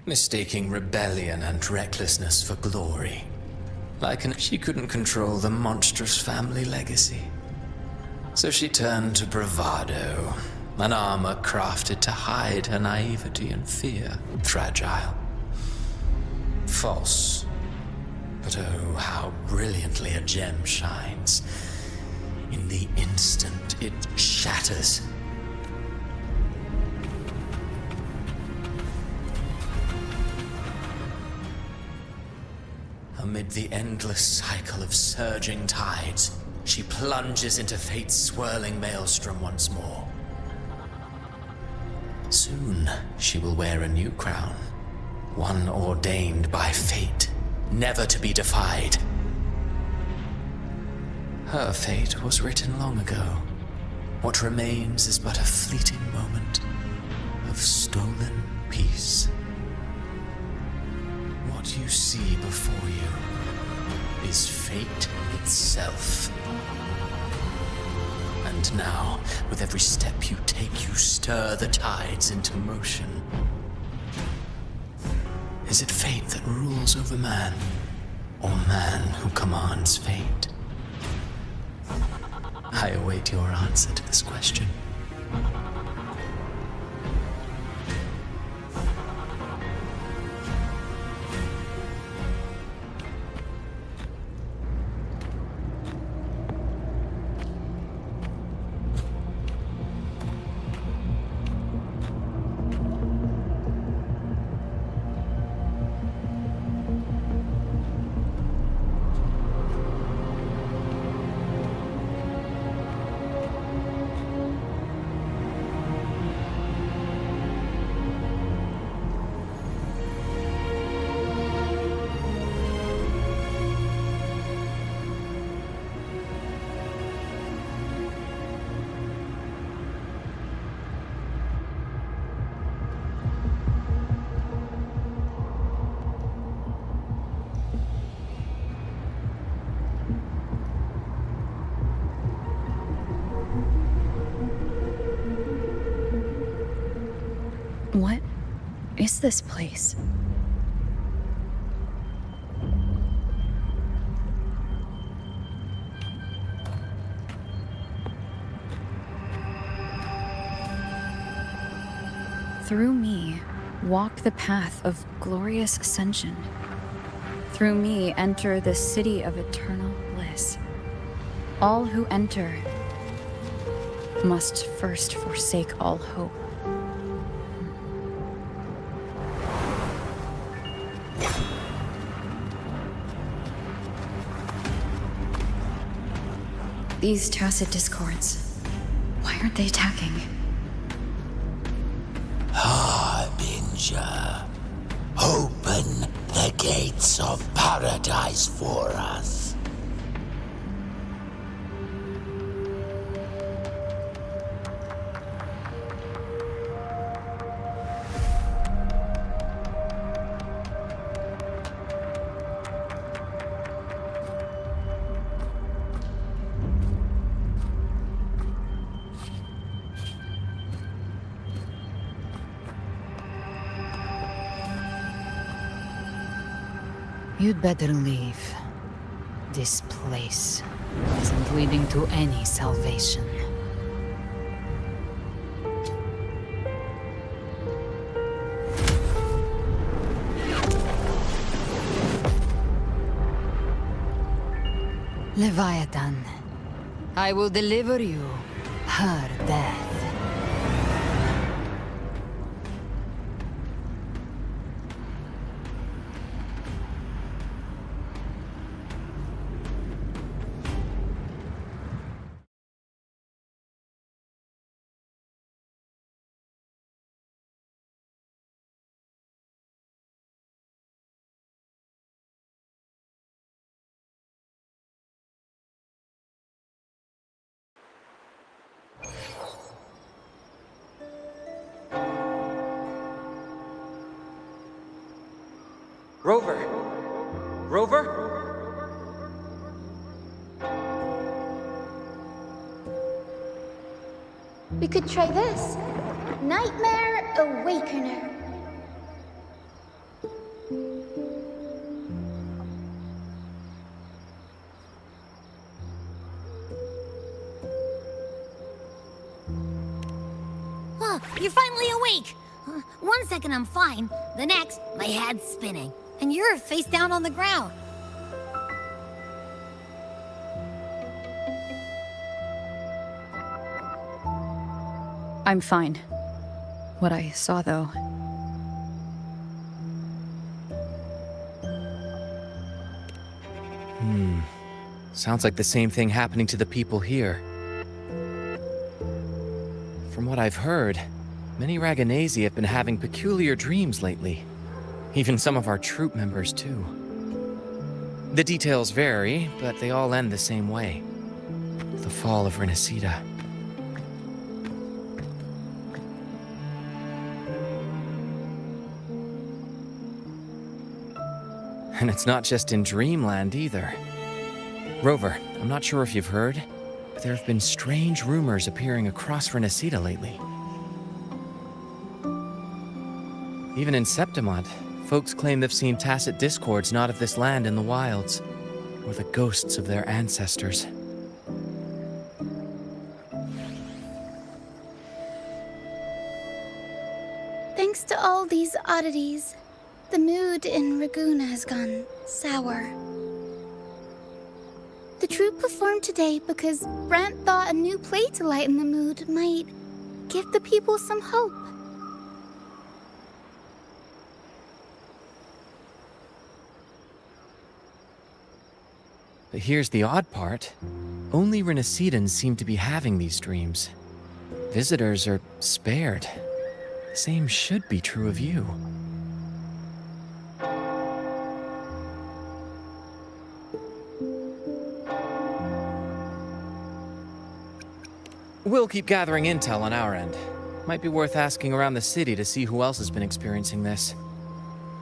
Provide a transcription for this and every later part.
Mistaking rebellion and recklessness for glory. She couldn't control the monstrous family legacy. So she turned to bravado, an armor crafted to hide her naivety and fear. Fragile. False. But oh, how brilliantly a gem shines. In the instant it shatters. A Amid the endless cycle of surging tides, she plunges into fate's swirling maelstrom once more. Soon, she will wear a new crown, one ordained by fate, never to be defied. Her fate was written long ago. What remains is but a fleeting moment of stolen peace. What you see before you is fate itself. And now, with every step you take, you stir the tides into motion. Is it fate that rules over man, or man who commands fate? I await your answer to this question. What is this place? Through me, walk the path of glorious ascension. Through me, enter the city of eternal bliss. All who enter must first forsake all hope. These tacit discords, why aren't they attacking? Harbinger, open the gates of paradise for us. You'd better leave. This place isn't leading to any salvation. Leviathan, I will deliver you her death. Rover! Rover? We could try this. Nightmare Awakener. Oh, you're finally awake! 1 second I'm fine, the next, my head's spinning. And you're face down on the ground. I'm fine. What I saw, though... Sounds like the same thing happening to the people here. From what I've heard, many Raganesi have been having peculiar dreams lately. Even some of our troop members, too. The details vary, but they all end the same way. The fall of Rinacita. And it's not just in Dreamland either. Rover, I'm not sure if you've heard, but there have been strange rumors appearing across Rinacita lately. Even in Septimont, folks claim they've seen tacit discords not of this land in the wilds, or the ghosts of their ancestors. Thanks to all these oddities, the mood in Ragoon has gone sour. The troupe performed today because Brant thought a new play to lighten the mood might give the people some hope. But here's the odd part. Only Renacitans seem to be having these dreams. Visitors are spared. The same should be true of you. We'll keep gathering intel on our end. Might be worth asking around the city to see who else has been experiencing this.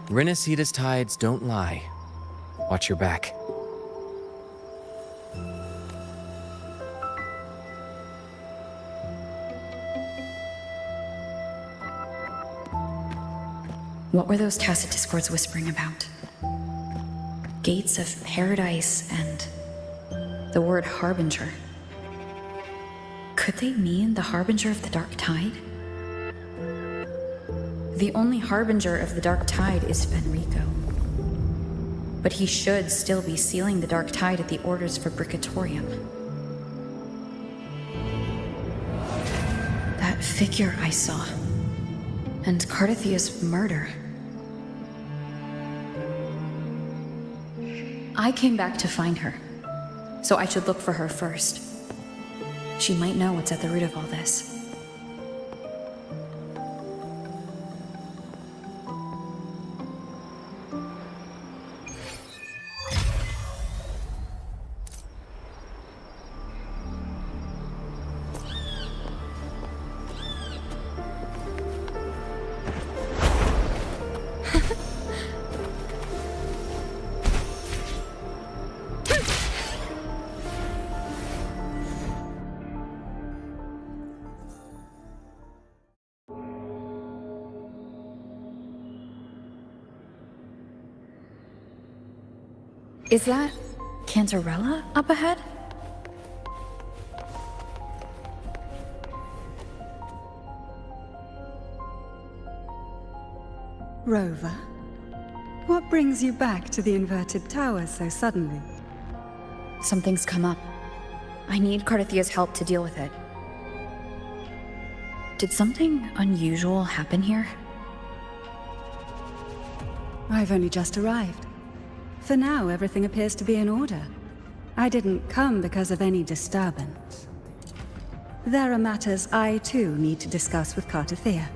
Rinacita's tides don't lie. Watch your back. What were those tacit discords whispering about? Gates of paradise and the word harbinger. Could they mean the harbinger of the dark tide? The only harbinger of the dark tide is Fenrico. But he should still be sealing the dark tide at the orders for Bricatorium. That figure I saw. And Cardathia's murder. I came back to find her, so I should look for her first. She might know what's at the root of all this. Is that Cantarella up ahead? Rover, what brings you back to the inverted tower so suddenly? Something's come up. I need Cardathia's help to deal with it. Did something unusual happen here? I've only just arrived. For now, everything appears to be in order. I didn't come because of any disturbance. There are matters I, too, need to discuss with Cardathia.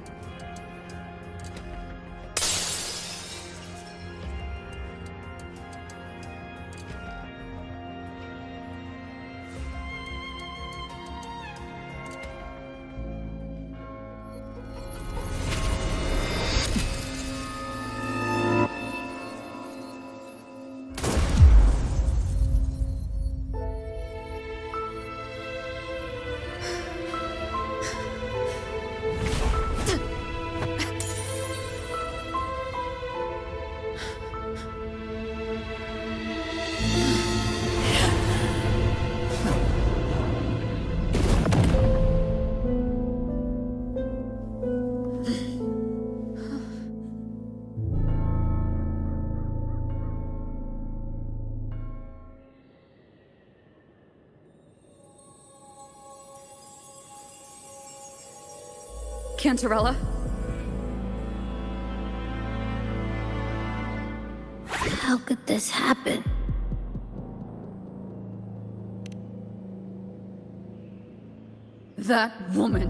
Cantarella? How could this happen? That woman.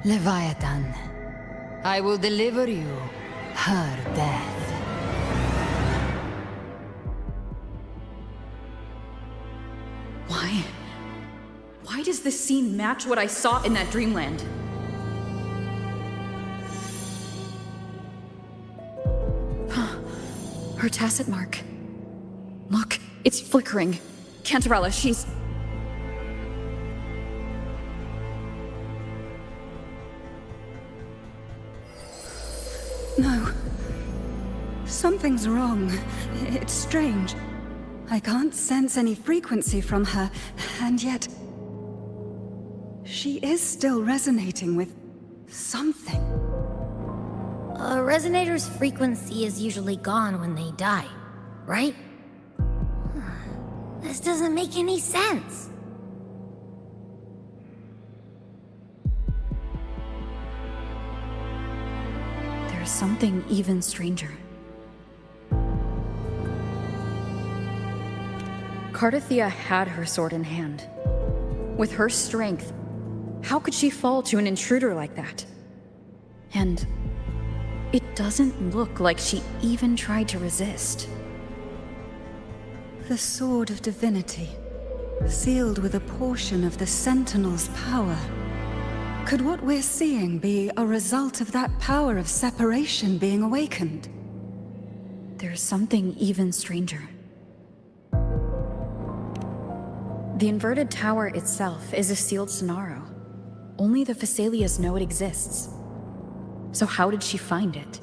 Leviathan, I will deliver you her death. Why? Why does this scene match what I saw in that dreamland? Her tacit mark. Look, it's flickering. Cantarella, she's... No. Something's wrong. It's strange. I can't sense any frequency from her, and yet... she is still resonating with something. A resonator's frequency is usually gone when they die, right? This doesn't make any sense. There's something even stranger. Cardathia had her sword in hand. With her strength, how could she fall to an intruder like that? And it doesn't look like she even tried to resist. The Sword of Divinity, sealed with a portion of the Sentinel's power. Could what we're seeing be a result of that power of separation being awakened? There's something even stranger. The inverted tower itself is a sealed Sonaro. Only the Phasalias know it exists. So how did she find it?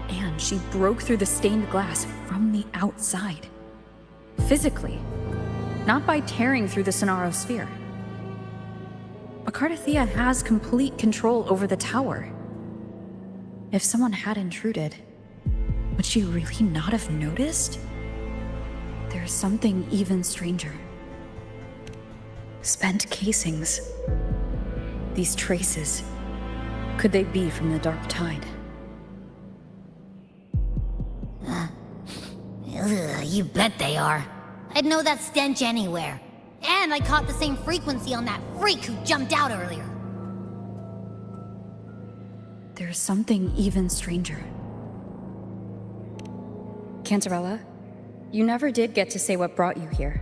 And she broke through the stained glass from the outside. Physically. Not by tearing through the Sonaro sphere. But Cardathia has complete control over the tower. If someone had intruded, would she really not have noticed? There's something even stranger. Spent casings. These traces. Could they be from the Dark Tide? You bet they are. I'd know that stench anywhere. And I caught the same frequency on that freak who jumped out earlier. There's something even stranger. Cantarella, you never did get to say what brought you here.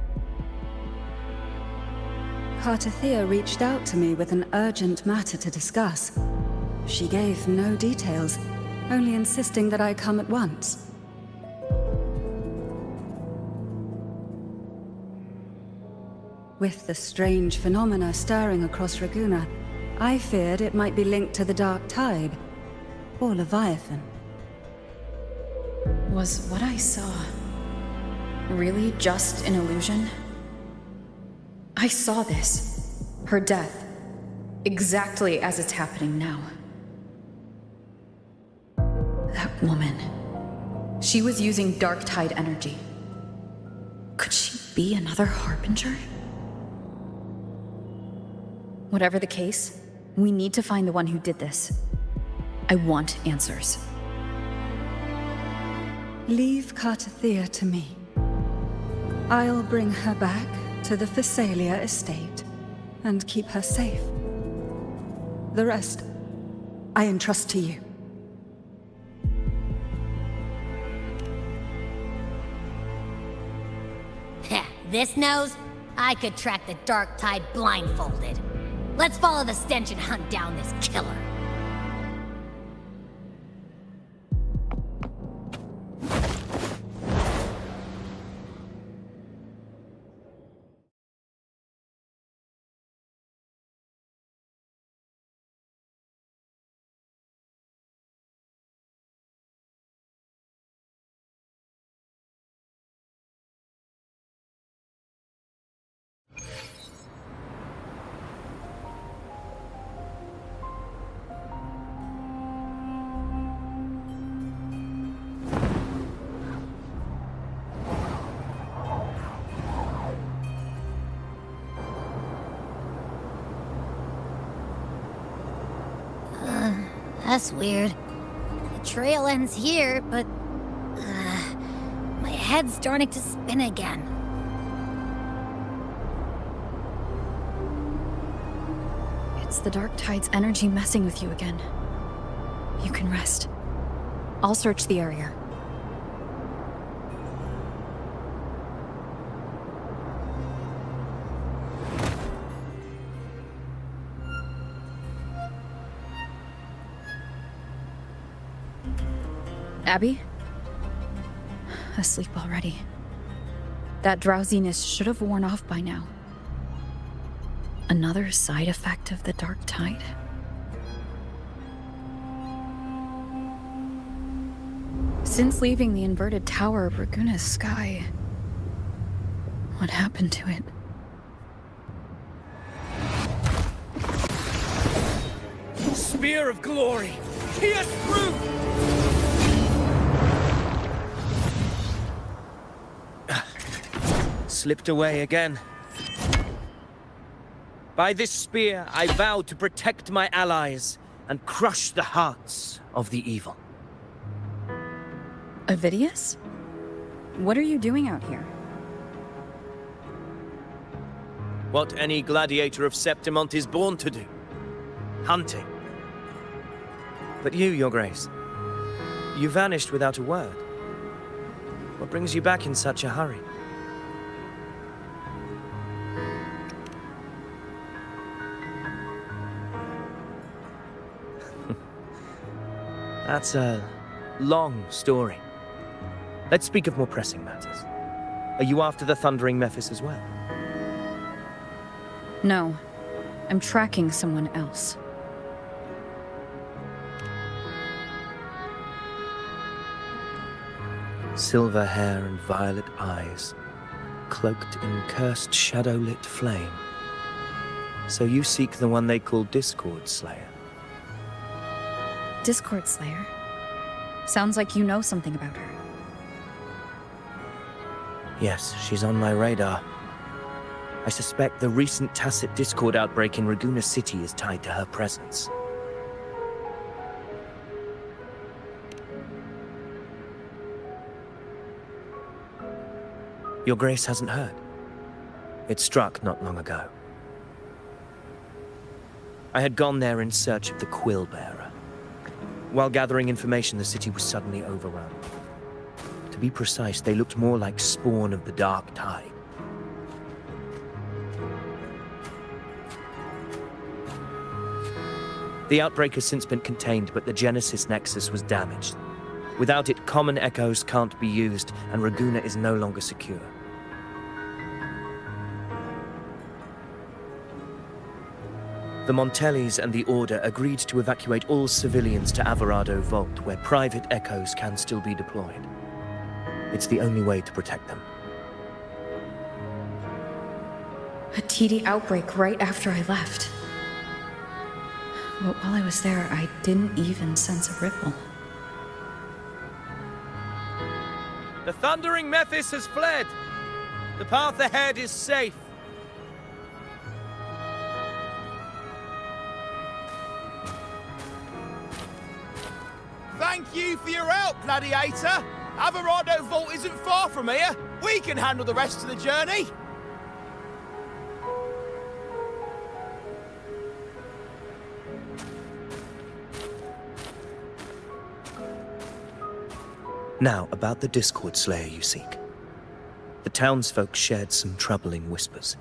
Cardathia reached out to me with an urgent matter to discuss. She gave no details, only insisting that I come at once. With the strange phenomena stirring across Raguna, I feared it might be linked to the Dark Tide, or Leviathan. Was what I saw really just an illusion? I saw this, her death, exactly as it's happening now. That woman, she was using Dark Tide energy. Could she be another Harbinger? Whatever the case, we need to find the one who did this. I want answers. Leave Cardathia to me. I'll bring her back to the Phasalia estate and keep her safe. The rest, I entrust to you. Heh, this nose? I could track the Dark Tide blindfolded. Let's follow the stench and hunt down this killer. That's weird. The trail ends here, but... my head's starting to spin again. It's the Dark Tide's energy messing with you again. You can rest. I'll search the area. Abby? Asleep already. That drowsiness should have worn off by now. Another side effect of the Dark Tide? Since leaving the inverted tower of Raguna's sky, what happened to it? Spear of glory! Pierce through! Slipped away again. By this spear, I vow to protect my allies and crush the hearts of the evil. Avidius? What are you doing out here? What any gladiator of Septimont is born to do. Hunting. But you, Your Grace, you vanished without a word. What brings you back in such a hurry? That's a long story. Let's speak of more pressing matters. Are you after the Thundering Mephis as well? No. I'm tracking someone else. Silver hair and violet eyes, cloaked in cursed shadow-lit flame. So you seek the one they call Discord Slayer. Discord Slayer? Sounds like you know something about her. Yes, she's on my radar. I suspect the recent tacit Discord outbreak in Raguna City is tied to her presence. Your Grace hasn't heard. It struck not long ago. I had gone there in search of the Quill Bearer. While gathering information, the city was suddenly overrun. To be precise, they looked more like spawn of the Dark Tide. The outbreak has since been contained, but the Genesis Nexus was damaged. Without it, common echoes can't be used, and Raguna is no longer secure. The Montellis and the Order agreed to evacuate all civilians to Averado Vault, where private echoes can still be deployed. It's the only way to protect them. A TD outbreak right after I left. But while I was there, I didn't even sense a ripple. The Thundering Mephis has fled. The path ahead is safe. Thank you for your help, Gladiator. Averado Vault isn't far from here. We can handle the rest of the journey. Now, about the Discord Slayer you seek. The townsfolk shared some troubling whispers.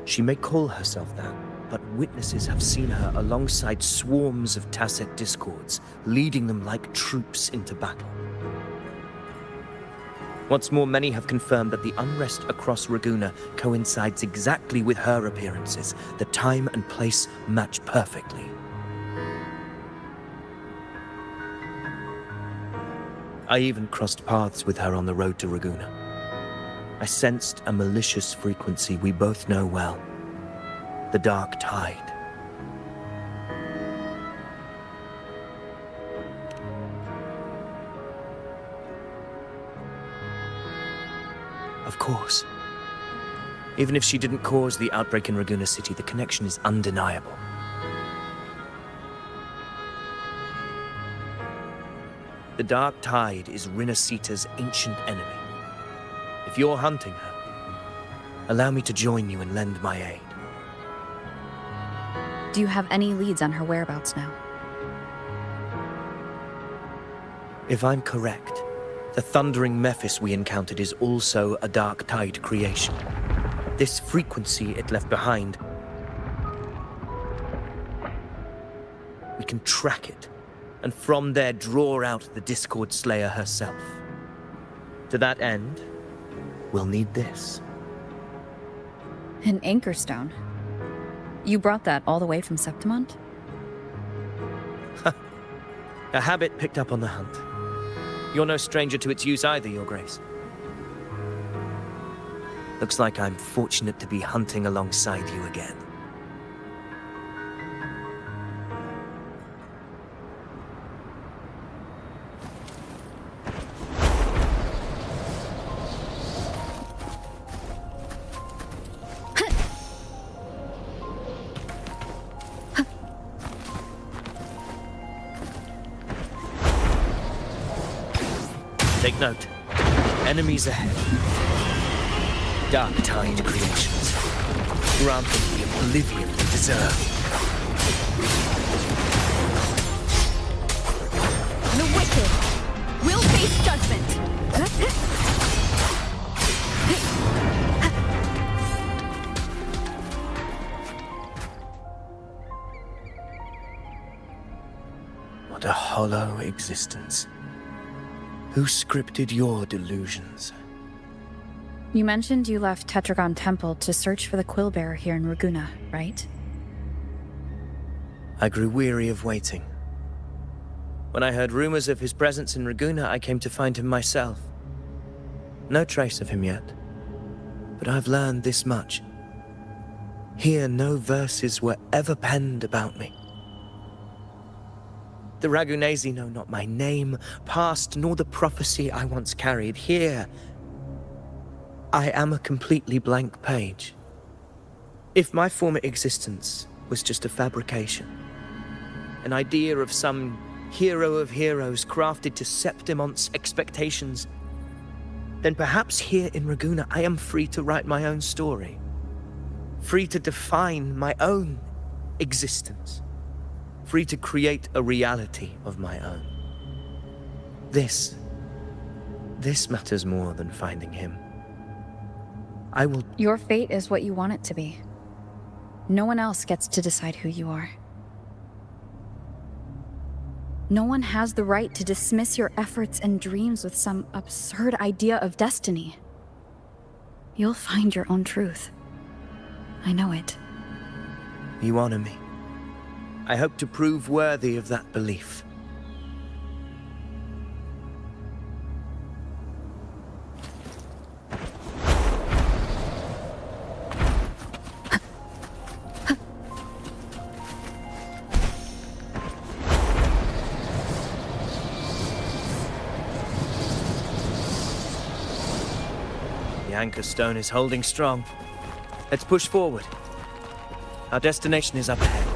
She may call herself that, but witnesses have seen her alongside swarms of tacit discords, leading them like troops into battle. What's more, many have confirmed that the unrest across Raguna coincides exactly with her appearances. The time and place match perfectly. I even crossed paths with her on the road to Raguna. I sensed a malicious frequency we both know well. The Dark Tide. Of course. Even if she didn't cause the outbreak in Raguna City, the connection is undeniable. The Dark Tide is Rinacita's ancient enemy. If you're hunting her, allow me to join you and lend my aid. Do you have any leads on her whereabouts now? If I'm correct, the thundering Mephis we encountered is also a Dark Tide creation. This frequency it left behind, we can track it, and from there draw out the Discord Slayer herself. To that end, we'll need this. An anchor stone? You brought that all the way from Septimont? A habit picked up on the hunt. You're no stranger to its use either, Your Grace. Looks like I'm fortunate to be hunting alongside you again. Take note. Enemies ahead. Dark Tide creations. Grant them the oblivion they deserve. The wicked will face judgment. What a hollow existence. Who scripted your delusions? You mentioned you left Tetragon Temple to search for the Quillbearer here in Raguna, right? I grew weary of waiting. When I heard rumors of his presence in Raguna, I came to find him myself. No trace of him yet, but I've learned this much. Here, no verses were ever penned about me. The Ragunesi know not my name, past, nor the prophecy I once carried. Here, I am a completely blank page. If my former existence was just a fabrication, an idea of some hero of heroes crafted to Septimont's expectations, then perhaps here in Raguna I am free to write my own story, free to define my own existence, free to create a reality of my own. This matters more than finding him. I will... Your fate is what you want it to be. No one else gets to decide who you are. No one has the right to dismiss your efforts and dreams with some absurd idea of destiny. You'll find your own truth. I know it. You honor me. I hope to prove worthy of that belief. The anchor stone is holding strong. Let's push forward. Our destination is up ahead.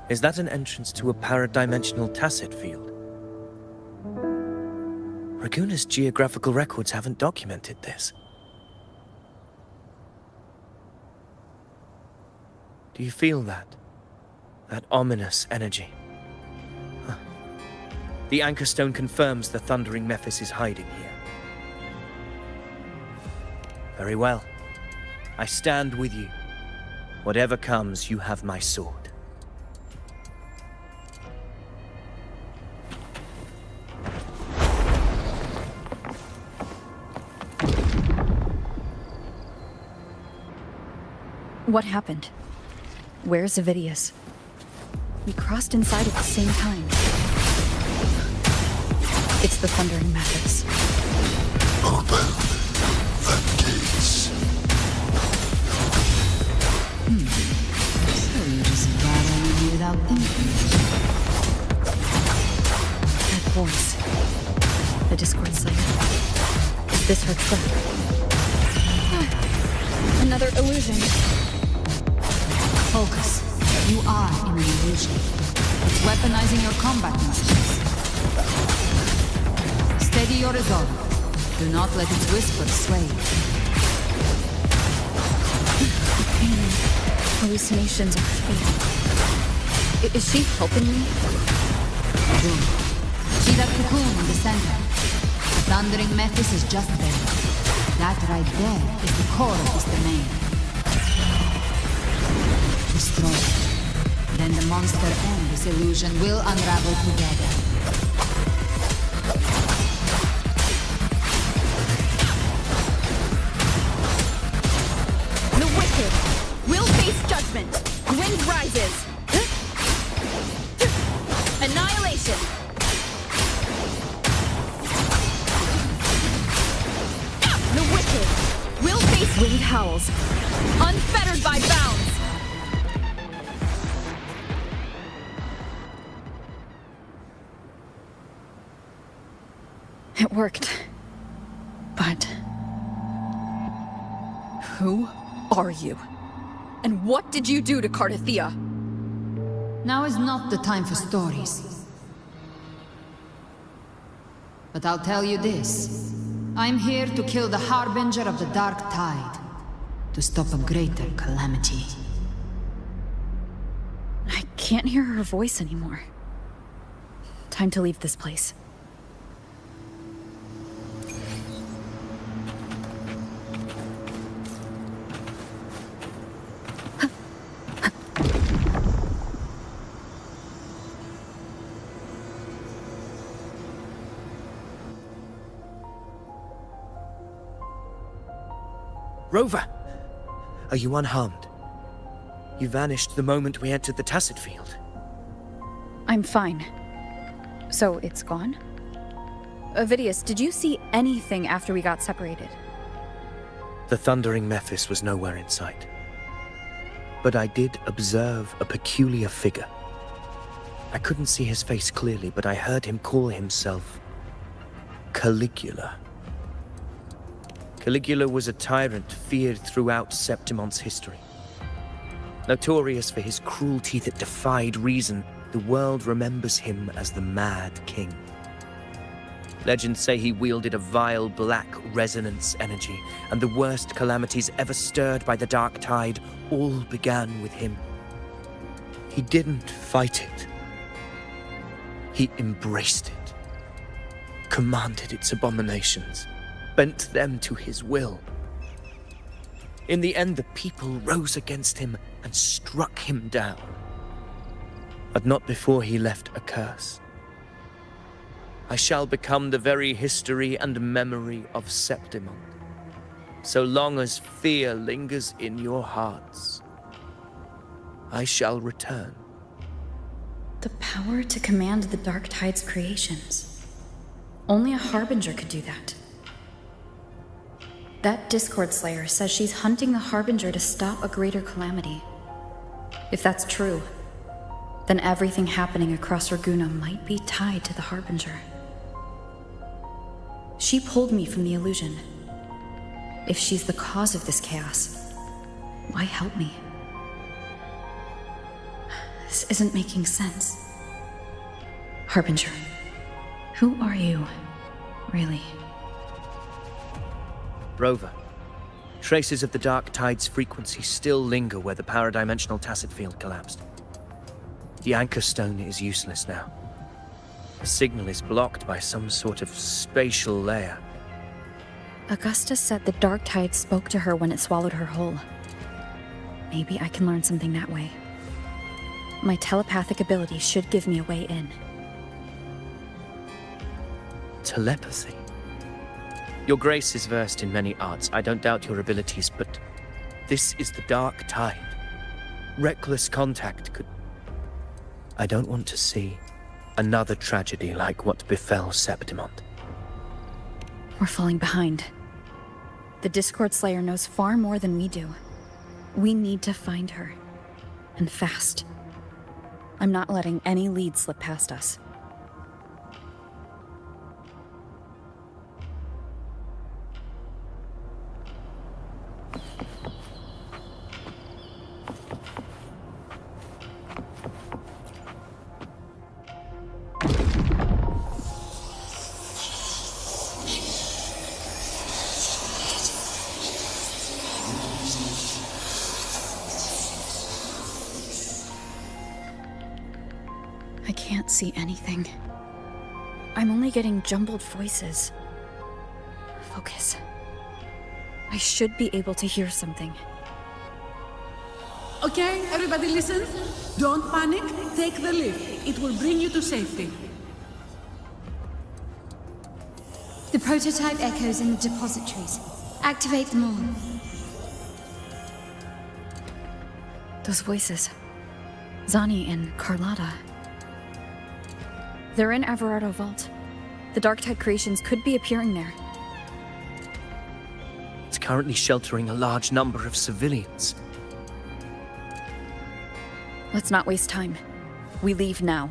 Is that an entrance to a paradimensional tacit field? Raguna's geographical records haven't documented this. Do you feel that? That ominous energy? Huh. The anchor stone confirms the thundering Mephis is hiding here. Very well. I stand with you. Whatever comes, you have my sword. What happened? Where's Avidius? We crossed inside at the same time. It's the thundering Mephis. Open the gates. So you just got in without thinking. That voice. The Discord Slayer. Is this her trap? Another illusion. Focus. You are in an illusion. It's weaponizing your combat instincts. Steady your resolve. Do not let its whispers sway you. Hallucinations are fake. Is she helping me? Good. See that cocoon in the center? Thundering Mephis is just there. That right there is the core of this domain. Destroy it. Then the monster and this illusion will unravel together. The wicked will face judgment. Wind rises. Annihilation. The wicked will face wind howls. Unfettered by bounds. It worked. But who are you? And what did you do to Cardathia? Now is not the time for stories. But I'll tell you this. I'm here to kill the Harbinger of the Dark Tide. To stop a greater calamity. I can't hear her voice anymore. Time to leave this place. Rover! Are you unharmed? You vanished the moment we entered the Tacit Field. I'm fine. So it's gone? Ovidius, did you see anything after we got separated? The thundering Mephis was nowhere in sight. But I did observe a peculiar figure. I couldn't see his face clearly, but I heard him call himself Caligula. Caligula was a tyrant feared throughout Septimon's history. Notorious for his cruelty that defied reason, the world remembers him as the Mad King. Legends say he wielded a vile black resonance energy, and the worst calamities ever stirred by the Dark Tide all began with him. He didn't fight it. He embraced it, commanded its abominations, bent them to his will. In the end, the people rose against him and struck him down. But not before he left a curse. I shall become the very history and memory of Septimon, so long as fear lingers in your hearts. I shall return. The power to command the Dark Tide's creations. Only a Harbinger could do that. That Discord Slayer says she's hunting the Harbinger to stop a greater calamity. If that's true, then everything happening across Raguna might be tied to the Harbinger. She pulled me from the illusion. If she's the cause of this chaos, why help me? This isn't making sense. Harbinger, who are you, really? Rover, traces of the Dark Tide's frequency still linger where the paradimensional Tacit Field collapsed. The anchor stone is useless now. The signal is blocked by some sort of spatial layer. Augusta said the Dark Tide spoke to her when it swallowed her whole. Maybe I can learn something that way. My telepathic ability should give me a way in. Telepathy? Your Grace is versed in many arts. I don't doubt your abilities, but this is the Dark Tide. Reckless contact could... I don't want to see another tragedy like what befell Septimon. We're falling behind. The Discord Slayer knows far more than we do. We need to find her. And fast. I'm not letting any lead slip past us. can't see anything. I'm only getting jumbled voices. Focus. I should be able to hear something. Okay, everybody listen. Don't panic. Take the lift. It will bring you to safety. The prototype echoes in the depositories. Activate them all. Those voices. Zani and Carlotta. They're in Everardo Vault. The Darktide creations could be appearing there. It's currently sheltering a large number of civilians. Let's not waste time. We leave now.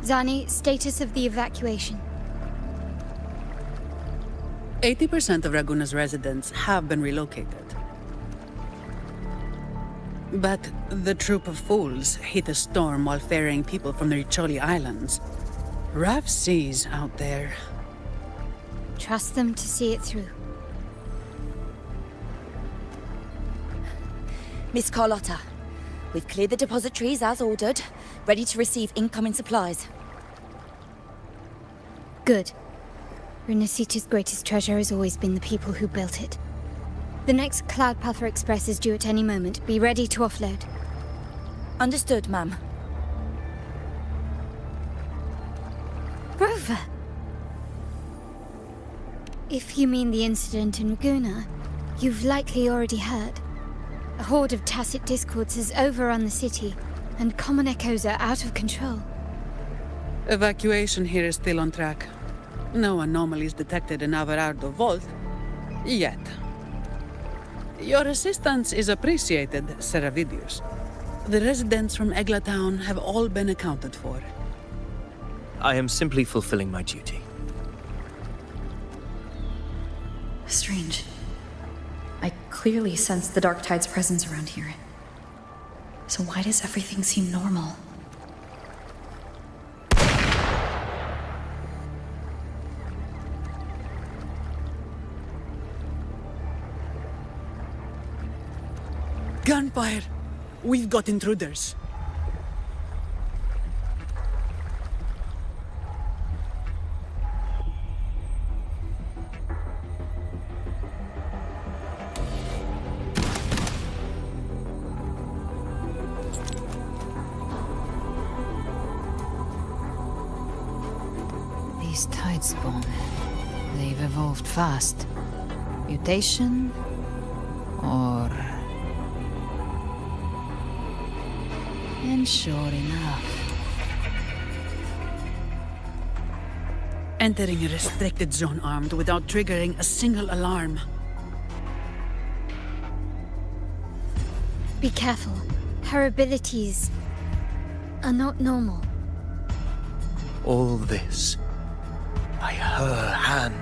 Zani, status of the evacuation. 80% of Raguna's residents have been relocated. But the troop of fools hit a storm while ferrying people from the Riccioli Islands. Rough seas out there. Trust them to see it through. Miss Carlotta, we've cleared the depositories as ordered, ready to receive incoming supplies. Good. Rinacita's greatest treasure has always been the people who built it. The next Cloudpather Express is due at any moment. Be ready to offload. Understood, ma'am. Rover! If you mean the incident in Raguna, you've likely already heard. A horde of tacit discords has overrun the city, and common echoes are out of control. Evacuation here is still on track. No anomalies detected in Everardo Vault. Yet. Your assistance is appreciated, Seravidius. The residents from Eglatown have all been accounted for. I am simply fulfilling my duty. Strange. I clearly sense the Darktide's presence around here. So why does everything seem normal? Gunfire! We've got intruders. These tide spawn. They've evolved fast. Mutation? Or... And sure enough... Entering a restricted zone armed without triggering a single alarm. Be careful. Her abilities are not normal. All this by her hand.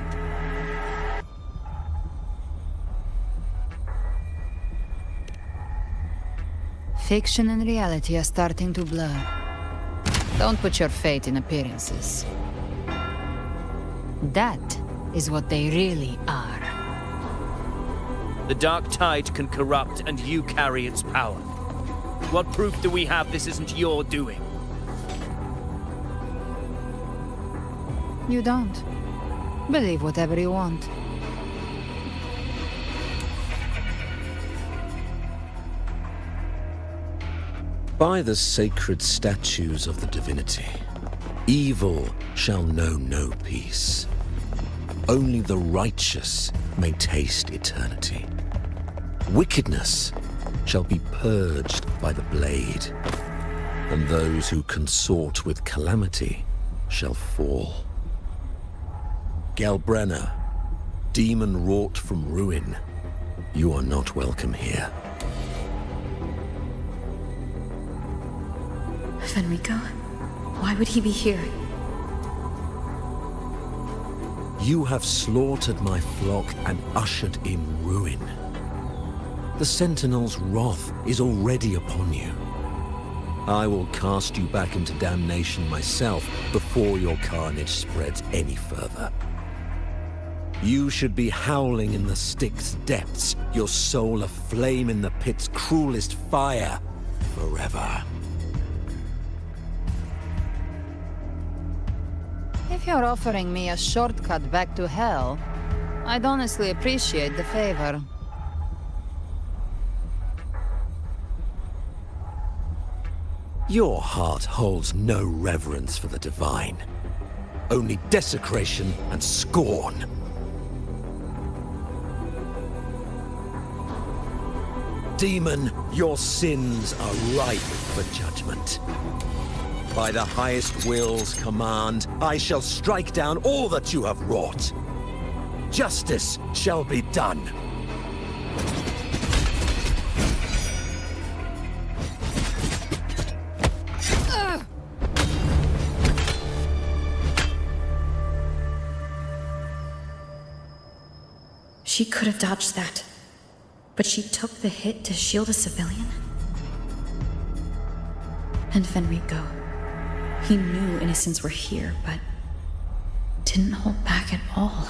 Fiction and reality are starting to blur. Don't put your faith in appearances. That is what they really are. The dark tide can corrupt, and you carry its power. What proof do we have this isn't your doing? You don't. Believe whatever you want. By the sacred statues of the divinity, evil shall know no peace. Only the righteous may taste eternity. Wickedness shall be purged by the blade, and those who consort with calamity shall fall. Galbrenna, demon wrought from ruin, you are not welcome here. Fenrico? Why would he be here? You have slaughtered my flock and ushered in ruin. The Sentinel's wrath is already upon you. I will cast you back into damnation myself before your carnage spreads any further. You should be howling in the Styx's depths, your soul aflame in the pit's cruelest fire, forever. If you're offering me a shortcut back to hell, I'd honestly appreciate the favor. Your heart holds no reverence for the divine, only desecration and scorn. Demon, your sins are ripe for judgment. By the highest will's command, I shall strike down all that you have wrought. Justice shall be done. She could have dodged that, but she took the hit to shield a civilian? And Fenrico, he knew innocents were here, but didn't hold back at all.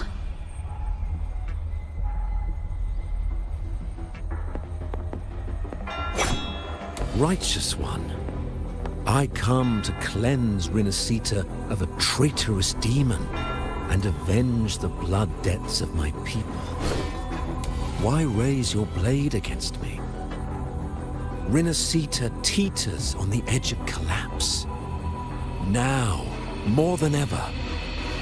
Righteous one, I come to cleanse Rinacita of a traitorous demon and avenge the blood debts of my people. Why raise your blade against me? Rinacita teeters on the edge of collapse. Now, more than ever,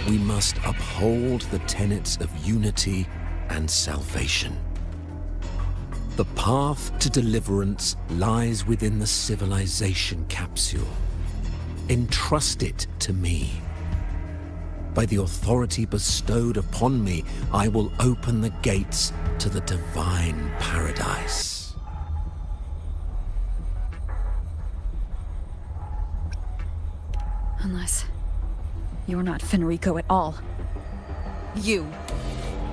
we must uphold the tenets of unity and salvation. The path to deliverance lies within the civilization capsule. Entrust it to me. By the authority bestowed upon me, I will open the gates to the divine paradise. Unless you're not Fenrico at all. You.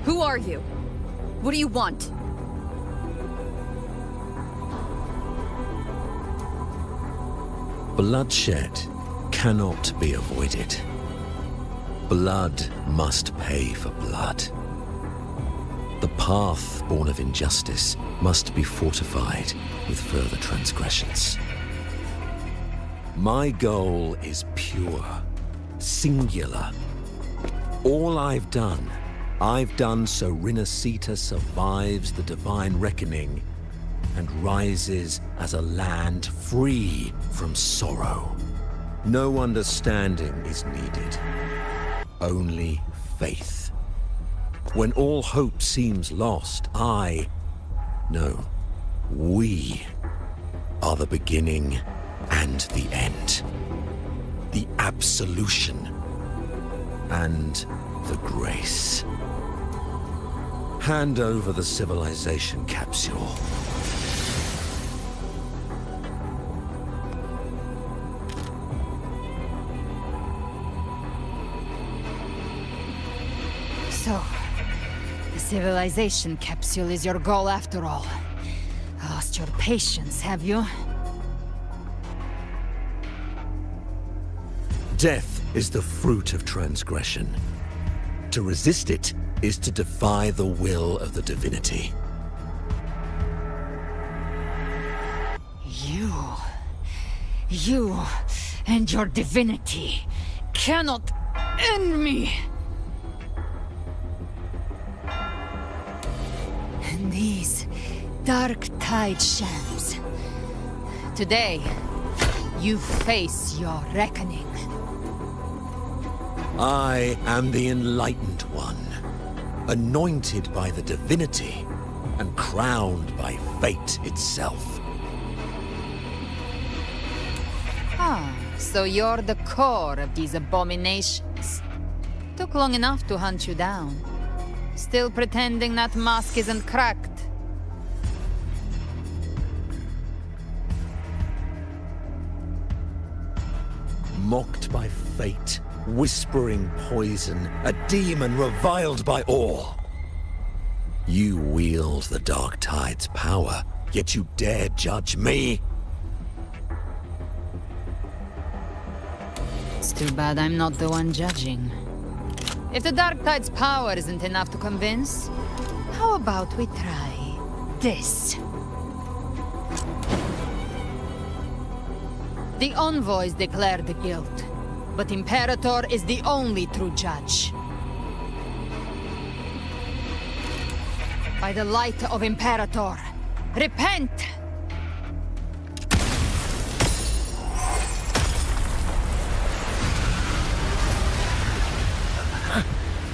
Who are you? What do you want? Bloodshed cannot be avoided. Blood must pay for blood. The path born of injustice must be fortified with further transgressions. My goal is pure, singular. All I've done so Rinacita survives the divine reckoning and rises as a land free from sorrow. No understanding is needed, only faith. When all hope seems lost, we are the beginning and the end. The absolution and the grace. Hand over the civilization capsule. So, the civilization capsule is your goal after all. Lost your patience, have you? Death is the fruit of transgression. To resist it is to defy the will of the divinity. You and your divinity cannot end me! And these dark tide shams. Today, you face your reckoning. I am the Enlightened One, anointed by the divinity and crowned by fate itself. Ah, so you're the core of these abominations. Took long enough to hunt you down. Still pretending that mask isn't cracked. Mocked by fate, whispering poison, a demon reviled by all. You wield the Dark Tide's power, yet you dare judge me? It's too bad I'm not the one judging. If the Dark Tide's power isn't enough to convince, how about we try this? The envoys declare the guilt, but Imperator is the only true judge. By the light of Imperator, repent!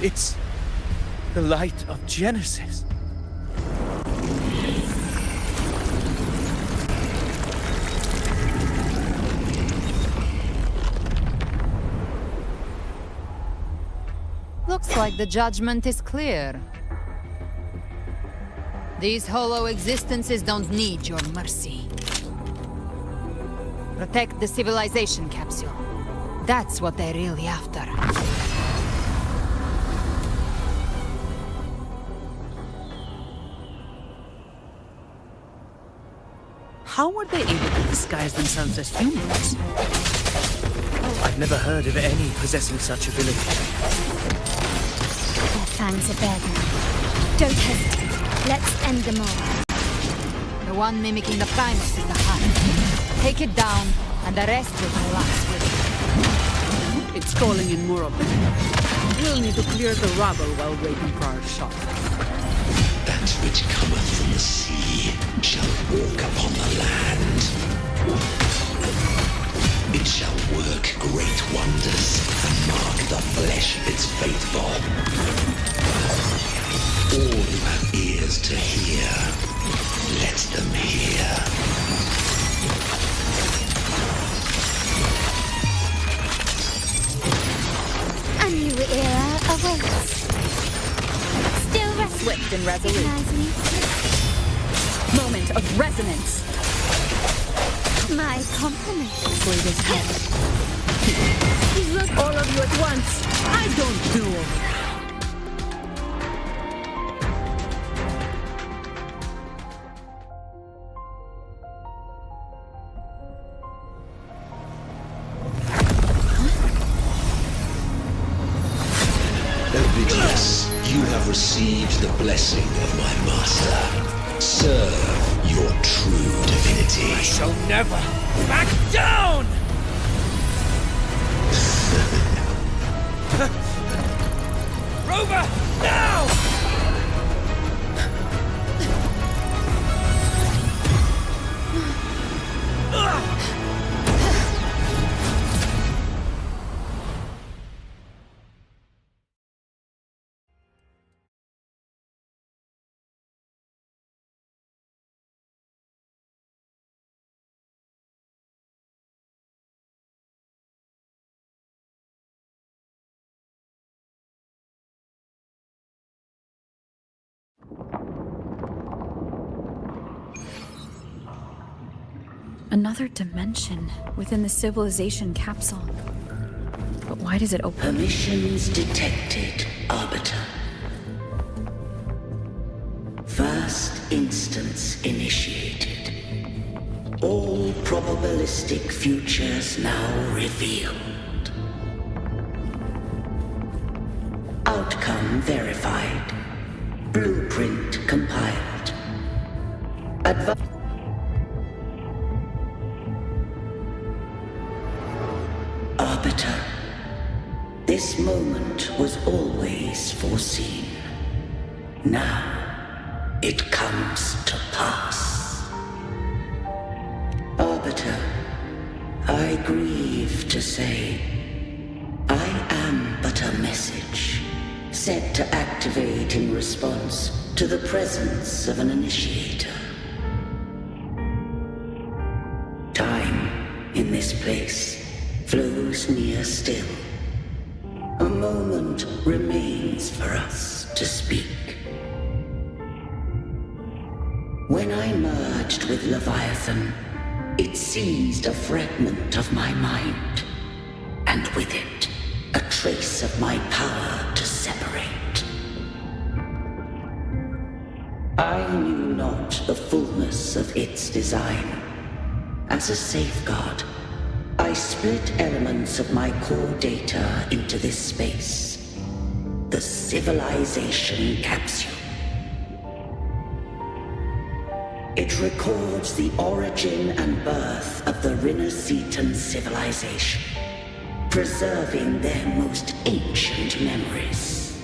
It's the light of Genesis. Looks like the judgment is clear. These hollow existences don't need your mercy. Protect the civilization capsule. That's what they're really after. How were they able to disguise themselves as humans? I've never heard of any possessing such ability. Their fangs are bared now. Don't hesitate. Let's end them all. The one mimicking the Primus is the heart. Take it down, and the rest will collapse with it. It's calling in more of them. We'll need to clear the rubble while waiting for our shot. That which cometh from the sea shall walk upon the land. It shall work great wonders and mark the flesh of its faithful. All who have ears to hear, let them hear. A new era awaits. Still restless. Swift and resolute. Recognize me? Moment of resonance. My compliments. Blade is head. Look, all of you at once. I don't do. Ovidius, you have received the blessing of my master. Serve your true divinity. I shall never back down! Rover, now! Another dimension within the civilization capsule. But why does it open? Permissions detected, Arbiter. First instance initiated. All probabilistic futures now revealed. Outcome verified. Blueprint compiled. Arbiter, this moment was always foreseen. Now, it comes to pass. Arbiter, I grieve to say, I am but a message, set to activate in response to the presence of an initiator. Time, in this place, flows near still. A moment remains for us to speak. When I merged with Leviathan, it seized a fragment of my mind, and with it, a trace of my power to separate. I knew not the fullness of its design. As a safeguard, I split elements of my core data into this space. The civilization capsule. It records the origin and birth of the Rinacitan civilization, preserving their most ancient memories.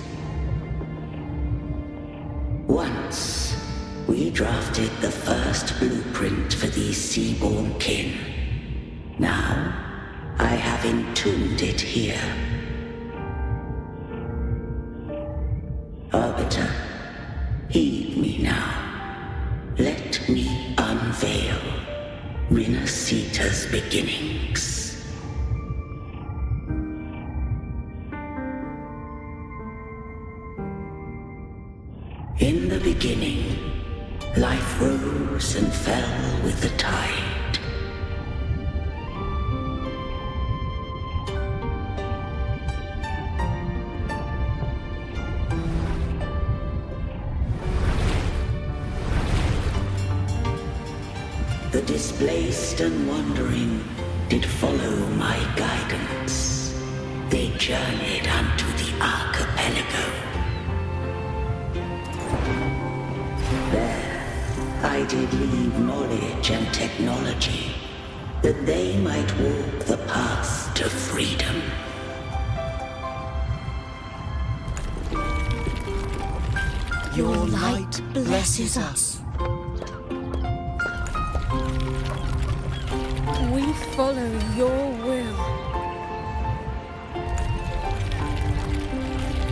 Once, we drafted the first blueprint for these seaborn kin. Now, I have entombed it here. Arbiter, heed me now. Let me unveil Rinacita's beginnings. In the beginning, life rose and fell with the tide. The displaced and wandering did follow my guidance. They journeyed unto the archipelago. There, I did leave knowledge and technology, that they might walk the path to freedom. Your light blesses us. We follow your will.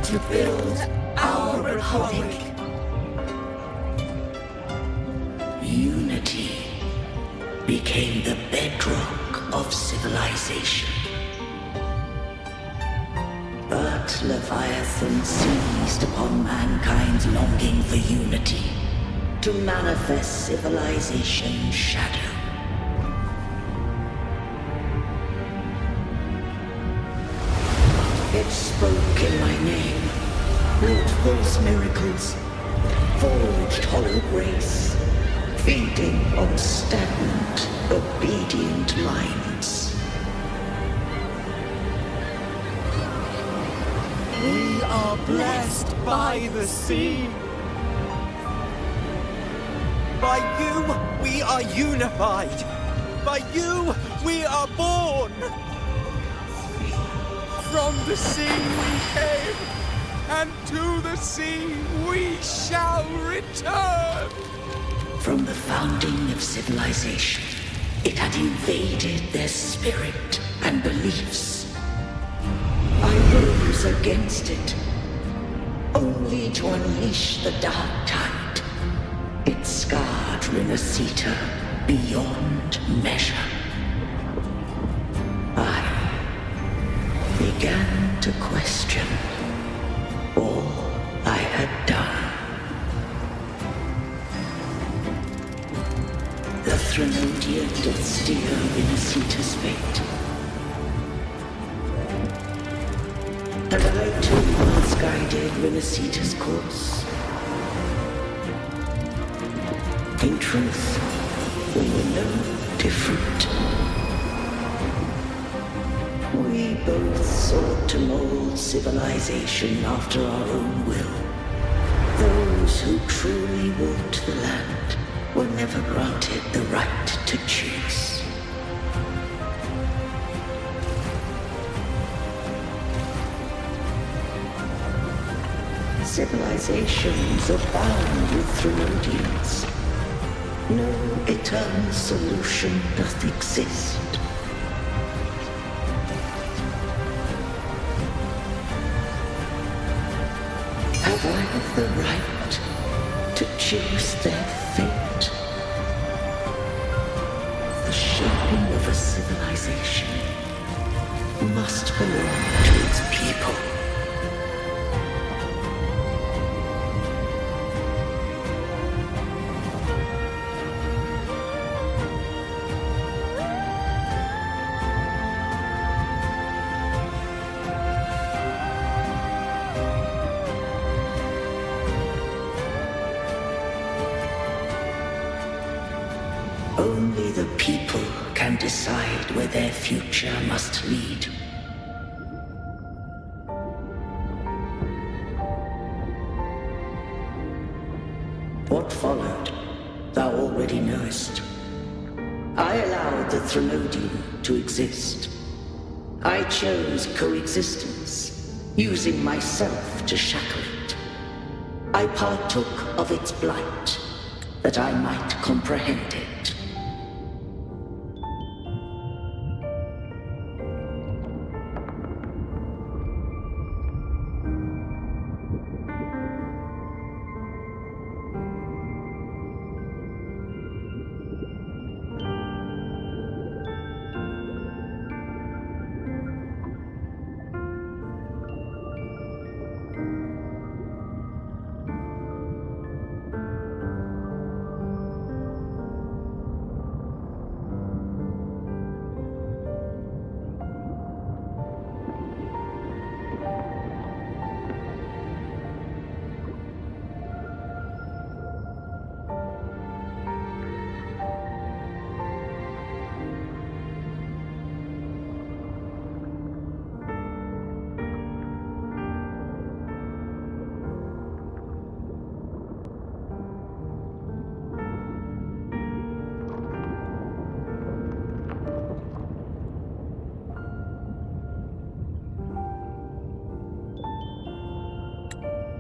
To build our republic. Unity became the bedrock of civilization. But Leviathan seized upon mankind's longing for unity to manifest civilization's shadow. It spoke in my name, wrought false miracles, forged hollow grace, feeding on stagnant, obedient minds. We are blessed by the sea. By you, we are unified. By you, we are born. From the sea we came, and to the sea we shall return. From the founding of civilization, it had invaded their spirit and beliefs. I rose against it, only to unleash the dark tide. It scarred Rinacita beyond measure. I began to question all I had done. The Threnodian did steer Rinacita's fate. And I too once guided Rinacita's course. In truth, we were no different. We both sought to mold civilization after our own will. Those who truly walked the land were never granted the right to choose. Civilizations abound with Threnodians. No eternal solution doth exist. Have I the right to choose their fate? The shaping of a civilization must belong to its people. Only the people can decide where their future must lead. What followed, thou already knowest. I allowed the Threnodium to exist. I chose coexistence, using myself to shackle it. I partook of its blight, that I might comprehend it.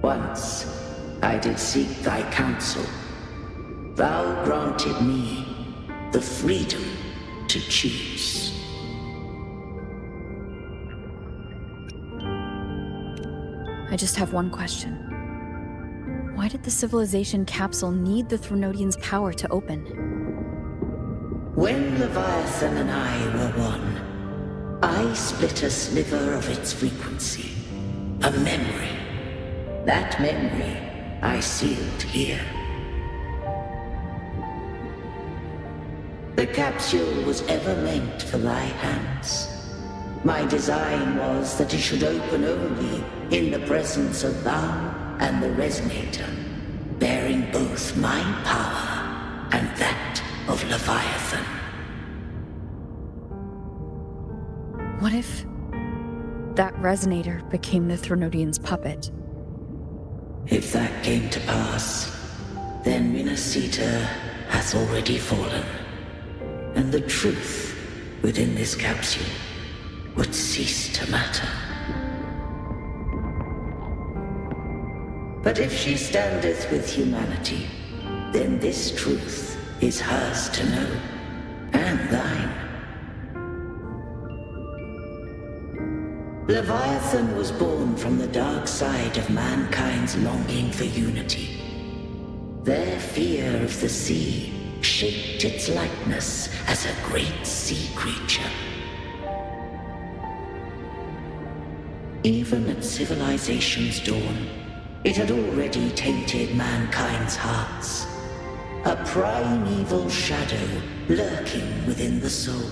Once I did seek thy counsel. Thou granted me the freedom to choose. I just have one question. Why did the civilization capsule need the Threnodian's power to open? When Leviathan and I were one, I split a sliver of its frequency. A memory. That memory I sealed here. The capsule was ever meant for thy hands. My design was that it should open only in the presence of thou and the Resonator, bearing both my power and that of Leviathan. What if that Resonator became the Threnodian's puppet? If that came to pass, then Rinacita has already fallen, and the truth within this capsule would cease to matter. But if she standeth with humanity, then this truth is hers to know, and thine. Leviathan was born from the dark side of mankind's longing for unity. Their fear of the sea shaped its likeness as a great sea creature. Even at civilization's dawn, it had already tainted mankind's hearts. A primeval shadow lurking within the soul.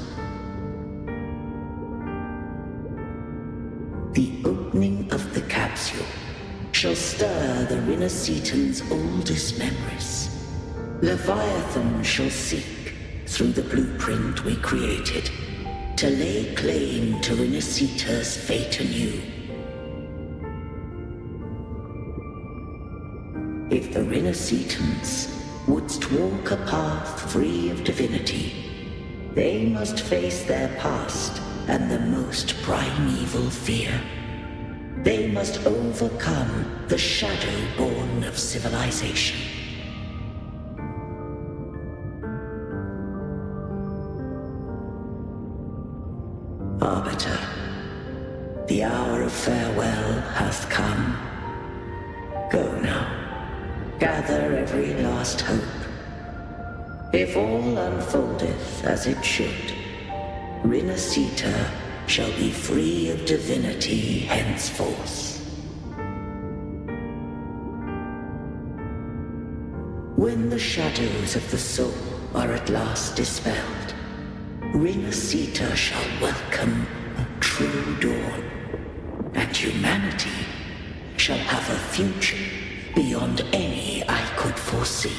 The opening of the capsule shall stir the Rinacitans' oldest memories. Leviathan shall seek, through the blueprint we created, to lay claim to Rinacita's fate anew. If the Rinacitans wouldst walk a path free of divinity, they must face their past and the most primeval fear. They must overcome the shadow born of civilization. Arbiter, the hour of farewell hath come. Go now. Gather every last hope. If all unfoldeth as it should, Rinacita shall be free of divinity henceforth. When the shadows of the soul are at last dispelled, Rinacita shall welcome a true dawn, and humanity shall have a future beyond any I could foresee.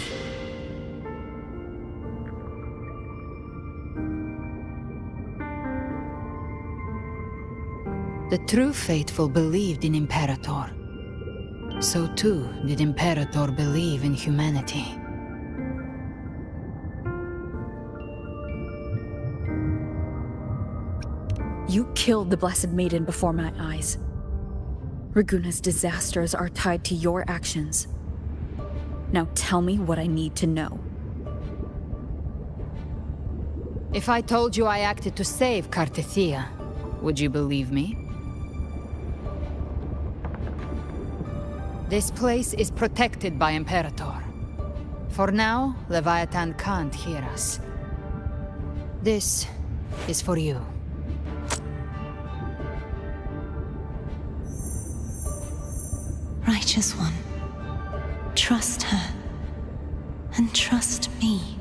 The true faithful believed in Imperator. So too did Imperator believe in humanity. You killed the Blessed Maiden before my eyes. Raguna's disasters are tied to your actions. Now tell me what I need to know. If I told you I acted to save Cartethia, would you believe me? This place is protected by Imperator. For now, Leviathan can't hear us. This is for you. Righteous One, trust her, and trust me.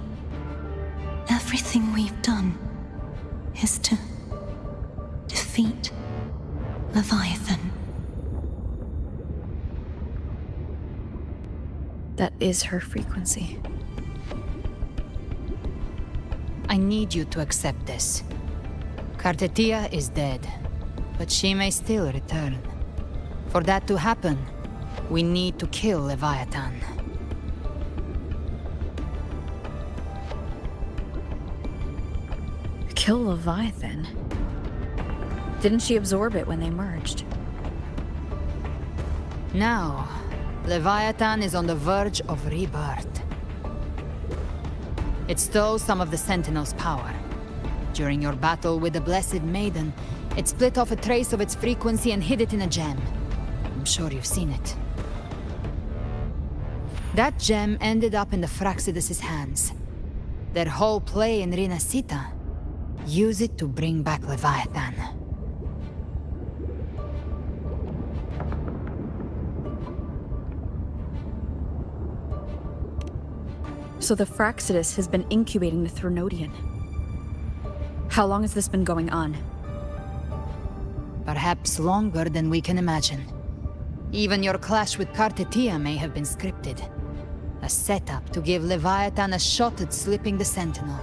Everything we've done is to defeat Leviathan. That is her frequency. I need you to accept this. Cartethia is dead, but she may still return. For that to happen, we need to kill Leviathan. Kill Leviathan? Didn't she absorb it when they merged? Now, Leviathan is on the verge of rebirth. It stole some of the Sentinel's power. During your battle with the Blessed Maiden, it split off a trace of its frequency and hid it in a gem. I'm sure you've seen it. That gem ended up in the Fraxidus' hands. Their whole play in Rinacita. Use it to bring back Leviathan. So the Fraxidus has been incubating the Threnodian. How long has this been going on? Perhaps longer than we can imagine. Even your clash with Cartethia may have been scripted. A setup to give Leviathan a shot at slipping the Sentinel.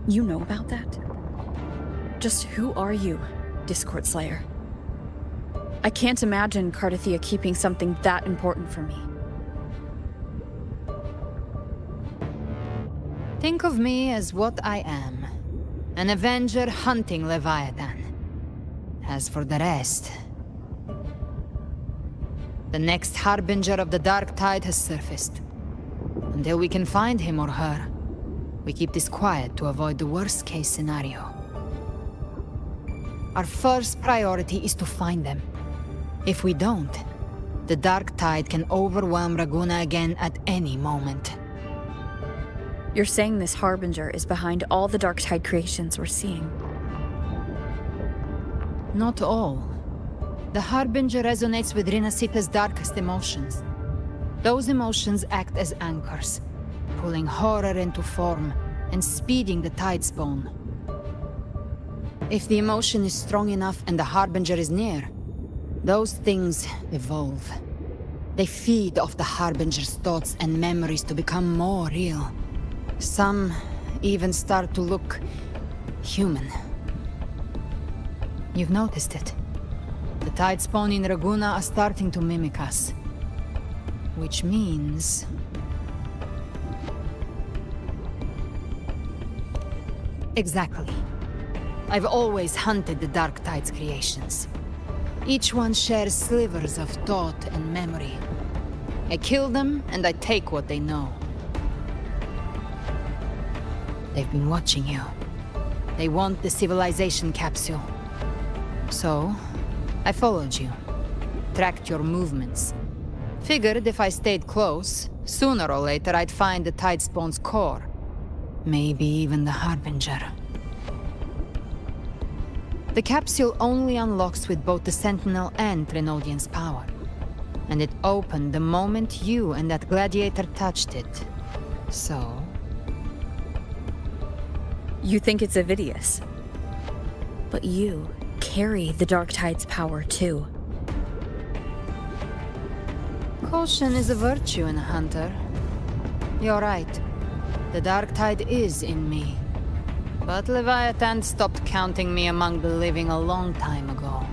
You know about that? Just who are you, Discord Slayer? I can't imagine Cartethia keeping something that important from me. Think of me as what I am. An Avenger hunting Leviathan. As for the rest... The next Harbinger of the Dark Tide has surfaced. Until we can find him or her, we keep this quiet to avoid the worst-case scenario. Our first priority is to find them. If we don't, the Dark Tide can overwhelm Raguna again at any moment. You're saying this Harbinger is behind all the Dark Tide creations we're seeing? Not all. The Harbinger resonates with Rinacita's darkest emotions. Those emotions act as anchors, pulling horror into form and speeding the Tidespawn. If the emotion is strong enough and the Harbinger is near, those things evolve. They feed off the Harbinger's thoughts and memories to become more real. Some even start to look human. You've noticed it. The Tidespawn in Raguna are starting to mimic us. Which means... Exactly. I've always hunted the Dark Tide's creations. Each one shares slivers of thought and memory. I kill them, and I take what they know. They've been watching you. They want the civilization capsule. So, I followed you. Tracked your movements. Figured if I stayed close, sooner or later I'd find the Tidespawn's core. Maybe even the Harbinger. The capsule only unlocks with both the Sentinel and Threnodian's power. And it opened the moment you and that gladiator touched it. So... You think it's Avidius. But you carry the Dark Tide's power too. Caution is a virtue in a hunter. You're right. The Dark Tide is in me. But Leviathan stopped counting me among the living a long time ago.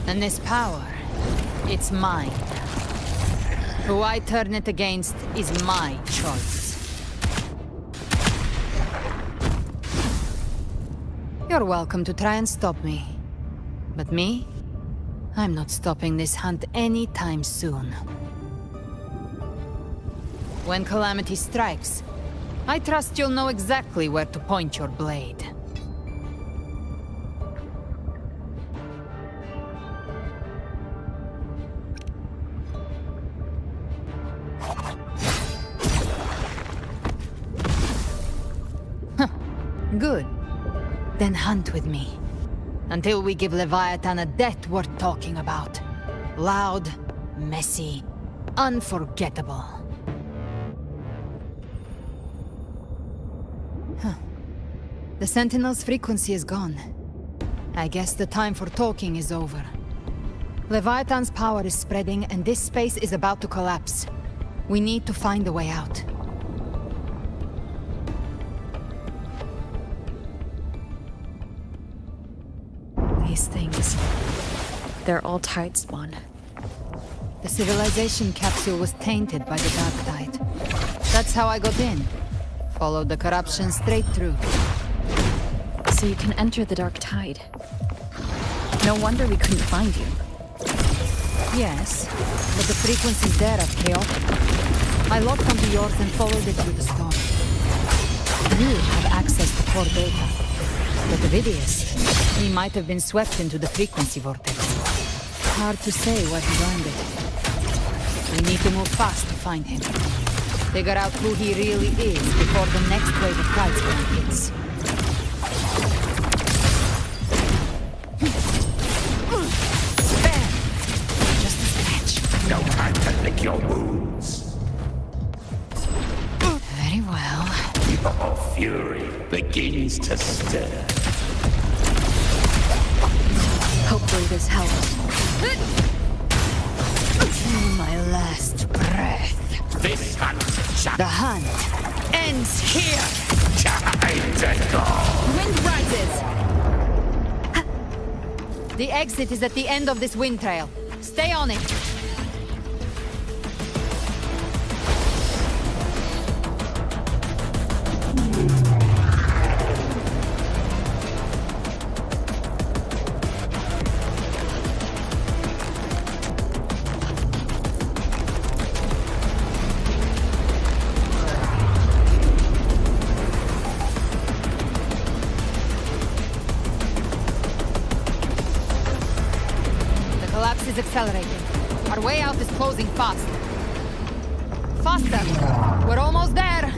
And this power, it's mine. Who I turn it against is my choice. You're welcome to try and stop me. But me? I'm not stopping this hunt anytime soon. When calamity strikes, I trust you'll know exactly where to point your blade. Good. Then hunt with me. Until we give Leviathan a death worth talking about. Loud, messy, unforgettable. The Sentinel's frequency is gone. I guess the time for talking is over. Leviathan's power is spreading and this space is about to collapse. We need to find a way out. These things... they're all tide spawn. The civilization capsule was tainted by the dark tide. That's how I got in. Followed the corruption straight through. So you can enter the dark tide. No wonder we couldn't find you. Yes, but the frequencies there are chaotic. I locked onto yours and followed it through the storm. You have access to core data. But Vidius, he might have been swept into the frequency vortex. Hard to say where he learned it. We need to move fast to find him. Figure out who he really is before the next wave of tidestorm hits. Just a scratch. No time to lick your wounds. Very well. Your fury begins to stir. Hopefully this helps. To my last breath. This hunt The hunt ends here! time to go. Wind rises! The exit is at the end of this wind trail. Stay on it! Is accelerating. Our way out is closing fast. Faster! We're almost there!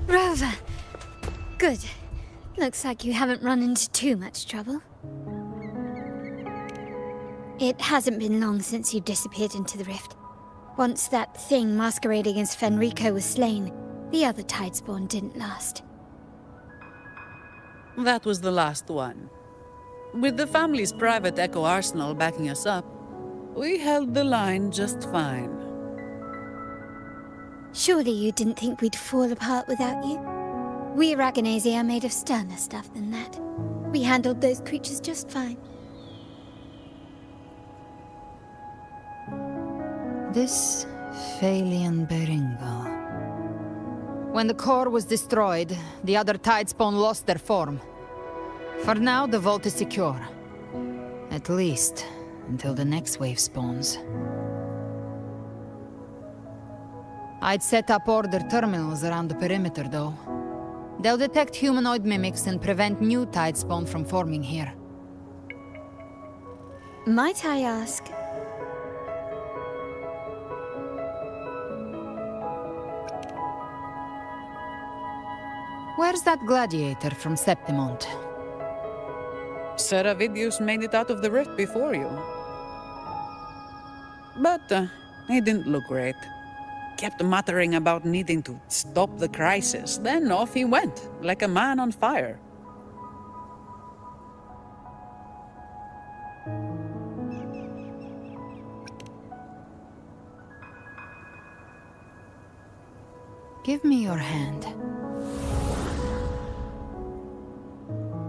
Rover. Good. Looks like you haven't run into too much trouble. It hasn't been long since you disappeared into the rift. Once that thing masquerading as Fenrico was slain, the other Tidespawn didn't last. That was the last one. With the family's private Echo arsenal backing us up, we held the line just fine. Surely you didn't think we'd fall apart without you? We Raganese are made of sterner stuff than that. We handled those creatures just fine. This Phalian Beringal. When the core was destroyed, the other Tidespawn lost their form. For now, the vault is secure. At least, until the next wave spawns. I'd set up order terminals around the perimeter, though. They'll detect humanoid mimics and prevent new Tidespawn from forming here. Might I ask? Where's that gladiator from Septimont? Seravidius made it out of the rift before you. But he didn't look great. Kept muttering about needing to stop the crisis, then off he went, like a man on fire. Give me your hand.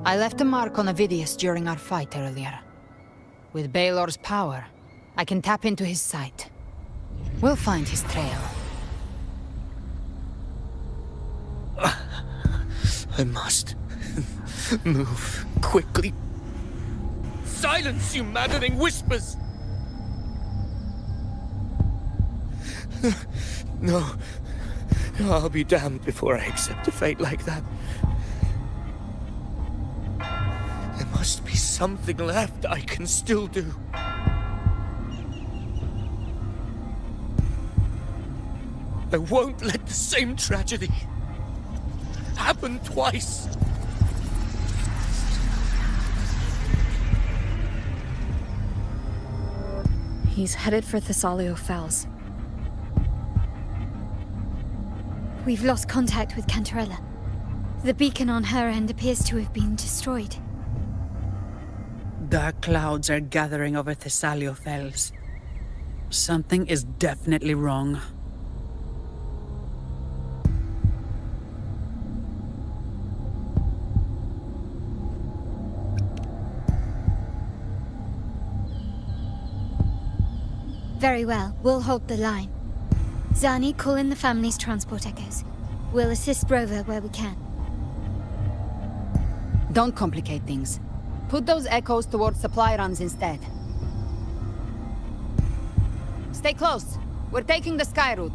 I left a mark on Avidius during our fight earlier. With Baelor's power, I can tap into his sight. We'll find his trail. I must move quickly. Silence, you maddening whispers! No, I'll be damned before I accept a fate like that. There must be something left I can still do. I won't let the same tragedy happen twice. He's headed for Thessalio Fells. We've lost contact with Cantarella. The beacon on her end appears to have been destroyed. Dark clouds are gathering over Thessalio Fells. Something is definitely wrong. Very well, we'll hold the line. Zani, call in the family's transport echoes. We'll assist Rover where we can. Don't complicate things. Put those echoes towards supply runs instead. Stay close. We're taking the sky route.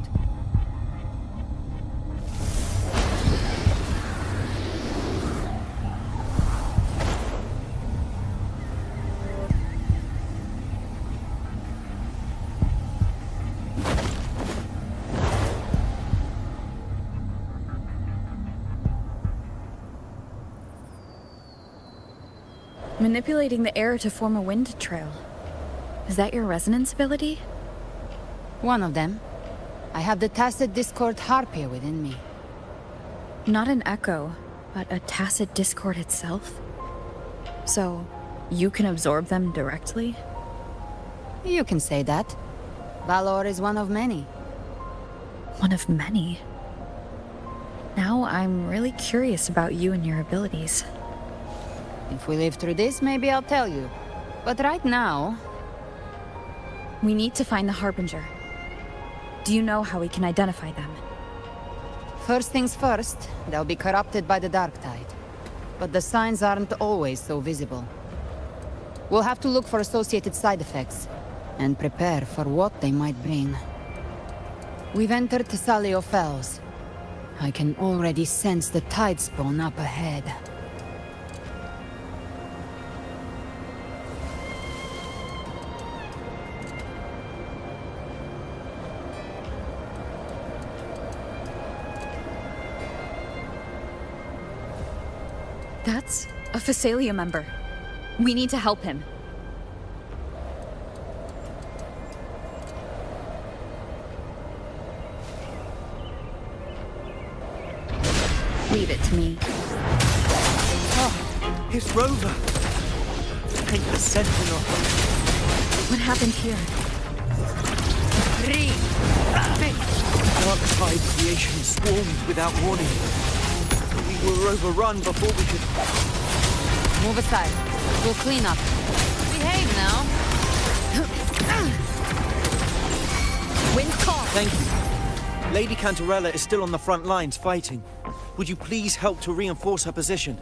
Manipulating the air to form a wind trail. Is that your resonance ability? One of them. I have the Tacit Discord Harpia within me. Not an echo, but a tacit discord itself? So, you can absorb them directly? You can say that. Valor is one of many. One of many? Now I'm really curious about you and your abilities. If we live through this, maybe I'll tell you. But right now... We need to find the Harbinger. Do you know how we can identify them? First things first, they'll be corrupted by the Dark Tide. But the signs aren't always so visible. We'll have to look for associated side effects, and prepare for what they might bring. We've entered Thessalio Fells. I can already sense the Tidespawn up ahead. That's a Phasalia member. We need to help him. Leave it to me. Oh, It's Rover! Ain't the sentinel. What happened here? Dark tide creation swarmed without warning. We were overrun before we could... Move aside. We'll clean up. Behave now. Wind's calm. Thank you. Lady Cantarella is still on the front lines fighting. Would you please help to reinforce her position?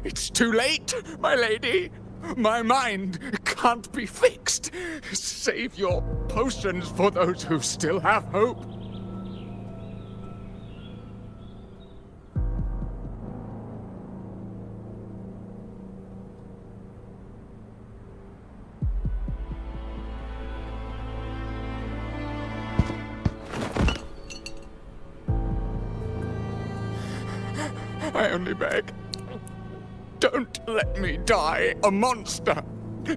It's too late, my lady. My mind can't be fixed. Save your potions for those who still have hope. I only beg. Don't let me die a monster!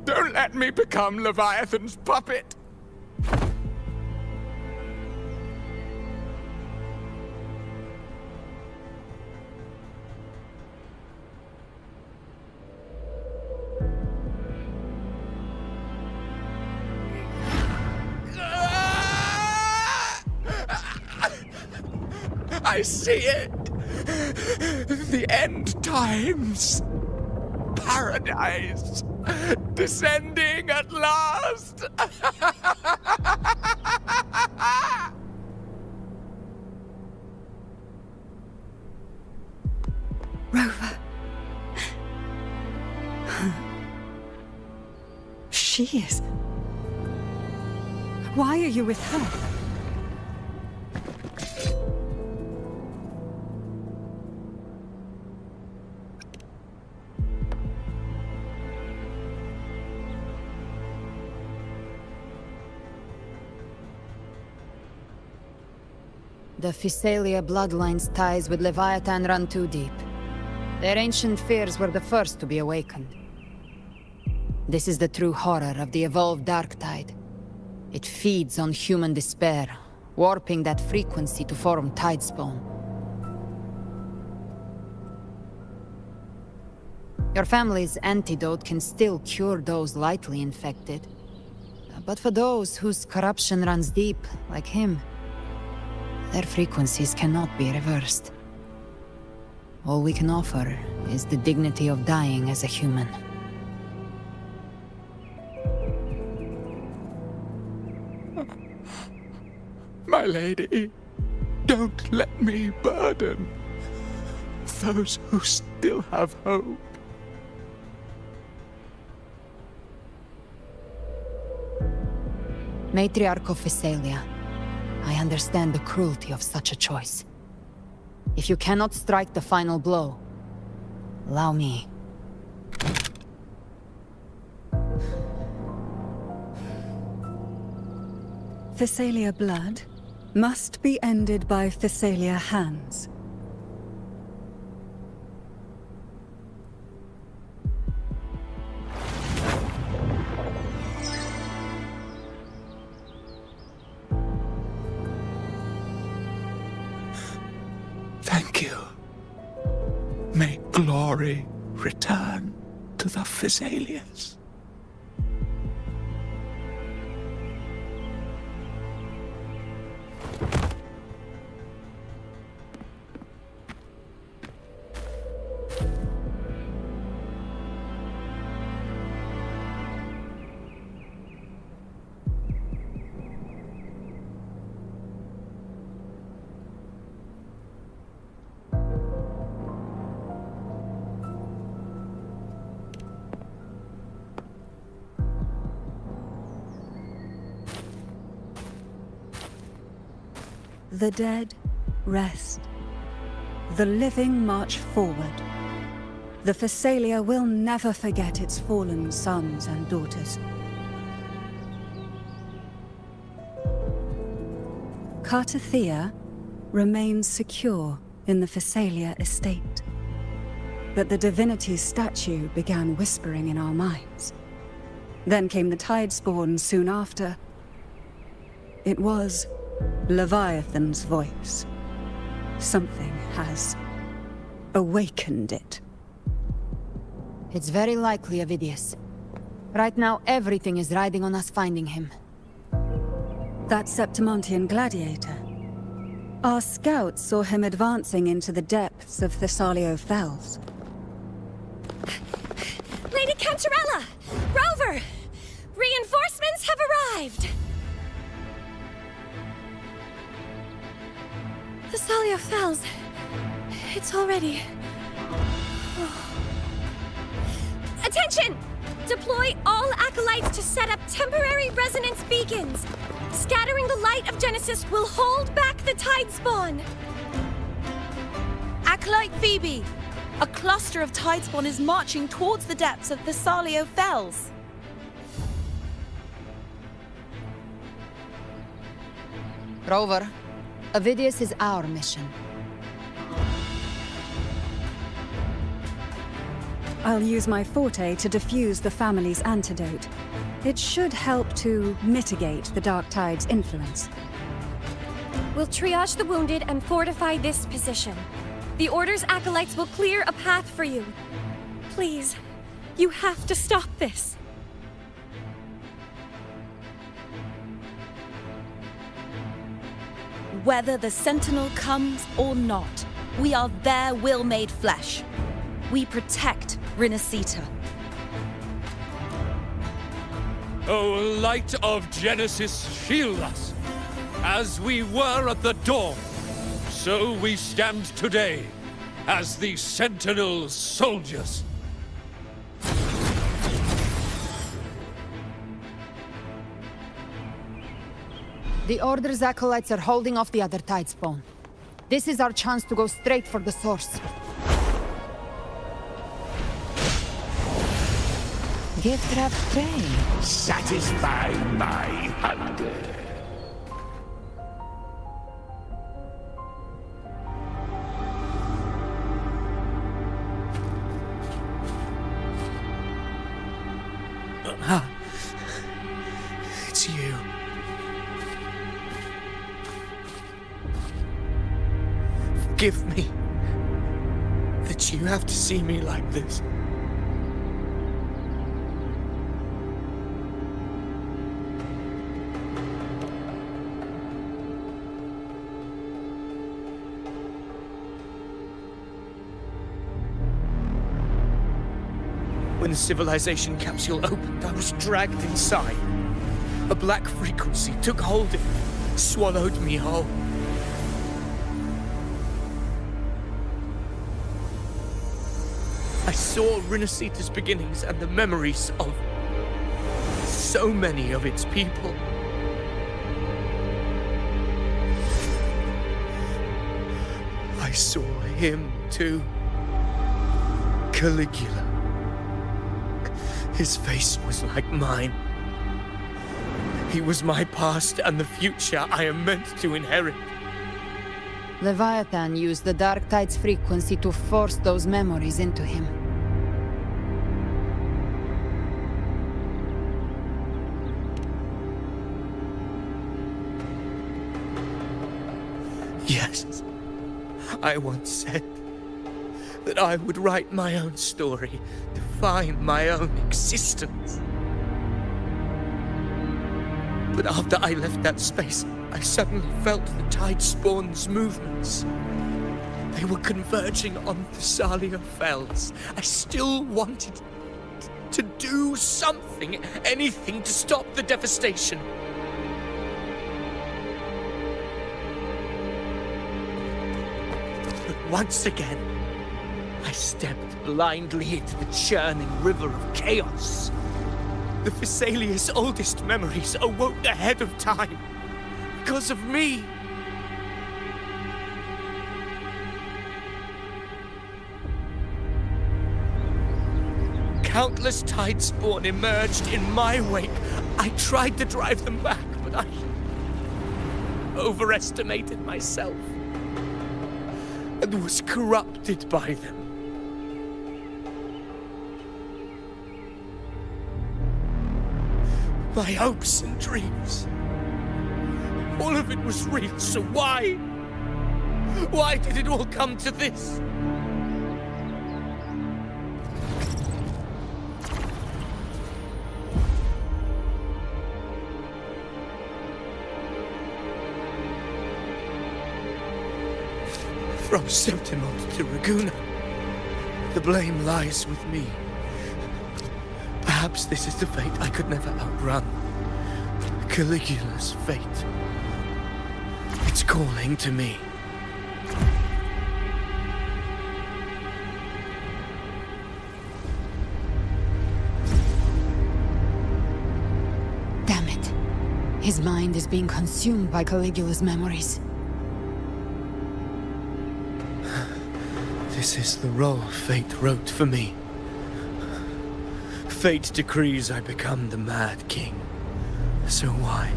Don't let me become Leviathan's puppet! I see it! The end times! Paradise! Descending at last! Rover. She is. Why are you with her? The Physalia bloodline's ties with Leviathan run too deep. Their ancient fears were the first to be awakened. This is the true horror of the evolved Dark Tide. It feeds on human despair, warping that frequency to form Tidespawn. Your family's antidote can still cure those lightly infected. But for those whose corruption runs deep, like him, their frequencies cannot be reversed. All we can offer is the dignity of dying as a human. My lady, don't let me burden those who still have hope. Matriarch of Physalia, I understand the cruelty of such a choice. If you cannot strike the final blow, allow me. Physalia blood must be ended by Physalia hands. Thank you. May glory return to the Physalians. The dead rest. The living march forward. The Physalia will never forget its fallen sons and daughters. Cartathea remains secure in the Physalia estate. but the divinity's statue began whispering in our minds. Then came the Tidespawn soon after. It was Leviathan's voice. Something has awakened it. It's very likely, Avidius. Right now, everything is riding on us finding him. That Septimontian gladiator. Our scouts saw him advancing into the depths of Thessalio Fells. Lady Cantarella! Rover! Reinforcements have arrived! Thessalio Fells. It's already... Attention! Deploy all acolytes to set up temporary resonance beacons. Scattering the light of Genesis will hold back the Tidespawn. Acolyte Phoebe! A cluster of Tidespawn is marching towards the depths of Thessalio Fells. Rover, Avidius is our mission. I'll use my forte to defuse the family's antidote. It should help to mitigate the Dark Tide's influence. We'll triage the wounded and fortify this position. The Order's acolytes will clear a path for you. Please, you have to stop this. Whether the Sentinel comes or not, we are their will made flesh. We protect Rinacita. O light of Genesis, shield us! As we were at the dawn, so we stand today, as the Sentinel soldiers. The Order's acolytes are holding off the other Tidespawn. This is our chance to go straight for the source. Gift wrap tray. Satisfy my hunger. It's you. Forgive me that you have to see me like this. When the civilization capsule opened, I was dragged inside. A black frequency took hold of me, swallowed me whole. I saw Rinacita's beginnings and the memories of so many of its people. I saw him too. Caligula. His face was like mine. He was my past and the future I am meant to inherit. Leviathan used the Dark Tide's frequency to force those memories into him. Yes, I once said that I would write my own story, define my own existence. But after I left that space, I suddenly felt the Tidespawn's movements. They were converging on Thessalio Fells. I still wanted to do something, anything to stop the devastation. But once again, I stepped blindly into the churning river of chaos. The Thessalia's oldest memories awoke ahead of time. Because of me. Countless Tidespawn emerged in my wake. I tried to drive them back, but I overestimated myself and was corrupted by them. My hopes and dreams. All of it was real, so why? Why did it all come to this? From Septimont to Raguna, the blame lies with me. Perhaps this is the fate I could never outrun. Caligula's fate. It's calling to me. Damn it. His mind is being consumed by Caligula's memories. This is the role fate wrote for me. Fate decrees I become the Mad King. So why?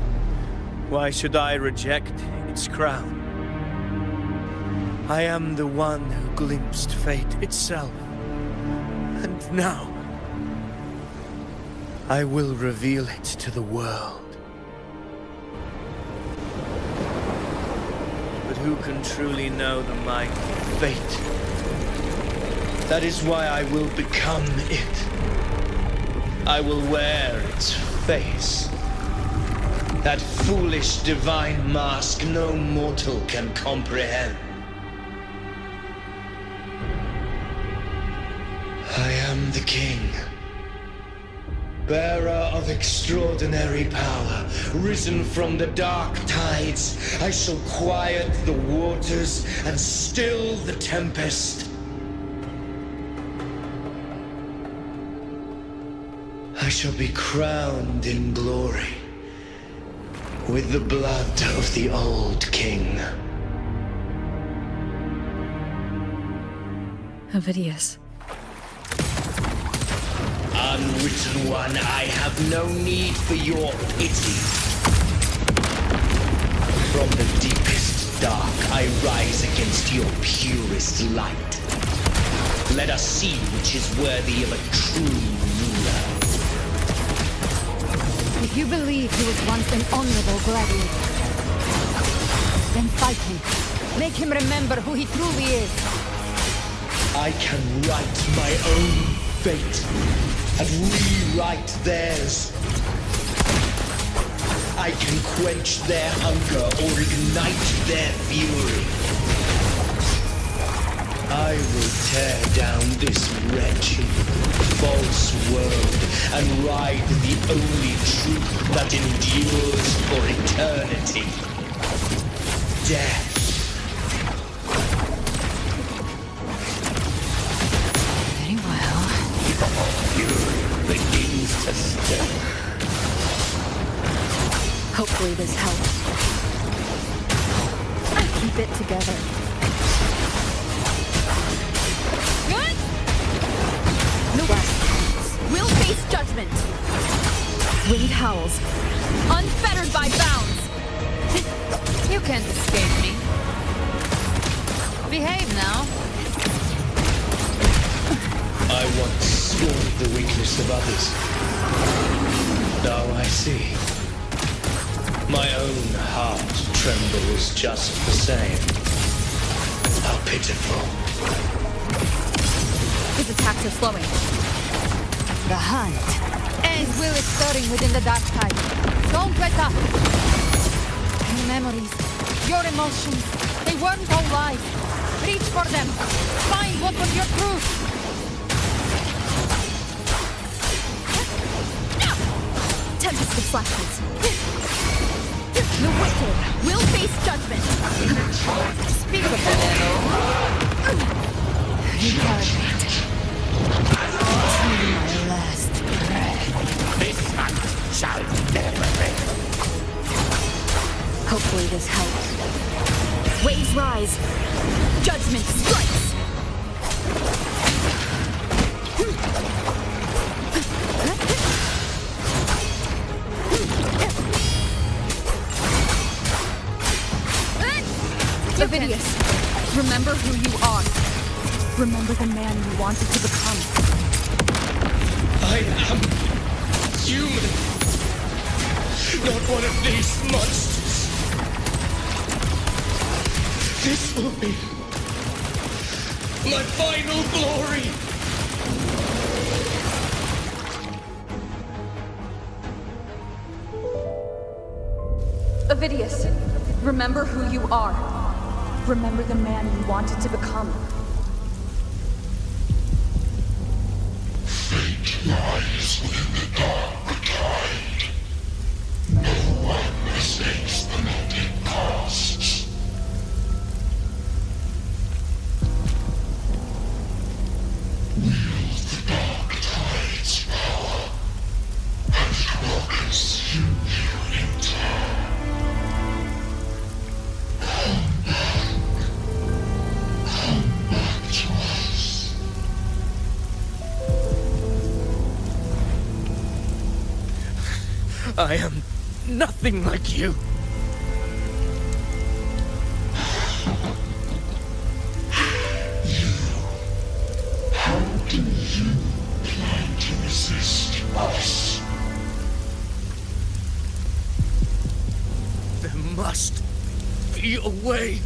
Why should I reject its crown? I am the one who glimpsed fate itself. And now, I will reveal it to the world. But who can truly know the might of fate? That is why I will become it. I will wear its face. That foolish divine mask no mortal can comprehend. I am the king, bearer of extraordinary power, risen from the dark tides. I shall quiet the waters and still the tempest. I shall be crowned in glory with the blood of the old king. Ovidius. Unwritten one, I have no need for your pity. From the deepest dark, I rise against your purest light. Let us see which is worthy of a true ruler. If you believe he was once an honorable gladiator, then fight him. Make him remember who he truly is. I can write my own fate and rewrite theirs. I can quench their hunger or ignite their fury. I will tear down this wretched, false world and ride the only truth that endures for eternity. Death. Very well. Fury begins to stir. Hopefully this helps. Keep it together. We'll face judgment. Wind howls, unfettered by bounds. You can't escape me. Behave now. I once scorned the weakness of others. Now I see. My own heart trembles just the same. How pitiful. His attacks are slowing. The hunt. His will is stirring within the dark tide. Don't let up. Your memories, your emotions, they weren't all lies. Reach for them. Find what was your truth. Tempest of flashes. The wicked will face judgment. Speak of the devil. Recalibrate. My last breath. This hunt shall never end. Hopefully this helps. Waves rise. Judgment strikes. Ovidius, remember who you are. Remember the man you wanted to become. I am human. Not one of these monsters. This will be my final glory. Avidius, remember who you are. Remember the man you wanted to become. Fate lies within the dark tide. No one mistakes the net it casts. Wield the dark tide's power, and it will consume you in turn. Come back to us. I am nothing like you. How do you plan to resist us? There must be a way.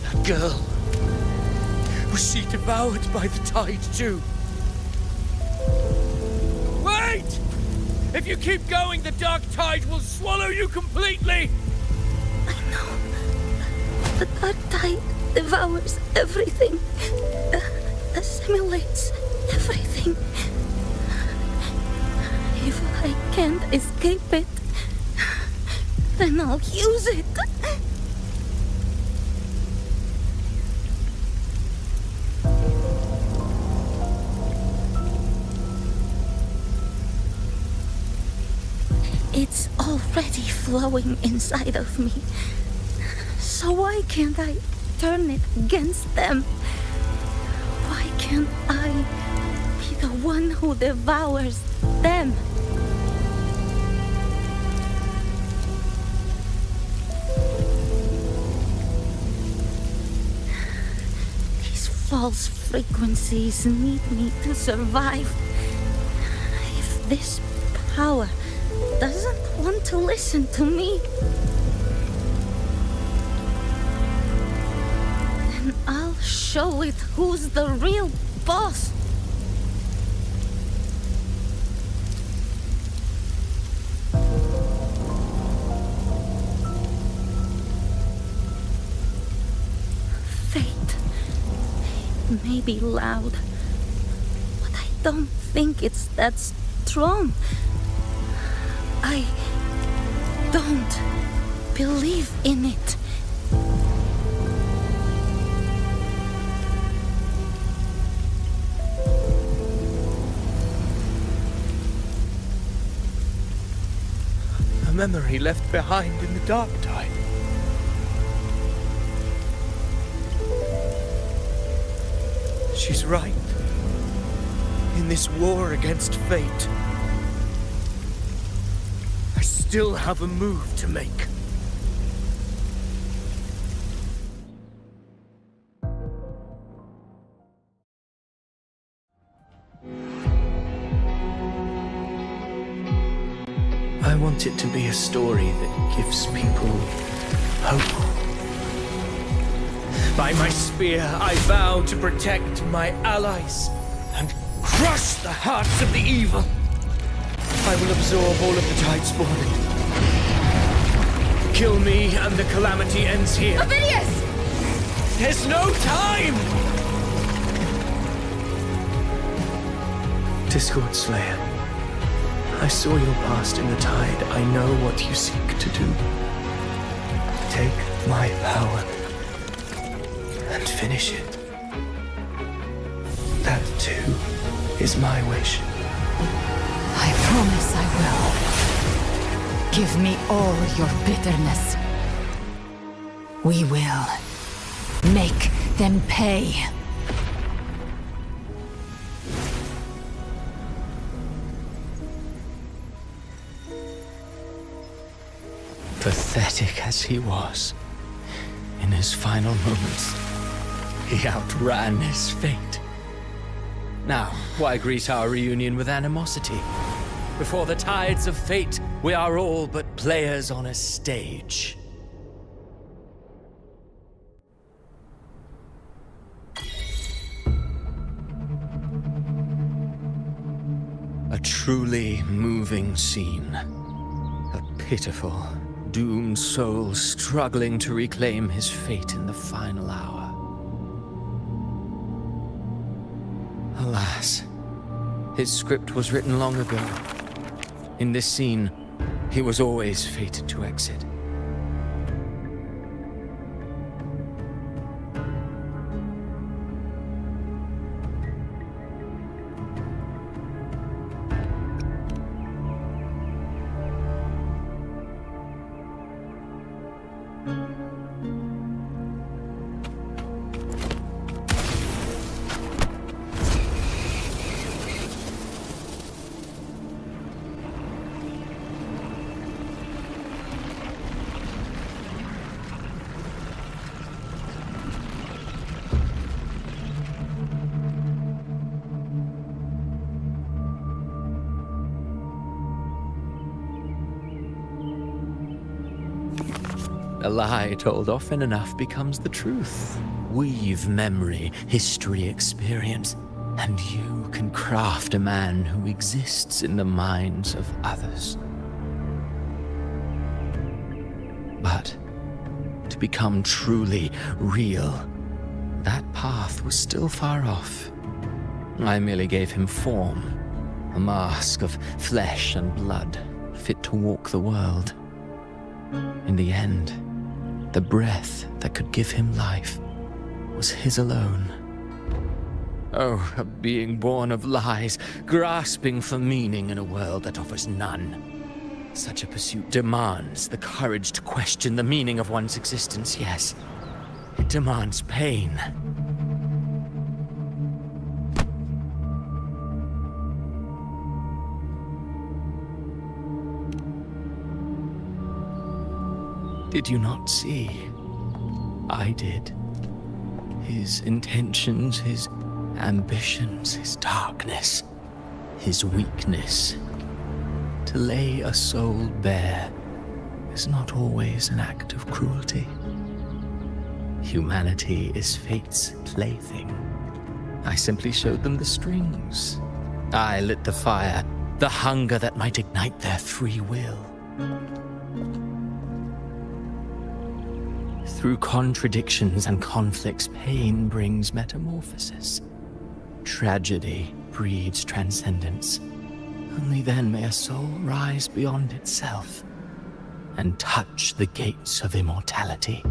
That girl. Was she devoured by the tide too? Wait! If you keep going, the dark tide will swallow you completely! The dark tide devours everything, assimilates everything. If I can't escape it, then I'll use it. It's already flowing inside of me. So why can't I turn it against them? Why can't I be the one who devours them? These false frequencies need me to survive. If this power doesn't want to listen to me, then I'll show it who's the real boss. Fate may be loud, but I don't think it's that strong. I don't believe in it. A memory left behind in the dark tide. She's right. In this war against fate, I still have a move to make. I want it to be a story that gives people hope. By my spear, I vow to protect my allies and crush the hearts of the evil. I will absorb all of the tide spawning. Kill me and the calamity ends here. Avidius! There's no time! Discord Slayer, I saw your past in the tide. I know what you seek to do. Take my power and finish it. That too is my wish. I promise I will. Give me all your bitterness. We will make them pay. Pathetic as he was, in his final moments, he outran his fate. Now, why greet our reunion with animosity? Before the tides of fate, we are all but players on a stage. A truly moving scene. A pitiful, doomed soul struggling to reclaim his fate in the final hour. Alas, his script was written long ago. In this scene, he was always fated to exit. A lie told often enough becomes the truth. Weave memory, history, experience, and you can craft a man who exists in the minds of others. But to become truly real, that path was still far off. I merely gave him form, a mask of flesh and blood, fit to walk the world. In the end, the breath that could give him life was his alone. Oh, a being born of lies, grasping for meaning in a world that offers none. Such a pursuit demands the courage to question the meaning of one's existence, yes. It demands pain. Did you not see? I did. His intentions, his ambitions, his darkness, his weakness. To lay a soul bare is not always an act of cruelty. Humanity is fate's plaything. I simply showed them the strings. I lit the fire, the hunger that might ignite their free will. Through contradictions and conflicts, pain brings metamorphosis. Tragedy breeds transcendence. Only then may a soul rise beyond itself and touch the gates of immortality.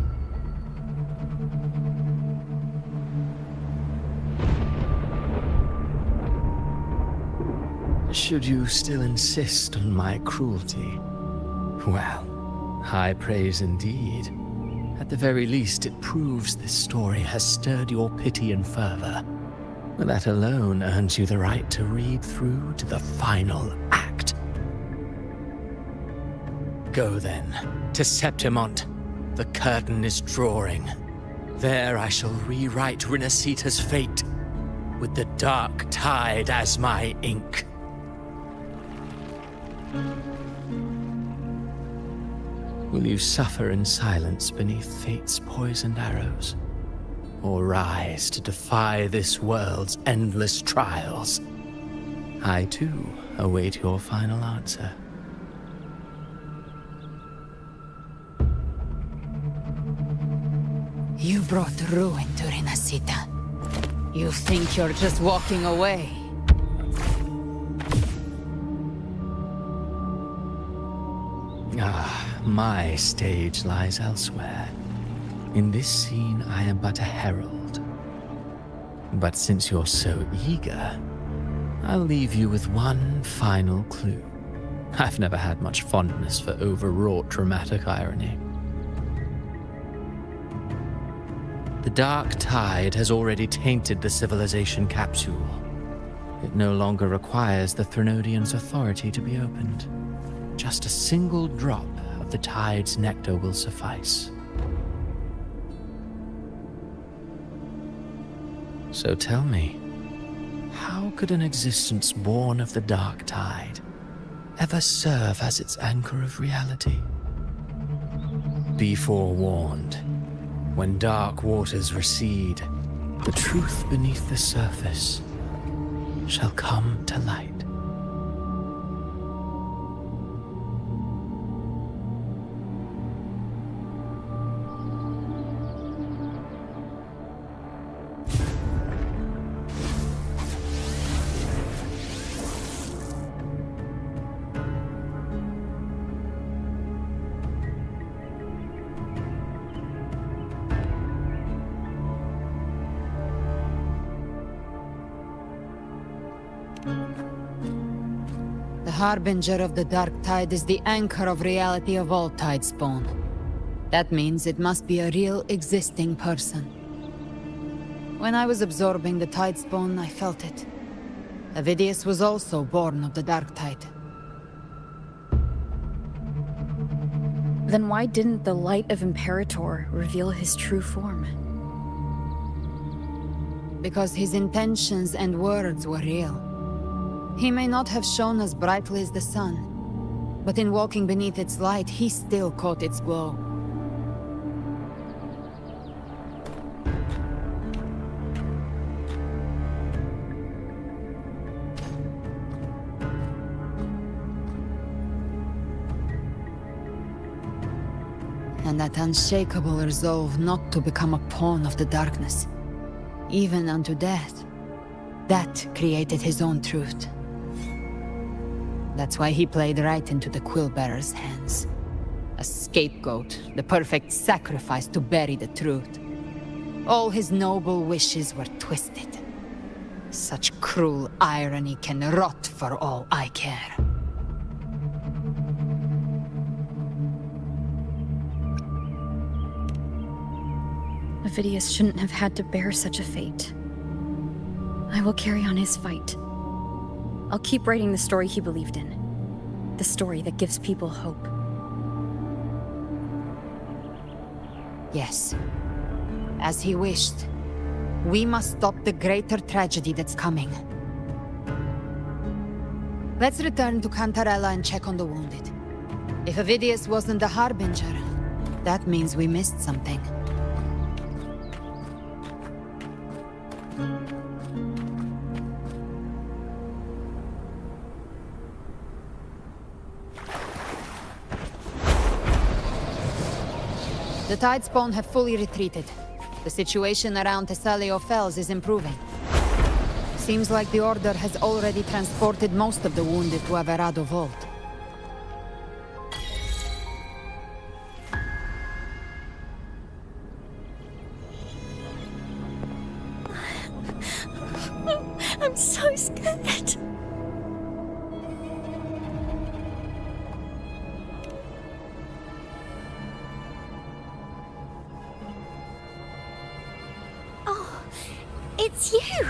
Should you still insist on my cruelty, well, high praise indeed. At the very least, it proves this story has stirred your pity and fervor. That alone earns you the right to read through to the final act. Go then, to Septimont. The curtain is drawing. There I shall rewrite Rinacita's fate, with the dark tide as my ink. Will you suffer in silence beneath fate's poisoned arrows? Or rise to defy this world's endless trials? I, too, await your final answer. You brought ruin to Rinacita. You think you're just walking away? My stage lies elsewhere. In this scene, I am but a herald. But since you're so eager, I'll leave you with one final clue. I've never had much fondness for overwrought dramatic irony. The dark tide has already tainted the civilization capsule. It no longer requires the Threnodian's authority to be opened. Just a single drop of the tide's nectar will suffice. So tell me, how could an existence born of the dark tide ever serve as its anchor of reality? Be forewarned, when dark waters recede, the truth beneath the surface shall come to light. The Harbinger of the Dark Tide is the anchor of reality of all Tidespawn. That means it must be a real, existing person. When I was absorbing the Tidespawn, I felt it. Avidius was also born of the Dark Tide. Then why didn't the light of Imperator reveal his true form? Because his intentions and words were real. He may not have shone as brightly as the sun, but in walking beneath its light, he still caught its glow. And that unshakable resolve not to become a pawn of the darkness, even unto death, that created his own truth. That's why he played right into the Quillbearer's hands. A scapegoat, the perfect sacrifice to bury the truth. All his noble wishes were twisted. Such cruel irony can rot for all I care. Avidius shouldn't have had to bear such a fate. I will carry on his fight. I'll keep writing the story he believed in. The story that gives people hope. Yes. As he wished. We must stop the greater tragedy that's coming. Let's return to Cantarella and check on the wounded. If Avidius wasn't the Harbinger, that means we missed something. The Tidespawn have fully retreated. The situation around Thessalio Fells is improving. Seems like the Order has already transported most of the wounded to Averado Vault. I'm so scared. It's you!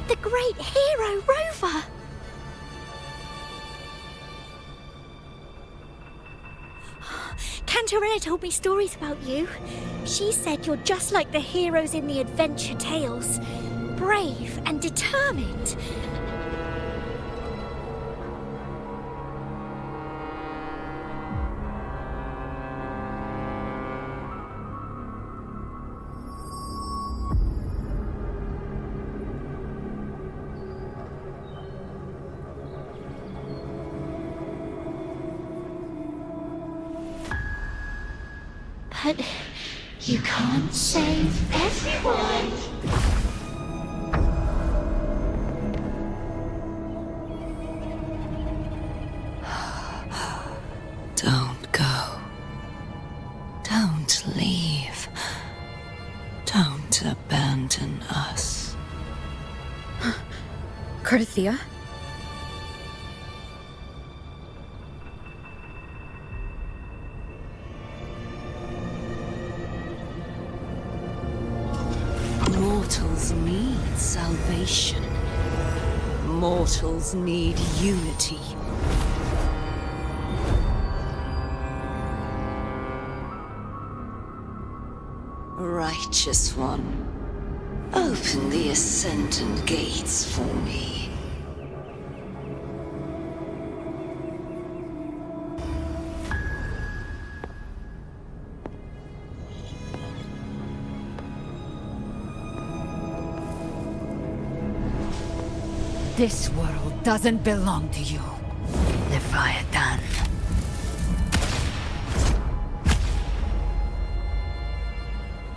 The great hero, Rover! Cantarella told me stories about you. She said you're just like the heroes in the adventure tales. Brave and determined. But you can't save everyone. Don't go. Don't leave. Don't abandon us. Cardathia? Mortals need salvation. Mortals need unity. Righteous One, open the Ascendant gates for me. This world doesn't belong to you, Leviathan.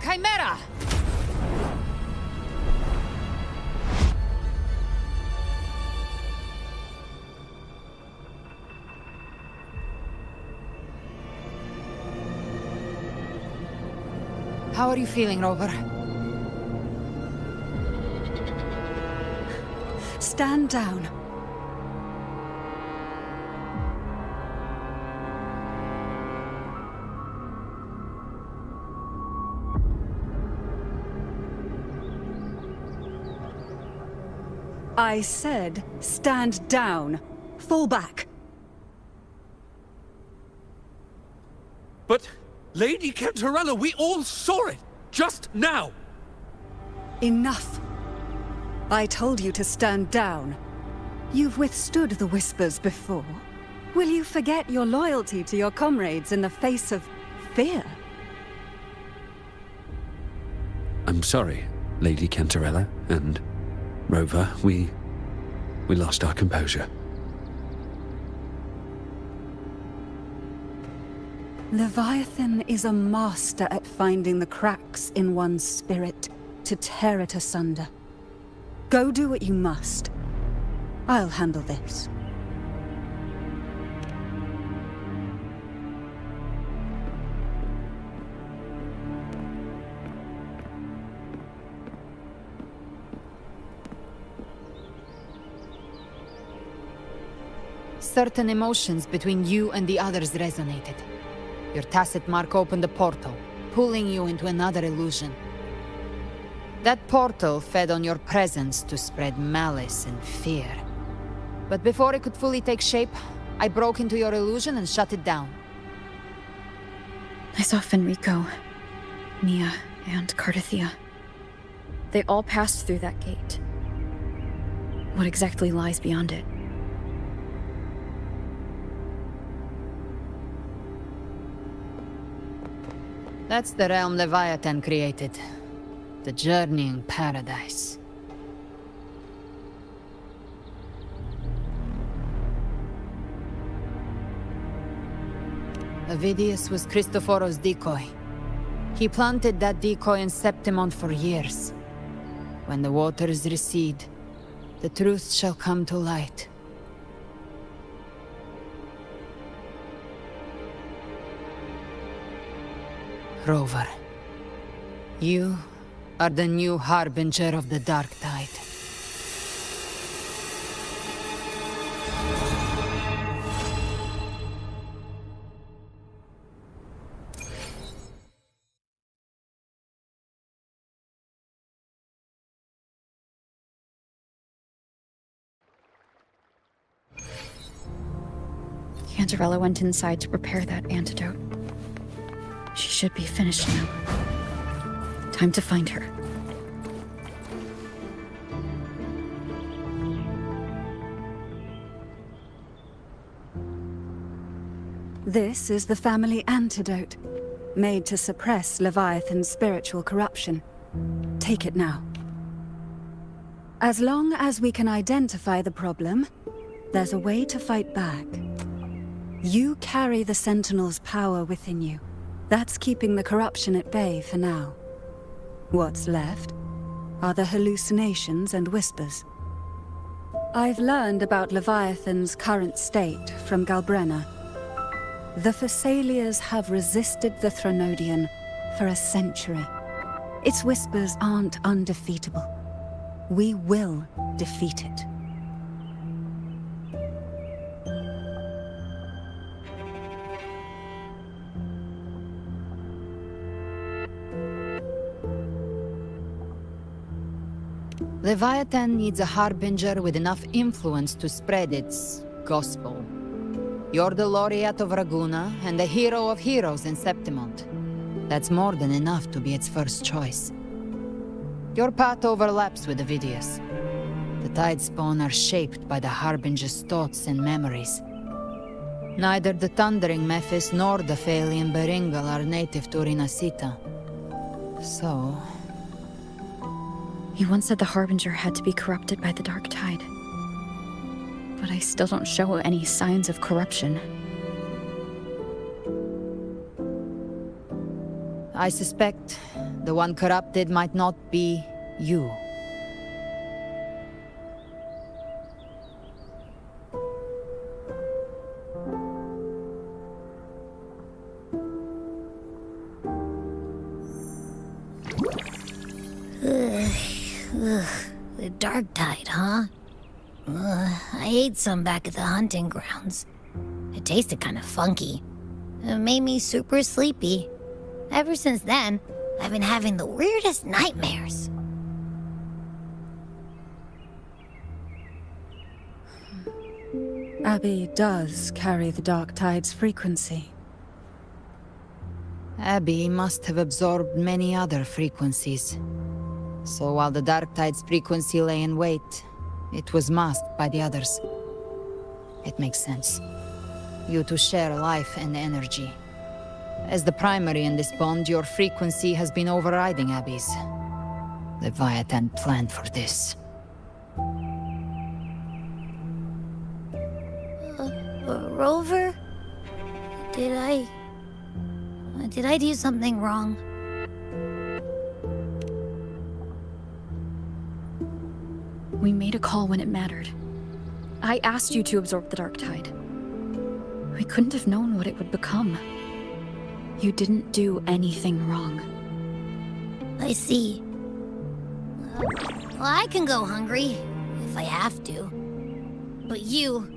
Chimera! How are you feeling, Rover? Stand down. I said, stand down. Fall back. But, Lady Cantarella, we all saw it! Just now! Enough. I told you to stand down. You've withstood the whispers before. Will you forget your loyalty to your comrades in the face of fear? I'm sorry, Lady Cantarella, and Rover, we lost our composure. Leviathan is a master at finding the cracks in one's spirit to tear it asunder. Go do what you must. I'll handle this. Certain emotions between you and the others resonated. Your tacit mark opened a portal, pulling you into another illusion. That portal fed on your presence to spread malice and fear. But before it could fully take shape, I broke into your illusion and shut it down. I saw Fenrico, Mia, and Cardathia. They all passed through that gate. What exactly lies beyond it? That's the realm Leviathan created. The journeying paradise. Avidius was Cristoforo's decoy. He planted that decoy in Septimont for years. When the waters recede, the truth shall come to light. Rover, you are the new harbinger of the Dark Tide. Cantarella went inside to prepare that antidote. She should be finished now. Time to find her. This is the family antidote, made to suppress Leviathan's spiritual corruption. Take it now. As long as we can identify the problem, there's a way to fight back. You carry the Sentinel's power within you. That's keeping the corruption at bay for now. What's left are the hallucinations and whispers. I've learned about Leviathan's current state from Galbrenna. The Thessalians have resisted the Threnodian for a century. Its whispers aren't undefeatable. We will defeat it. Leviathan needs a harbinger with enough influence to spread its gospel. You're the laureate of Raguna and the hero of heroes in Septimont. That's more than enough to be its first choice. Your path overlaps with Avidius. The Tidespawn are shaped by the Harbinger's thoughts and memories. Neither the Thundering Mephis nor the Phalian Beringal are native to Rinacita. So... He once said the Harbinger had to be corrupted by the Dark Tide. But I still don't show any signs of corruption. I suspect the one corrupted might not be you. The Dark Tide, huh? I ate some back at the hunting grounds. It tasted kind of funky. It made me super sleepy. Ever since then, I've been having the weirdest nightmares. Abby does carry the Dark Tide's frequency. Abby must have absorbed many other frequencies. So while the Dark Tide's frequency lay in wait, it was masked by the others. It makes sense. You two share life and energy. As the primary in this bond, your frequency has been overriding Abby's. Leviathan planned for this. Rover? Did I do something wrong? We made a call when it mattered. I asked you to absorb the Dark Tide. We couldn't have known what it would become. You didn't do anything wrong. I see. Well, I can go hungry, if I have to. But you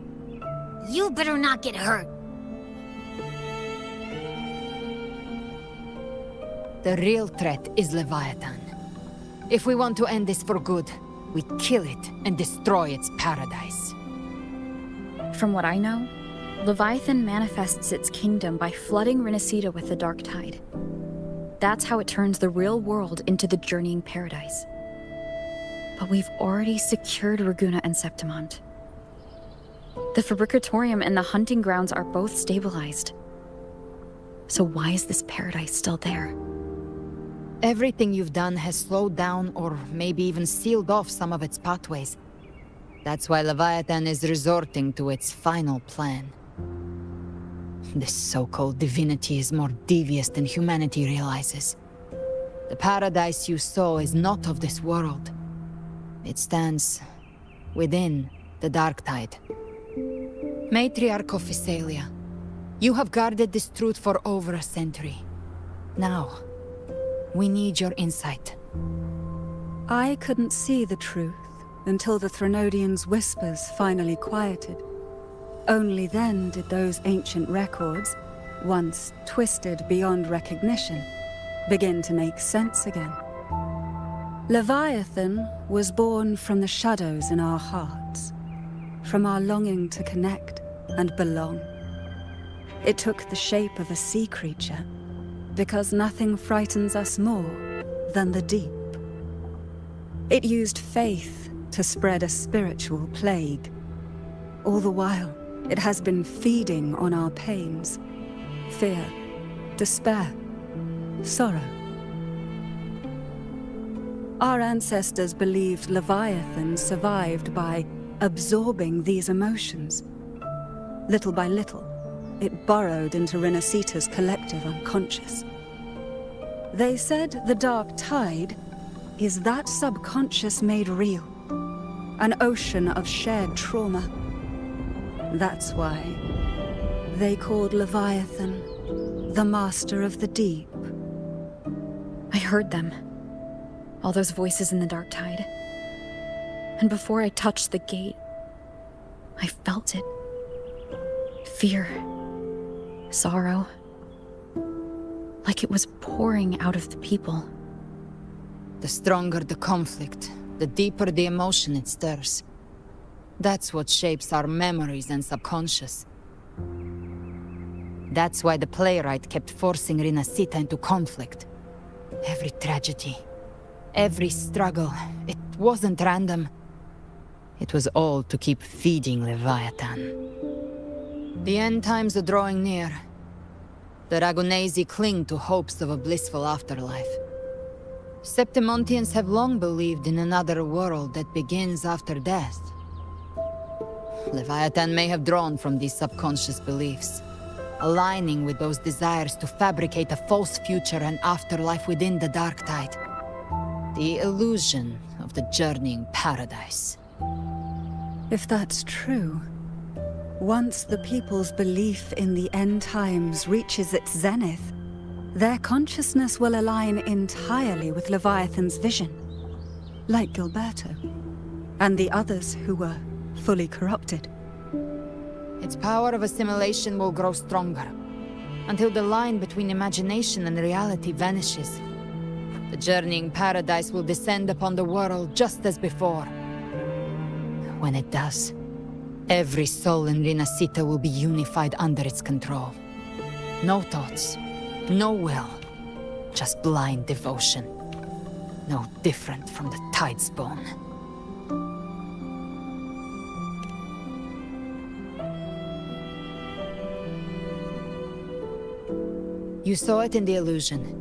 better not get hurt. The real threat is Leviathan. If we want to end this for good, we kill it and destroy its paradise. From what I know, Leviathan manifests its kingdom by flooding Rinacita with the Dark Tide. That's how it turns the real world into the journeying paradise. But we've already secured Ragunna and Septimont. The Fabricatorium and the hunting grounds are both stabilized. So why is this paradise still there? Everything you've done has slowed down or maybe even sealed off some of its pathways. That's why Leviathan is resorting to its final plan. This so-called divinity is more devious than humanity realizes. The paradise you saw is not of this world. It stands within the Dark Tide. Matriarch of Physalia, you have guarded this truth for over a century. Now, we need your insight. I couldn't see the truth until the Threnodians' whispers finally quieted. Only then did those ancient records, once twisted beyond recognition, begin to make sense again. Leviathan was born from the shadows in our hearts, from our longing to connect and belong. It took the shape of a sea creature, because nothing frightens us more than the deep. It used faith to spread a spiritual plague. All the while, it has been feeding on our pains, fear, despair, sorrow. Our ancestors believed Leviathan survived by absorbing these emotions. Little by little, it burrowed into Rinacita's collective unconscious. They said the Dark Tide is that subconscious made real, an ocean of shared trauma. That's why they called Leviathan the Master of the Deep. I heard them. All those voices in the Dark Tide. And before I touched the gate, I felt it. Fear. Sorrow. Like it was pouring out of the people. The stronger the conflict, the deeper the emotion it stirs. That's what shapes our memories and subconscious. That's why the playwright kept forcing Rinacita into conflict. Every tragedy, every struggle, it wasn't random. It was all to keep feeding Leviathan. The end times are drawing near. The Ragunesi cling to hopes of a blissful afterlife. Septimontians have long believed in another world that begins after death. Leviathan may have drawn from these subconscious beliefs, aligning with those desires to fabricate a false future and afterlife within the Dark Tide. The illusion of the journeying paradise. If that's true, once the people's belief in the end times reaches its zenith, their consciousness will align entirely with Leviathan's vision, like Gilberto, and the others who were fully corrupted. Its power of assimilation will grow stronger, until the line between imagination and reality vanishes. The journeying paradise will descend upon the world just as before. When it does, every soul in Rinacita will be unified under its control. No thoughts, no will, just blind devotion. No different from the Tidespawn. You saw it in the illusion.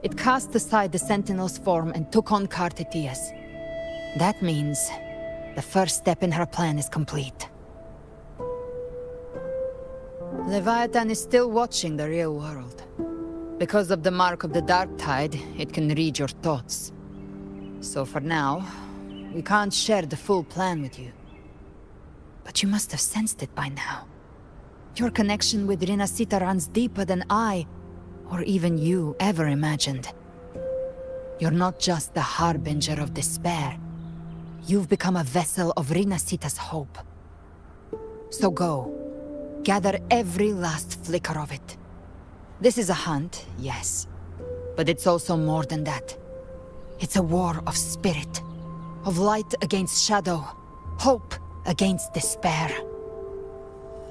It cast aside the Sentinel's form and took on Cartetia's. That means the first step in her plan is complete. Leviathan is still watching the real world. Because of the mark of the Dark Tide, it can read your thoughts. So for now, we can't share the full plan with you. But you must have sensed it by now. Your connection with Rinacita runs deeper than I, or even you, ever imagined. You're not just the harbinger of despair. You've become a vessel of Rinacita's hope. So go. Gather every last flicker of it. This is a hunt, yes. But it's also more than that. It's a war of spirit. Of light against shadow. Hope against despair.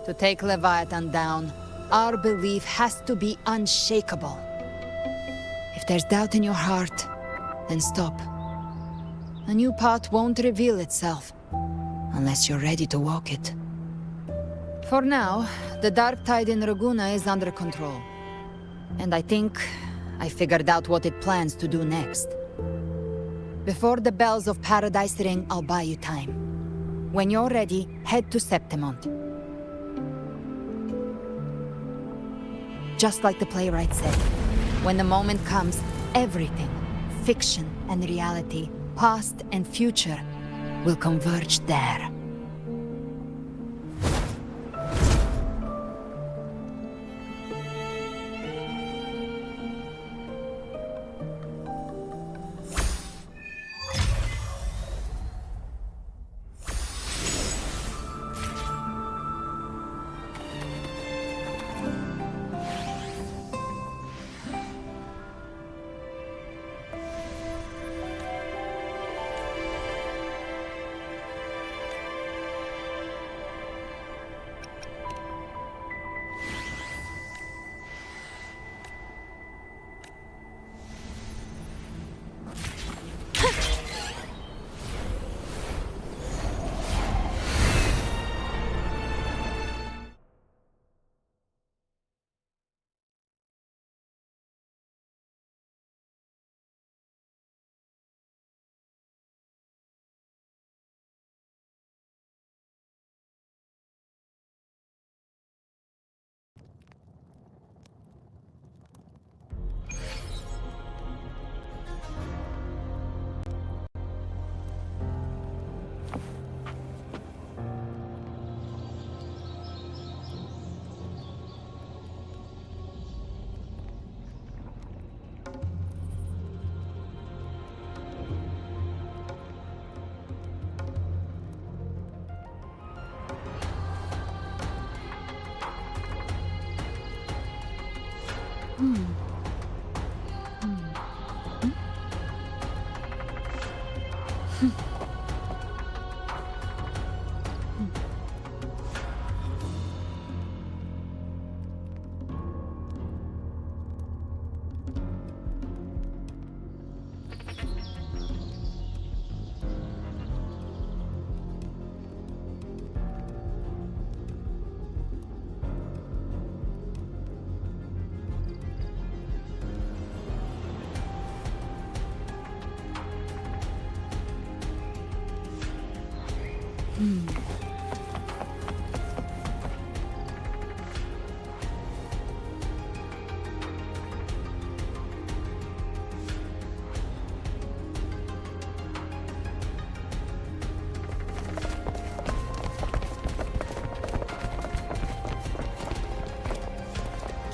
To take Leviathan down, our belief has to be unshakable. If there's doubt in your heart, then stop. A new path won't reveal itself, unless you're ready to walk it. For now, the Dark Tide in Raguna is under control. And I think I figured out what it plans to do next. Before the bells of Paradise ring, I'll buy you time. When you're ready, head to Septimont. Just like the playwright said, when the moment comes, everything, fiction and reality, past and future, will converge there.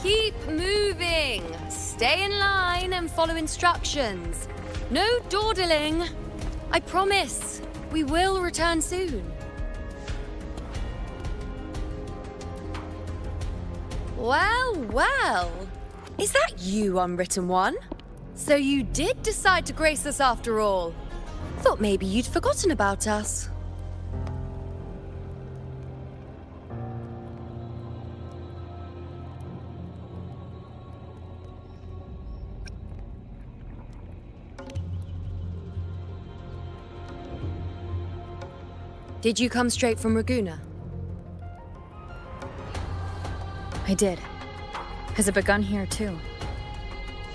Keep moving. Stay in line and follow instructions. No dawdling. I promise, we will return soon. Well, well. Is that you, Unwritten One? So you did decide to grace us after all. Thought maybe you'd forgotten about us. Did you come straight from Raguna? I did. Has it begun here, too?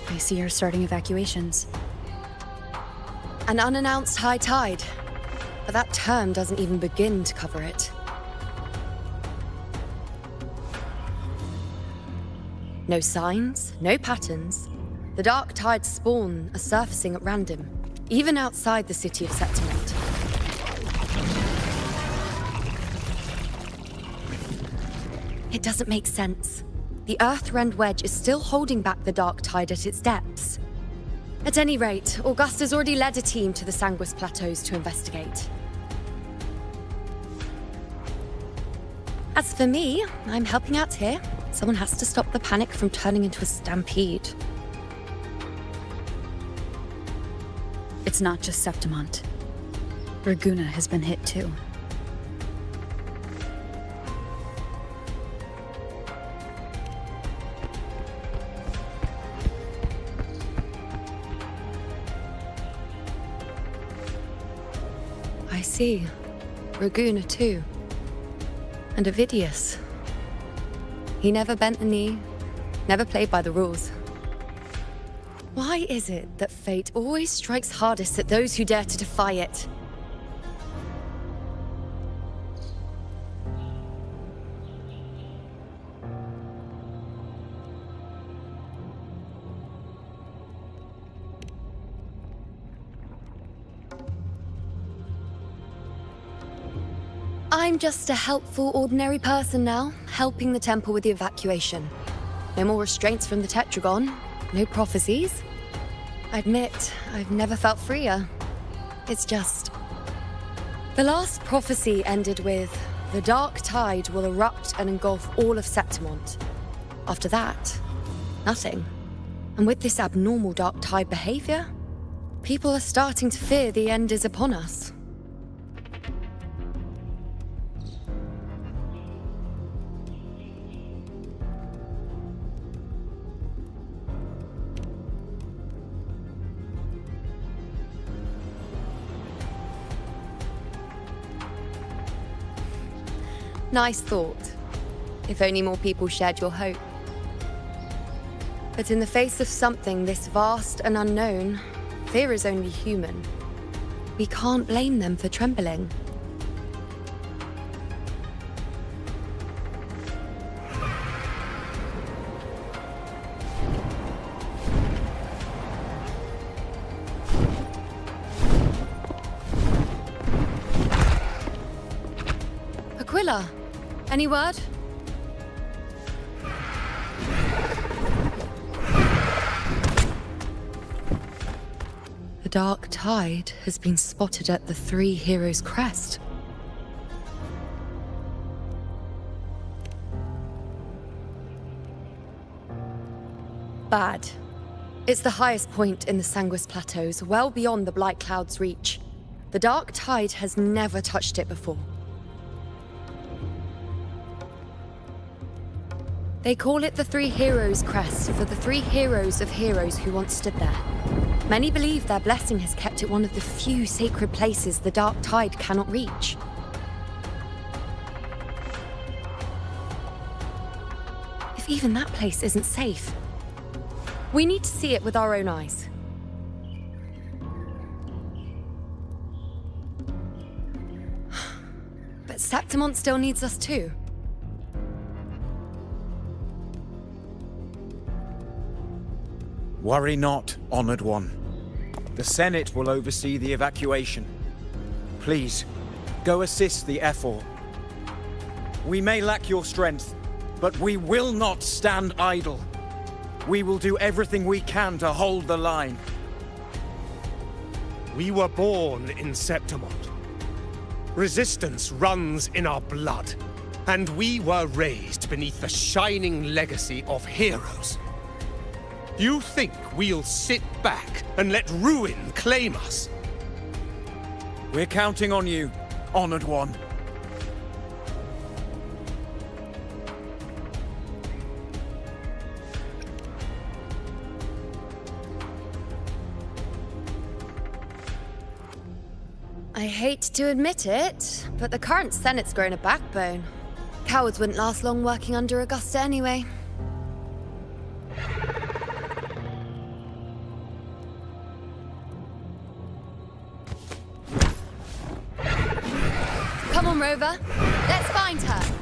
I see you're starting evacuations. An unannounced high tide. But that term doesn't even begin to cover it. No signs, no patterns. The dark tide's spawn are surfacing at random, even outside the city of Septimont. It doesn't make sense. The Earthrend Wedge is still holding back the dark tide at its depths. At any rate, Augusta's already led a team to the Sanguis Plateaus to investigate. As for me, I'm helping out here. Someone has to stop the panic from turning into a stampede. It's not just Septimont. Raguna has been hit too. I see. Raguna too. And Ovidius. He never bent the knee, never played by the rules. Why is it that fate always strikes hardest at those who dare to defy it? I'm just a helpful, ordinary person now, helping the temple with the evacuation. No more restraints from the Tetragon, no prophecies. I admit, I've never felt freer. It's just... The last prophecy ended with, the dark tide will erupt and engulf all of Septimont. After that, nothing. And with this abnormal dark tide behavior, people are starting to fear the end is upon us. Nice thought. If only more people shared your hope. But in the face of something this vast and unknown, fear is only human. We can't blame them for trembling. Aquila, any word? The dark tide has been spotted at the Three Heroes' Crest. Bad. It's the highest point in the Sanguis Plateaus, well beyond the Blight Cloud's reach. The dark tide has never touched it before. They call it the Three Heroes' Crest for the three heroes of heroes who once stood there. Many believe their blessing has kept it one of the few sacred places the dark tide cannot reach. If even that place isn't safe, we need to see it with our own eyes. Septimont still needs us too. Worry not, Honored One. The Senate will oversee the evacuation. Please, go assist the Ephor. We may lack your strength, but we will not stand idle. We will do everything we can to hold the line. We were born in Septimont. Resistance runs in our blood, and we were raised beneath the shining legacy of heroes. You think we'll sit back and let ruin claim us? We're counting on you, Honored One. I hate to admit it, but the current Senate's grown a backbone. Cowards wouldn't last long working under Augusta anyway. Come on, Rover. Let's find her.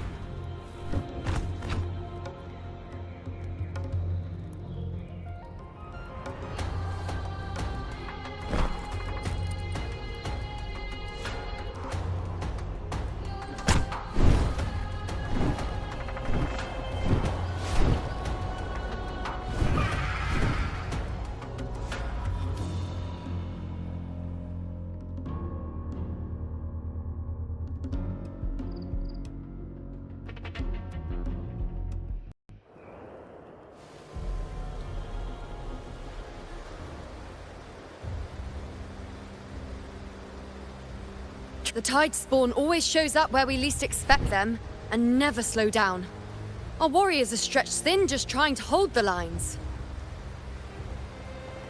The Tide spawn always shows up where we least expect them, and never slow down. Our warriors are stretched thin just trying to hold the lines.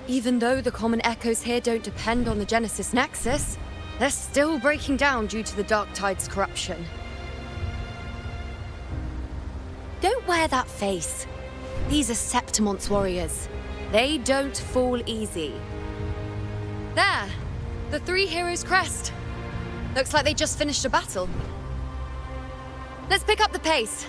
Even though the common echoes here don't depend on the Genesis Nexus, they're still breaking down due to the Dark Tide's corruption. Don't wear that face. These are Septimont's warriors. They don't fall easy. There! The three heroes' crest. Looks like they just finished a battle. Let's pick up the pace.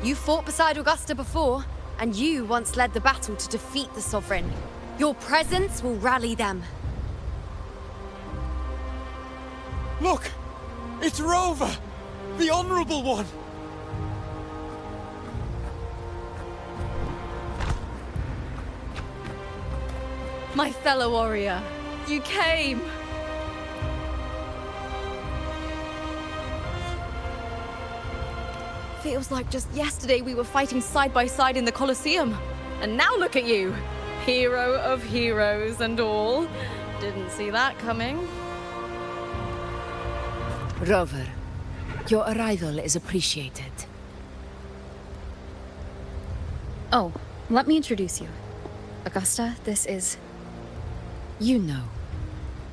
You fought beside Augusta before, and you once led the battle to defeat the Sovereign. Your presence will rally them. Look! It's Rover! The Honorable One! My fellow warrior, you came! Feels like just yesterday we were fighting side by side in the Colosseum. And now look at you! Hero of heroes and all. Didn't see that coming. Rover, your arrival is appreciated. Oh, let me introduce you. Augusta, this is... You know.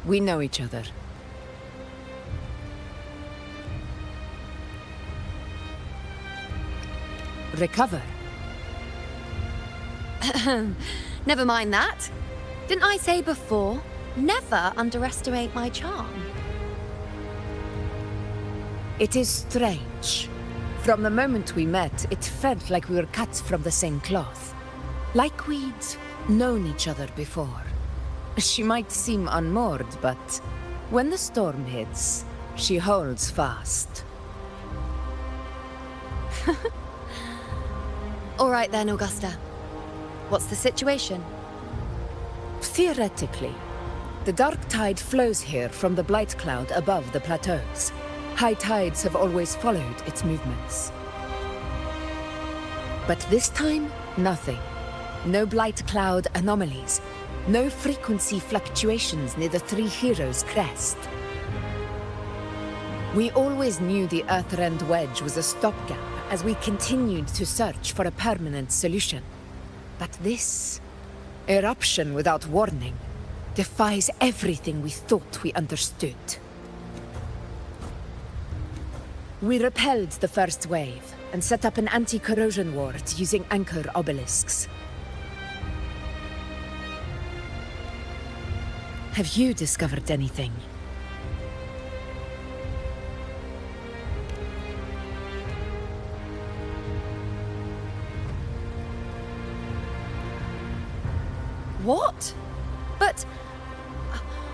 We know each other. Recover. Never mind that. Didn't I say before, never underestimate my charm? It is strange. From the moment we met, it felt like we were cut from the same cloth. Like we'd known each other before. She might seem unmoored, but when the storm hits, she holds fast. All right then, Augusta. What's the situation? Theoretically, the dark tide flows here from the blight cloud above the plateaus. High tides have always followed its movements. But this time, nothing. No blight cloud anomalies. No frequency fluctuations near the Three Heroes' crest. We always knew the Earthrend Wedge was a stopgap as we continued to search for a permanent solution. But this eruption without warning defies everything we thought we understood. We repelled the first wave and set up an anti-corrosion ward using anchor obelisks. Have you discovered anything?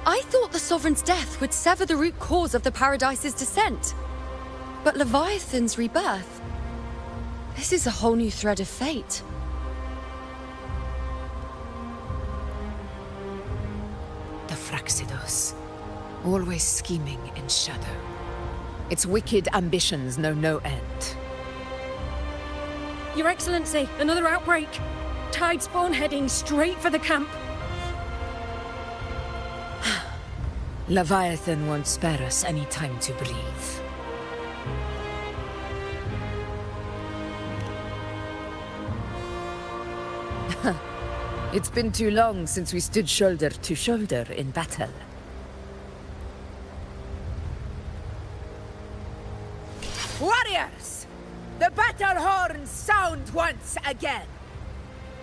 I thought the Sovereign's death would sever the root cause of the Paradise's descent. But Leviathan's rebirth... This is a whole new thread of fate. The Fraxidos. Always scheming in shadow. Its wicked ambitions know no end. Your Excellency, another outbreak. Tide spawn heading straight for the camp. Leviathan won't spare us any time to breathe. It's been too long since we stood shoulder to shoulder in battle. Warriors! The battle horns sound once again!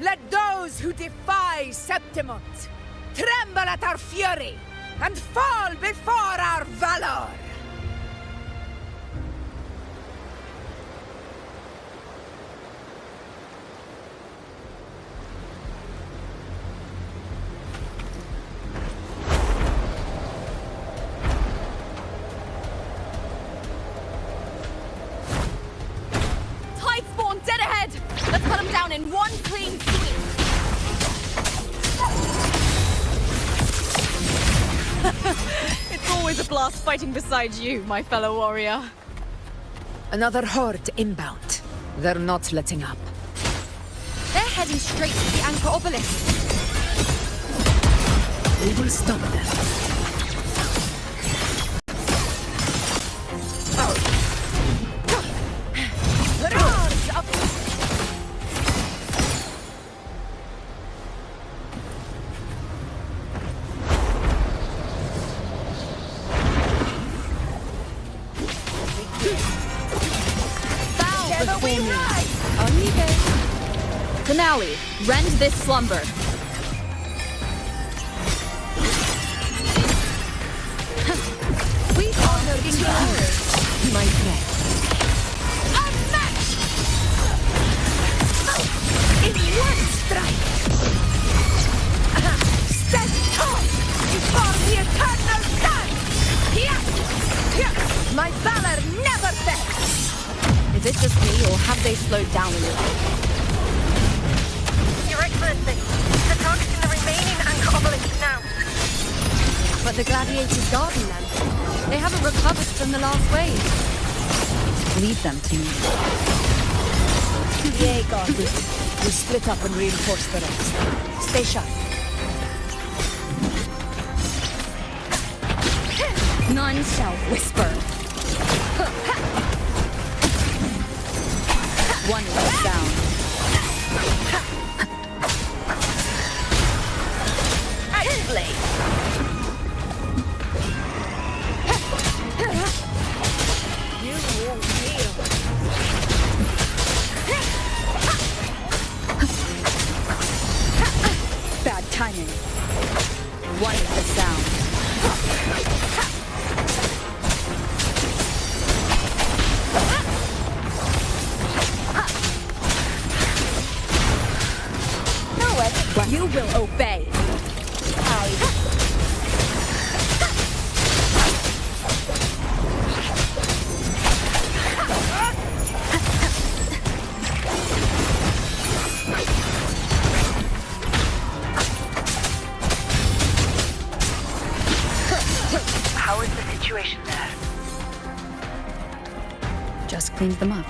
Let those who defy Septimont tremble at our fury and fall before our valor! Tide spawn dead ahead! Let's cut them down in one clean sweep! It's always a blast fighting beside you, my fellow warrior. Another horde inbound. They're not letting up. They're heading straight to the Anchor Obelisk. We will stop them. Roars up! Bow before me. Amiga. Finale, rend this slumber. We honor tomorrow, my friend. A match! In one strike! Stand tall before the eternal sun! My valor never fails! Is it just me, or have they slowed down a little? Your Excellency, the targeting the remaining Anchor Obelisk now. But the Gladiator's guarding them. They haven't recovered from the last wave. Leave them to me. Yea, guard it. We split up and reinforce the rest. Stay sharp. None shall whisper. One less down. Blade. You won't kneel. Bad timing. One is the sound. You will obey. How is the situation there? Just cleaned them up.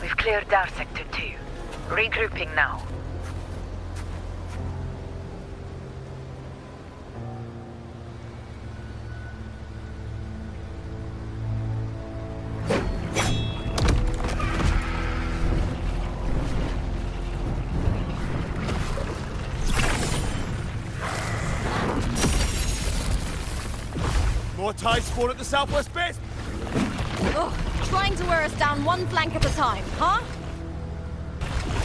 We've cleared our Sector 2. Regrouping now. More tide spawn at the southwest base! Ugh, trying to wear us down one flank at a time, huh?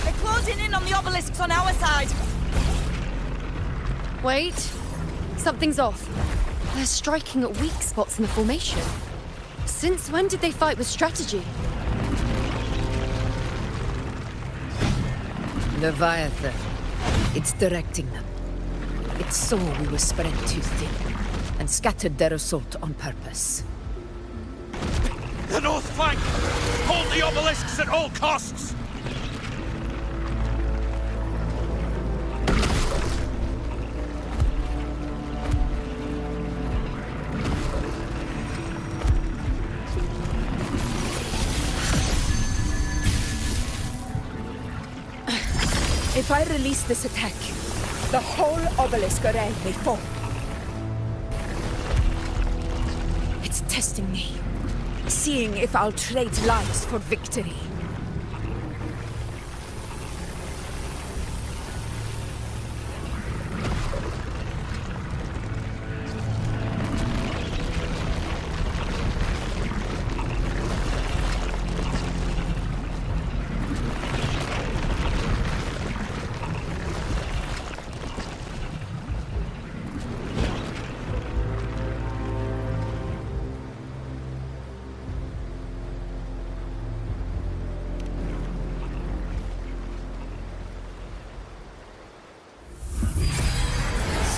They're closing in on the obelisks on our side. Wait. Something's off. They're striking at weak spots in the formation. Since when did they fight with strategy? Leviathan. It's directing them. It's so we were spread too thin, and scattered their assault on purpose. The north flank! Hold the obelisks at all costs! If I release this attack, the whole obelisk array may fall. It's testing me, seeing if I'll trade lives for victory.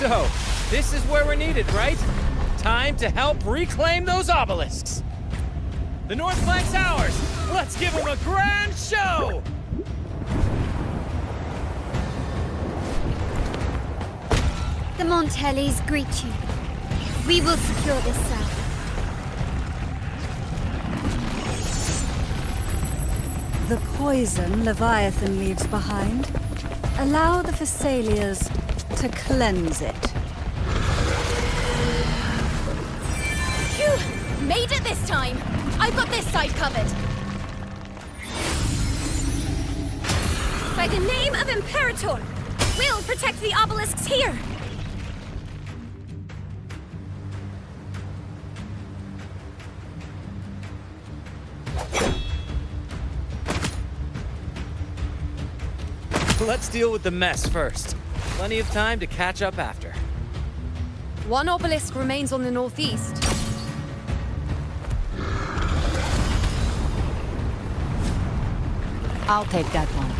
So, this is where we're needed, right? Time to help reclaim those obelisks. The north flank's ours. Let's give them a grand show! The Montellis greet you. We will secure this cell. The poison Leviathan leaves behind, allow the Thessalians to cleanse it. Phew! Made it this time! I've got this side covered! By the name of Imperator, we'll protect the obelisks here! Let's deal with the mess first. Plenty of time to catch up after. One obelisk remains on the northeast. I'll take that one.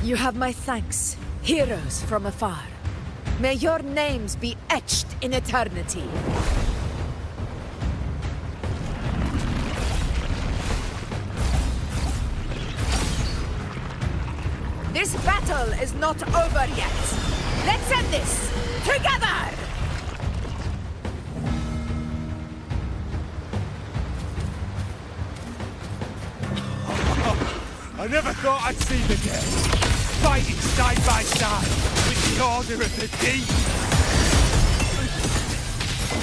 You have my thanks, heroes from afar. May your names be etched in eternity. This battle is not over yet. Let's end this together! I never thought I'd see the day. Fighting side by side with the Order of the Deep.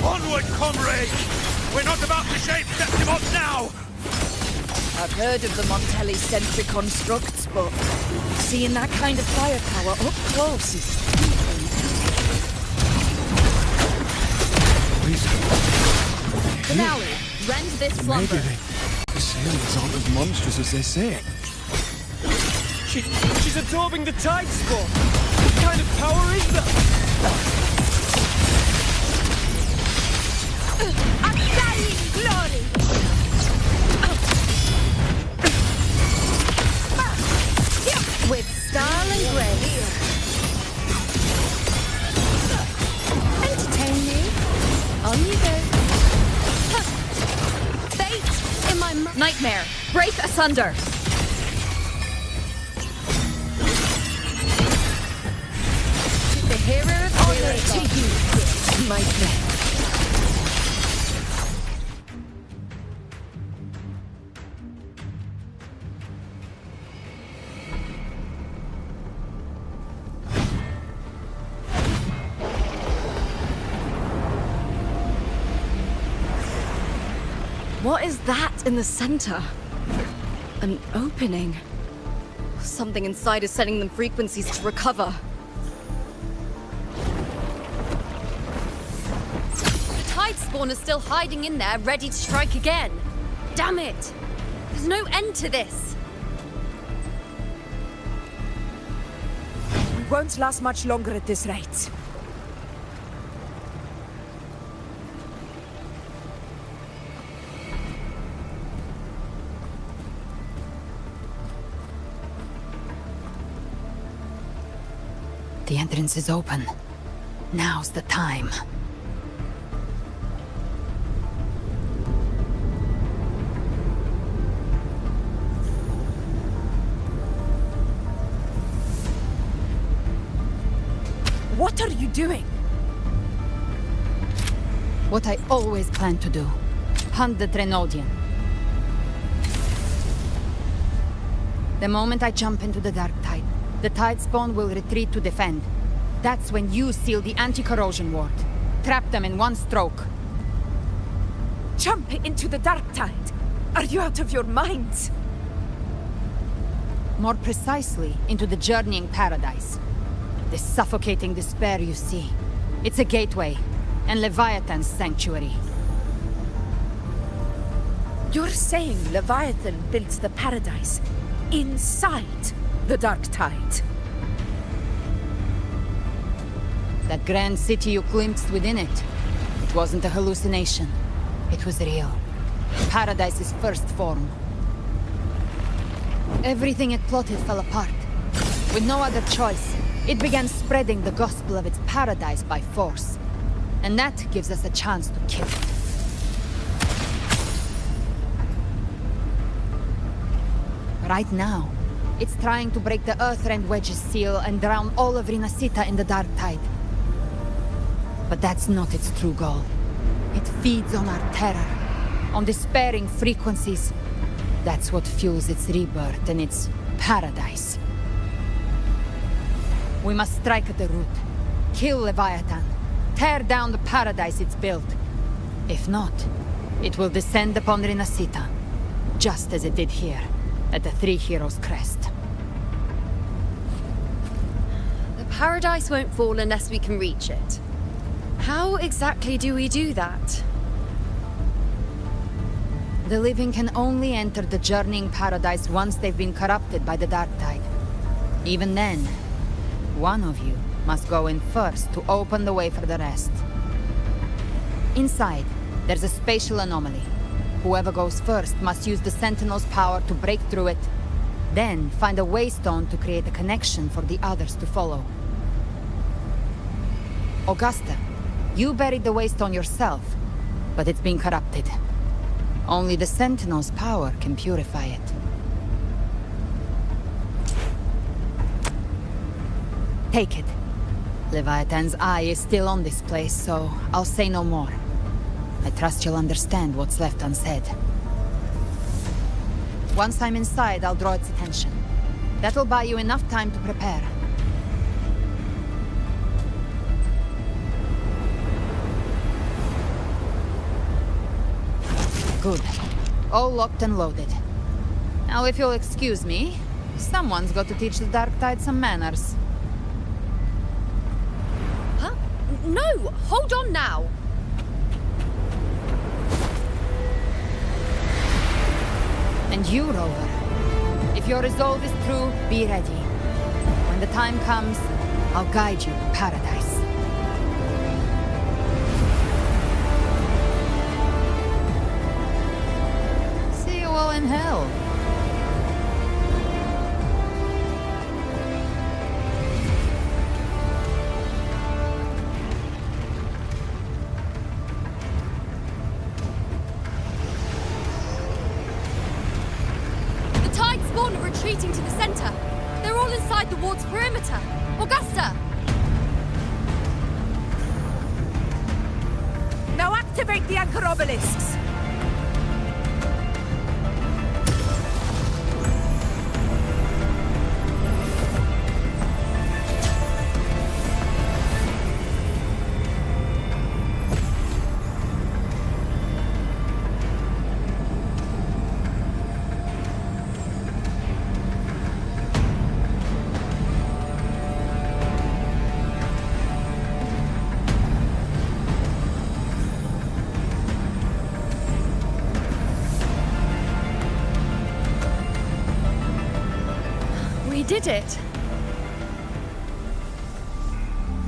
Onward, comrades! We're not about to shape Septimont now! I've heard of the Montelli sentry constructs, but seeing that kind of firepower up close is... Finale, rend this slumber. Maybe the sailors aren't as monstrous as they say. She's absorbing the tide spawn. What kind of power is that? Undying glory! With style and grace. Entertain me. On you go. Fate in my nightmare. Break asunder. To the hero of honor to you, my friend. What is that in the center? An opening. Something inside is sending them frequencies to recover. The tide spawn is still hiding in there, ready to strike again. Damn it! There's no end to this. We won't last much longer at this rate. The entrance is open. Now's the time. What are you doing? What I always planned to do. Hunt the Trenodian. The moment I jump into the Dark Tide, the Tide Spawn will retreat to defend. That's when you seal the anti-corrosion ward. Trap them in one stroke. Jump into the Dark Tide? Are you out of your minds? More precisely, into the Journeying Paradise. The suffocating despair you see. It's a gateway, and Leviathan's sanctuary. You're saying Leviathan built the paradise inside the Dark Tide? That grand city you glimpsed within it, it wasn't a hallucination. It was real. Paradise's first form. Everything it plotted fell apart. With no other choice, it began spreading the gospel of its paradise by force. And that gives us a chance to kill it. Right now, it's trying to break the Earthrend Wedge's seal and drown all of Rinacita in the Dark Tide. But that's not its true goal. It feeds on our terror, on despairing frequencies. That's what fuels its rebirth and its paradise. We must strike at the root, kill Leviathan, tear down the paradise it's built. If not, it will descend upon Rinacita, just as it did here, at the Three Heroes' Crest. The paradise won't fall unless we can reach it. How exactly do we do that? The living can only enter the Journeying Paradise once they've been corrupted by the Dark Tide. Even then, one of you must go in first to open the way for the rest. Inside, there's a spatial anomaly. Whoever goes first must use the Sentinel's power to break through it, then find a waystone to create a connection for the others to follow. Augusta, you buried the waystone yourself, but it's been corrupted. Only the Sentinel's power can purify it. Take it. Leviathan's eye is still on this place, so I'll say no more. I trust you'll understand what's left unsaid. Once I'm inside, I'll draw its attention. That'll buy you enough time to prepare. Good. All locked and loaded. Now, if you'll excuse me, someone's got to teach the Dark Tide some manners. Huh? No! Hold on now! And you, Rover. If your resolve is true, be ready. When the time comes, I'll guide you to paradise. See you all in hell. Retreating to the center. They're all inside the ward's perimeter. Augusta! Now activate the anchor obelisks! Did it.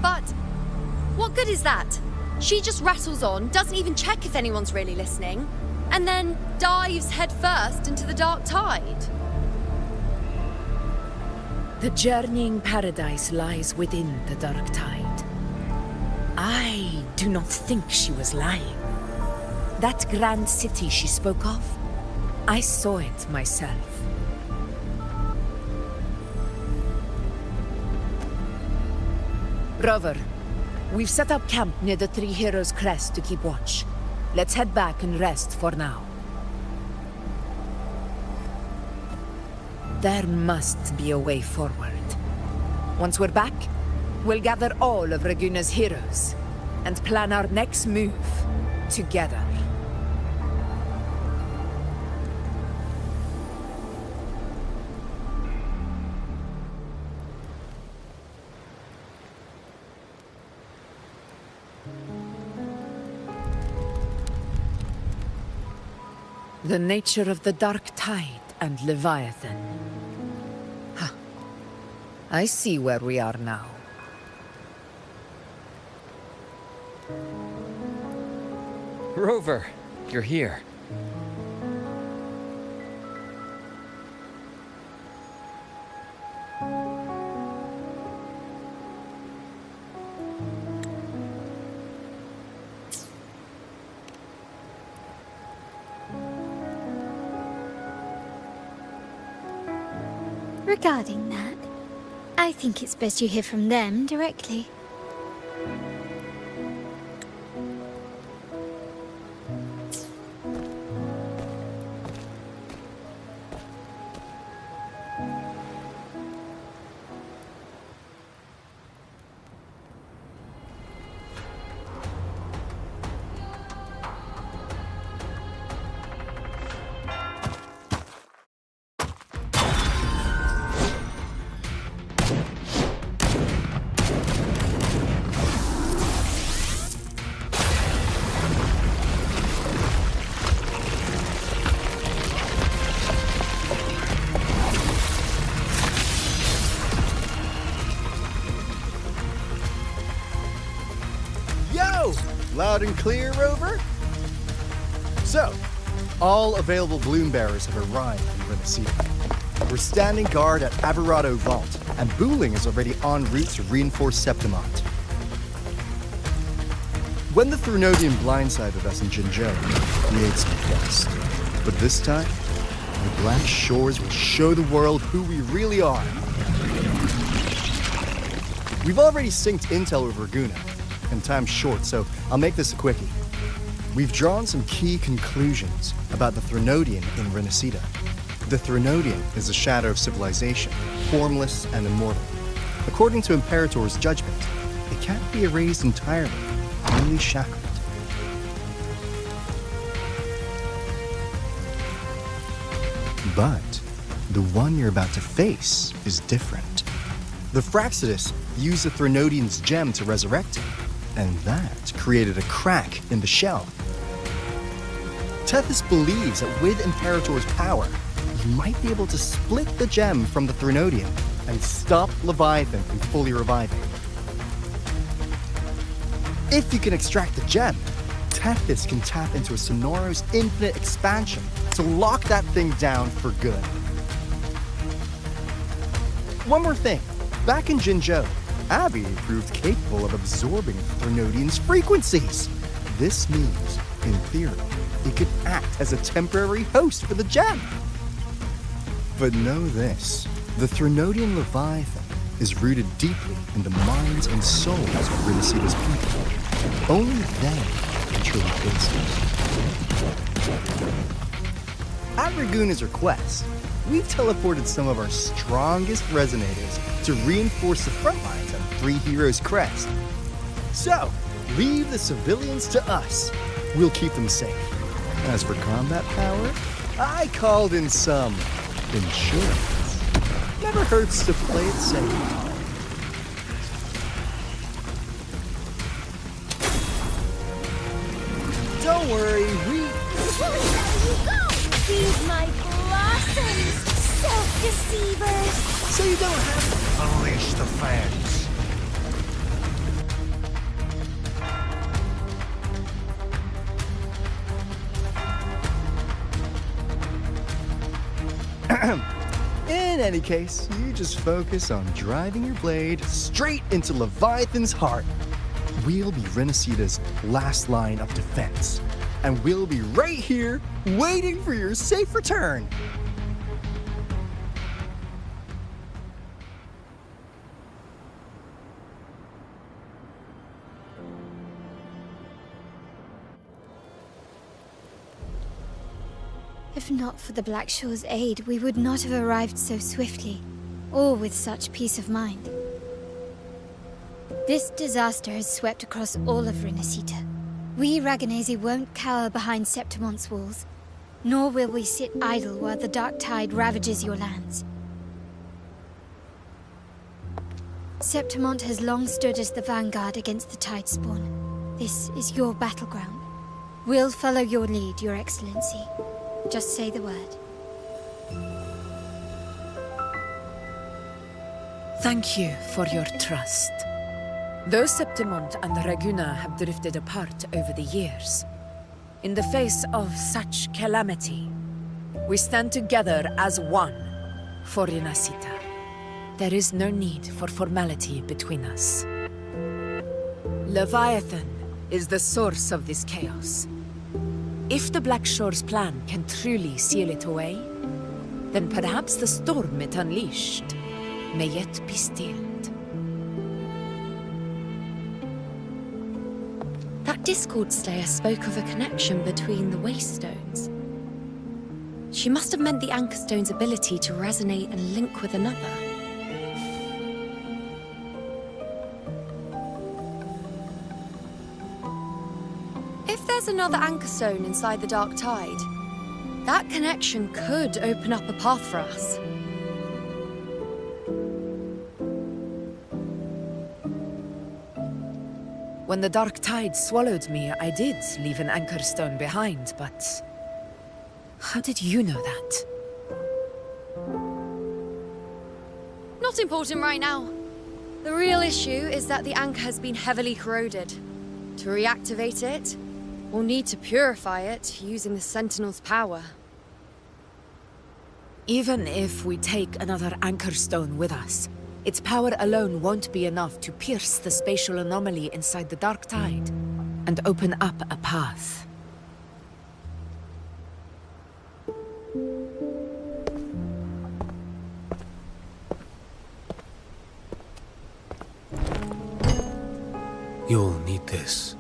But what good is that? She just rattles on, doesn't even check if anyone's really listening, and then dives headfirst into the Dark Tide. The journeying paradise lies within the dark tide. I do not think she was lying. That grand city she spoke of, I saw it myself. Rover, we've set up camp near the Three Heroes Crest to keep watch. Let's head back and rest for now. There must be a way forward. Once we're back, we'll gather all of Raguna's heroes and plan our next move together. The nature of the Dark Tide and Leviathan. Ha. I see where we are now. Rover, you're here. Regarding that, I think it's best you hear from them directly. Loud and clear, Rover? So, all available bloom bearers have arrived in Rinacita. We're standing guard at Aberrado Vault, and Booling is already en route to reinforce Septimont. When the Threnodian blindsided us in Jinzhou, we made some quest. But this time, the Black Shores will show the world who we really are. We've already synced intel with Raguna, and time's short, so I'll make this a quickie. We've drawn some key conclusions about the Threnodian in Rinacita. The Threnodian is a shadow of civilization, formless and immortal. According to Imperator's judgment, it can't be erased entirely, only shackled. But the one you're about to face is different. The Fraxidus used the Threnodian's gem to resurrect him, and that created a crack in the shell. Tethys believes that with Imperator's power, you might be able to split the gem from the Threnodian and stop Leviathan from fully reviving. If you can extract the gem, Tethys can tap into a Sonoros infinite expansion to lock that thing down for good. One more thing. Back in Jinzhou, Abby proved capable of absorbing Threnodian's frequencies. This means, in theory, it could act as a temporary host for the gem. But know this, the Threnodian Leviathan is rooted deeply in the minds and souls of Rinacita's people. Only they can truly face it. At Raguna's request, we've teleported some of our strongest resonators to reinforce the front lines at Three Heroes Crest. So, leave the civilians to us. We'll keep them safe. As for combat power, I called in some insurance. Never hurts to play it safe. Don't worry, we... There you go! Feed my blossoms, self-deceivers! So you don't have to unleash the fans. In any case, you just focus on driving your blade straight into Leviathan's heart. We'll be Rinacita's last line of defense, and we'll be right here waiting for your safe return. If not for the Black Shore's aid, we would not have arrived so swiftly, or with such peace of mind. This disaster has swept across all of Rinacita. We Raganazi won't cower behind Septimon's walls, nor will we sit idle while the dark tide ravages your lands. Septimont has long stood as the vanguard against the tide spawn. This is your battleground. We'll follow your lead, Your Excellency. Just say the word. Thank you for your trust. Though Septimont and Raguna have drifted apart over the years, in the face of such calamity, we stand together as one for Rinacita. There is no need for formality between us. Leviathan is the source of this chaos. If the Black Shore's plan can truly seal it away, then perhaps the storm it unleashed may yet be stilled. That Discord Slayer spoke of a connection between the Wastestones. She must have meant the Anchor Stone's ability to resonate and link with another. If there's another Anchor Stone inside the Dark Tide, that connection could open up a path for us. When the Dark Tide swallowed me, I did leave an Anchor Stone behind, but... how did you know that? Not important right now. The real issue is that the anchor has been heavily corroded. To reactivate it, we'll need to purify it using the Sentinel's power. Even if we take another Anchor Stone with us, its power alone won't be enough to pierce the spatial anomaly inside the Dark Tide and open up a path. You'll need this.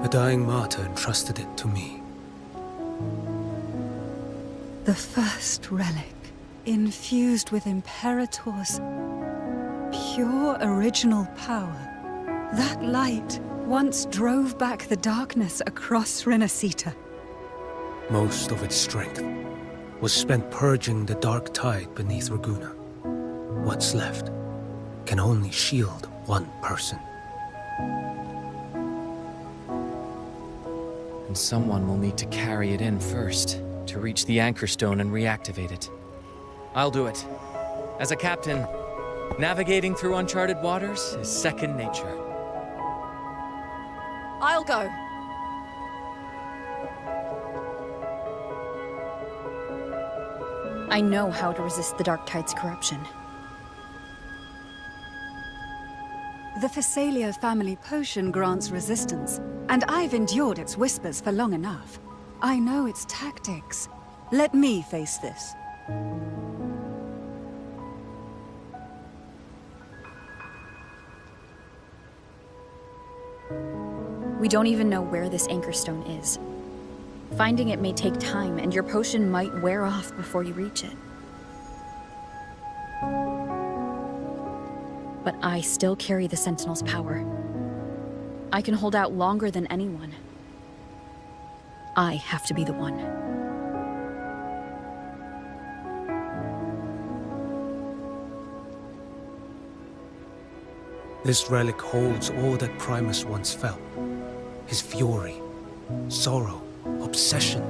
A dying martyr entrusted it to me. The first relic, infused with Imperator's pure original power. That light once drove back the darkness across Rinacita. Most of its strength was spent purging the dark tide beneath Raguna. What's left can only shield one person. And someone will need to carry it in first, to reach the Anchor Stone and reactivate it. I'll do it. As a captain, navigating through uncharted waters is second nature. I'll go. I know how to resist the Dark Tide's corruption. The Phasalia family potion grants resistance, and I've endured its whispers for long enough. I know its tactics. Let me face this. We don't even know where this Anchor Stone is. Finding it may take time, and your potion might wear off before you reach it. But I still carry the Sentinel's power. I can hold out longer than anyone. I have to be the one. This relic holds all that Primus once felt. His fury, sorrow, obsession,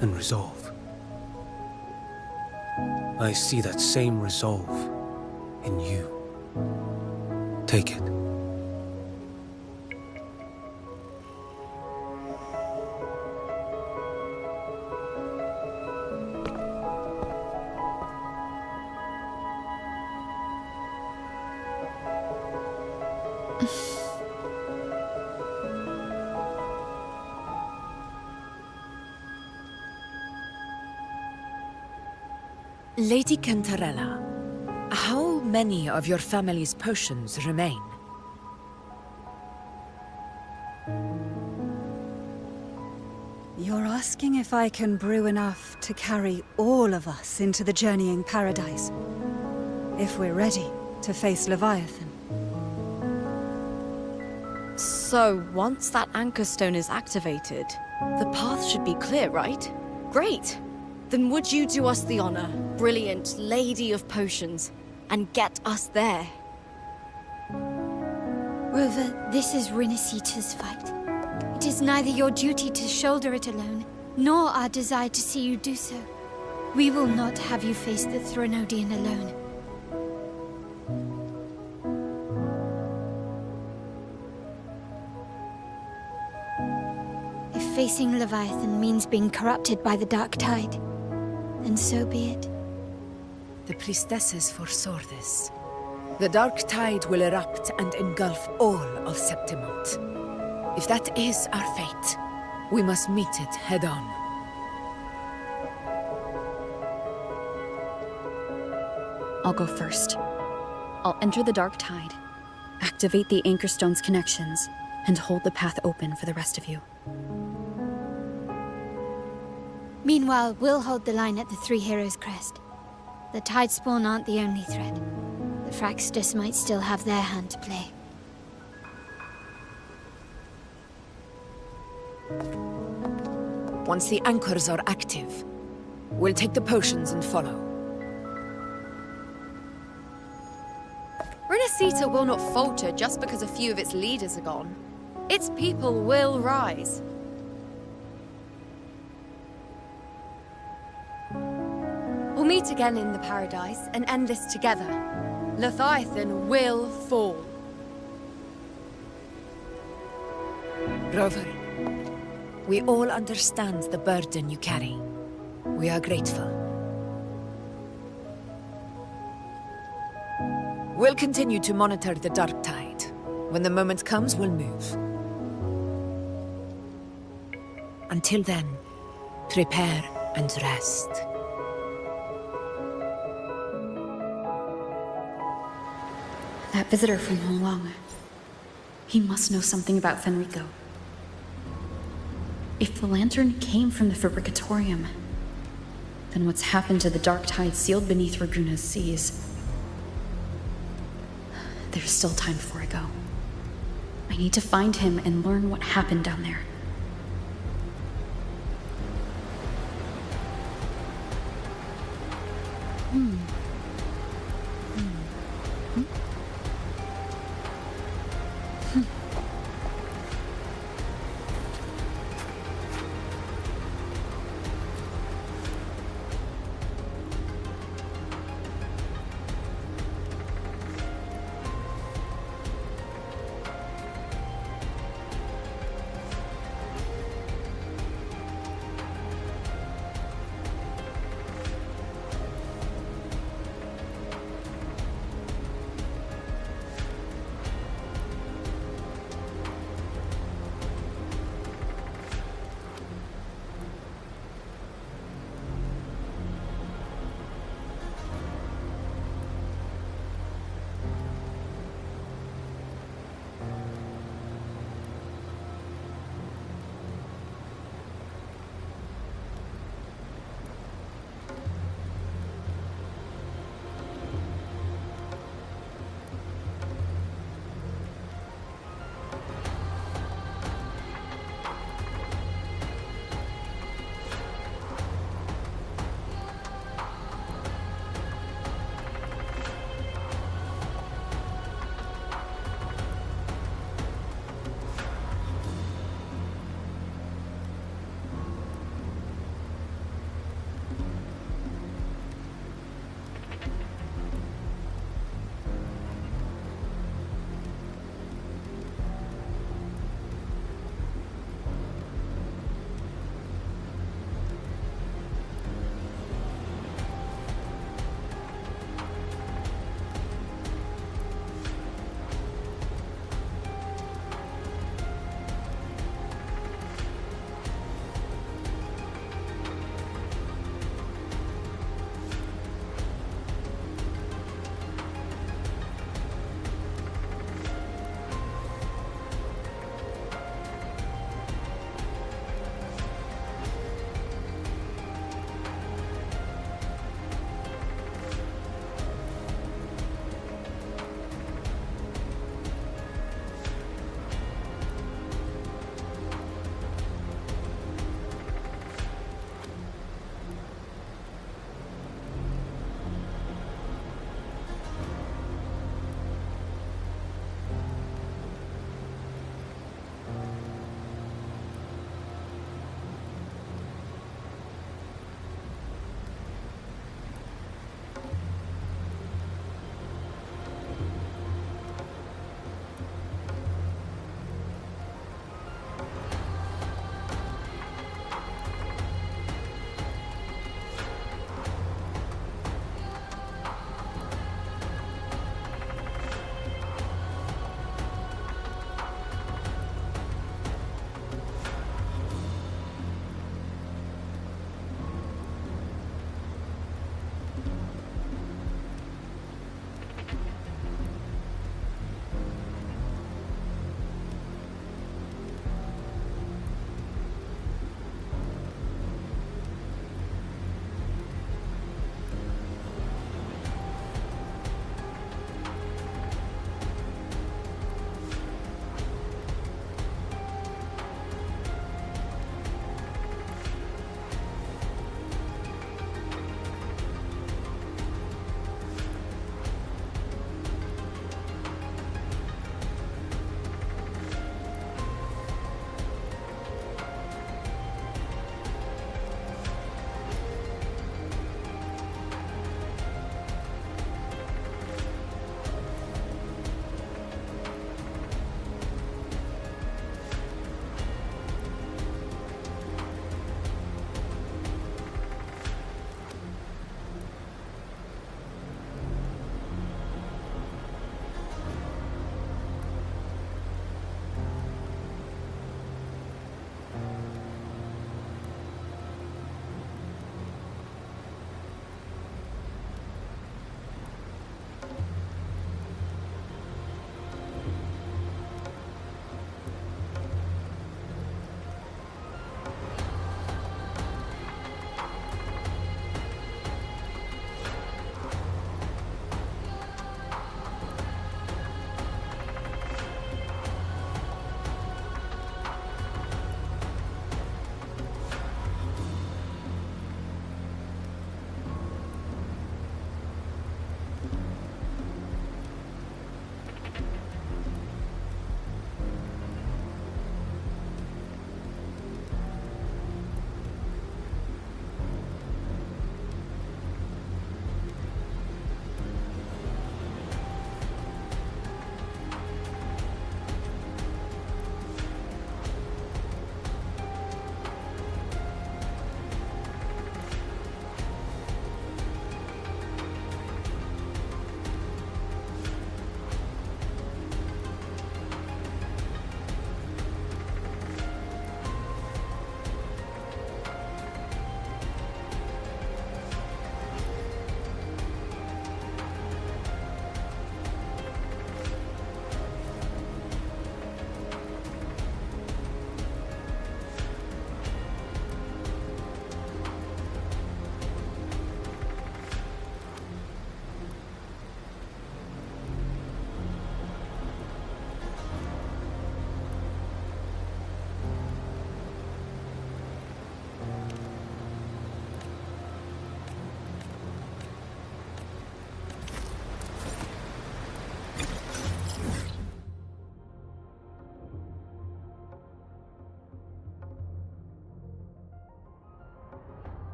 and resolve. I see that same resolve in you. Take it. Lady Cantarella, how many of your family's potions remain? You're asking if I can brew enough to carry all of us into the journeying paradise? If we're ready to face Leviathan? So, once that anchor stone is activated, the path should be clear, right? Great! Then would you do us the honor, brilliant Lady of Potions, and get us there? Rover, this is Rinacita's fight. It is neither your duty to shoulder it alone, nor our desire to see you do so. We will not have you face the Threnodian alone. If facing Leviathan means being corrupted by the Dark Tide, then so be it. The priestesses foresaw this. The Dark Tide will erupt and engulf all of Septimont. If that is our fate, we must meet it head-on. I'll go first. I'll enter the Dark Tide, activate the Anchor Stone's connections, and hold the path open for the rest of you. Meanwhile, we'll hold the line at the Three Heroes Crest. The Tidespawn aren't the only threat. The Fraxtus might still have their hand to play. Once the anchors are active, we'll take the potions and follow. Rinacita will not falter just because a few of its leaders are gone. Its people will rise. We'll meet again in the paradise and end this together. Leviathan will fall. Rover, we all understand the burden you carry. We are grateful. We'll continue to monitor the Dark Tide. When the moment comes, we'll move. Until then, prepare and rest. That visitor from Honglong. He must know something about Fenrico. If the lantern came from the Fabricatorium, then what's happened to the Dark Tide sealed beneath Raguna's seas? There's still time before I go. I need to find him and learn what happened down there.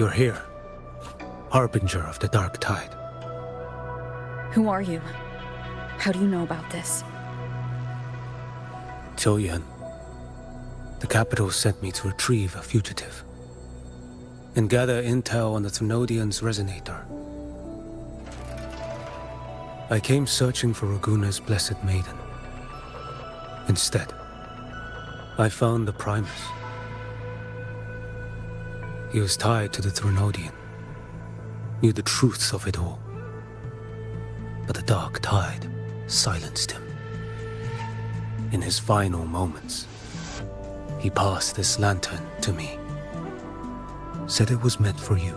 You're here, Harbinger of the Dark Tide. Who are you? How do you know about this? Choyan. The capital sent me to retrieve a fugitive and gather intel on the Thrunodian's resonator. I came searching for Raguna's Blessed Maiden. Instead, I found the Primus. He was tied to the Thrunodian, knew the truths of it all. But the Dark Tide silenced him. In his final moments, he passed this lantern to me. Said it was meant for you.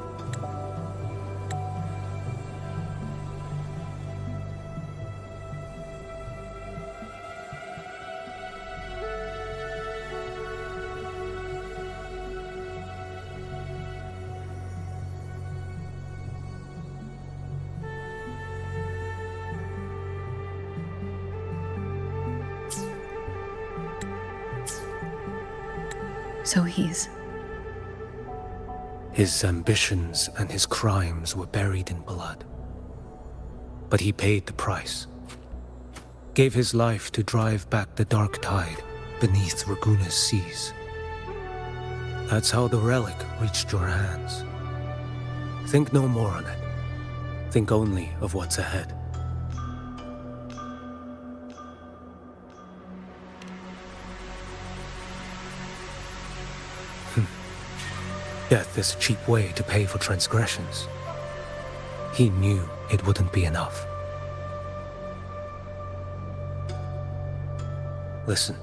So he's... His ambitions and his crimes were buried in blood. But he paid the price. Gave his life to drive back the Dark Tide beneath Raguna's seas. That's how the relic reached your hands. Think no more on it. Think only of what's ahead. Death is a cheap way to pay for transgressions. He knew it wouldn't be enough. Listen.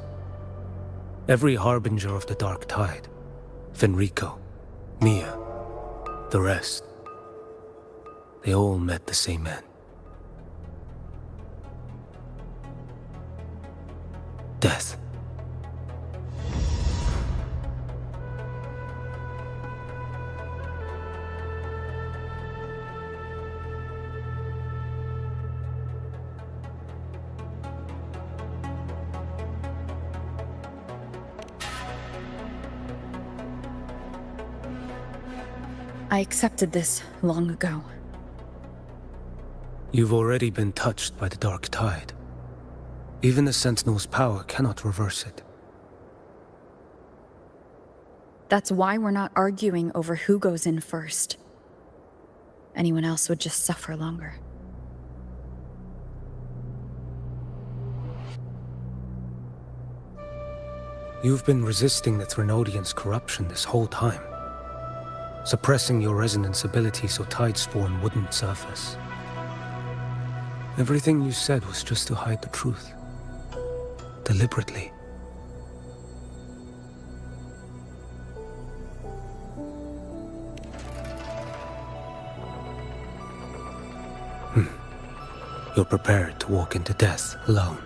Every Harbinger of the Dark Tide, Fenrico, Mia, the rest, they all met the same end. Death. I accepted this long ago. You've already been touched by the Dark Tide. Even the Sentinel's power cannot reverse it. That's why we're not arguing over who goes in first. Anyone else would just suffer longer. You've been resisting the Thrunodian's corruption this whole time. Suppressing your resonance ability so Tidespawn wouldn't surface. Everything you said was just to hide the truth. Deliberately. You're prepared to walk into death alone.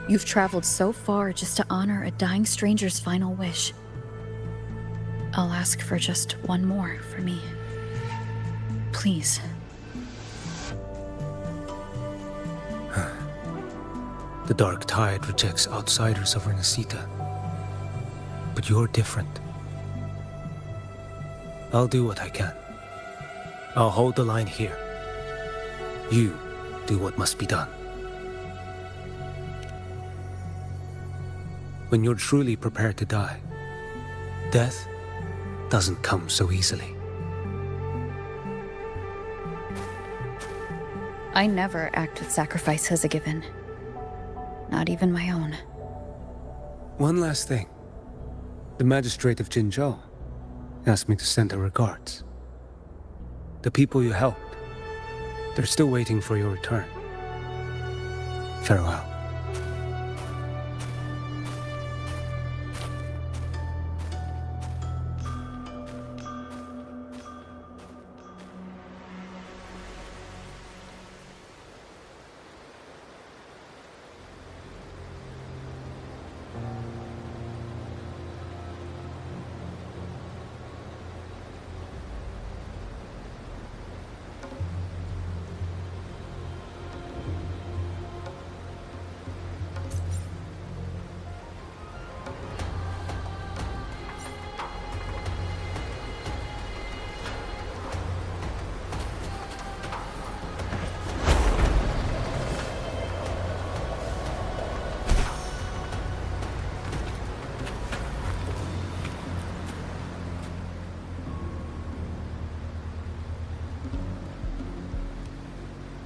You've traveled so far just to honor a dying stranger's final wish. I'll ask for just one more for me. Please. The Dark Tide rejects outsiders of Rinacita. But you're different. I'll do what I can. I'll hold the line here. You do what must be done. When you're truly prepared to die, death doesn't come so easily. I never act with sacrifice as a given. Not even my own. One last thing. The magistrate of Jinzhou asked me to send her regards. The people you helped, they're still waiting for your return. Farewell.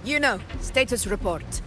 You know, status report.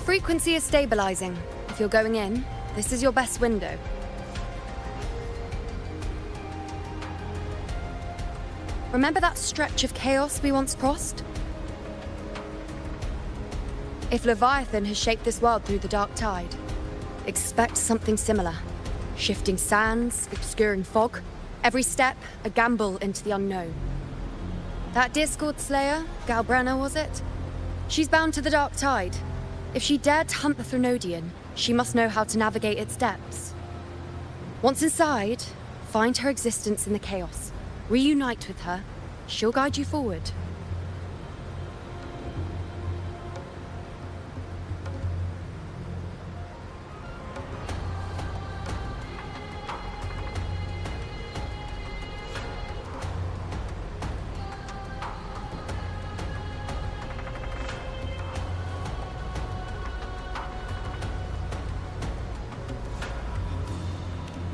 Frequency is stabilizing. If you're going in, this is your best window. Remember that stretch of chaos we once crossed? If Leviathan has shaped this world through the dark tide, expect something similar. Shifting sands, obscuring fog, every step a gamble into the unknown. That Discord Slayer, Galbrenna was it? She's bound to the dark tide. If she dared to hunt the Threnodian, she must know how to navigate its depths. Once inside, find her existence in the chaos. Reunite with her. She'll guide you forward.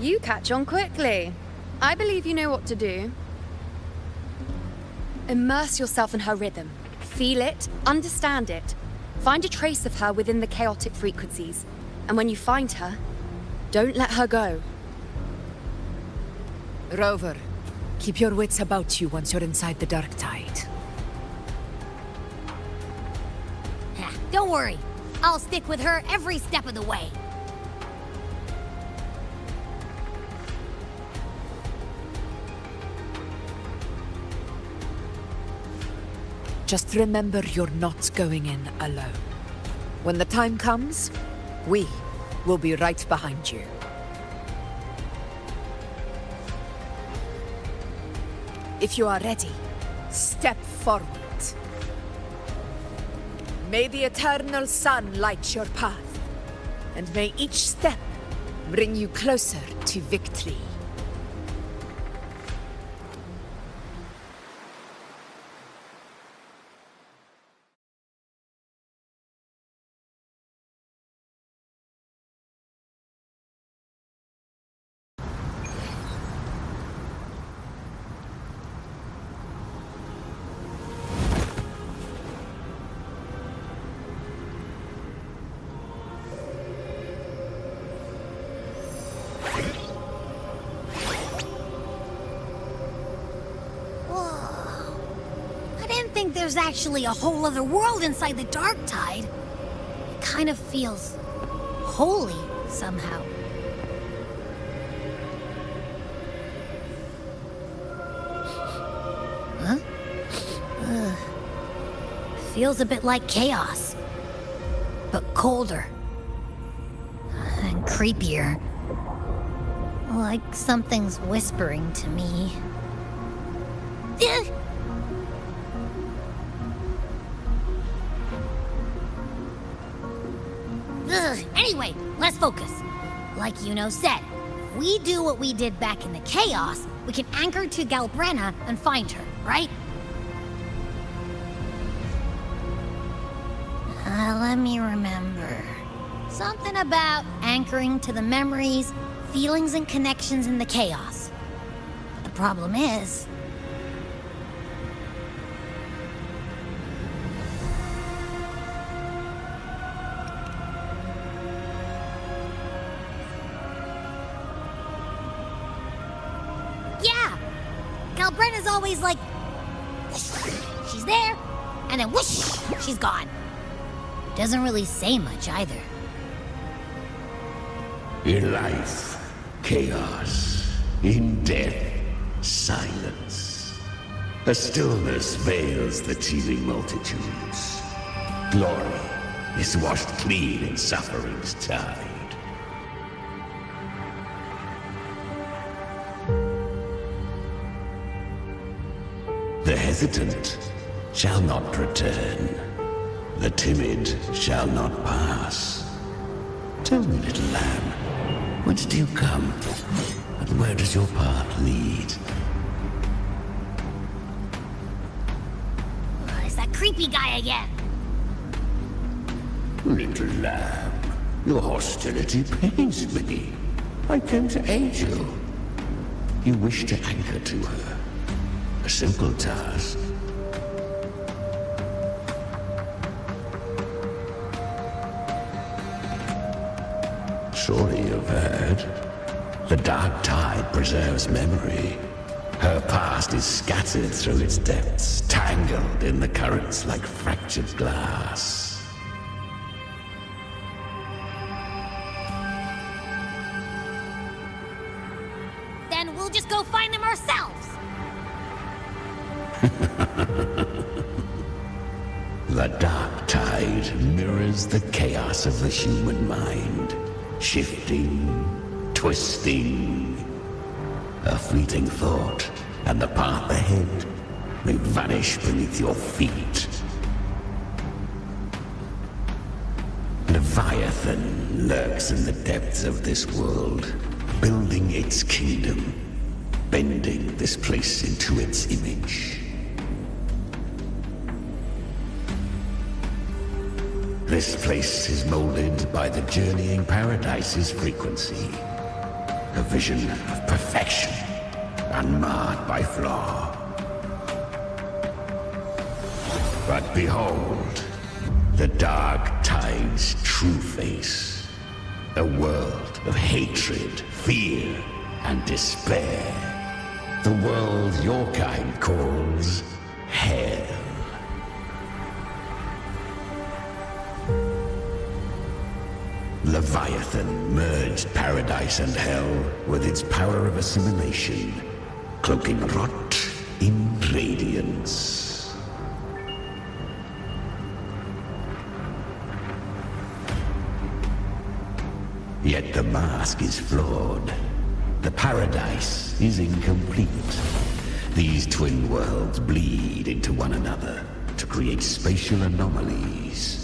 You catch on quickly. I believe you know what to do. Immerse yourself in her rhythm. Feel it, understand it. Find a trace of her within the chaotic frequencies. And when you find her, don't let her go. Rover, keep your wits about you once you're inside the dark tide. Don't worry. I'll stick with her every step of the way. Just remember you're not going in alone. When the time comes, we will be right behind you. If you are ready, step forward. May the eternal sun light your path, and may each step bring you closer to victory. There's actually a whole other world inside the dark tide. It kind of feels holy somehow. Huh? Ugh. Feels a bit like chaos, but colder and creepier. Like something's whispering to me. Anyway, let's focus. Like Yuno said, if we do what we did back in the chaos, we can anchor to Galbrenna and find her, right? Let me remember. Something about anchoring to the memories, feelings, and connections in the chaos. But the problem is... Galbrenna's always like, she's there, and then whoosh, she's gone. Doesn't really say much either. In life, chaos. In death, silence. A stillness veils the teeming multitudes. Glory is washed clean in suffering's tide. The hesitant shall not return. The timid shall not pass. Tell me, little lamb, whence do you come? And where does your path lead? It's that creepy guy again. Little lamb, your hostility pains me. I came to aid you. You wish to anchor to her. A simple task. Surely you've heard. The dark tide preserves memory. Her past is scattered through its depths, tangled in the currents like fractured glass. Then we'll just go find them ourselves. The dark tide mirrors the chaos of the human mind. Shifting, twisting. A fleeting thought, and the path ahead may vanish beneath your feet. Leviathan lurks in the depths of this world, building its kingdom, bending this place into its image. This place is molded by the journeying paradise's frequency. A vision of perfection, unmarred by flaw. But behold, the dark tide's true face. A world of hatred, fear, and despair. The world your kind calls hell. Leviathan merged paradise and hell with its power of assimilation, cloaking rot in radiance. Yet the mask is flawed. The paradise is incomplete. These twin worlds bleed into one another to create spatial anomalies.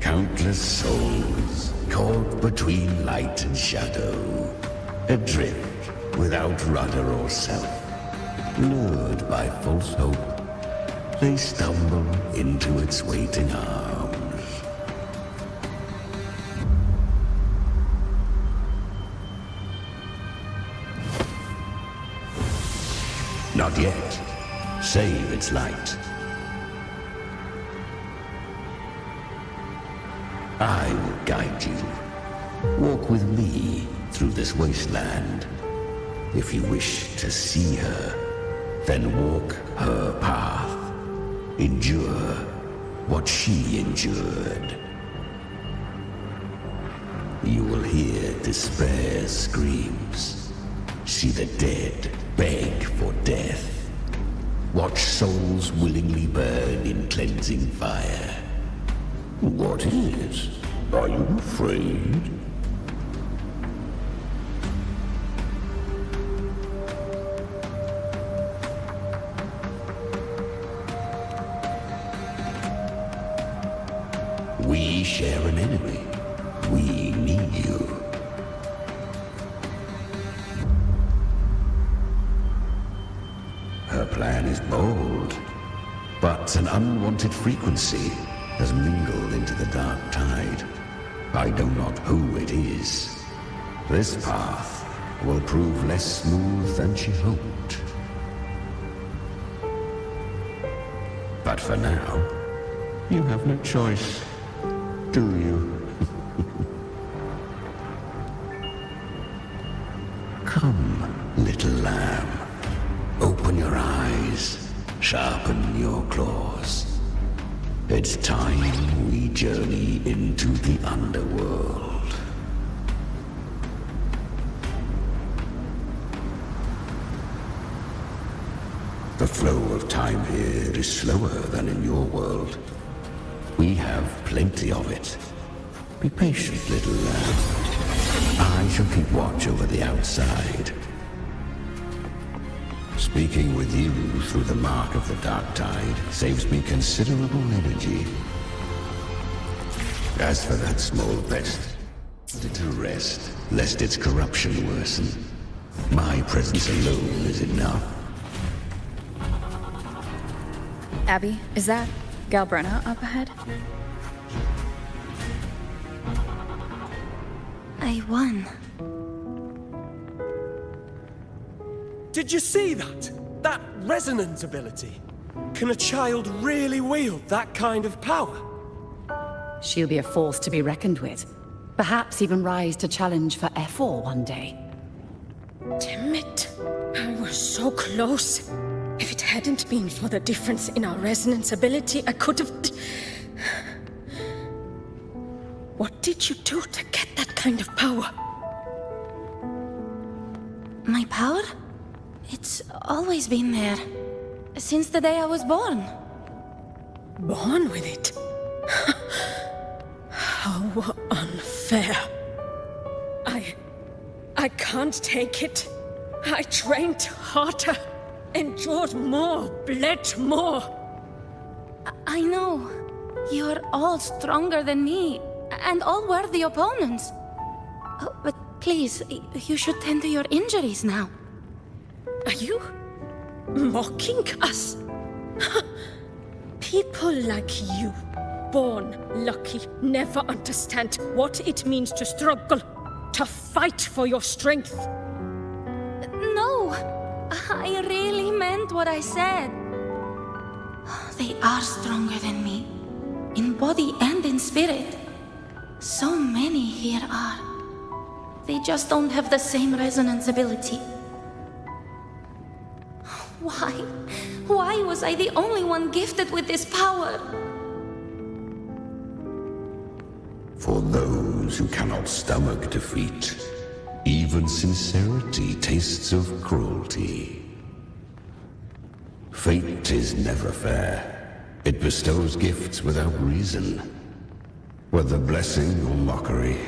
Countless souls caught between light and shadow, adrift without rudder or self, lured by false hope, they stumble into its waiting arms. Not yet. Save its light. I will guide you. Walk with me through this wasteland. If you wish to see her, then walk her path. Endure what she endured. You will hear despair's screams. See the dead beg for death. Watch souls willingly burn in cleansing fire. What is it? Are you afraid? We share an enemy. We need you. Her plan is bold, but an unwanted frequency has mingled into the dark tide. I know not who it is. This path will prove less smooth than she hoped. But for now, you have no choice, do you? Come, little lamb. Open your eyes, sharpen your claws. It's time we journey into the underworld. The flow of time here is slower than in your world. We have plenty of it. Be patient, little lamb. I shall keep watch over the outside. Speaking with you through the mark of the Dark Tide saves me considerable energy. As for that small pest, put it to rest, lest its corruption worsen. My presence alone is enough. Abby, is that Galbrenna up ahead? I won. Did you see that? That resonance ability? Can a child really wield that kind of power? She'll be a force to be reckoned with. Perhaps even rise to challenge for F4 one day. Damn it. I was so close. If it hadn't been for the difference in our resonance ability, I could have... What did you do to get that kind of power? My power? It's always been there. Since the day I was born. Born with it? How unfair. I can't take it. I trained harder, endured more, bled more. I know. You're all stronger than me, and all worthy opponents. Oh, but please, you should tend to your injuries now. Are you mocking us? People like you, born lucky, never understand what it means to struggle, to fight for your strength. No, I really meant what I said. They are stronger than me, in body and in spirit. So many here are. They just don't have the same resonance ability. Why? Why was I the only one gifted with this power? For those who cannot stomach defeat, even sincerity tastes of cruelty. Fate is never fair. It bestows gifts without reason. Whether blessing or mockery,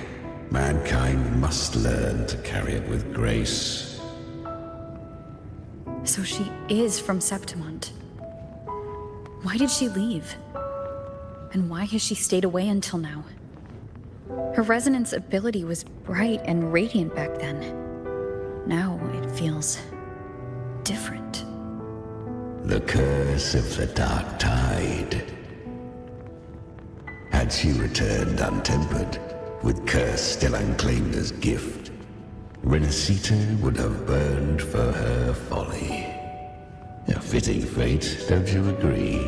mankind must learn to carry it with grace. So she is from Septimont. Why did she leave? And why has she stayed away until now? Her resonance ability was bright and radiant back then. Now it feels different. The curse of the Dark Tide. Had she returned untempered, with curse still unclaimed as gift, Rinacita would have burned for her folly. A fitting fate, don't you agree?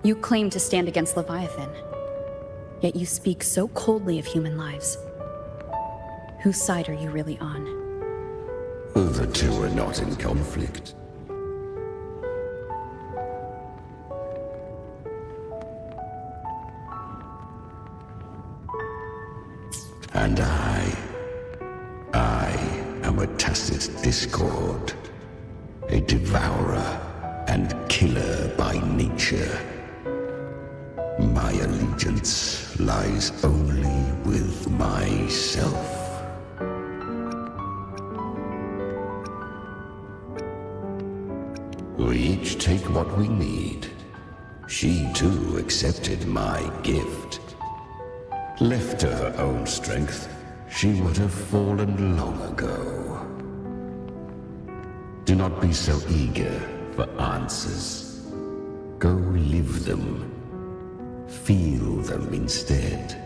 You claim to stand against Leviathan, yet you speak so coldly of human lives. Whose side are you really on? The two are not in conflict. And I am a tacit discord, a devourer and killer by nature. My allegiance lies only with myself. We each take what we need. She too accepted my gift. Left to her own strength, she would have fallen long ago. Do not be so eager for answers. Go live them. Feel them instead.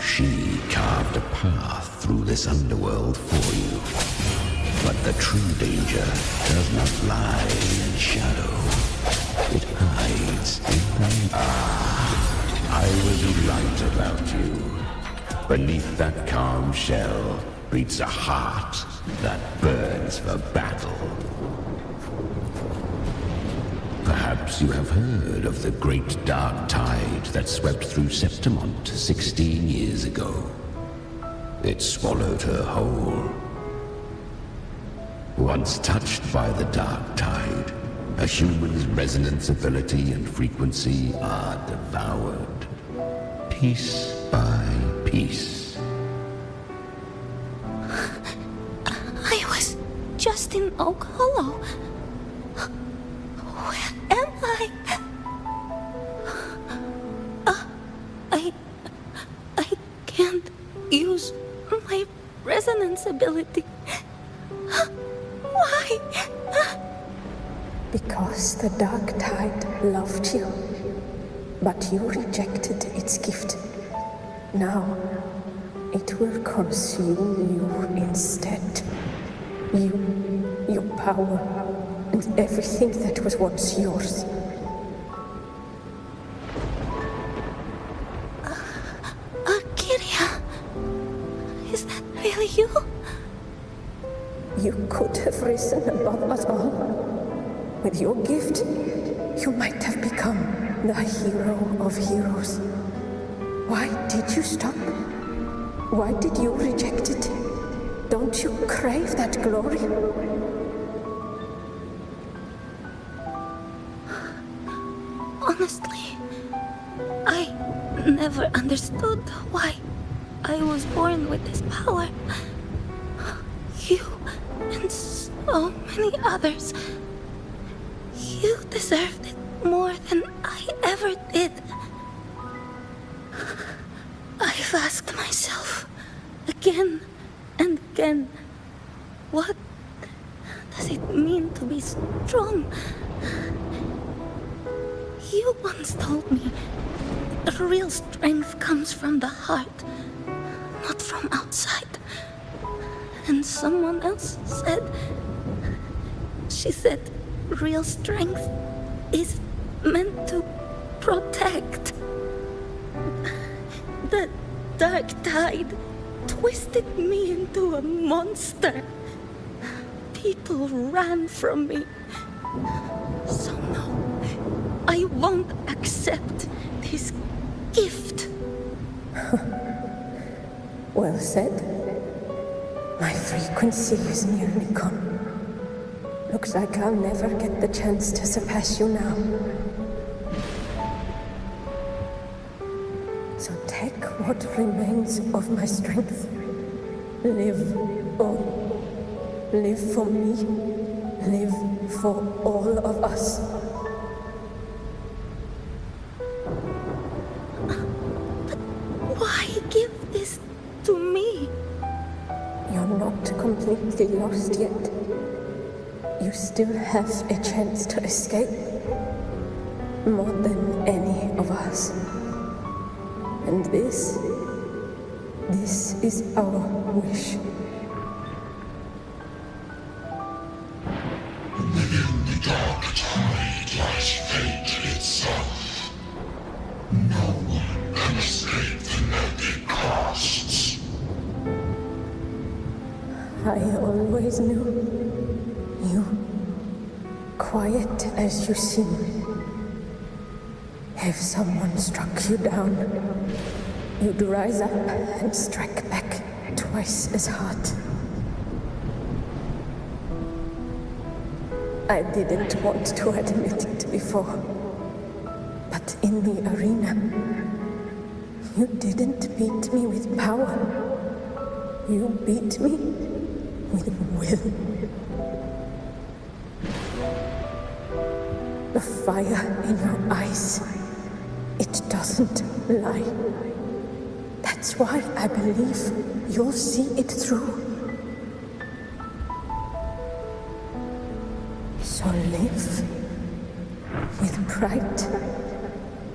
She carved a path through this underworld for you. But the true danger does not lie in shadow. It hides in the... I was right about you. Beneath that calm shell beats a heart that burns for battle. Perhaps you have heard of the great dark tide that swept through Septimont 16 years ago. It swallowed her whole. Once touched by the dark tide, a human's resonance ability and frequency are devoured, piece by piece. I was just in Oak Hollow. Where am I? I can't use my resonance ability. Why? Because the Dark Tide loved you, but you rejected its gift. Now, it will consume you instead. You, your power, and everything that was once yours. Akari, is that really you? You could have risen above us all. With your gift, you might have become the hero of heroes. Why did you stop? Why did you reject it? Don't you crave that glory? Honestly, I never understood why I was born with this power. You and so many others. You deserved it more than I ever did. I've asked myself again and again, what does it mean to be strong? You once told me real strength comes from the heart, not from outside. And someone else said, she said, real strength is meant to protect. The Dark Tide twisted me into a monster. People ran from me. So no, I won't accept this gift. Well said. My frequency is nearly gone. Looks like I'll never get the chance to surpass you now. So take what remains of my strength. Live on. Live for me. Live for all of us. But why give this to me? You're not completely lost yet. You still have a chance to escape. More than any of us. And this is our wish. Within the Dark Tide lies fate itself. No one can escape the net it casts. I always knew you, quiet as you seem. If someone struck you down, you'd rise up and strike back twice as hard. I didn't want to admit it before, but in the arena, you didn't beat me with power. You beat me with will. The fire in your eyes, it doesn't lie. That's why I believe you'll see it through. So live with pride,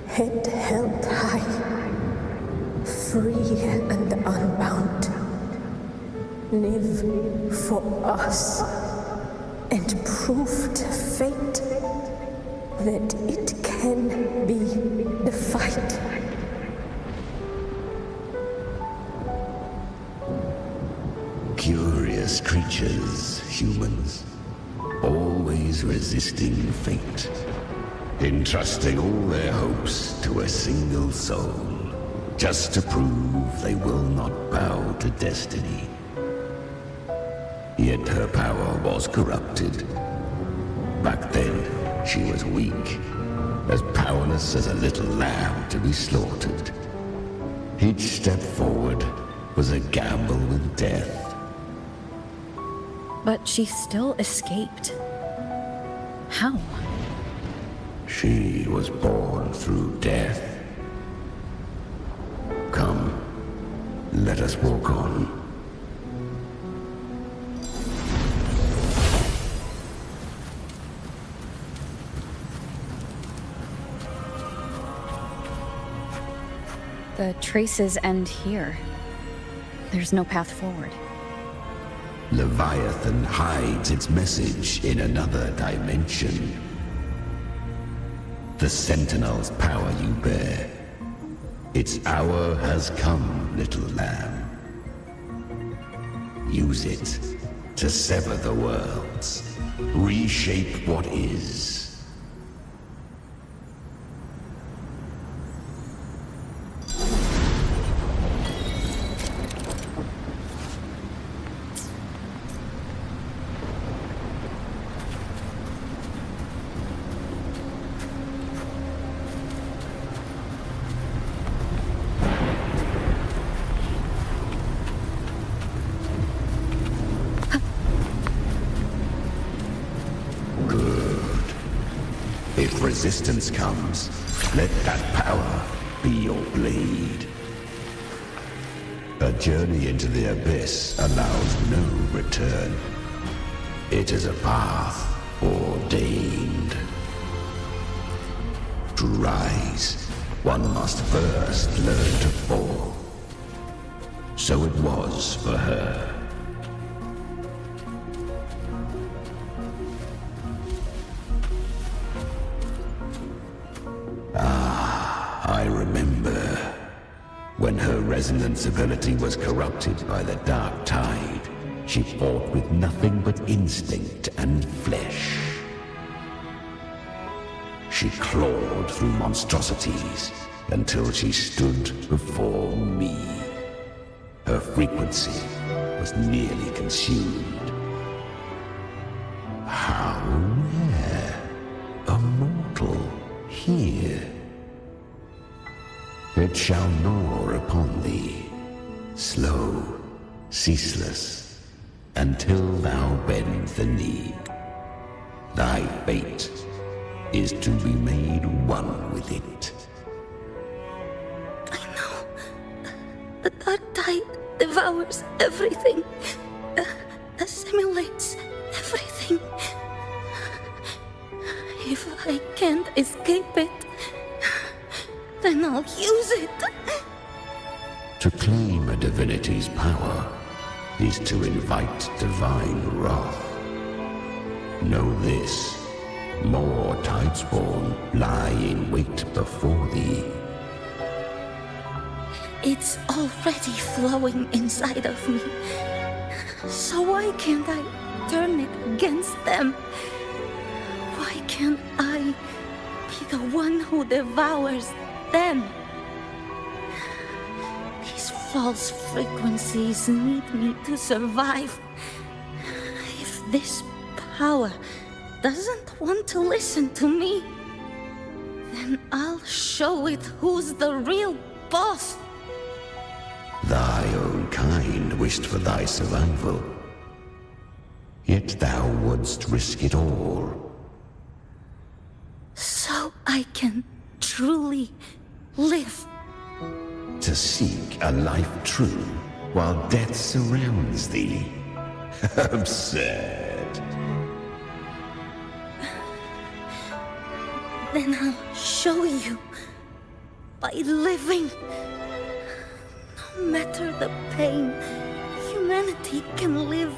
head held high, free and unbound. Live for us and prove to fate that it can be the fight. Curious creatures, humans, always resisting fate, entrusting all their hopes to a single soul, just to prove they will not bow to destiny. Yet her power was corrupted. Back then, she was weak, as powerless as a little lamb to be slaughtered. Each step forward was a gamble with death. But she still escaped. How? She was born through death. Come, let us walk on. The traces end here. There's no path forward. Leviathan hides its message in another dimension. The Sentinel's power you bear. Its hour has come, little lamb. Use it to sever the worlds, reshape what is. If resistance comes, let that power be your blade. A journey into the abyss allows no return. It is a path ordained. To rise, one must first learn to fall. So it was for her. I remember when her resonance ability was corrupted by the dark tide. She fought with nothing but instinct and flesh. She clawed through monstrosities until she stood before me. Her frequency was nearly consumed. How rare a mortal here. It shall gnaw upon thee, slow, ceaseless, until thou bend the knee. Thy fate is to be made one with it. I know. The dark tide devours everything, assimilates everything. If I can't escape it, then I'll use it. To claim a divinity's power is to invite divine wrath. Know this, more Tidespawn lie in wait before thee. It's already flowing inside of me. So why can't I turn it against them? Why can't I be the one who devours them? These false frequencies need me to survive. If this power doesn't want to listen to me, then I'll show it who's the real boss. Thy own kind wished for thy survival. Yet thou wouldst risk it all. So I can truly live. To seek a life true while death surrounds thee. Absurd. Then I'll show you by living. No matter the pain, humanity can live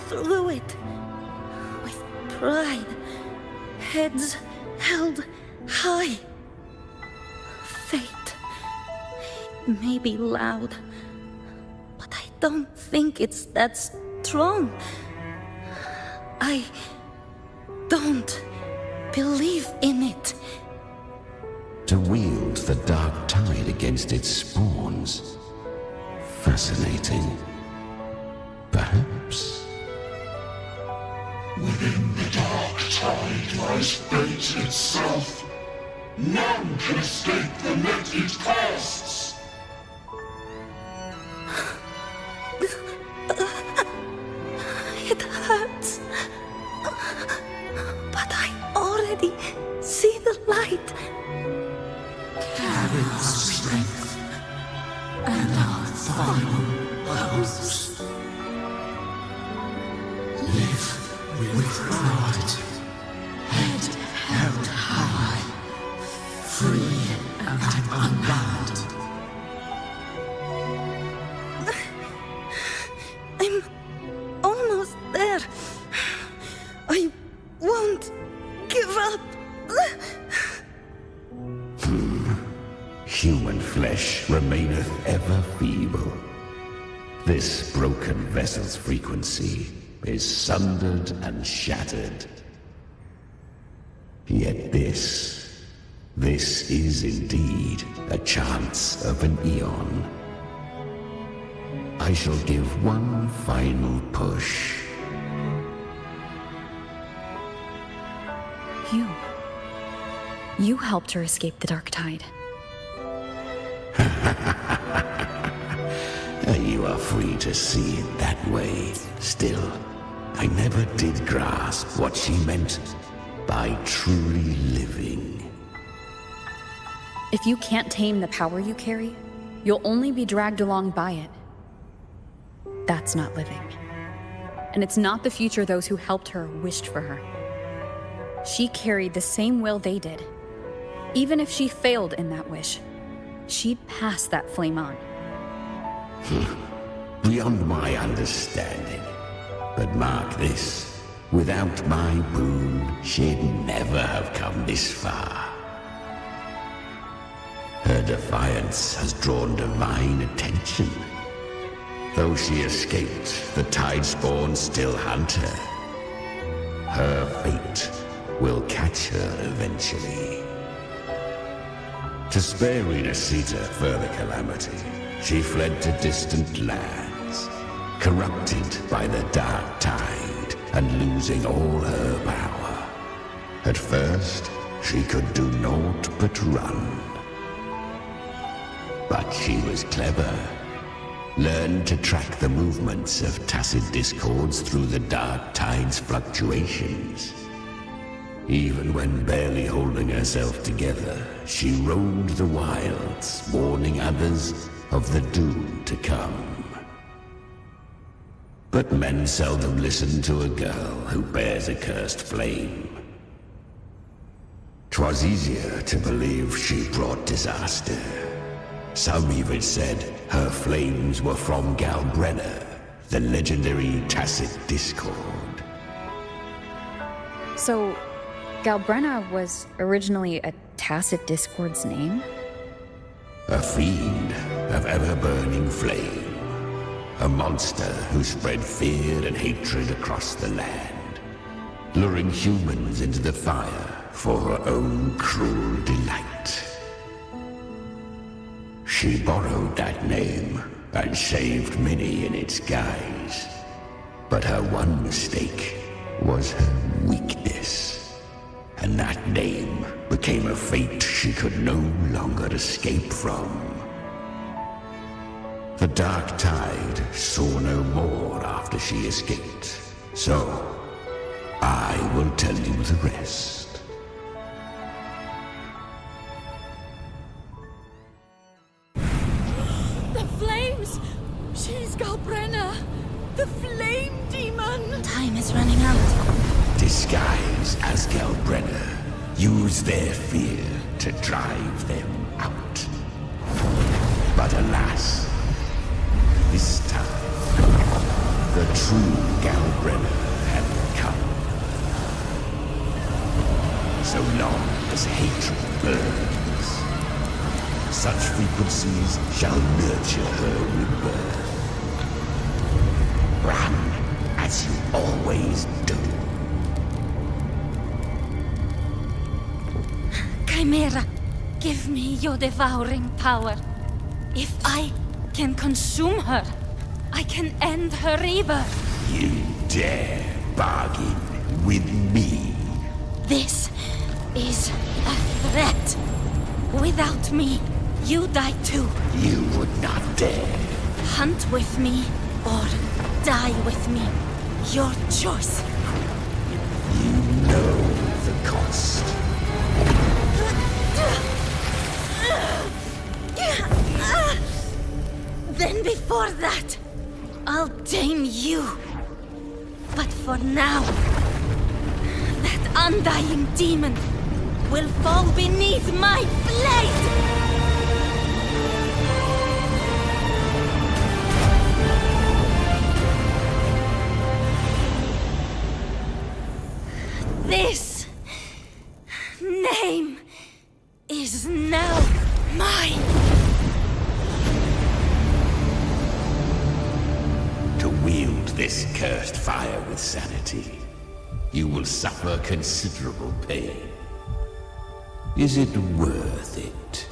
through it. With pride, heads held high. Fate, it may be loud, but I don't think it's that strong. I don't believe in it. To wield the dark tide against its spawns. Fascinating. Perhaps. Within the dark tide lies fate itself. None can escape the net it casts. It hurts. But I already see the light. Carry our strength and our final purpose. Live with pride, head held high, free and unbound. I'm almost there. I won't give up. Human flesh remaineth ever feeble. This broken vessel's frequency is sundered and shattered. Yet this is indeed a chance of an eon. I shall give one final push. You helped her escape the dark tide. You are free to see it that way. Still, I never did grasp what she meant by truly living. If you can't tame the power you carry, you'll only be dragged along by it. That's not living. And it's not the future those who helped her wished for her. She carried the same will they did. Even if she failed in that wish, she'd pass that flame on. Beyond my understanding. But mark this, without my boon, she'd never have come this far. Her defiance has drawn divine attention. Though she escaped, the Tidespawn still hunt her. Her fate will catch her eventually. To spare Rinacita further calamity, she fled to distant lands, corrupted by the dark tide and losing all her power. At first, she could do naught but run. But she was clever. Learned to track the movements of tacit discords through the dark tide's fluctuations. Even when barely holding herself together, she roamed the wilds, warning others of the doom to come. But men seldom listen to a girl who bears a cursed flame. 'Twas easier to believe she brought disaster. Some even said her flames were from Galbrenna, the legendary tacit discord. So, Galbrenna was originally a tacit discord's name? A fiend of ever-burning flame. A monster who spread fear and hatred across the land, luring humans into the fire for her own cruel delight. She borrowed that name and saved many in its guise. But her one mistake was her weakness. And that name became a fate she could no longer escape from. The dark tide saw no more after she escaped. So, I will tell you the rest. The flames! She's Galbrenna! The flame demon! Time is running out. Disguise as Galbrenna, use their fear to drive them out. But alas, this time, the true Galbrenna had come. So long as hatred burns, such frequencies shall nurture her rebirth. Run as you always do. Chimera, give me your devouring power. If I can consume her, I can end her rebirth. You dare bargain with me? This is a threat. Without me, you die too. You would not dare. Hunt with me or die with me. Your choice. You know the cost. Then before that, I'll tame you. But for now, that undying demon will fall beneath my blade! This name is now mine. To wield this cursed fire with sanity, you will suffer considerable pain. Is it worth it?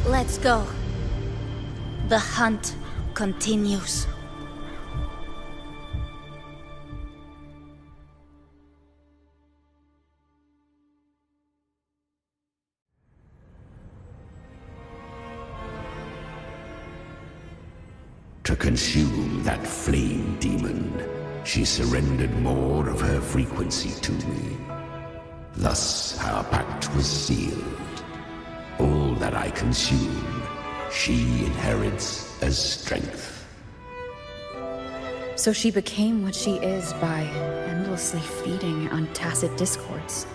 Let's go. The hunt continues. To consume that flame demon, she surrendered more of her frequency to me. Thus our pact was sealed. All that I consume, she inherits as strength. So she became what she is by endlessly feeding on tacit discords.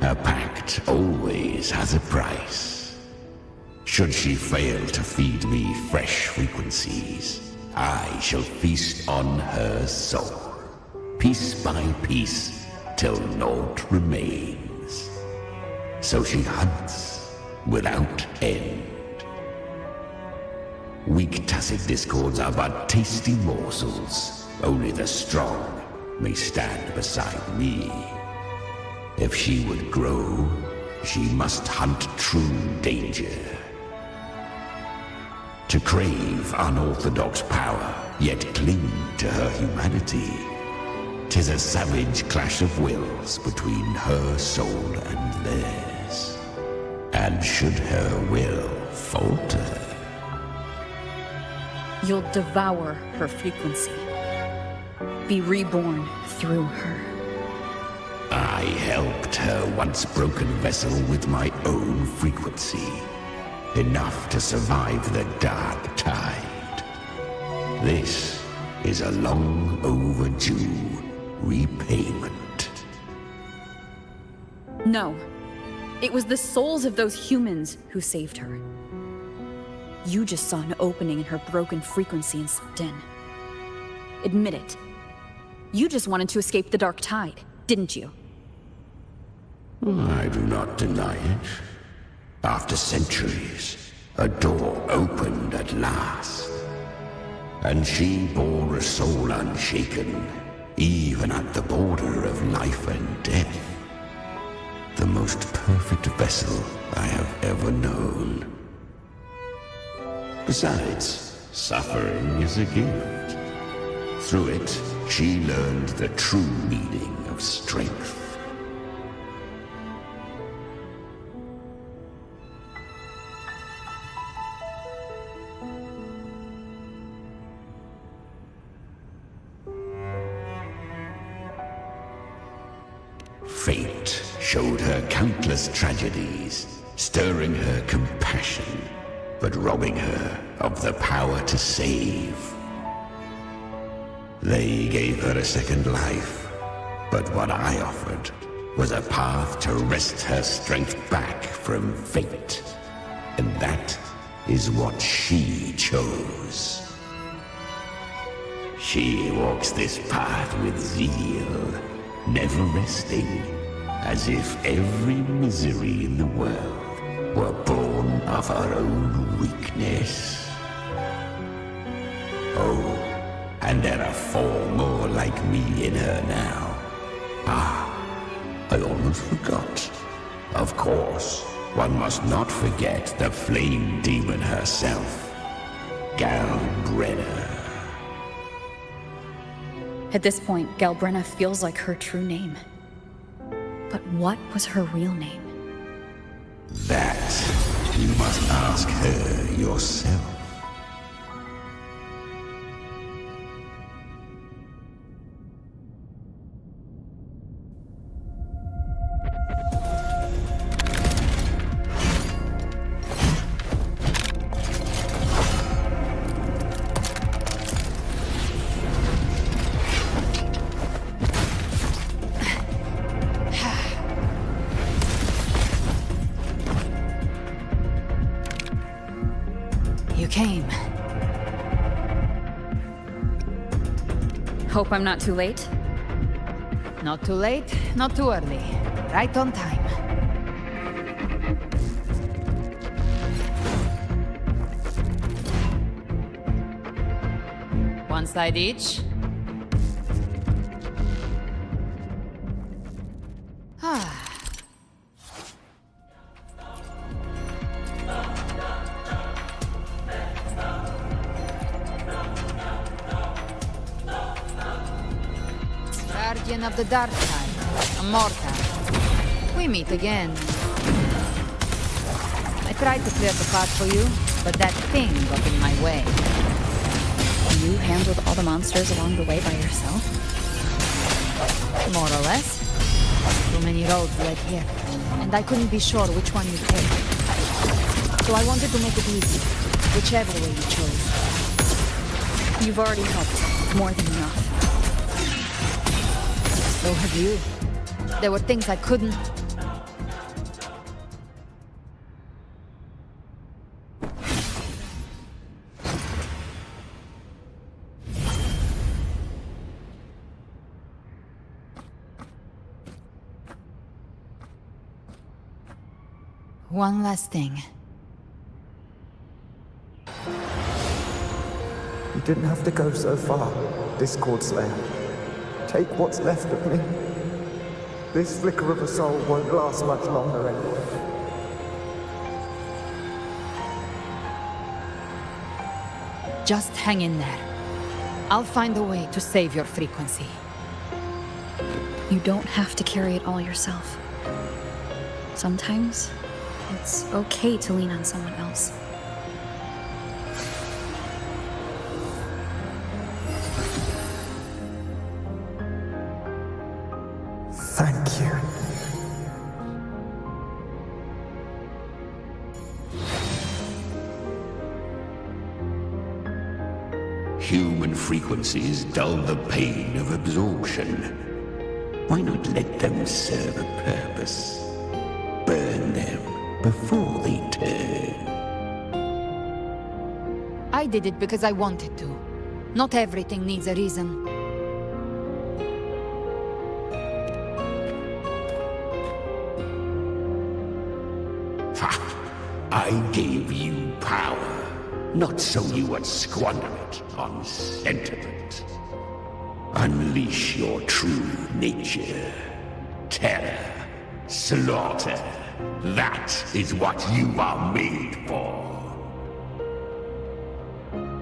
A pact always has a price. Should she fail to feed me fresh frequencies, I shall feast on her soul, piece by piece, till naught remains. So she hunts without end. Weak tacit discords are but tasty morsels. Only the strong may stand beside me. If she would grow, she must hunt true danger. To crave unorthodox power, yet cling to her humanity, 'tis a savage clash of wills between her soul and theirs. And should her will falter, You'll devour her frequency. Be reborn through her. I helped her once broken vessel with my own frequency. Enough to survive the dark tide. This is a long overdue repayment. No. It was the souls of those humans who saved her. You just saw an opening in her broken frequency and slipped in. Admit it. You just wanted to escape the dark tide, didn't you? I do not deny it. After centuries, a door opened at last. And she bore a soul unshaken, even at the border of life and death. The most perfect vessel I have ever known. Besides, suffering is a gift. Through it, she learned the true meaning of strength. Fate showed her countless tragedies, stirring her compassion, but robbing her of the power to save. They gave her a second life, but what I offered was a path to wrest her strength back from fate. And that is what she chose. She walks this path with zeal, never resting, as if every misery in the world were born of her own weakness. Oh, and there are 4 more like me in her now. I almost forgot. Of course, one must not forget the flame demon herself, Galbrenna. At this point, Galbrenna feels like her true name. But what was her real name? That you must ask her yourself. Came. Hope I'm not too late? Not too late, not too early. Right on time. One side each. Guardian of the Dark Tide, Immortal. We meet again. I tried to clear the path for you, but that thing got in my way. You handled all the monsters along the way by yourself? More or less. Too many roads led here, and I couldn't be sure which one you'd take. So I wanted to make it easy, whichever way you chose. You've already helped, more than enough. So have you. There were things I couldn't... One last thing. You didn't have to go so far, Discord Slayer. Take what's left of me. This flicker of a soul won't last much longer anyway. Just hang in there. I'll find a way to save your frequency. You don't have to carry it all yourself. Sometimes, it's okay to lean on someone else. Thank you. Human frequencies dull the pain of absorption. Why not let them serve a purpose? Burn them before they turn. I did it because I wanted to. Not everything needs a reason. I gave you power, not so you would squander it on sentiment. Unleash your true nature. Terror, slaughter. That is what you are made for.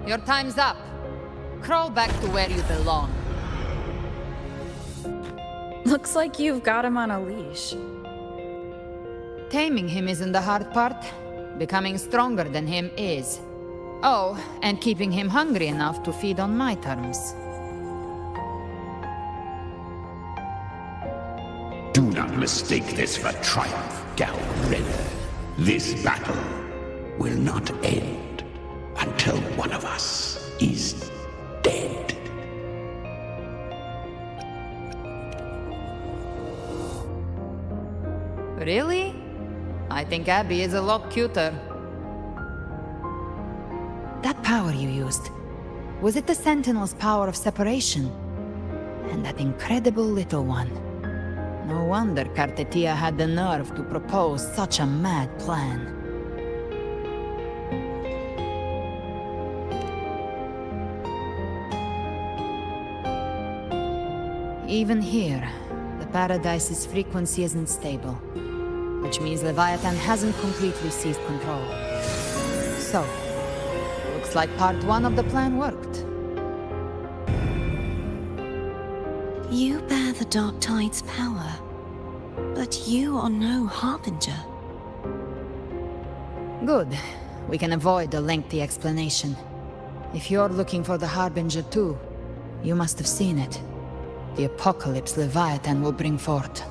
Your time's up. Crawl back to where you belong. Looks like you've got him on a leash. Taming him isn't the hard part. Becoming stronger than him is. Oh, and keeping him hungry enough to feed on my terms. Do not mistake this for triumph, Galbrenna. This battle will not end until one of us is dead. Really? I think Abby is a lot cuter. That power you used, was it the Sentinel's power of separation? And that incredible little one. No wonder Kartetia had the nerve to propose such a mad plan. Even here, the Paradise's frequency isn't stable, which means Leviathan hasn't completely seized control. So, looks like part 1 of the plan worked. You bear the Dark Tide's power, but you are no Harbinger. Good. We can avoid a lengthy explanation. If you're looking for the Harbinger too, you must have seen it. The apocalypse Leviathan will bring forth.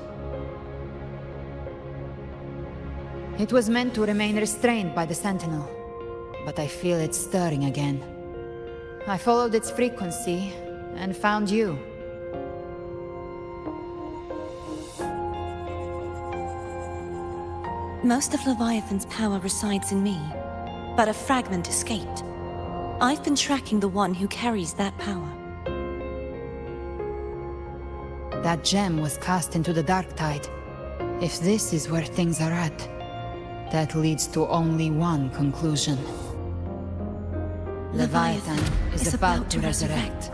It was meant to remain restrained by the Sentinel, but I feel it stirring again. I followed its frequency and found you. Most of Leviathan's power resides in me, but a fragment escaped. I've been tracking the one who carries that power. That gem was cast into the Dark Tide. If this is where things are at, that leads to only one conclusion. Leviathan is about to resurrect.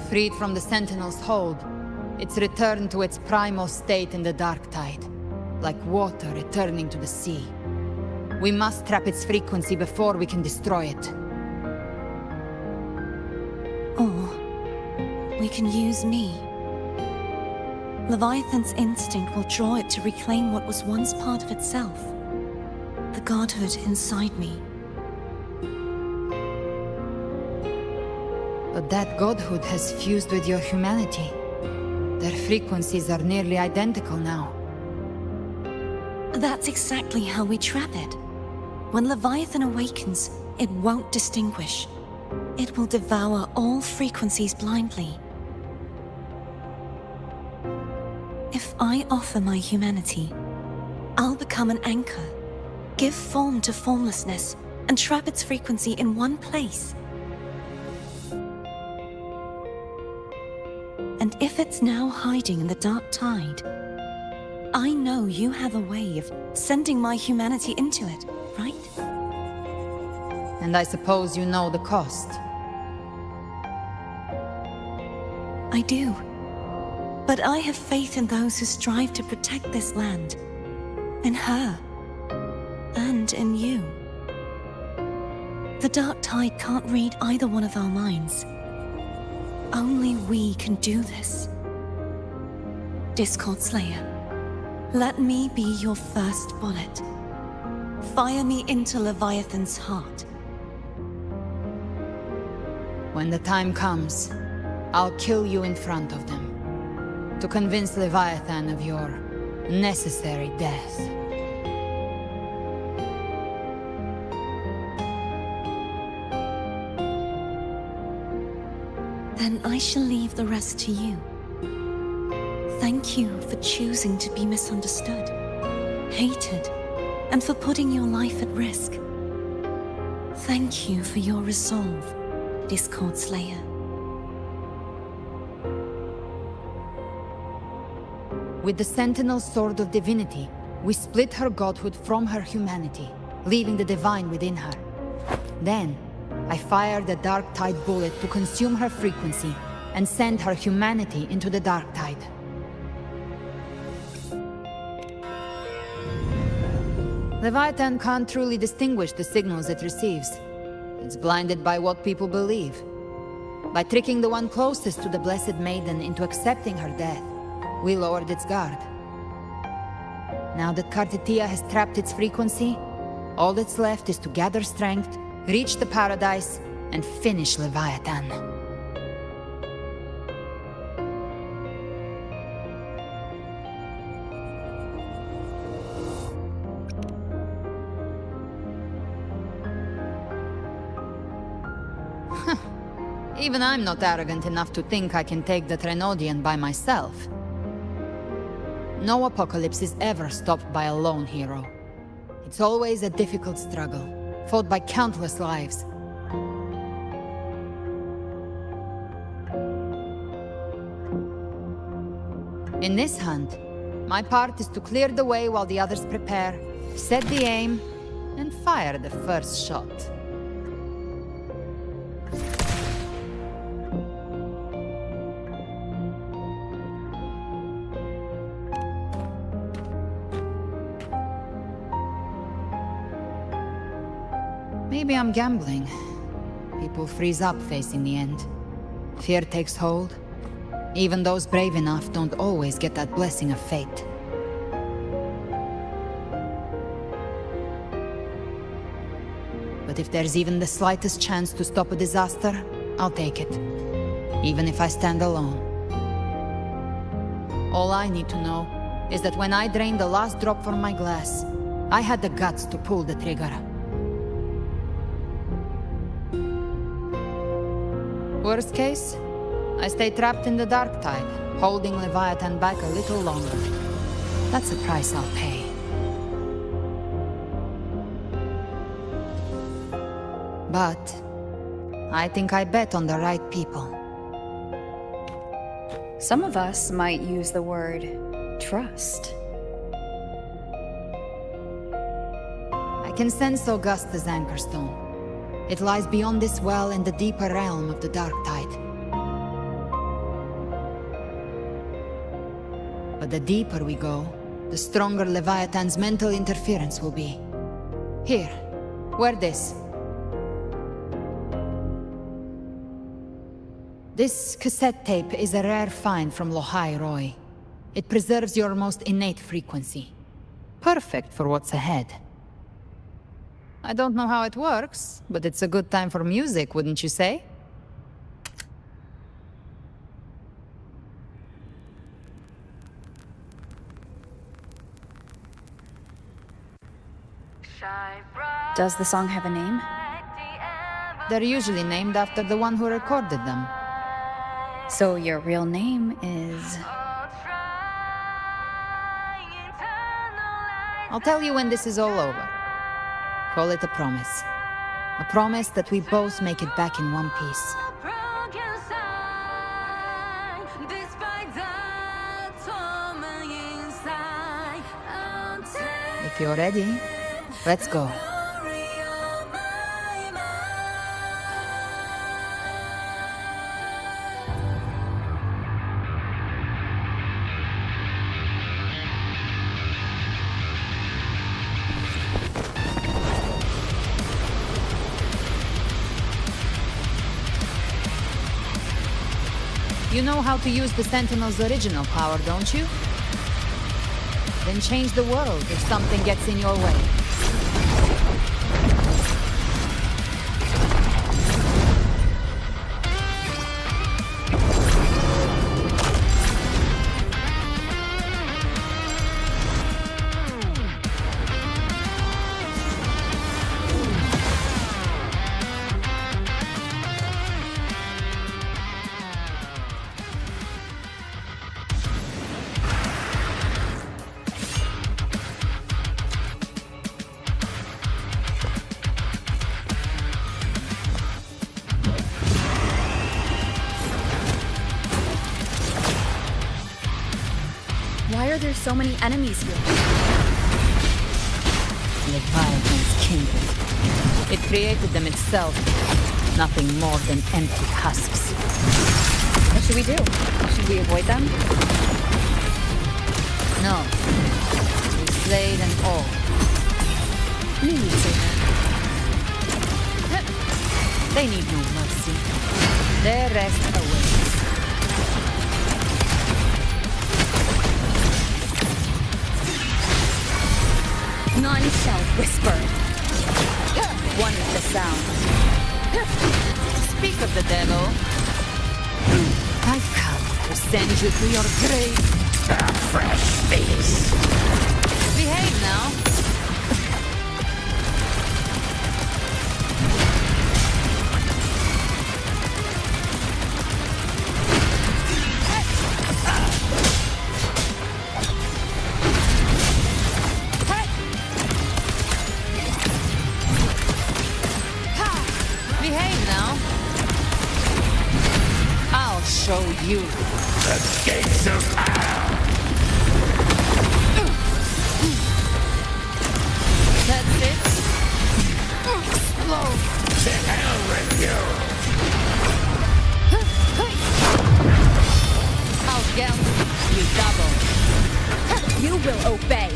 Freed from the Sentinel's hold, it's returned to its primal state in the Dark Tide, like water returning to the sea. We must trap its frequency before we can destroy it. Or we can use me. Leviathan's instinct will draw it to reclaim what was once part of itself. The godhood inside me. But that godhood has fused with your humanity. Their frequencies are nearly identical now. That's exactly how we trap it. When Leviathan awakens, it won't distinguish. It will devour all frequencies blindly. If I offer my humanity, I'll become an anchor, give form to formlessness, and trap its frequency in one place. And if it's now hiding in the Dark Tide, I know you have a way of sending my humanity into it, right? And I suppose you know the cost. I do. But I have faith in those who strive to protect this land. In her. And in you. The Dark Tide can't read either one of our minds. Only we can do this. Discord Slayer, let me be your first bullet. Fire me into Leviathan's heart. When the time comes, I'll kill you in front of them. To convince Leviathan of your necessary death. Then I shall leave the rest to you. Thank you for choosing to be misunderstood, hated, and for putting your life at risk. Thank you for your resolve, Discord Slayer. With the Sentinel's Sword of Divinity, we split her godhood from her humanity, leaving the divine within her. Then, I fired a Dark Tide bullet to consume her frequency and send her humanity into the Dark Tide. Leviathan can't truly distinguish the signals it receives. It's blinded by what people believe. By tricking the one closest to the Blessed Maiden into accepting her death, we lowered its guard. Now that Kartitia has trapped its frequency, all that's left is to gather strength, reach the Paradise, and finish Leviathan. Even I'm not arrogant enough to think I can take the Trenodian by myself. No apocalypse is ever stopped by a lone hero. It's always a difficult struggle, fought by countless lives. In this hunt, my part is to clear the way while the others prepare, set the aim, and fire the first shot. Maybe I'm gambling. People freeze up facing the end. Fear takes hold. Even those brave enough don't always get that blessing of fate. But if there's even the slightest chance to stop a disaster, I'll take it. Even if I stand alone. All I need to know is that when I drained the last drop from my glass, I had the guts to pull the trigger. Worst case, I stay trapped in the dark tide, holding Leviathan back a little longer. That's the price I'll pay. But I think I bet on the right people. Some of us might use the word trust. I can sense Augusta's Anchorstone. It lies beyond this well in the deeper realm of the Dark Tide. But the deeper we go, the stronger Leviathan's mental interference will be. Here, wear this. This cassette tape is a rare find from Lohai Roy. It preserves your most innate frequency. Perfect for what's ahead. I don't know how it works, but it's a good time for music, wouldn't you say? Does the song have a name? They're usually named after the one who recorded them. So your real name is... I'll tell you when this is all over. Call it a promise. A promise that we both make it back in one piece. If you're ready, let's go. You know how to use the Sentinel's original power, don't you? Then change the world if something gets in your way. Why are there so many enemies here? Leviathan's kindred. It created them itself. Nothing more than empty husks. What should we do? Should we avoid them? No. We slay them all. Me too. They need no mercy. Their rest awaits. None shall whisper. One with the sound. Speak of the devil. I've come to send you to your grave. A fresh face. Behave now. Show you. The gates of hell! That's it? Explode! To hell with you! I'll count you double. You will obey.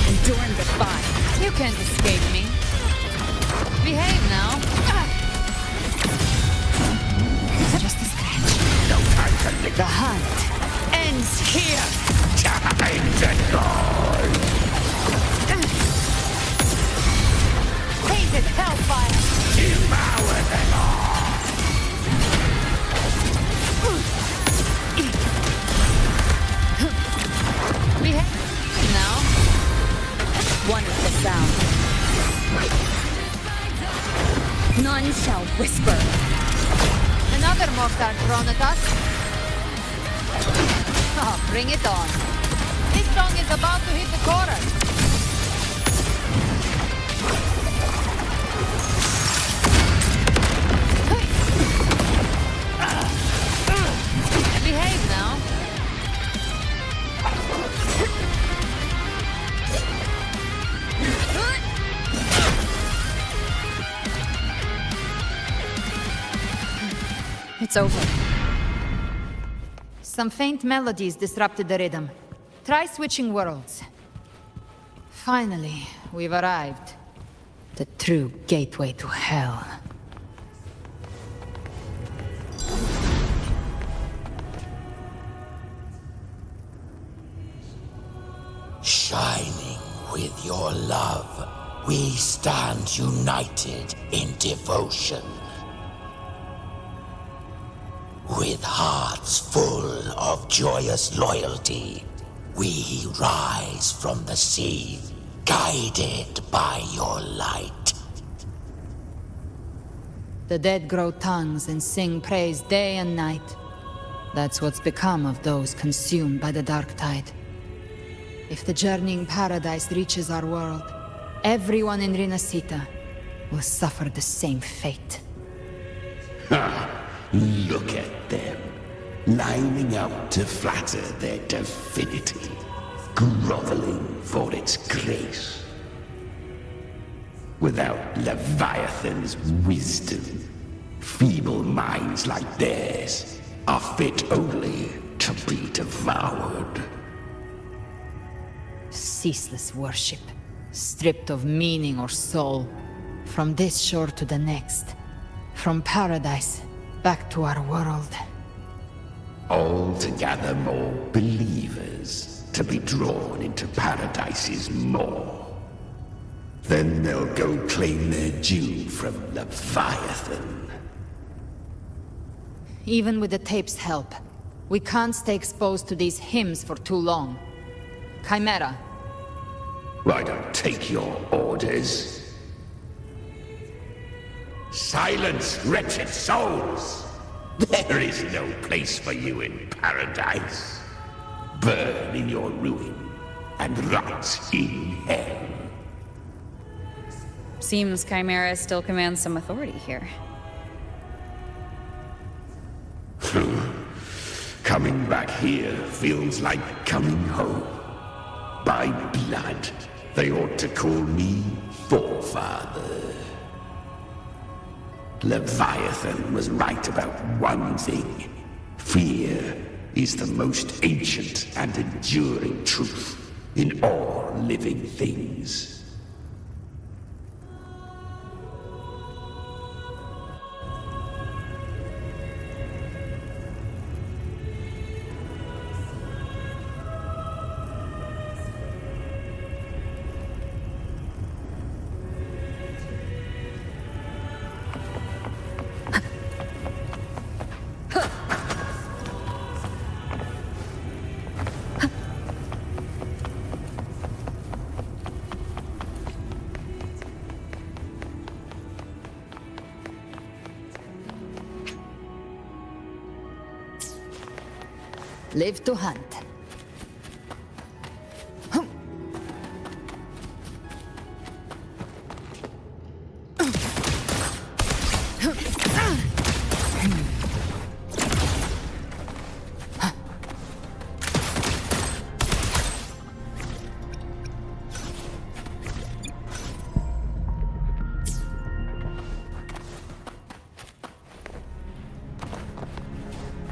Endure and defy. You can't escape me. Behave now. It's just a scratch. No time to lick. The hunt ends here. Time to die. Hated hellfire. Devour them all. Behave now. One is the sound. None shall whisper. Another mortar thrown at us. Oh, bring it on. This song is about to hit the chorus. Behave now. It's over. Some faint melodies disrupted the rhythm. Try switching worlds. Finally, we've arrived. The true gateway to hell. Shining with your love, we stand united in devotion. With hearts full of joyous loyalty, we rise from the sea, guided by your light. The dead grow tongues and sing praise day and night. That's what's become of those consumed by the dark tide. If the journeying paradise reaches our world, everyone in Rinacita will suffer the same fate. Ha! Look at them, lining up to flatter their divinity, groveling for its grace. Without Leviathan's wisdom, feeble minds like theirs are fit only to be devoured. Ceaseless worship, stripped of meaning or soul, from this shore to the next, from paradise back to our world. All to gather more believers to be drawn into Paradise's maw. Then they'll go claim their due from Leviathan. Even with the tape's help, we can't stay exposed to these hymns for too long. Chimera. I don't take your orders. Silence, wretched souls! There is no place for you in paradise. Burn in your ruin and rot in hell. Seems Chimera still commands some authority here. Coming back here feels like coming home. By blood, they ought to call me Forefather. Leviathan was right about one thing. Fear is the most ancient and enduring truth in all living things. Live to hunt.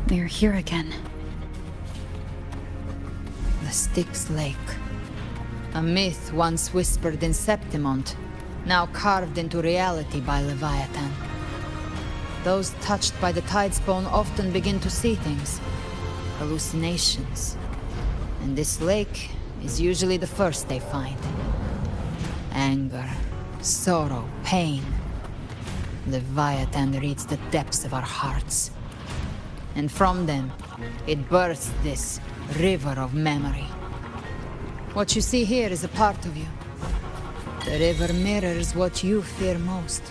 They're here again. The Styx Lake. A myth once whispered in Septimont. now carved into reality by Leviathan. Those touched by the Tidespawn often begin to see things. Hallucinations. And this lake is usually the first they find. Anger, sorrow, pain. Leviathan reads the depths of our hearts. And from them, it births this river of memory. What you see here is a part of you. The river mirrors what you fear most.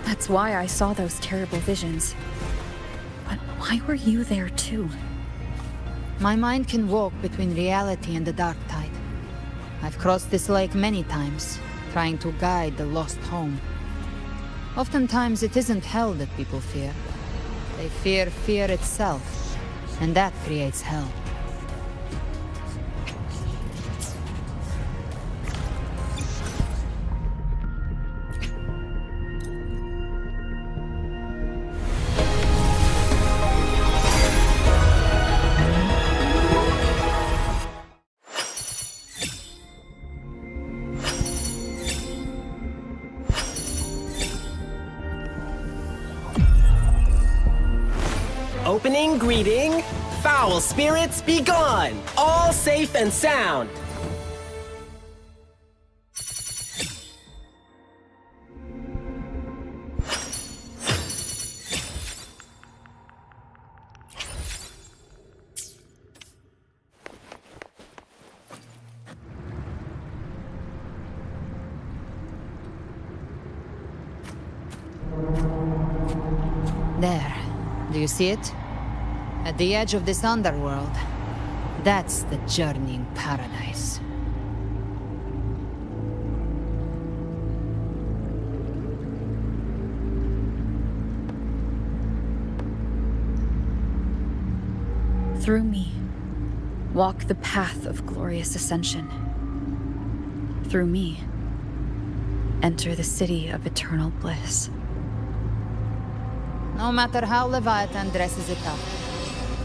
That's why I saw those terrible visions. But why were you there too? My mind can walk between reality and the dark tide. I've crossed this lake many times, trying to guide the lost home. Oftentimes it isn't hell that people fear. They fear fear itself, and that creates hell. Opening greeting, foul spirits be gone, all safe and sound. There. Do you see it? At the edge of this underworld. That's the journeying paradise. Through me, walk the path of glorious ascension. Through me, enter the city of eternal bliss. No matter how Leviathan dresses it up,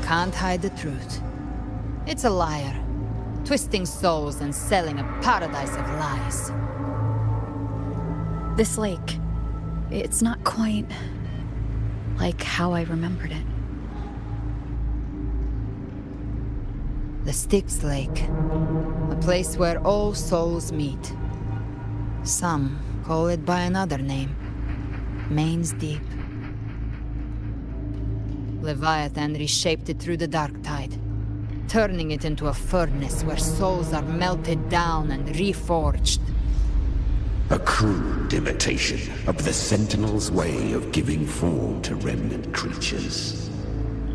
can't hide the truth. It's a liar, twisting souls and selling a paradise of lies. This lake, it's not quite like how I remembered it. The Styx Lake, a place where all souls meet. Some call it by another name, Main's Deep. Leviathan reshaped it through the dark tide, turning it into a furnace where souls are melted down and reforged. A crude imitation of the Sentinel's way of giving form to remnant creatures.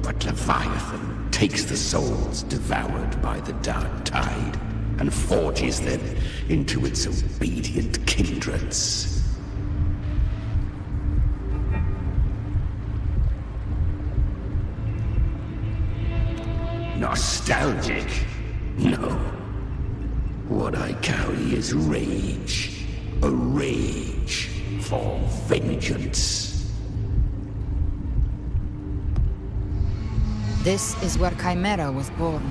But Leviathan takes the souls devoured by the dark tide and forges them into its obedient kindreds. Nostalgic? No. What I carry is rage. A rage for vengeance. This is where Chimera was born.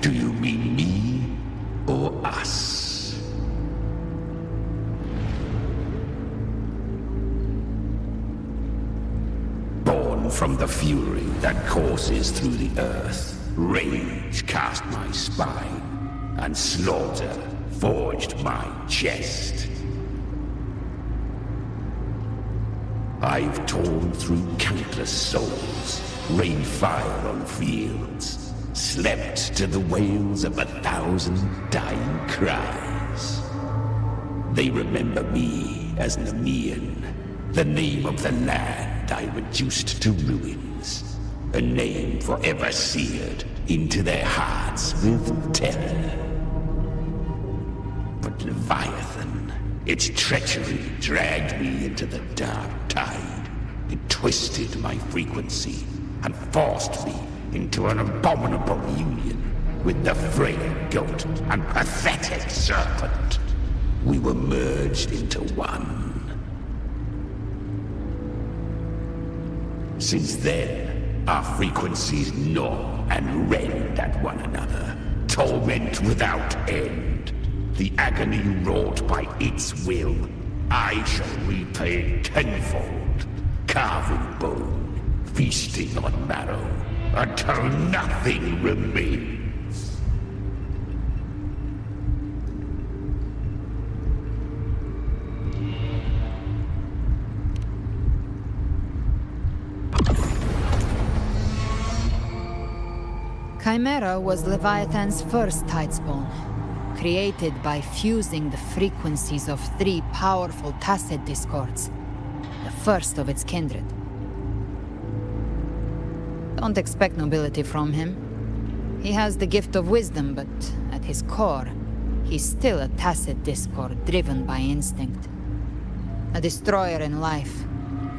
Do you mean me or us? Born from the fury that courses through the earth, rage cast my spine, and slaughter forged my chest. I've torn through countless souls, rained fire on fields, slept to the wails of 1,000 dying cries. They remember me as Nemean, the name of the land I reduced to ruins, a name forever seared into their hearts with terror. But Leviathan, its treachery dragged me into the dark tide. It twisted my frequency and forced me into an abominable union with the frail goat and pathetic serpent. We were merged into one. Since then, Our frequencies gnaw and rend at one another, torment without end. The agony wrought by its will, I shall repay tenfold, carving bone, feasting on marrow, until nothing remains. Chimera was Leviathan's first tidespawn, created by fusing the frequencies of 3 powerful tacit discords, the first of its kindred. Don't expect nobility from him. He has the gift of wisdom, but at his core, he's still a tacit discord driven by instinct. A destroyer in life,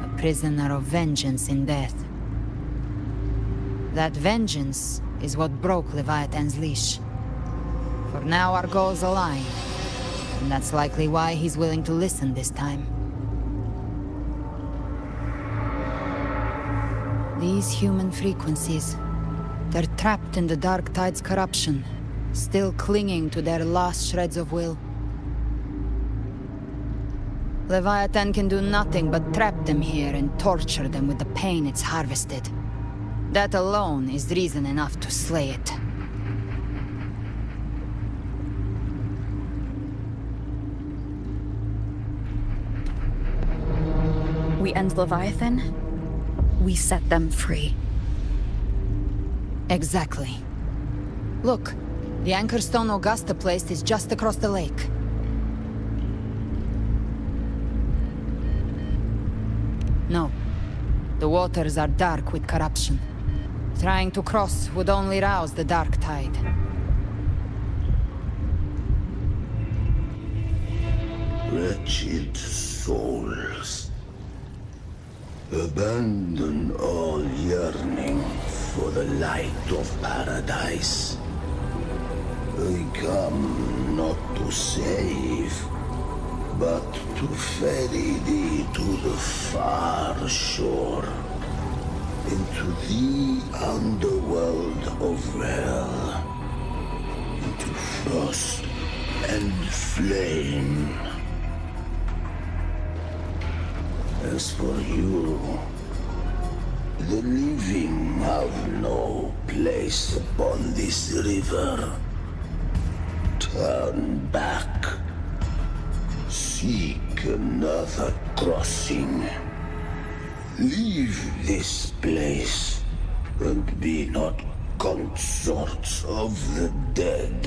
a prisoner of vengeance in death. That vengeance is what broke Leviathan's leash. For now our goals align, and that's likely why he's willing to listen this time. These human frequencies, they're trapped in the Dark Tide's corruption, still clinging to their last shreds of will. Leviathan can do nothing but trap them here and torture them with the pain it's harvested. That alone is reason enough to slay it. We end Leviathan, we set them free. Exactly. Look, the anchor stone Augusta placed is just across the lake. No. The waters are dark with corruption. Trying to cross would only rouse the Dark Tide. Wretched souls, abandon all yearning for the light of paradise. I come not to save, but to ferry thee to the far shore, into the underworld of hell, into frost and flame. As for you, the living have no place upon this river. Turn back. Seek another crossing. Leave this place, and be not consorts of the dead.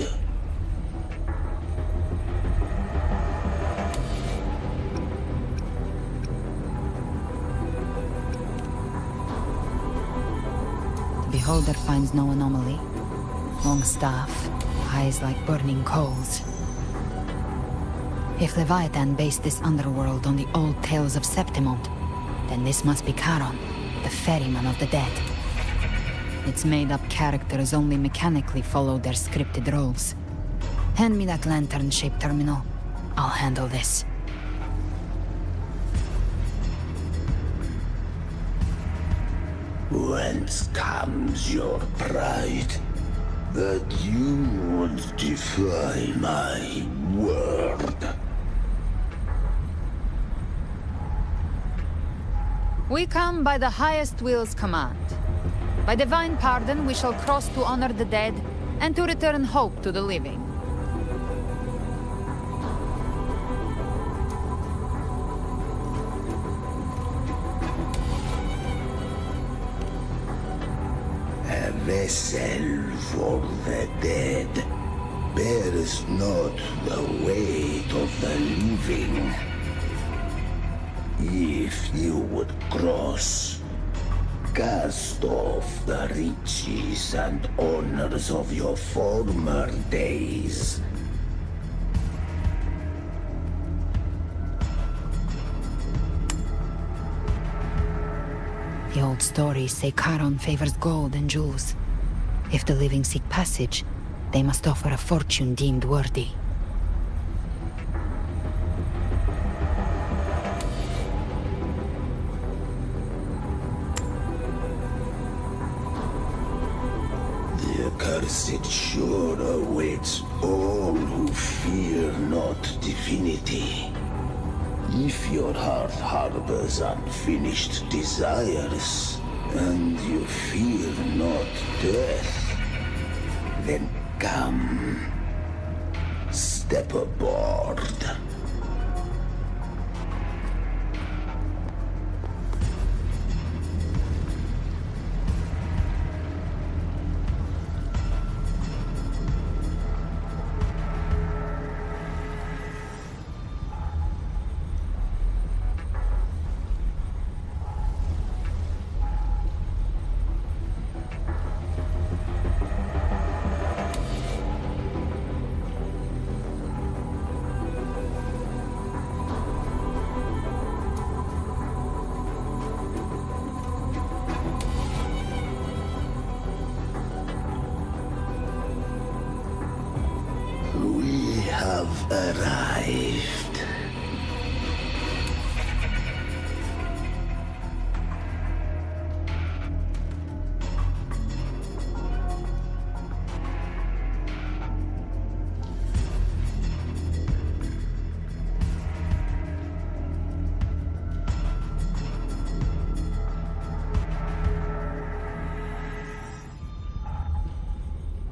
The beholder finds no anomaly. Long staff, eyes like burning coals. If Leviathan based this underworld on the old tales of Septimont, then this must be Charon, the ferryman of the dead. Its made-up characters only mechanically follow their scripted roles. Hand me that lantern-shaped terminal. I'll handle this. Whence comes your pride? That you would defy my word? We come by the highest will's command. By divine pardon, we shall cross to honor the dead, and to return hope to the living. A vessel for the dead bears not the weight of the living. If you would cross, cast off the riches and honors of your former days. The old stories say Charon favors gold and jewels. If the living seek passage, they must offer a fortune deemed worthy. accursed shore awaits all who fear not divinity. If your heart harbors unfinished desires, and you fear not death, then come, step aboard. We have arrived.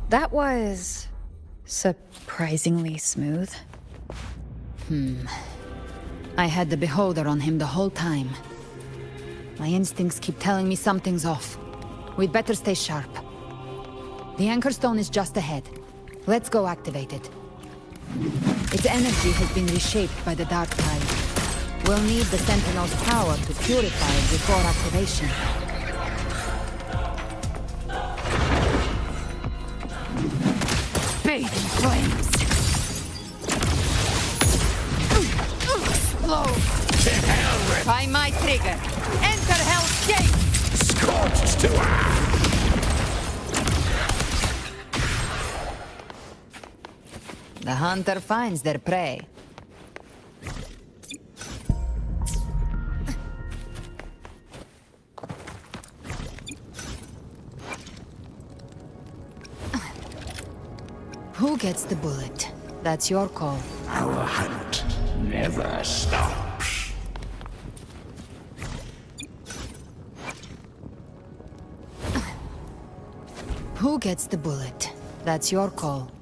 That was surprisingly smooth. I had the beholder on him the whole time. My instincts keep telling me something's off. We'd better stay sharp. The Anchor Stone is just ahead. Let's go activate it. Its energy has been reshaped by the Dark Tide. We'll need the Sentinel's power to purify it before activation. Bathe in flames! Explode! To hell with... By my trigger! Enter Hell's Gate! Scorched to The hunter finds their prey. Who gets the bullet? That's your call. Our hunt never stops. Who gets the bullet? That's your call.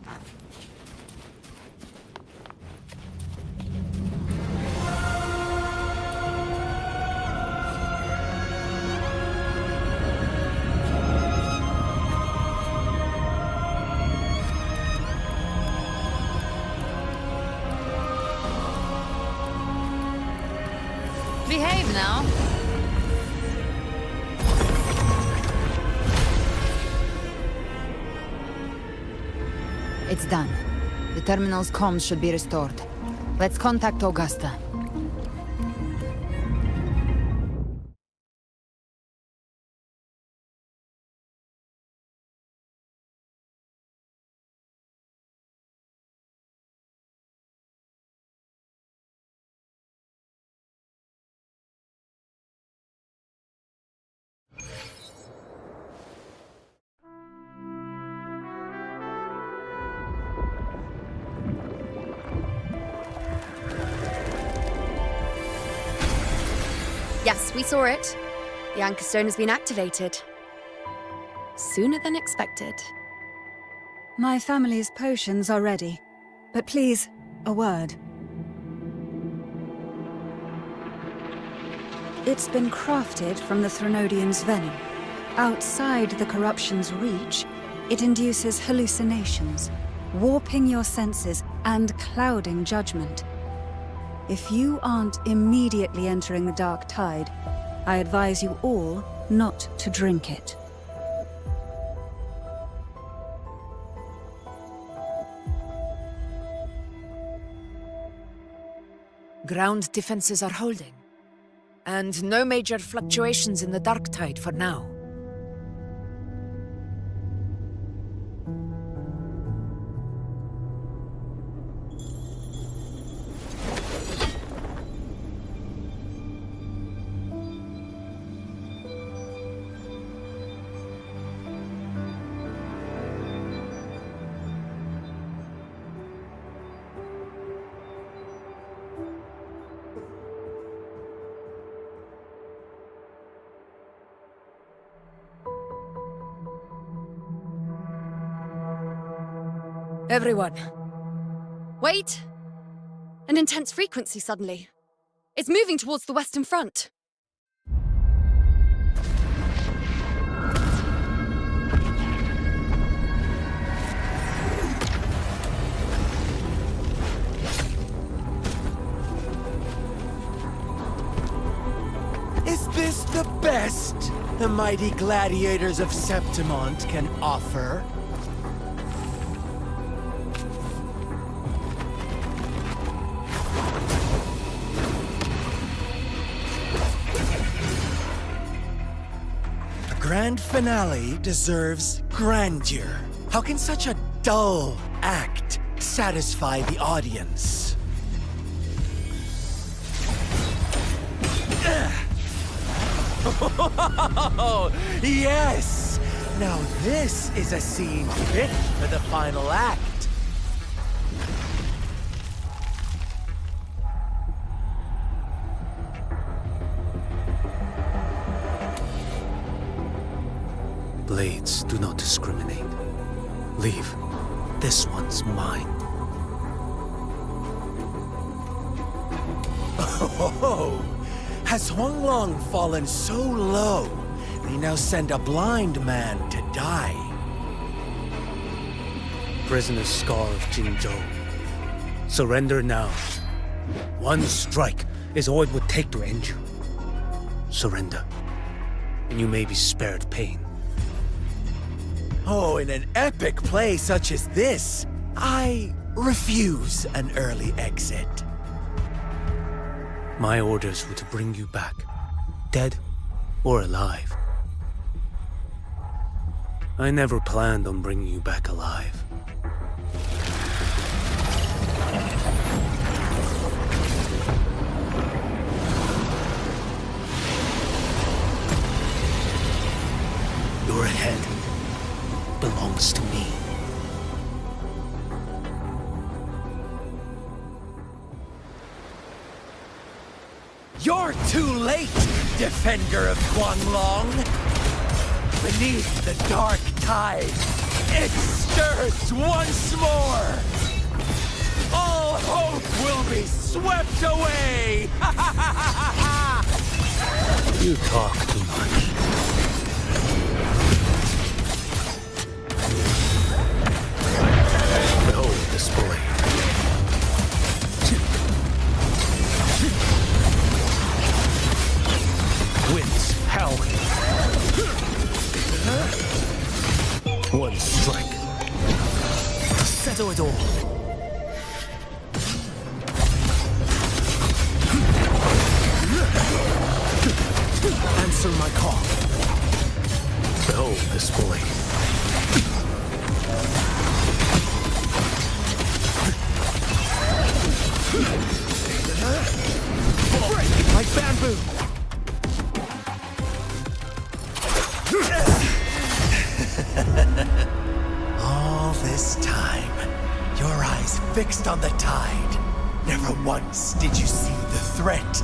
Behave now. It's done. The terminal's comms should be restored. Let's contact Augusta. Yes, we saw it. The Anchor Stone has been activated. Sooner than expected. My family's potions are ready. But please, a word. It's been crafted from the Threnodian's venom. Outside the corruption's reach, it induces hallucinations, warping your senses and clouding judgment. If you aren't immediately entering the Dark Tide, I advise you all not to drink it. Ground defenses are holding. And no major fluctuations in the Dark Tide for now. Everyone. Wait! An intense frequency suddenly. It's moving towards the Western Front. Is this the best the mighty gladiators of Septimont can offer? A grand finale deserves grandeur. How can such a dull act satisfy the audience? Oh, yes! Now this is a scene fit for the final act. Blades do not discriminate. Leave. This one's mine. Oh, has Huanglong fallen so low, they now send a blind man to die? Prisoner Scar of Jinzhou. Surrender now. One strike is all it would take to end you. Surrender, and you may be spared pain. Oh, in an epic play such as this, I refuse an early exit. My orders were to bring you back, dead or alive. I never planned on bringing you back alive. Your head belongs to me. You're too late, defender of Guanglong! Beneath the dark tide, it stirs once more! All hope will be swept away! You talk too much. Behold this blade. Winds howling. One strike. Settle it all. Answer my call. Behold this blade. Break like bamboo! All this time, your eyes fixed on the tide. Never once did you see the threat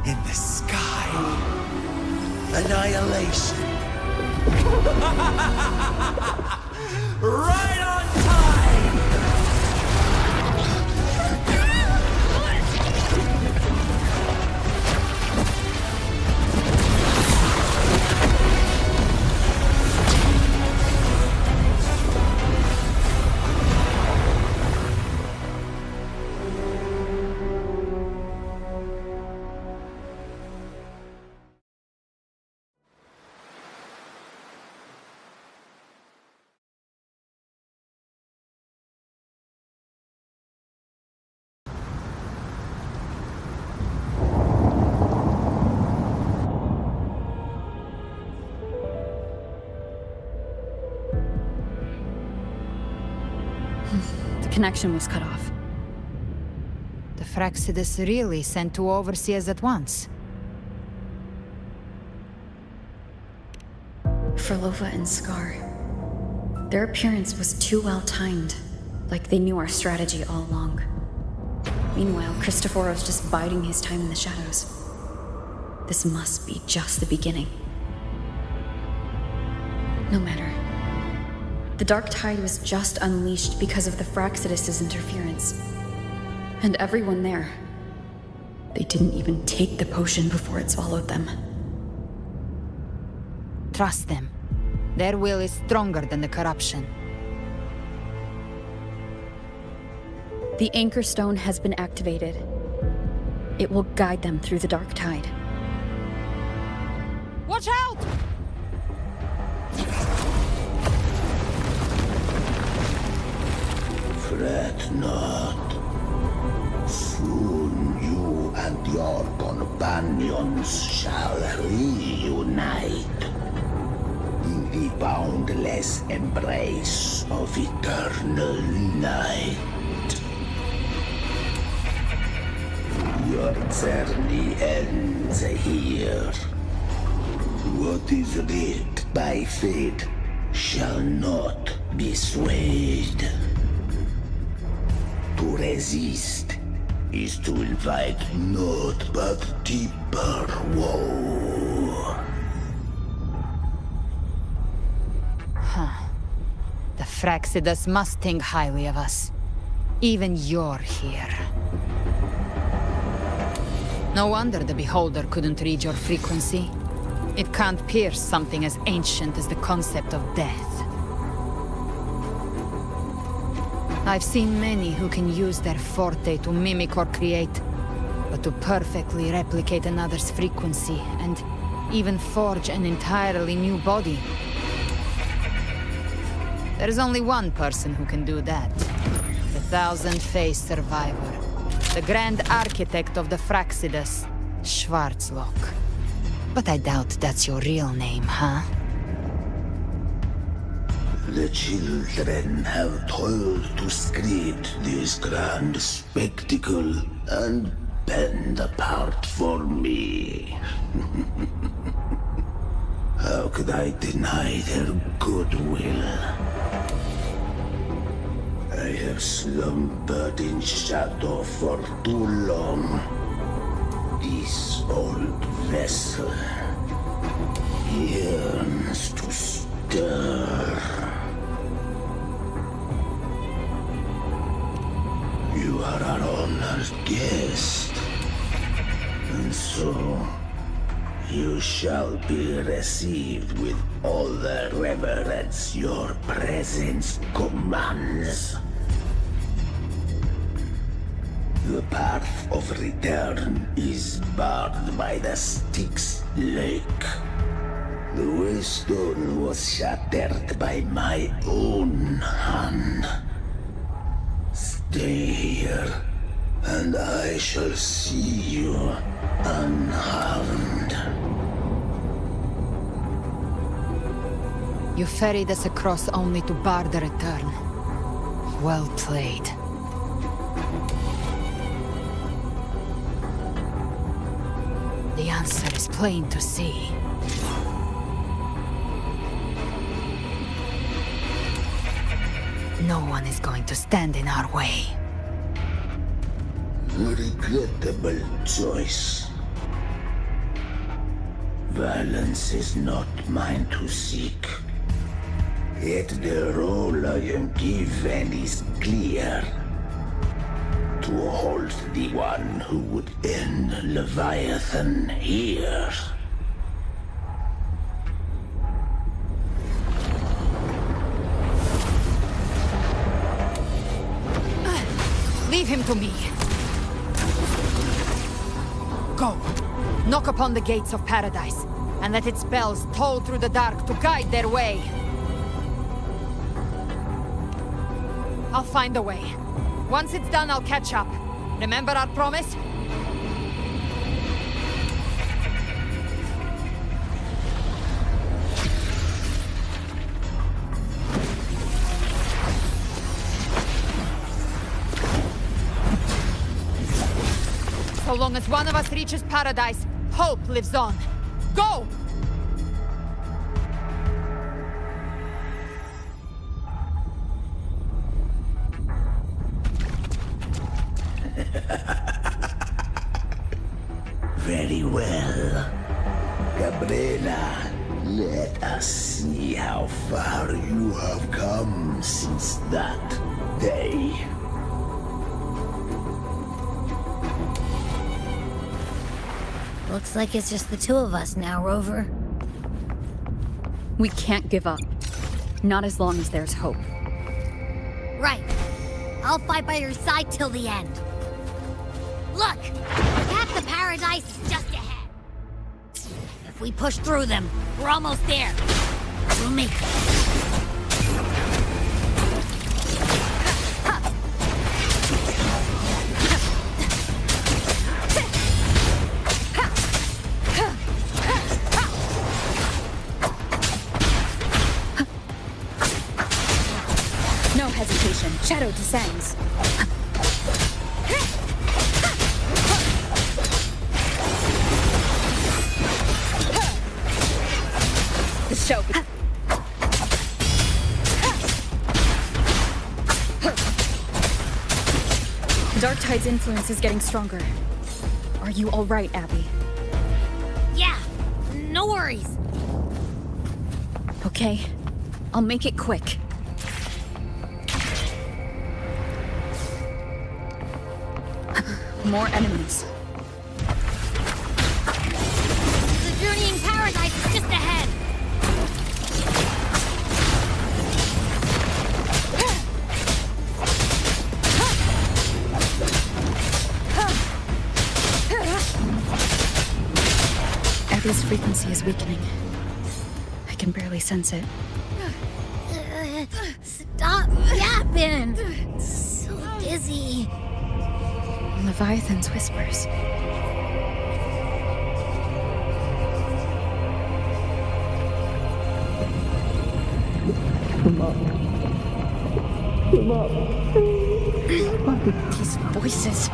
in the sky. Annihilation. Right on time! Connection was cut off. The Fraxidus really sent two overseers at once. Frolova and Scar. Their appearance was too well timed, like they knew our strategy all along. Meanwhile, Christophoros just biding his time in the shadows. This must be just the beginning. No matter. The dark tide was just unleashed because of the Fraxidus' interference. And everyone there, they didn't even take the potion before it swallowed them. Trust them. Their will is stronger than the corruption. The Anchor Stone has been activated. It will guide them through the dark tide. Watch out! Fret not. Soon you and your companions shall reunite in the boundless embrace of eternal night. Your journey ends here. What is writ by fate shall not be swayed. To resist is to invite naught but deeper woe. Huh. The Fraxidus must think highly of us. Even you're here. No wonder the Beholder couldn't read your frequency. It can't pierce something as ancient as the concept of death. I've seen many who can use their forte to mimic or create, but to perfectly replicate another's frequency and even forge an entirely new body. There's only one person who can do that. The thousand-faced survivor. The grand architect of the Fraxidus, Schwarzlock. But I doubt that's your real name, huh? The children have toiled to script this grand spectacle and bend apart for me. How could I deny their goodwill? I have slumbered in shadow for too long. This old vessel yearns to stir. You are our honored guest, and so you shall be received with all the reverence your presence commands. The path of return is barred by the Styx Lake. The waystone was shattered by my own hand. Stay here, and I shall see you unharmed. You ferried us across only to bar the return. Well played. The answer is plain to see. No one is going to stand in our way. Regrettable choice. Violence is not mine to seek. Yet the role I am given is clear. To hold the one who would end Leviathan here. Leave him to me. Go. Knock upon the gates of paradise, and let its bells toll through the dark to guide their way. I'll find a way. Once it's done, I'll catch up. Remember our promise? So long as one of us reaches paradise, hope lives on. Go! Very well. Cabrera, Let us see how far you have come since that day. Looks like it's just the two of us now, Rover. We can't give up. Not as long as there's hope. Right. I'll fight by your side till the end. Look! The path to paradise is just ahead. If we push through them, we're almost there. We'll make it. No hesitation. Shadow descends. The show. Dark Tide's influence is getting stronger. Are you all right, Abby? Yeah, no worries. Okay, I'll make it quick. More enemies. The journeying paradise is just ahead. Abby's frequency is weakening. I can barely sense it. Stop yapping! So dizzy. Leviathan's whispers. Come up. Come up. These voices.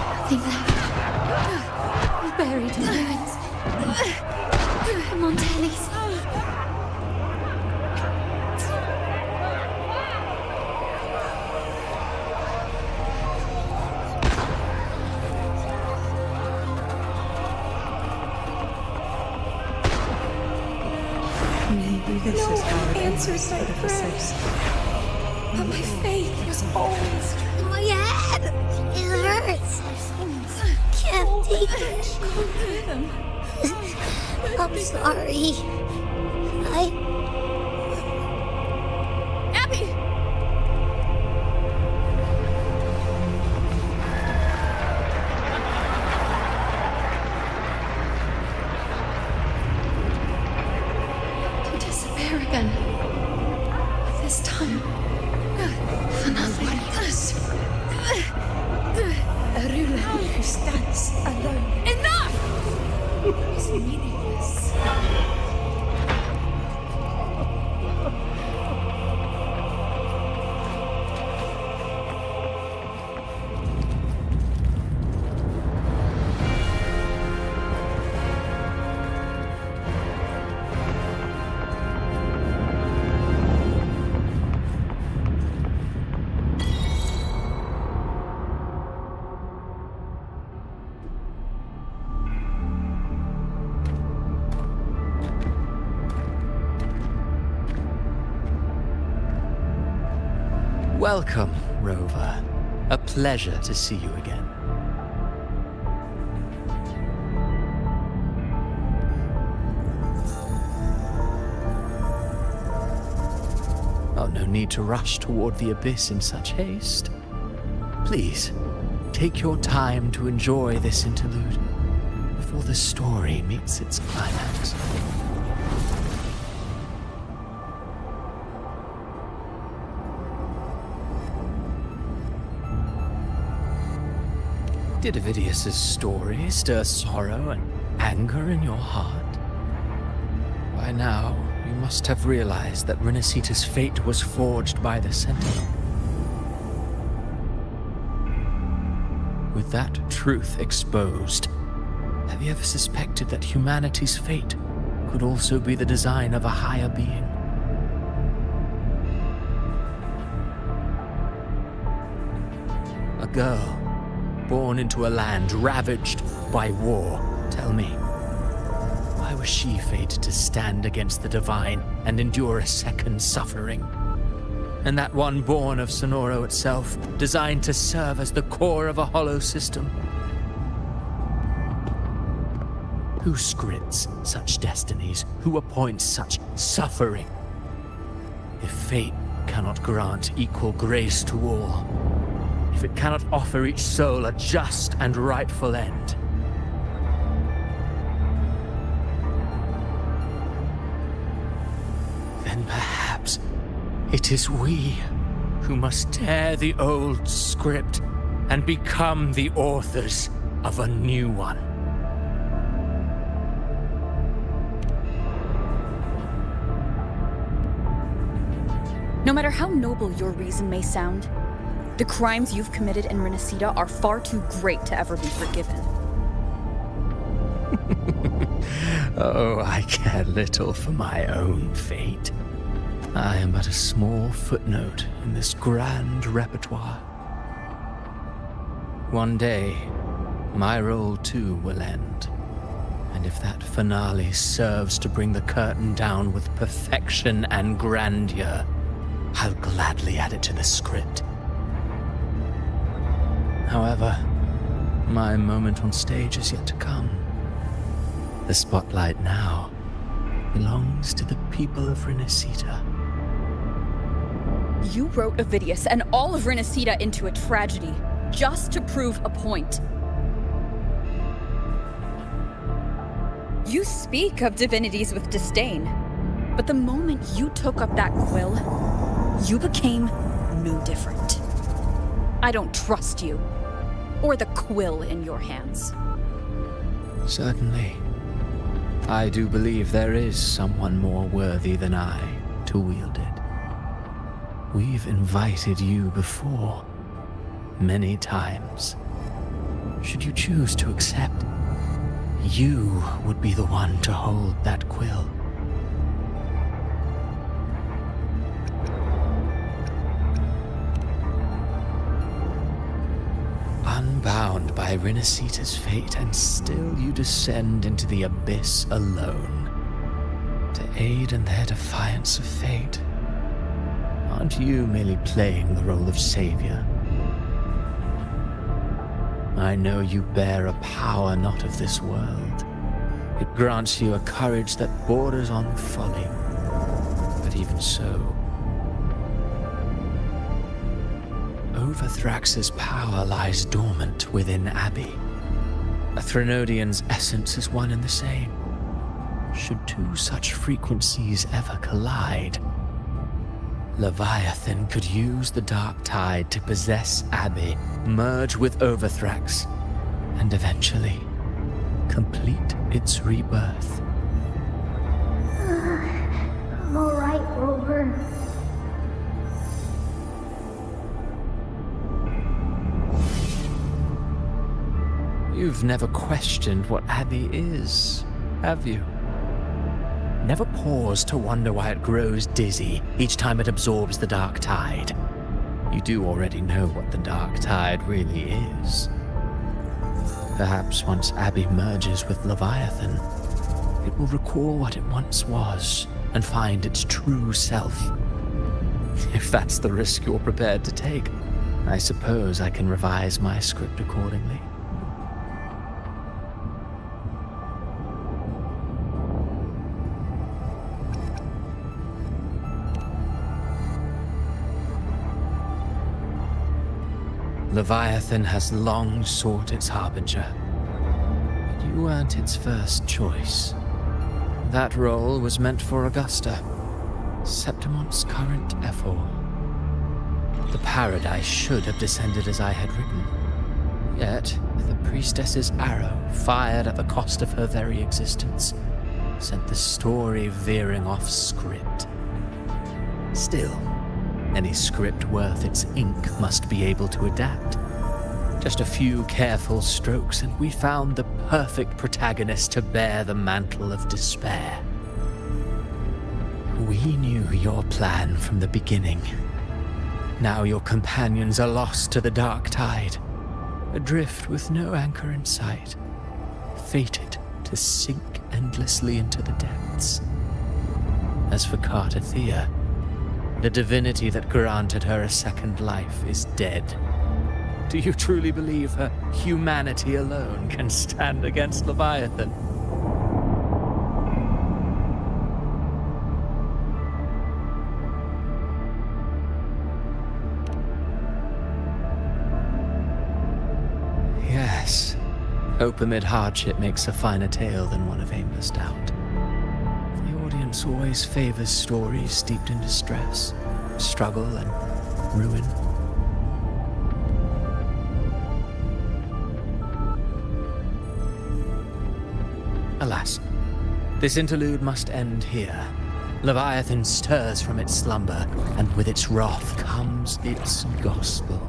Nothing left. Buried in ruins. Come on, Tennies. Maybe this is how it answers my prayers. But my faith was always true. My head! It hurts! Can't take it. I'm sorry. Abby! To disappear again. This time, for nothing. A ruler who stands alone Enough! is meaningless. Welcome, Rover. A pleasure to see you again. Oh, no need to rush toward the abyss in such haste. Please, take your time to enjoy this interlude before the story meets its climax. Did Avidius's story stir sorrow and anger in your heart? By now, you must have realized that Rinacita's fate was forged by the Sentinel. With that truth exposed, have you ever suspected that humanity's fate could also be the design of a higher being? A girl born into a land ravaged by war. Tell me, why was she fated to stand against the divine and endure a second suffering? And that one born of Sonoro itself, designed to serve as the core of a hollow system? Who scripts such destinies? Who appoints such suffering? If fate cannot grant equal grace to all, if it cannot offer each soul a just and rightful end, then perhaps it is we who must tear the old script and become the authors of a new one. No matter how noble your reason may sound, the crimes you've committed in Rinacita are far too great to ever be forgiven. Oh, I care little for my own fate. I am but a small footnote in this grand repertoire. One day, my role too will end. And if that finale serves to bring the curtain down with perfection and grandeur, I'll gladly add it to the script. However, my moment on stage is yet to come. The spotlight now belongs to the people of Rinacita. You wrote Ovidius and all of Rinacita into a tragedy, just to prove a point. You speak of divinities with disdain, but the moment you took up that quill, you became no different. I don't trust you, or the quill in your hands. Certainly. I do believe there is someone more worthy than I to wield it. We've invited you before, many times. Should you choose to accept, you would be the one to hold that quill. Unbound by Rinacita's fate, and still you descend into the abyss alone, to aid in their defiance of fate. Aren't you merely playing the role of savior? I know you bear a power not of this world. It grants you a courage that borders on folly. But even so, Overthrax's power lies dormant within Abbey. A Threnodian's essence is one and the same. Should two such frequencies ever collide, Leviathan could use the dark tide to possess Abbey, merge with Overthrax, and eventually complete its rebirth. I'm alright, Rover. You've never questioned what Abbey is, have you? Never paused to wonder why it grows dizzy each time it absorbs the dark tide. You do already know what the dark tide really is. Perhaps once Abbey merges with Leviathan, it will recall what it once was and find its true self. If that's the risk you're prepared to take, I suppose I can revise my script accordingly. Leviathan has long sought its harbinger, but you weren't its first choice. That role was meant for Augusta, Septimon's current Ephor. The paradise should have descended as I had written. Yet, the priestess's arrow, fired at the cost of her very existence, sent the story veering off script. Still, any script worth its ink must be able to adapt. Just a few careful strokes, and we found the perfect protagonist to bear the mantle of despair. We knew your plan from the beginning. Now your companions are lost to the dark tide. adrift with no anchor in sight, fated to sink endlessly into the depths. As for Cartathea, the divinity that granted her a second life is dead. Do you truly believe her humanity alone can stand against Leviathan? Yes, hope amid hardship makes a finer tale than one of aimless doubt. The audience always favors stories steeped in distress, struggle, and ruin. Alas, this interlude must end here. Leviathan stirs from its slumber, and with its wrath comes its gospel.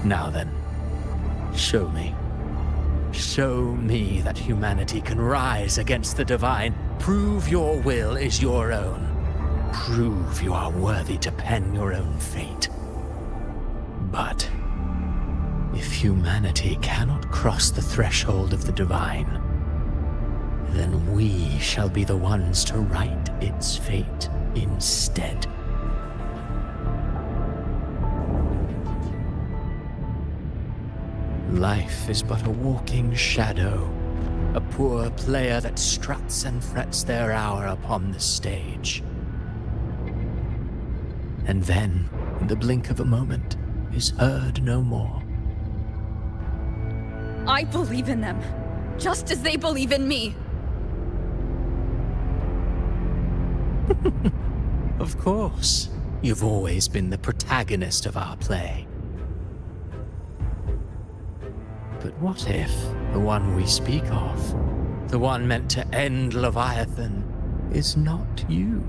Now then, show me. Show me that humanity can rise against the divine. Prove your will is your own. Prove you are worthy to pen your own fate. But if humanity cannot cross the threshold of the divine, then we shall be the ones to write its fate instead. Life is but a walking shadow, a poor player that struts and frets their hour upon the stage. And then, in the blink of a moment, is heard no more. I believe in them, just as they believe in me. Of course, you've always been the protagonist of our play. But what if the one we speak of, the one meant to end Leviathan, is not you?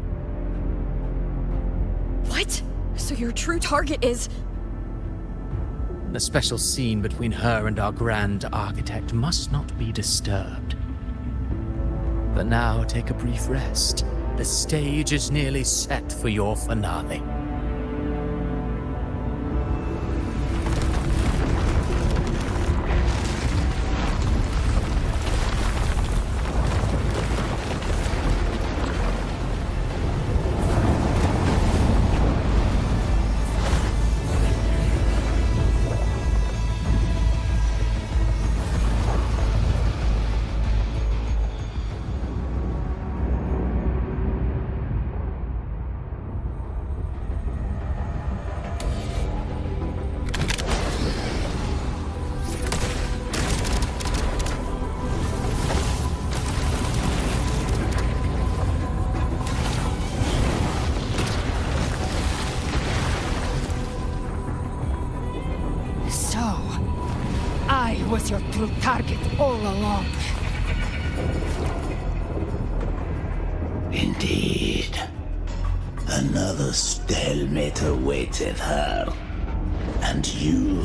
What? So your true target is... The special scene between her and our grand architect must not be disturbed. But now take a brief rest. The stage is nearly set for your finale. Was your true target all along. Indeed. Another stalemate awaited her. And you,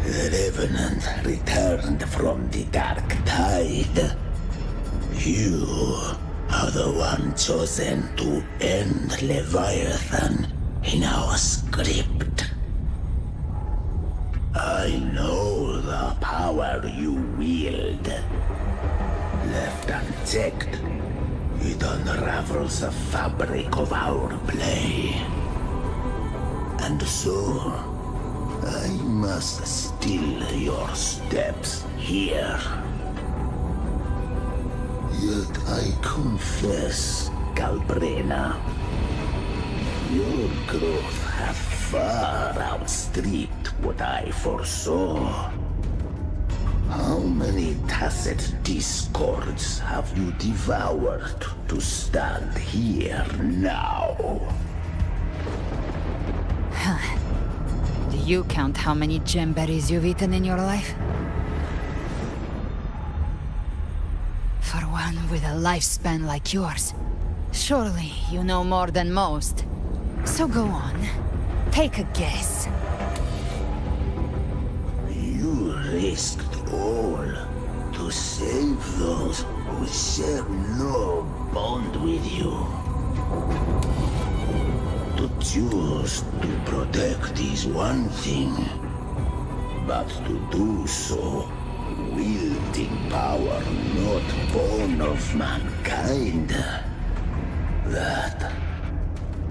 the Revenant, returned from the Dark Tide. You are the one chosen to end Leviathan in our script. I know the power you wield. Left unchecked, it unravels the fabric of our play. And so, I must still your steps here. Yet I confess, Galbrena, your growth hath far outstripped what I foresaw. How many tacit discords have you devoured to stand here now? Do you count how many gemberries you've eaten in your life? For one with a lifespan like yours, surely you know more than most. So go on, take a guess. You risked all to save those who share no bond with you. To choose to protect is one thing, but to do so, wielding power not born of mankind, that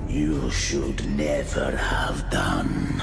you should never have done.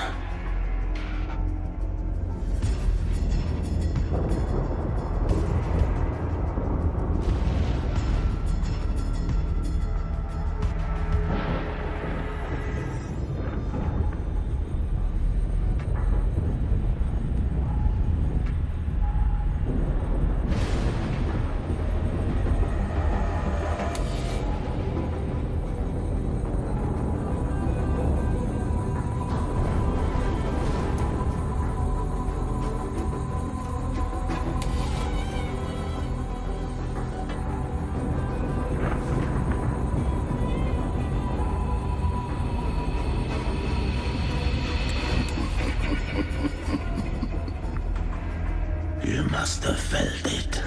You must have felt it.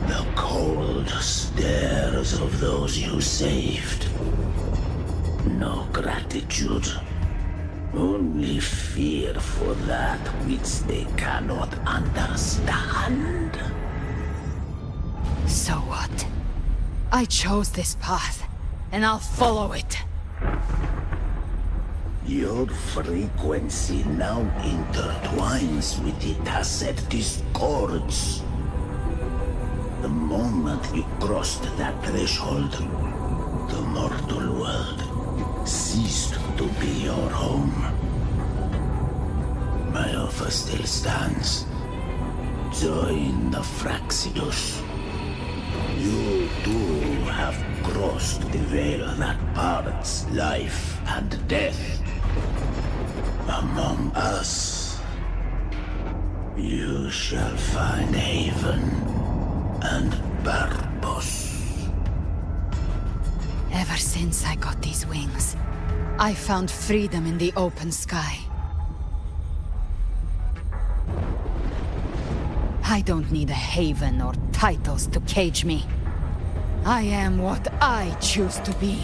The cold stares of those you saved. No gratitude. Only fear for that which they cannot understand. So what? I chose this path, and I'll follow it. Your frequency now intertwines with the Tacet discords. The moment you crossed that threshold, the mortal world ceased to be your home. My offer still stands. Join the Fraxidus. You too have crossed the veil that parts life and death. Among us, you shall find haven and purpose. Ever since I got these wings, I found freedom in the open sky. I don't need a haven or titles to cage me. I am what I choose to be.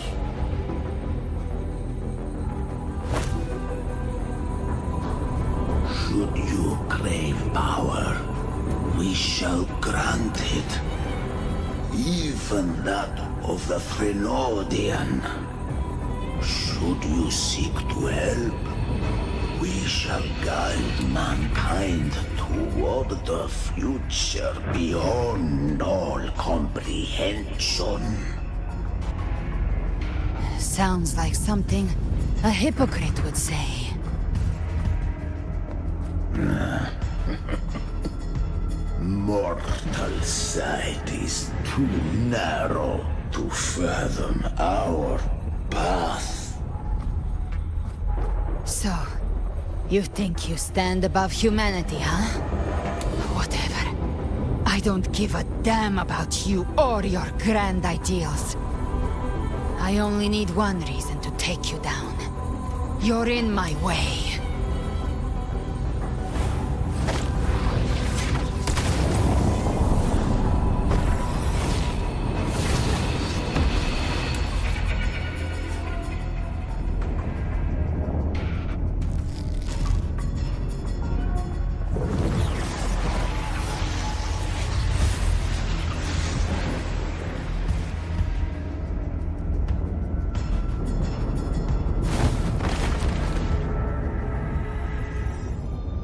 Should you crave power, we shall grant it. Even that of the Trinodian. Should you seek to help, we shall guide mankind toward the future beyond all comprehension. Sounds like something a hypocrite would say. Mortal sight is too narrow to fathom our path. So, you think you stand above humanity, huh? Whatever. I don't give a damn about you or your grand ideals. I only need one reason to take you down. You're in my way.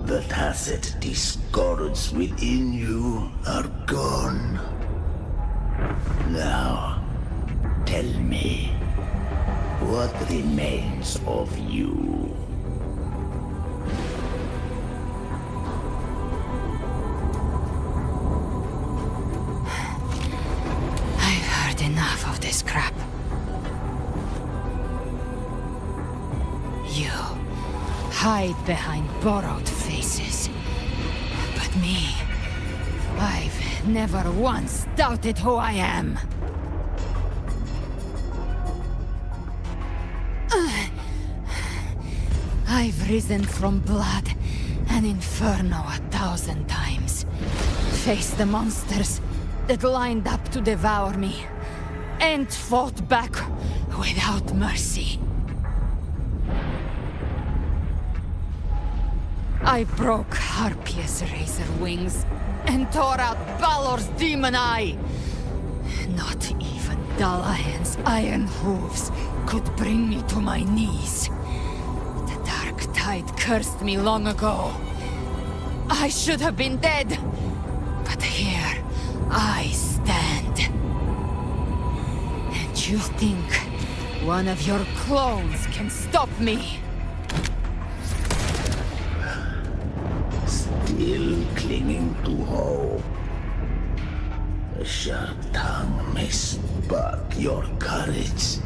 The Tacet discords within you are gone. Now, tell me, what remains of you? I've heard enough of this crap. You hide behind borrowed faces. But me, I've never once doubted who I am. I've risen from blood and inferno 1,000 times. Faced the monsters that lined up to devour me, and fought back without mercy. I broke Harpia's razor wings and tore out Balor's demon eye. Not even Dalahan's iron hooves could bring me to my knees. The dark tide cursed me long ago. I should have been dead, but here I stand. And you think one of your clones can stop me? Still clinging to hope. A sharp tongue may spark your courage,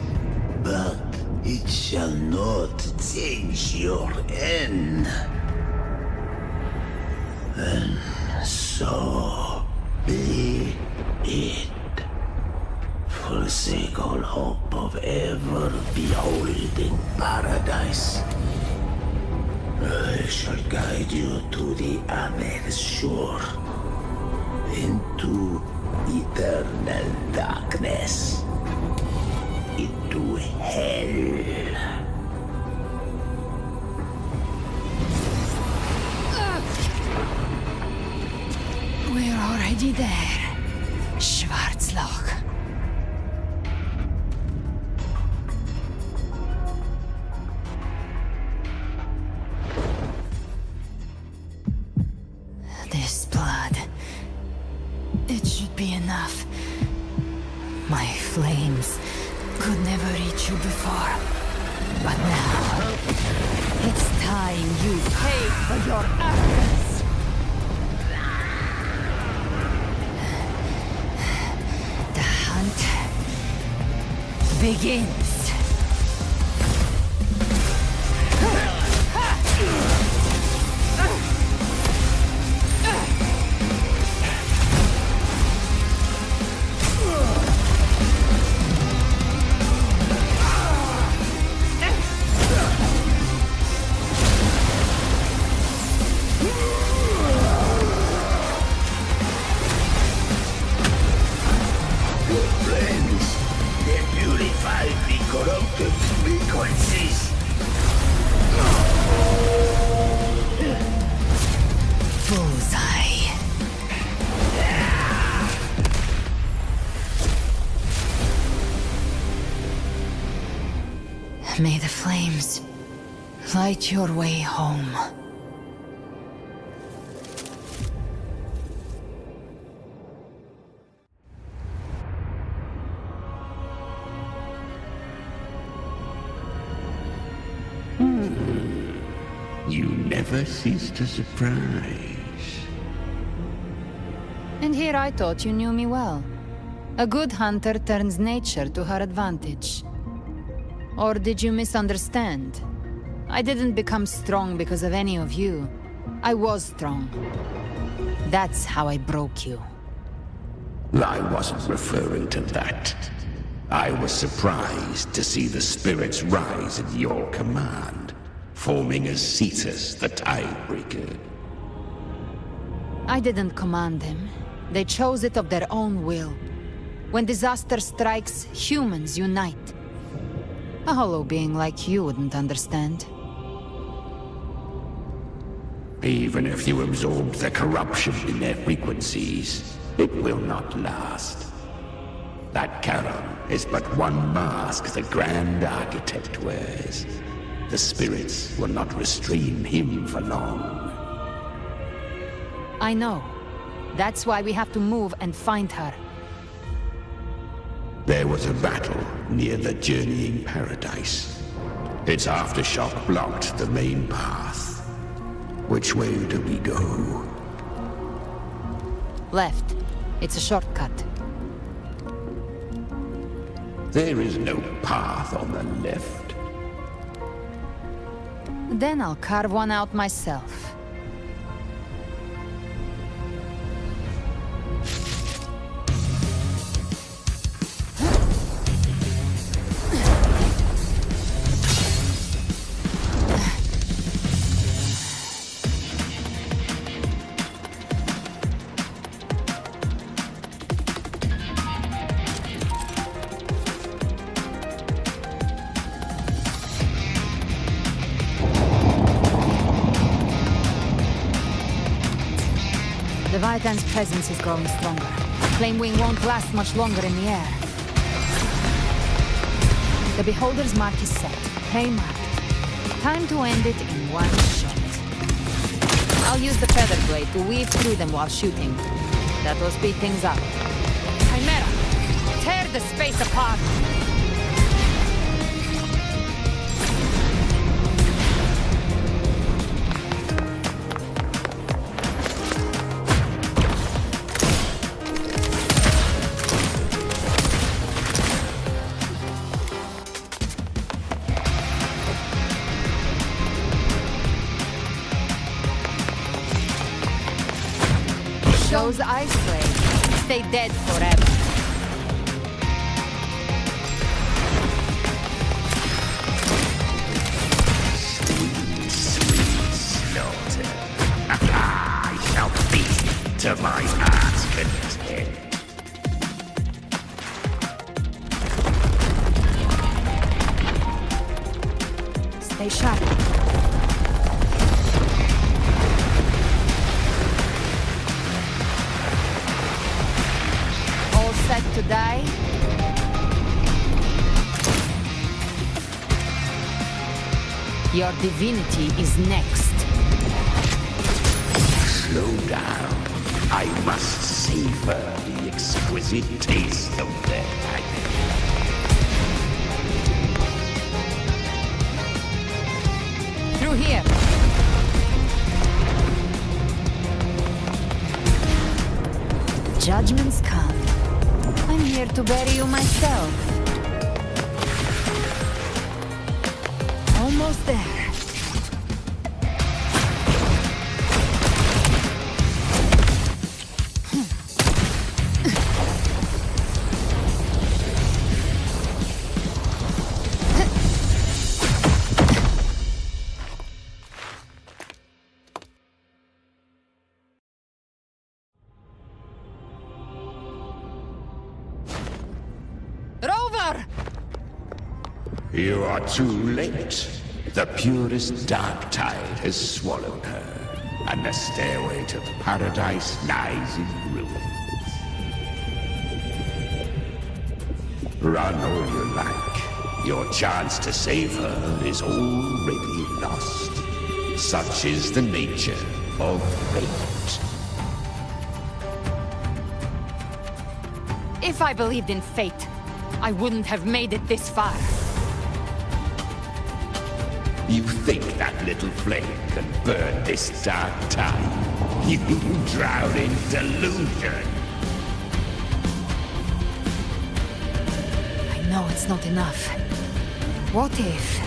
but it shall not change your end. And so be it. Forsake all hope of ever beholding paradise. I shall guide you to the other shore, into eternal darkness, into hell. We're already there, Schwarzloch. This blood, it should be enough. My flames could never reach you before, but now it's time you pay for your arrogance. The hunt begins. May the flames light your way home. You never cease to surprise. And here I thought you knew me well. A good hunter turns nature to her advantage. Or did you misunderstand? I didn't become strong because of any of you. I was strong. That's how I broke you. I wasn't referring to that. I was surprised to see the spirits rise at your command, forming as Cetus the Tidebreaker. I didn't command them. They chose it of their own will. When disaster strikes, humans unite. A hollow being like you wouldn't understand. Even if you absorb the corruption in their frequencies, it will not last. That Charon is but one mask the Grand Architect wears. The spirits will not restrain him for long. I know. That's why we have to move and find her. There was a battle near the Journeying Paradise. Its aftershock blocked the main path. Which way do we go? Left. It's a shortcut. There is no path on the left. Then I'll carve one out myself. Leviathan's presence is growing stronger. Flame Wing won't last much longer in the air. The Beholder's mark is set. Prey marked. Time to end it in one shot. I'll use the feather blade to weave through them while shooting. That will speed things up. Chimera! Tear the space apart! Those ice slaves stay dead forever. Sweet, sweet slaughter. I shall feast to my heart's content. Stay sharp. Set to die? Your divinity is next. Slow down. I must savor the exquisite taste of their agony. Through here. Judgments come. I'm here to bury you myself. Almost there. You are too late. The purest dark tide has swallowed her, and the stairway to paradise lies in ruins. Run all you like. Your chance to save her is already lost. Such is the nature of fate. If I believed in fate, I wouldn't have made it this far. You think that little flame can burn this dark tide? You drown in delusion. I know it's not enough. What if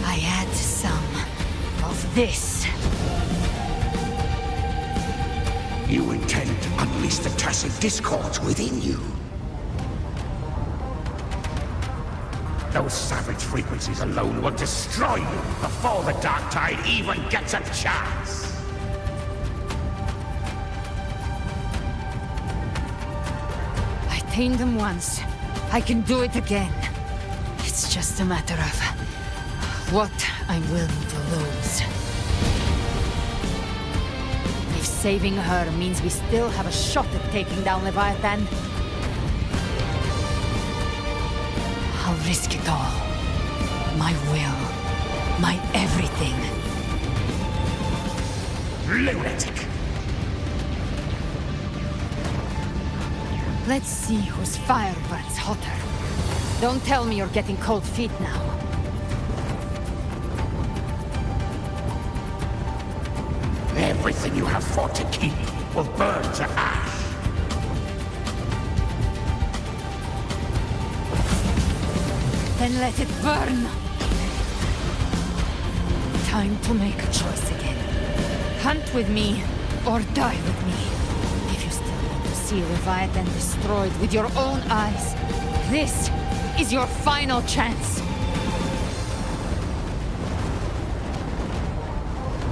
I add some of this? You intend to unleash the tacit discord within you. Those savage frequencies alone will destroy you before the Dark Tide even gets a chance. I tamed them once. I can do it again. It's just a matter of what I'm willing to lose. If saving her means we still have a shot at taking down Leviathan, I'll risk it all. My will. My everything. Lunatic! Let's see whose fire burns hotter. Don't tell me you're getting cold feet now. Everything you have fought to keep will burn to ash. Then let it burn! Time to make a choice again. Hunt with me, or die with me. If you still want to see Leviathan destroyed with your own eyes, this is your final chance.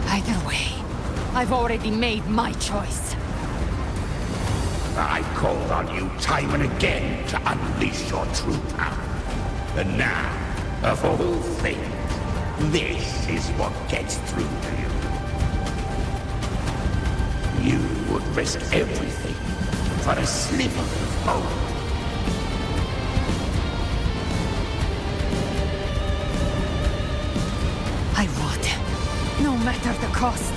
Either way, I've already made my choice. I called on you time and again to unleash your true power. And now, of all things, this is what gets through to you. you would risk everything for a sliver of hope. I would, no matter the cost.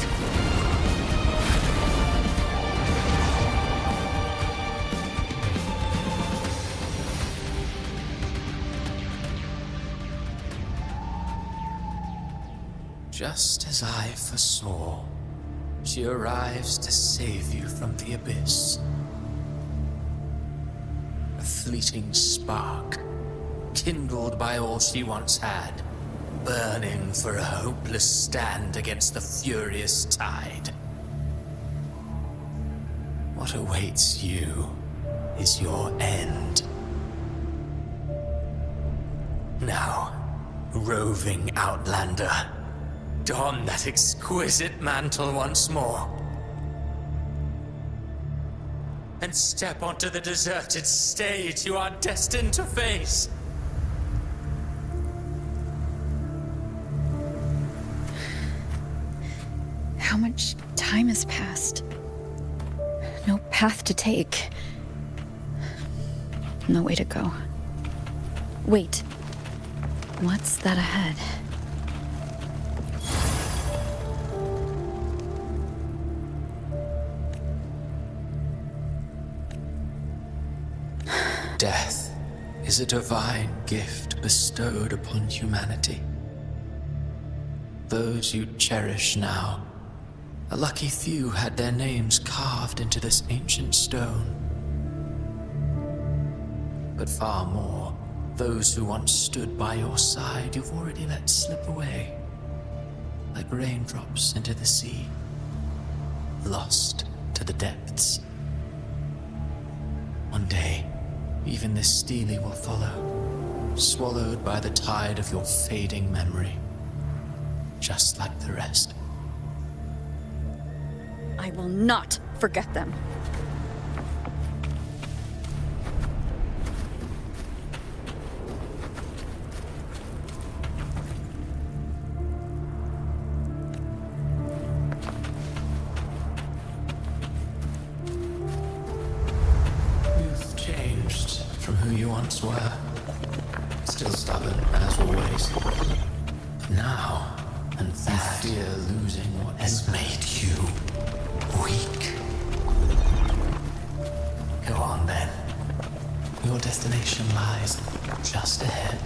Just as I foresaw, she arrives to save you from the abyss. A fleeting spark, kindled by all she once had, burning for a hopeless stand against the furious tide. What awaits you is your end. Now, roving outlander, don that exquisite mantle once more. And step onto the deserted stage you are destined to face. How much time has passed? No path to take. No way to go. Wait. What's that ahead? Death is a divine gift bestowed upon humanity. Those you cherish now, a lucky few had their names carved into this ancient stone. But far more, those who once stood by your side you've already let slip away, like raindrops into the sea, lost to the depths. One day, even this Steely will follow, swallowed by the tide of your fading memory, just like the rest. I will not forget them. You've changed from who you once were. Still stubborn, as always. But now, and that you fear losing what has made you weak. Go on then. Your destination lies just ahead.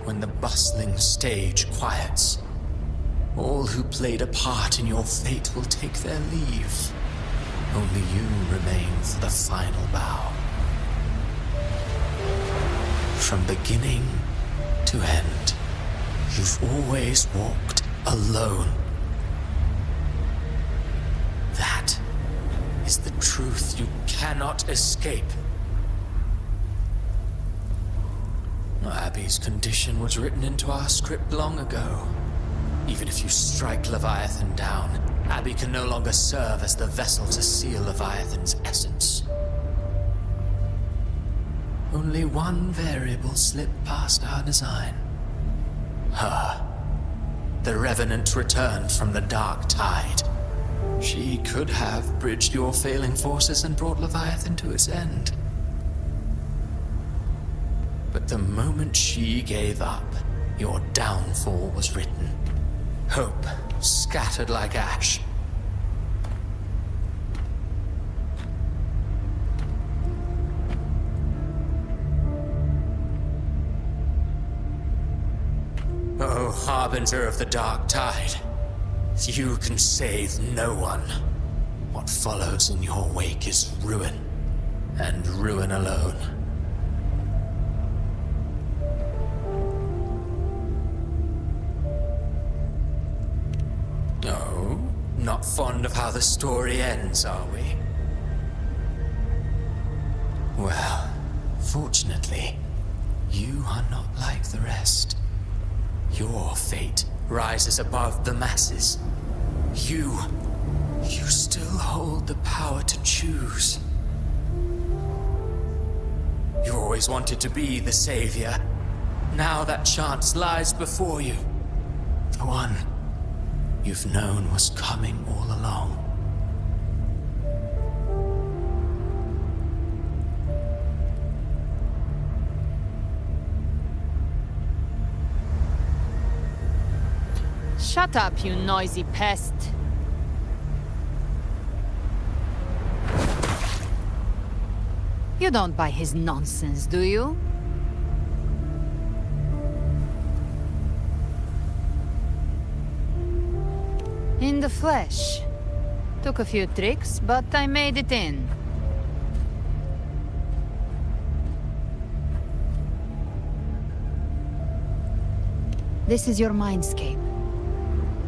When the bustling stage quiets, all who played a part in your fate will take their leave. Only you remain for the final bow. From beginning to end, you've always walked alone. That is the truth you cannot escape. Abby's condition was written into our script long ago. Even if you strike Leviathan down, Abby can no longer serve as the vessel to seal Leviathan's essence. Only one variable slipped past our design. Her. The Revenant returned from the dark tide. She could have bridged your failing forces and brought Leviathan to its end. But the moment she gave up, your downfall was written. Hope scattered like ash. Oh, harbinger of the dark tide, you can save no one. What follows in your wake is ruin, and ruin alone. No, not fond of how the story ends, are we? Well, fortunately, you are not like the rest. Your fate rises above the masses. You still hold the power to choose. You always wanted to be the savior. Now that chance lies before you. The one you've known was coming all along. Shut up, you noisy pest. You don't buy his nonsense, do you? In the flesh. Took a few tricks, but I made it in. This is your mindscape.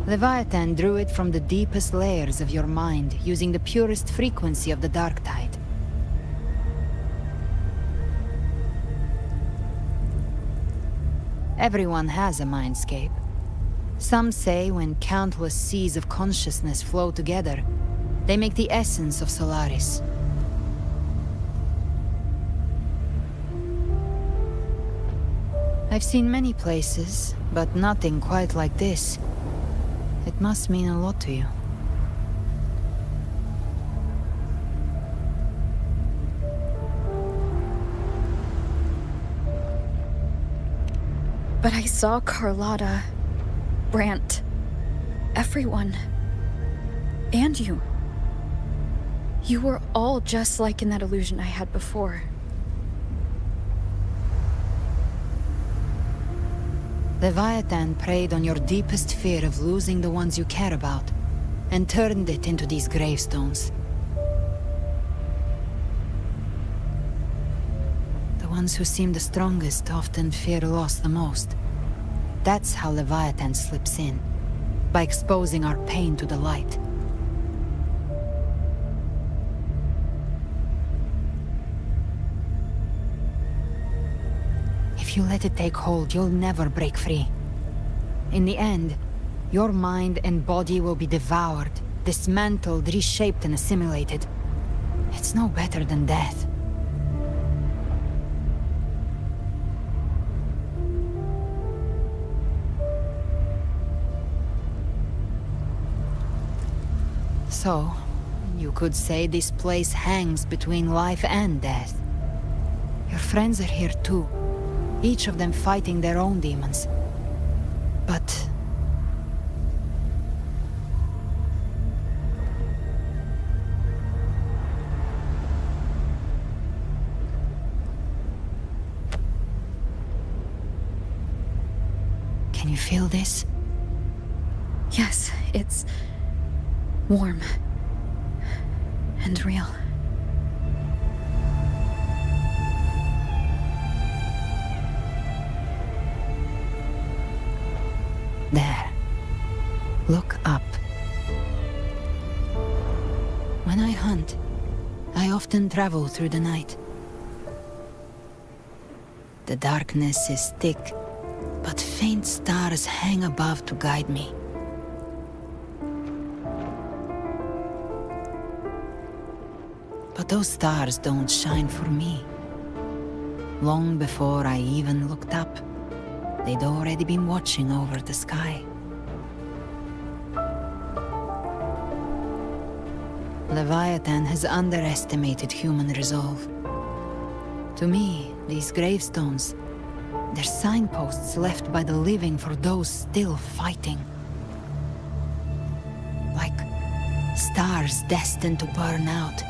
Leviathan drew it from the deepest layers of your mind, using the purest frequency of the dark tide. Everyone has a mindscape. Some say when countless seas of consciousness flow together, they make the essence of Solaris. I've seen many places, but nothing quite like this. It must mean a lot to you. But I saw Carlotta, Brant, everyone. And you. You were all just like in that illusion I had before. Leviathan preyed on your deepest fear of losing the ones you care about, and turned it into these gravestones. The ones who seem the strongest often fear loss the most. That's how Leviathan slips in, by exposing our pain to the light. If you let it take hold, you'll never break free. In the end, your mind and body will be devoured, dismantled, reshaped, and assimilated. It's no better than death. So, you could say this place hangs between life and death. Your friends are here too, each of them fighting their own demons. But... can you feel this? Yes, it's warm and real. There. Look up. When I hunt, I often travel through the night. The darkness is thick, but faint stars hang above to guide me. But those stars don't shine for me. Long before I even looked up, they'd already been watching over the sky. Leviathan has underestimated human resolve. To me, these gravestones, they're signposts left by the living for those still fighting. Like stars destined to burn out.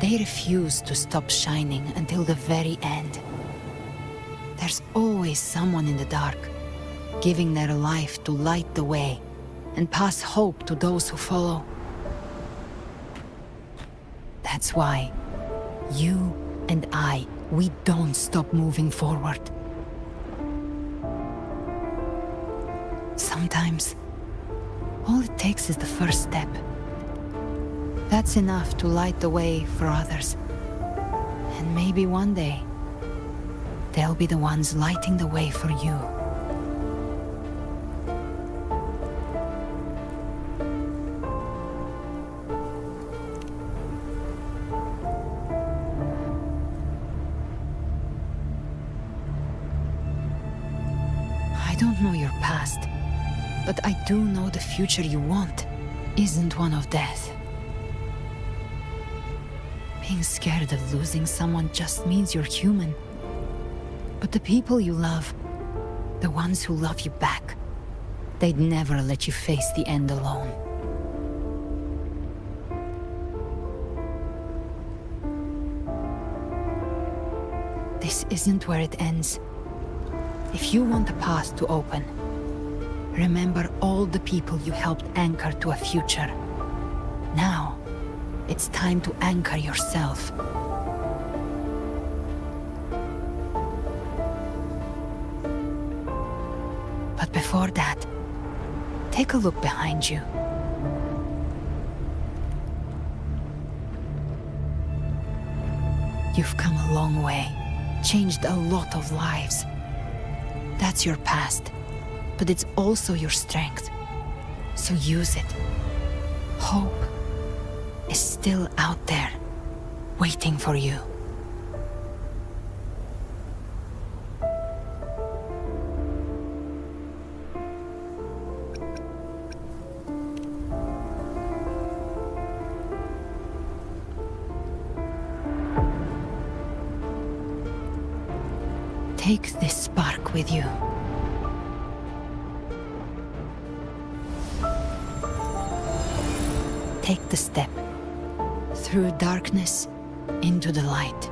They refuse to stop shining until the very end. There's always someone in the dark, giving their life to light the way and pass hope to those who follow. That's why you and I, we don't stop moving forward. Sometimes, all it takes is the first step. That's enough to light the way for others. And maybe one day, they'll be the ones lighting the way for you. don't know your past, but I do know the future you want isn't one of death. Being scared of losing someone just means you're human. But the people you love, the ones who love you back, they'd never let you face the end alone. This isn't where it ends. If you want the path to open, remember all the people you helped anchor to a future. Now, it's time to anchor yourself. But before that, take a look behind you. You've come a long way, changed a lot of lives. That's your past, but it's also your strength. So use it. Hope is still out there, waiting for you. Take this spark with you. Take the step through darkness into the light.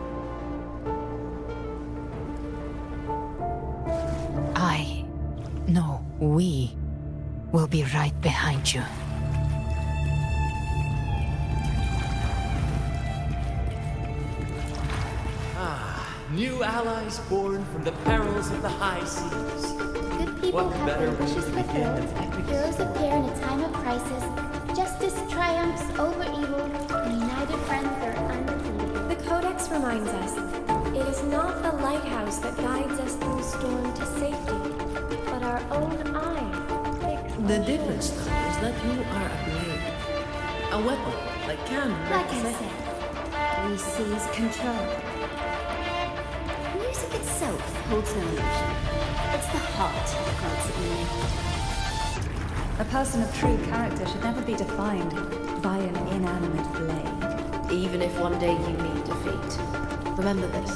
We will be right behind you. New allies born from the perils of the high seas. Good people have their wishes fulfilled. Heroes appear in a time of crisis. Justice triumphs over evil. And united friends are undefeated. The Codex reminds us, it is not the lighthouse that guides us through storm to safety, but our own eyes. The difference, though, is that you are a blade. A weapon that can Like I said, we seize control. Music itself holds no illusion. It's the heart that grants it meaning. A person of true character should never be defined by an inanimate blade. Even if one day you meet defeat, remember this.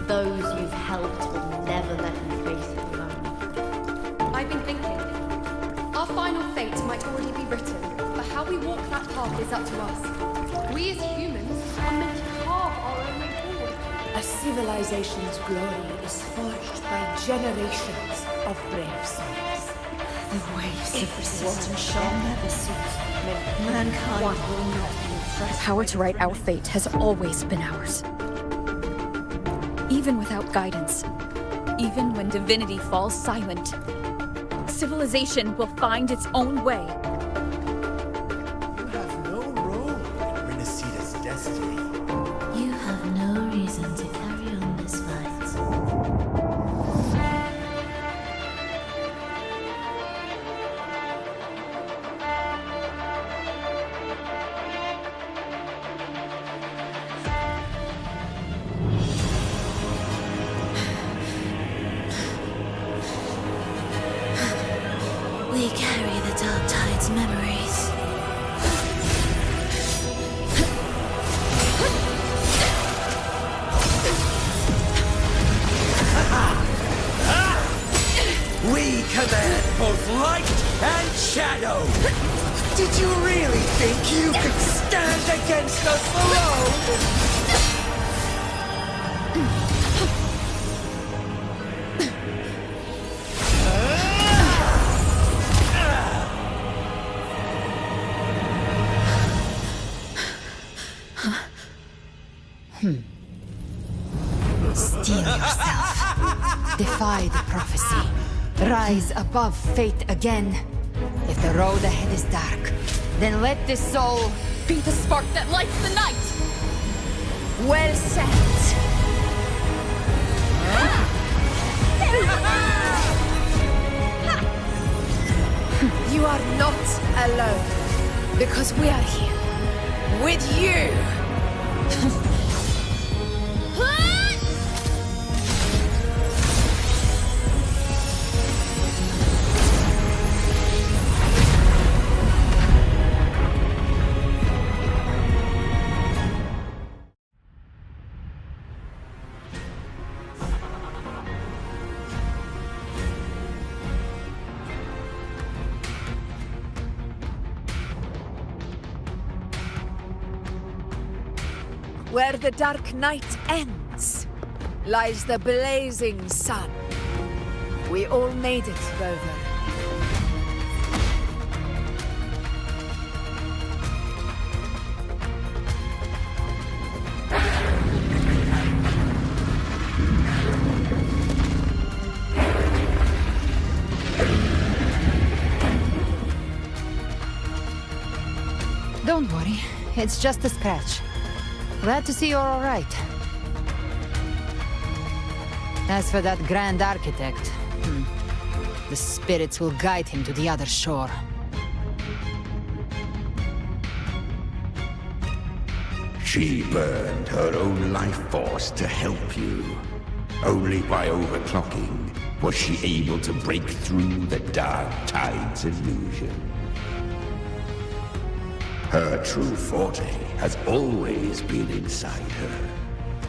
Those you've helped will never let you face it alone. I've been thinking. Our final fate might already be written, but how we walk that path is up to us. We as humans are meant to carve our own way forward. A civilization's glory is forged by generations of brave souls. The waves of resistance shall never cease. Mankind will not be impressed. The power to write our fate has always been ours. Even without guidance, even when divinity falls silent, civilization will find its own way. You have no role in Rinacita's destiny. You have no reason to carry on this fight. We carry the Dark Tide's memories. We command both light and shadow! Did you really think you could stand against us alone? Steel yourself. Defy the prophecy. Rise above fate again. If the road ahead is dark, then let this soul be the spark that lights the night! Well said. You are not alone, because we are here with you. Where the dark night ends, lies the blazing sun. We all made it, Rover. Don't worry, it's just a scratch. Glad to see you're all right. As for that Grand Architect, the spirits will guide him to the other shore. She burned her own life force to help you. Only by overclocking was she able to break through the Dark Tide's illusion. Her true forte has always been inside her.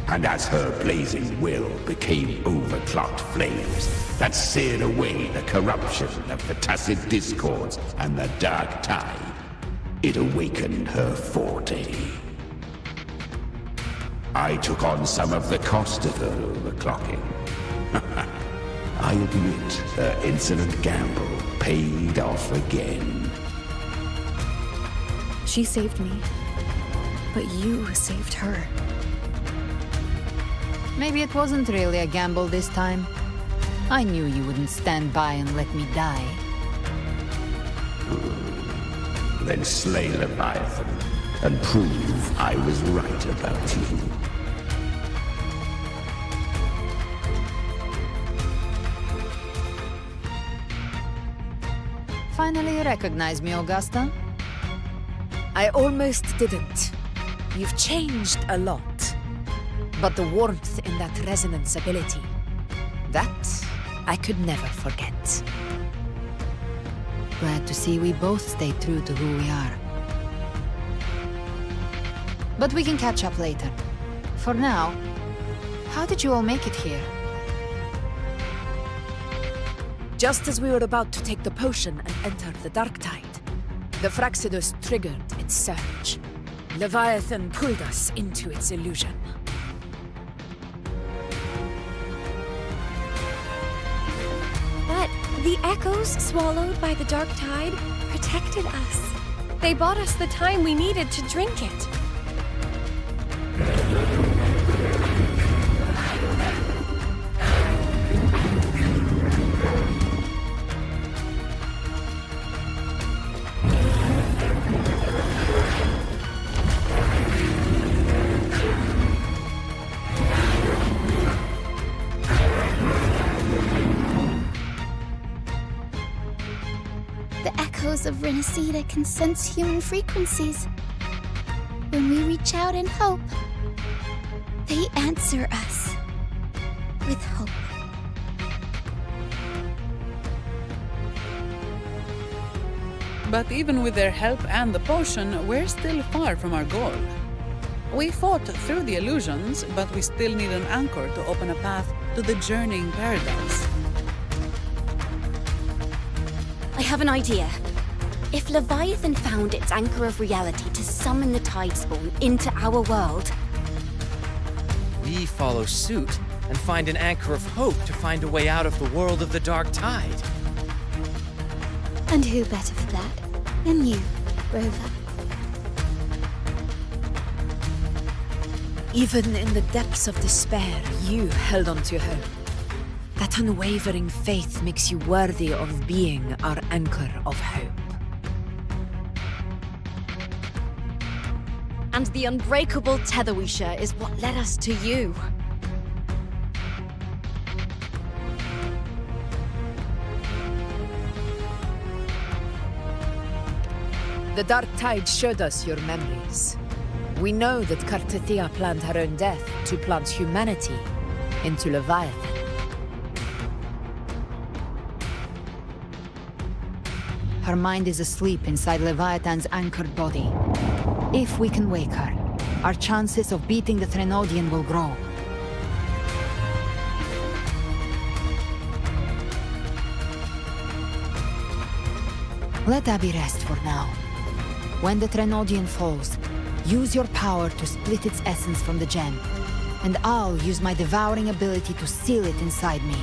And as her blazing will became overclocked flames that seared away the corruption of the Tacit Discords and the Dark Tide, it awakened her forte. I took on some of the cost of her overclocking. I admit her insolent gamble paid off again. She saved me, but you saved her. Maybe it wasn't really a gamble this time. I knew you wouldn't stand by and let me die. Then slay Leviathan and prove I was right about you. Finally you recognize me, Augusta? I almost didn't. You've changed a lot. But the warmth in that resonance ability, that I could never forget. Glad to see we both stayed true to who we are. But we can catch up later. For now, how did you all make it here? Just as we were about to take the potion and enter the Dark Tide, the Fraxidus triggered its surge. Leviathan pulled us into its illusion. But the echoes swallowed by the Dark Tide protected us. They bought us the time we needed to drink it. Of Rinacita can sense human frequencies. When we reach out in hope, they answer us with hope. But even with their help and the potion, we're still far from our goal. We fought through the illusions, but we still need an anchor to open a path to the journeying paradise. I have an idea. If Leviathan found its anchor of reality to summon the Tide Spawn into our world, we follow suit and find an anchor of hope to find a way out of the world of the Dark Tide. And who better for that than you, Rover? Even in the depths of despair, you held on to hope. That unwavering faith makes you worthy of being our anchor of hope. and the unbreakable tether we share is what led us to you. The Dark Tide showed us your memories. We know that Kartathea planned her own death to plant humanity into Leviathan. Her mind is asleep inside Leviathan's anchored body. If we can wake her, our chances of beating the Threnodian will grow. Let Abby rest for now. When the Threnodian falls, Use your power to split its essence from the gem, and I'll use my devouring ability to seal it inside me.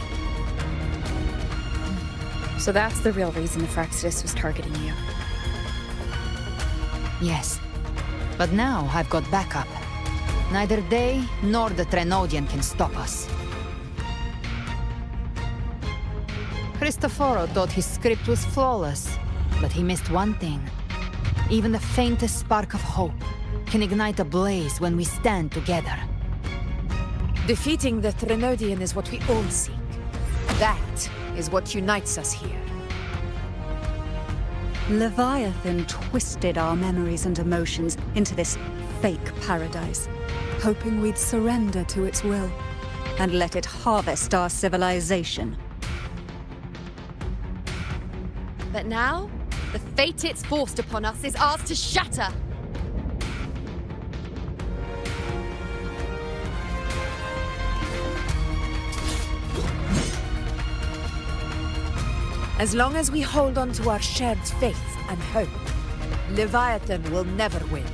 So that's the real reason the Fractidus was targeting you. Yes, but now I've got backup. Neither they nor the Threnodian can stop us. Cristoforo thought his script was flawless, but he missed one thing. Even the faintest spark of hope can ignite a blaze when we stand together. Defeating the Threnodian is what we all seek. That is what unites us here. Leviathan twisted our memories and emotions into this fake paradise, hoping we'd surrender to its will and let it harvest our civilization. But now, the fate it's forced upon us is ours to shatter. As long as we hold on to our shared faith and hope, Leviathan will never win.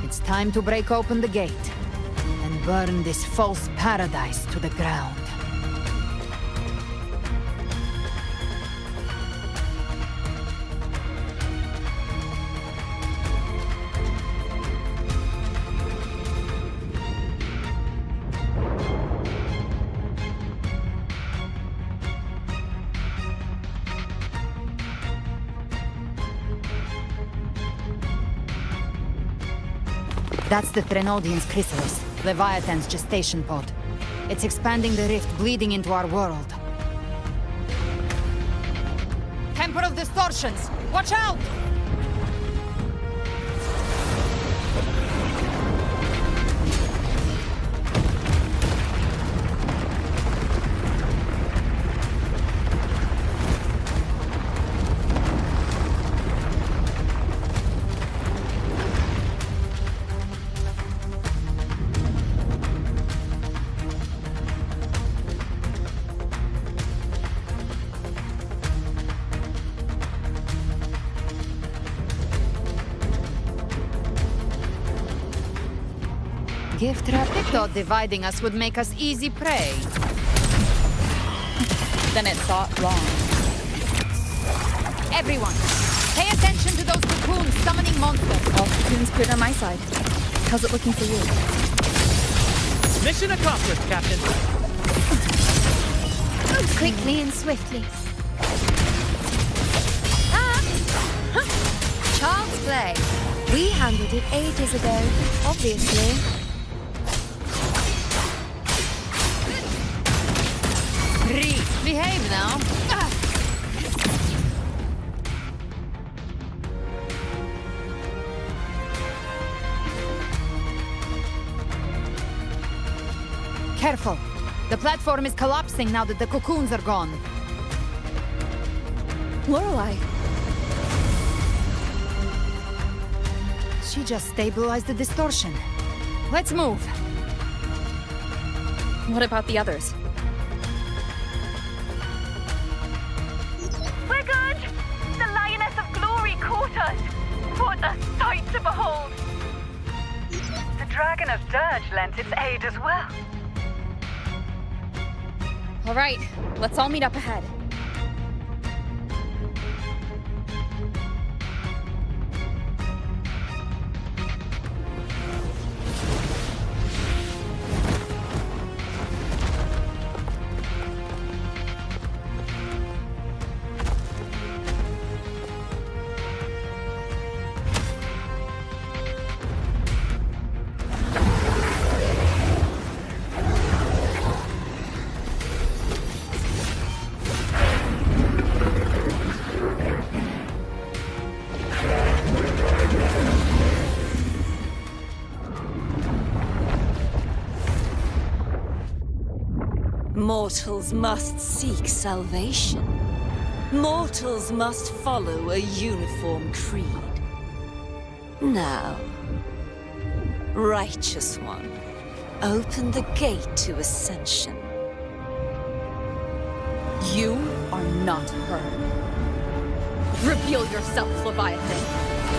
It's time to break open the gate and burn this false paradise to the ground. That's the Threnodian's chrysalis, Leviathan's gestation pod. It's expanding the rift, bleeding into our world. Temper of Distortions! Watch out! Gift trap. They thought dividing us would make us easy prey. Then it thought wrong. Everyone, pay attention to those cocoons summoning monsters. All cocoons cleared on my side. How's it looking for you? Mission accomplished, Captain. Quickly and swiftly. Child's play. We handled it ages ago, obviously. Behave now. Careful. The platform is collapsing now that the cocoons are gone. Lorelei. She just stabilized the distortion. Let's move. What about the others? We're good! The Lioness of Glory caught us! What a sight to behold! The Dragon of Dirge lent its aid as well. All right, let's all meet up ahead. Mortals must seek salvation. Mortals must follow a uniform creed. Now, Righteous One, open the gate to ascension. You are not her. Reveal yourself, Leviathan.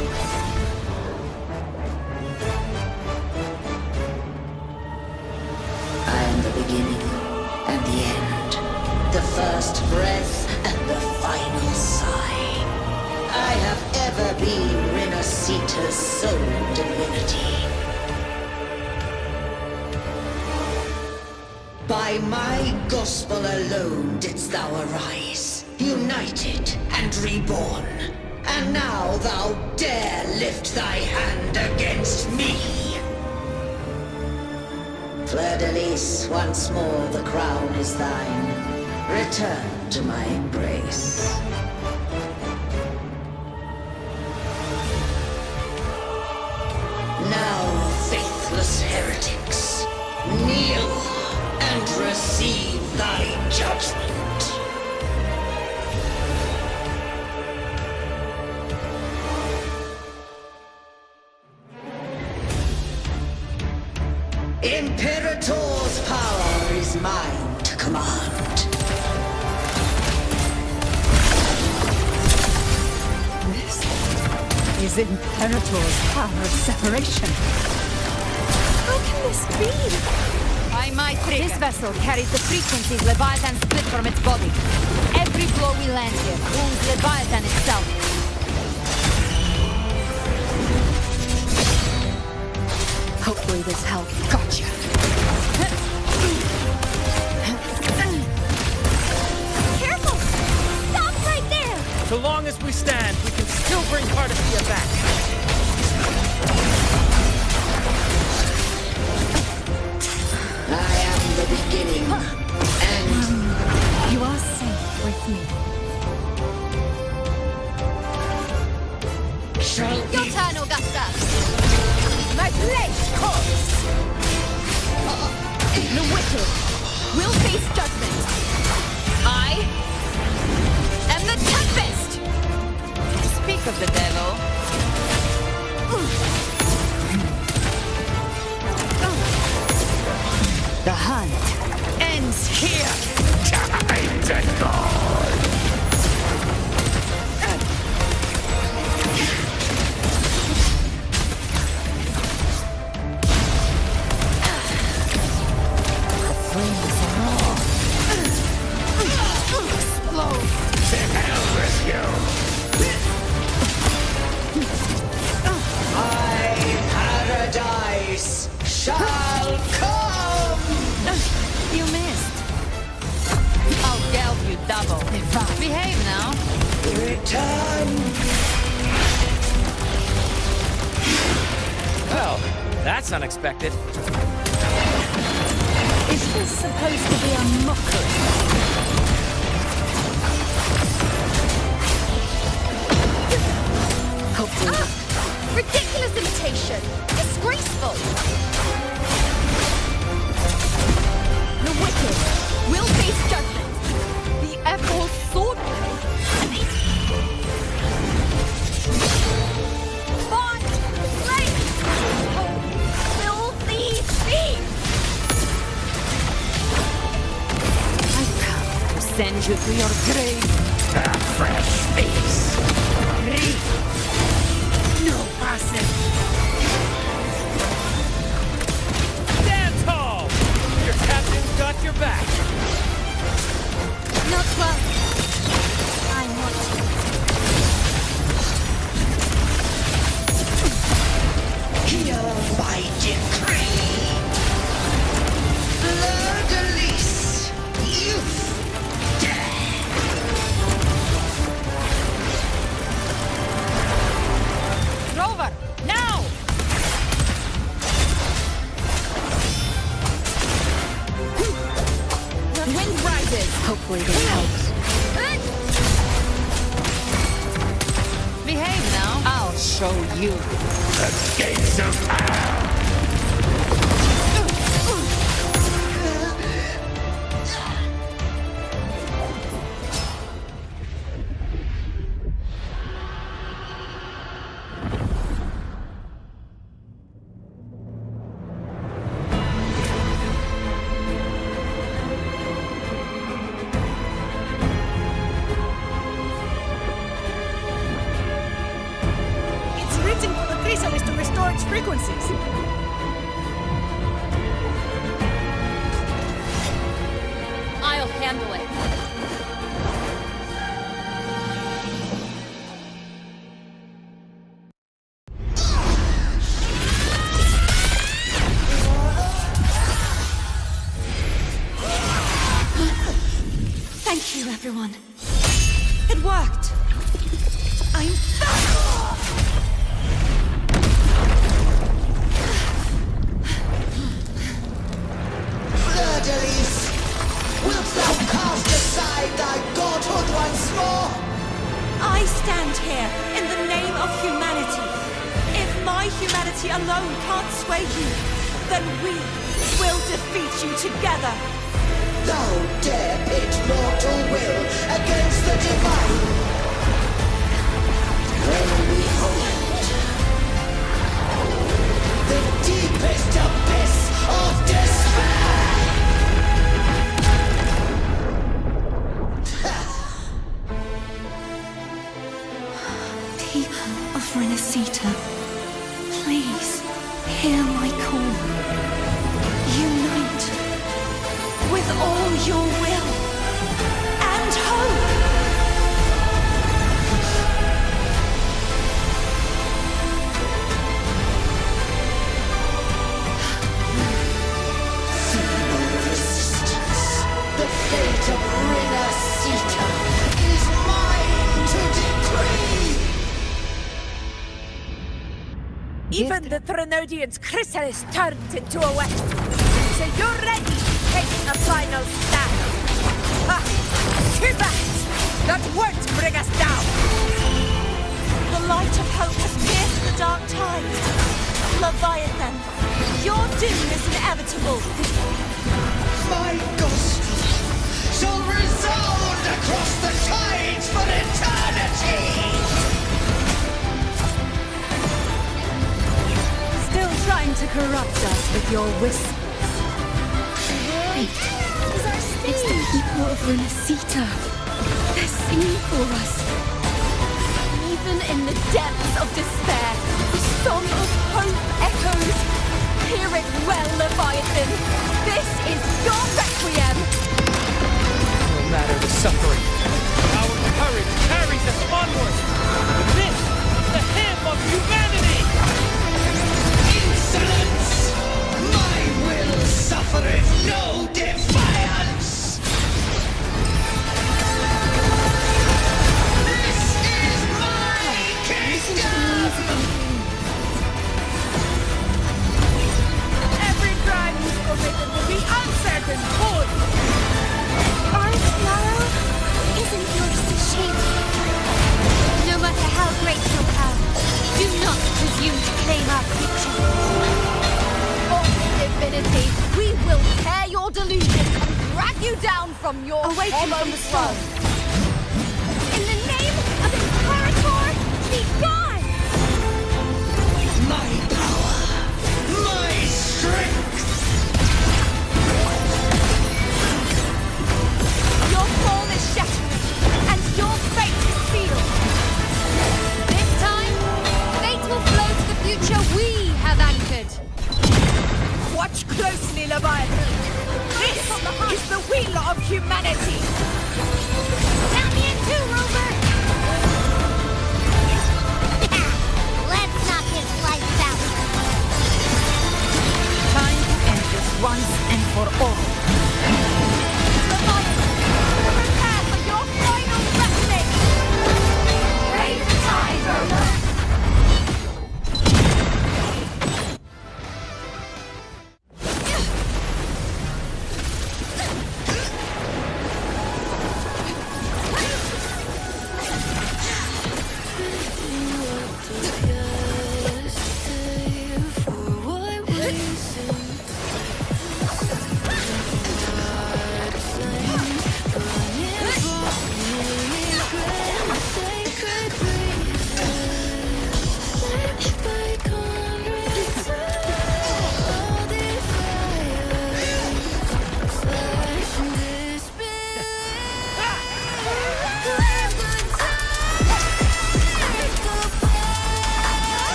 I am the beginning and the end, the first breath and the final sigh. I have ever been Rinacita's sole divinity. By my gospel alone didst thou arise, united and reborn. And now thou dare lift thy hand against me! Fleur-de-Lis, once more the crown is thine. Return to my embrace. Now, faithless heretics, kneel and receive thy judgment. Imperator's power is mine to command. This is Imperator's power of separation. How can this be? By my trick, this vessel carries the frequencies Leviathan split from its body. Every blow we land here wounds Leviathan itself. Hopefully this helps. Gotcha. Careful! Stop right there! So long as we stand, we can still bring Cardathia back. I am the beginning, and you are safe with me. Your turn, Augusta! My blade calls! The wicked will face judgment. I am the Tempest! Speak of the devil. The hunt ends here! Time to die! paradise shall come! You missed. I'll geld you double. Behave now. Return! Well, that's unexpected. Is this supposed to be a mockery? Hopefully. Ridiculous imitation! Disgraceful! The wicked will face judgment. The Ephor sword. Bond! Slave! Filthy thief! I've come to send you to your grave. A fresh face. No passing. Stand tall! Your captain's got your back. Not well. I want to. Hear my decree! Fleur-de-Lis, youth, dead! Rover, now! Wind rises. Hopefully this helps. Behave now. I'll show you. The gates of hell! It's Thank you, everyone. It worked. I'm back! Fleur-de-Lis, wilt thou cast aside thy godhood once more? I stand here in the name of humanity. If my humanity alone can't sway you, then we will defeat you together. Thou dare pit mortal will against the divine. When we hold the deepest abyss of despair. People of Rinacita, please hear my call. Unite with all your will and hope. Feeble resistance, the fate of Rinacita is mine to decree. Even the Threnodian's chrysalis turned into a weapon. So you're ready to take a final stand. Ha! Too bad! That won't bring us down! The light of hope has pierced the dark tide. Leviathan, your doom is inevitable. My ghost shall resound across the tides for eternity! Still trying to corrupt us with your whispers. Wait, it's the people of Rinacita. They're singing for us. Even in the depths of despair, the song of hope echoes. Hear it well, Leviathan. This is your requiem. No matter the suffering, our courage carries us onward. This, the hymn of humanity! Insolence! My will suffereth no defiance! This is my kingdom! Every crime you've committed will be answered in full! Our tomorrow isn't yours to shape. No matter how great your power, do not presume to claim our future. Of divinity, we will tear your delusion and drag you down from your hollow throne. In the name of Imperator, be gone! My power! My strength! Your throne is shattered, and your fate is sealed. This time, fate will flow to the future we have anchored. Watch closely, Leviathan. This is the wheel of humanity. Count me in too, Rover!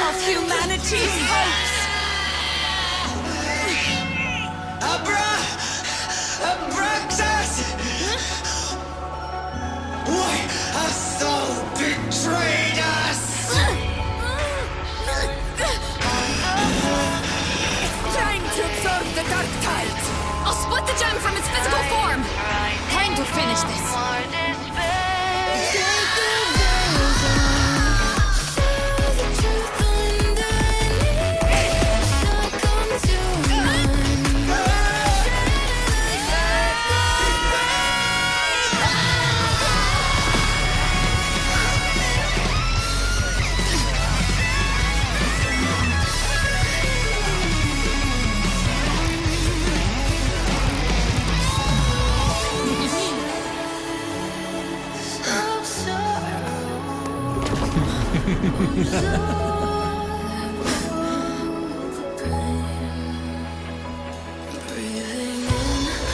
of humanity's hopes! Abraxas! Why hast thou betrayed us? It's time to absorb the dark tide! I'll split the gem from its physical form! Time to finish this!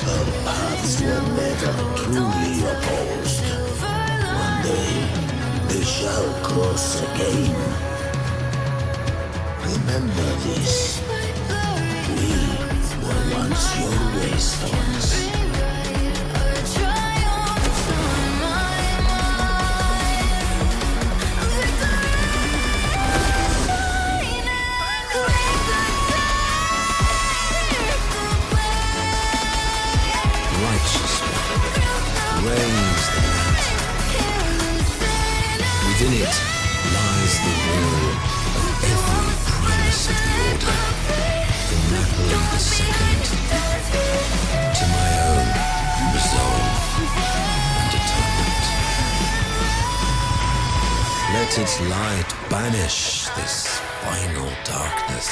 Our paths were never truly opposed. One day, they shall cross again. Remember this. We were once your wastelands. Reigns the night. Within it lies the will of every primus of the Order, from Napoli II to my own resolve and atonement. Let its light banish this final darkness.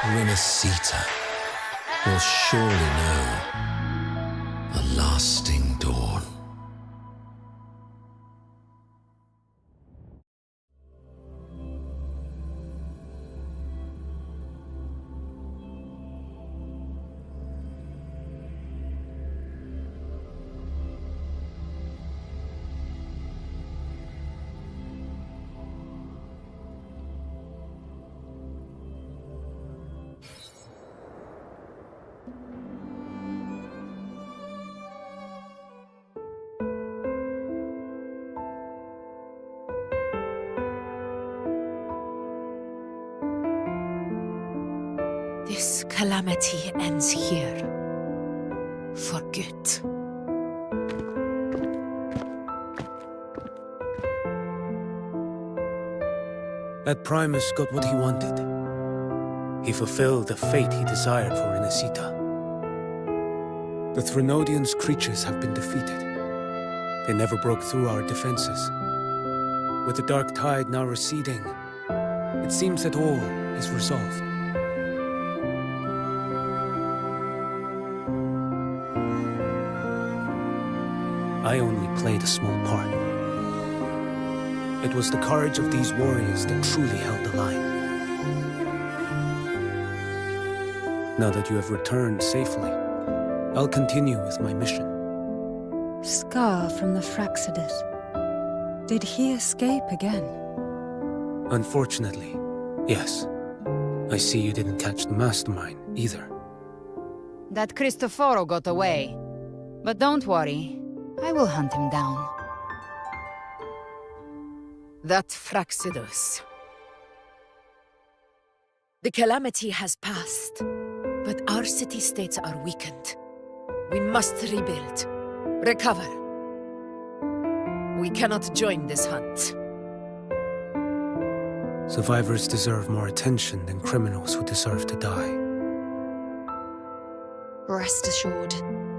Rinacita will surely know a lasting dawn. This calamity ends here. For good. That Primus got what he wanted. He fulfilled the fate he desired for Rinacita. The Threnodians' creatures have been defeated. They never broke through our defenses. With the dark tide now receding, it seems that all is resolved. I only played a small part. It was the courage of these warriors that truly held the line. Now that you have returned safely, I'll continue with my mission. Scar from the Fraxidus. Did he escape again? Unfortunately, yes. I see you didn't catch the mastermind either. That Cristoforo got away. But don't worry, I will hunt him down. That Fraxidus. The calamity has passed, but our city-states are weakened. We must rebuild, recover. We cannot join this hunt. Survivors deserve more attention than criminals who deserve to die. Rest assured,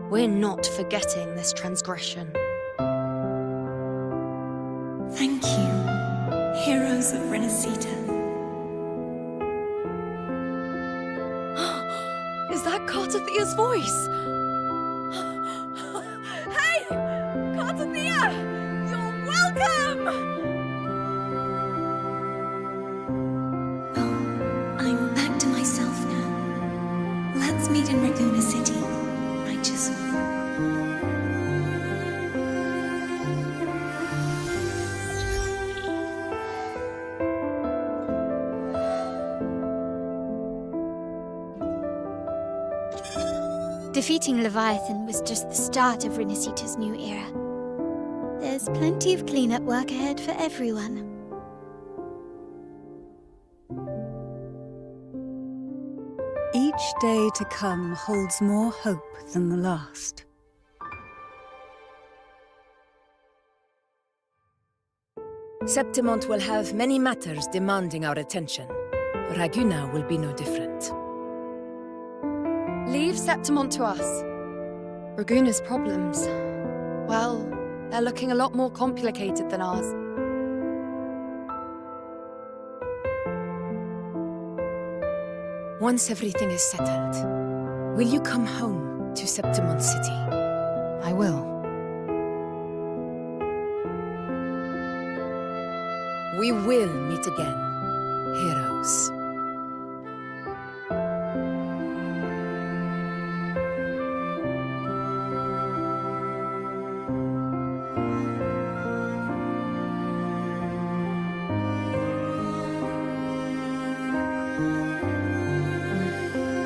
we're not forgetting this transgression. Thank you, heroes of Rinacita. Is that Cartathea's voice? Hey! Cartathea! You're welcome! I'm back to myself now. Let's meet in Raccoon City, righteous one. Defeating Leviathan was just the start of Rinacita's new era. There's plenty of cleanup work ahead for everyone. Each day to come holds more hope than the last. Septimont will have many matters demanding our attention. Raguna will be no different. Leave Septimont to us. Raguna's problems, well, they're looking a lot more complicated than ours. Once everything is settled, will you come home to Septimont City? I will. We will meet again, heroes.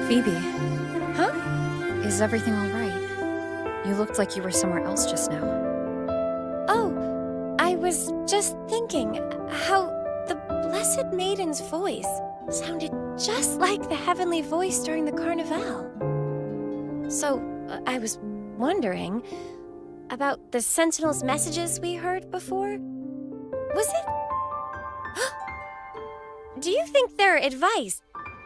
Phoebe. Huh? Is everything all right? You looked like you were somewhere else just now. Oh, I was just thinking how the Blessed Maiden's voice sounded just like the heavenly voice during the Carnival. So, I was wondering about the Sentinel's messages we heard before. Was it? Do you think their advice?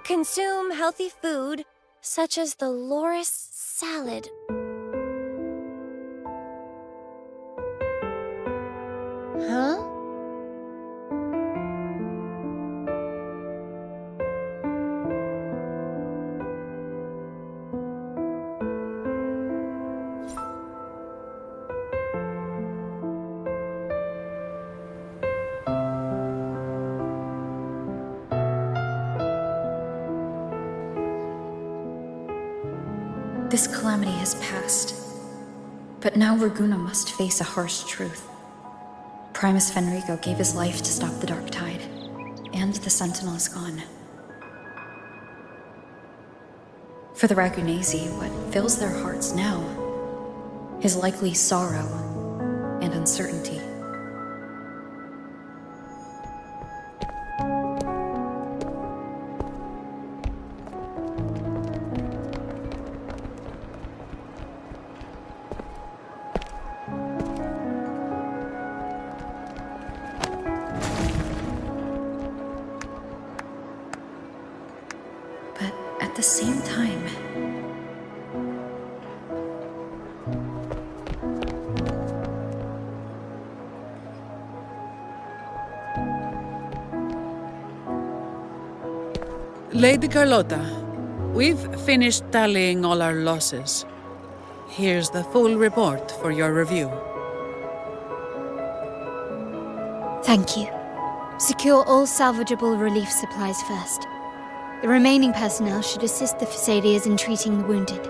Consume healthy food, such as the loris salad. Huh? This calamity has passed, but now Raguna must face a harsh truth. Primus Fenrico gave his life to stop the Dark Tide, and the Sentinel is gone. For the Ragunesi, what fills their hearts now is likely sorrow and uncertainty. At the same time, Lady Carlotta, we've finished tallying all our losses. Here's the full report for your review. Thank you. Secure all salvageable relief supplies first. The remaining personnel should assist the Phasaelias in treating the wounded.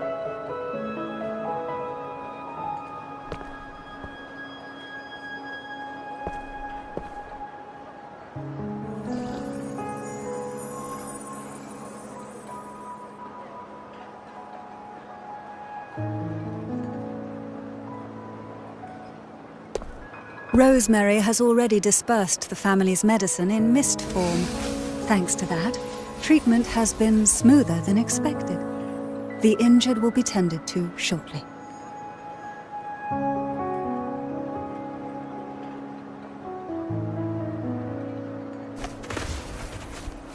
Rosemary has already dispersed the family's medicine in mist form. Thanks to that, treatment has been smoother than expected. The injured will be tended to shortly.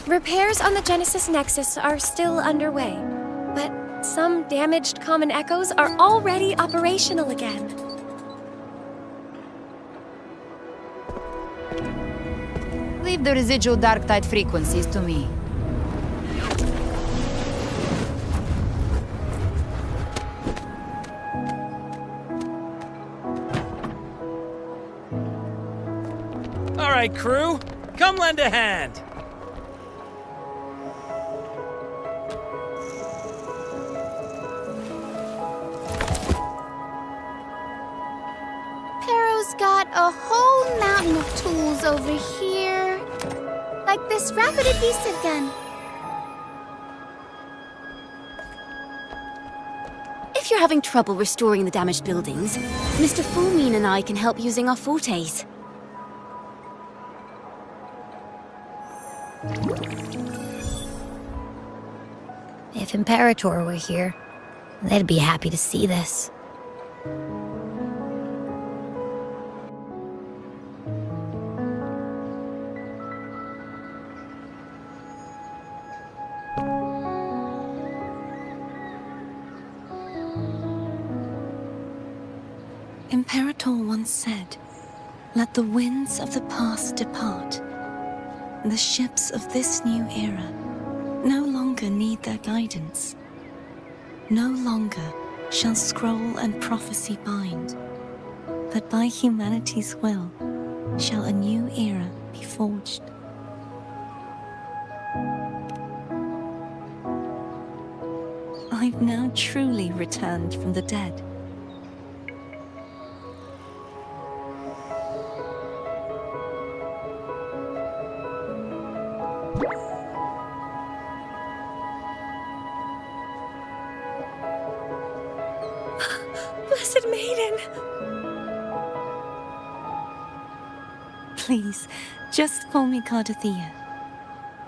Repairs on the Genesis Nexus are still underway, but some damaged common echoes are already operational again. Leave the residual dark tide frequencies to me. All right, crew, come lend a hand. Pero's got a whole mountain of tools over here. Like this rapid adhesive gun. having trouble restoring the damaged buildings, Mr. Fullmean and I can help using our fortes. If Imperator were here, they'd be happy to see this. Imperator once said, "Let the winds of the past depart. The ships of this new era no longer need their guidance. No longer shall scroll and prophecy bind, but by humanity's will shall a new era be forged." I've now truly returned from the dead. Blessed Maiden! Please, just call me Cardathea.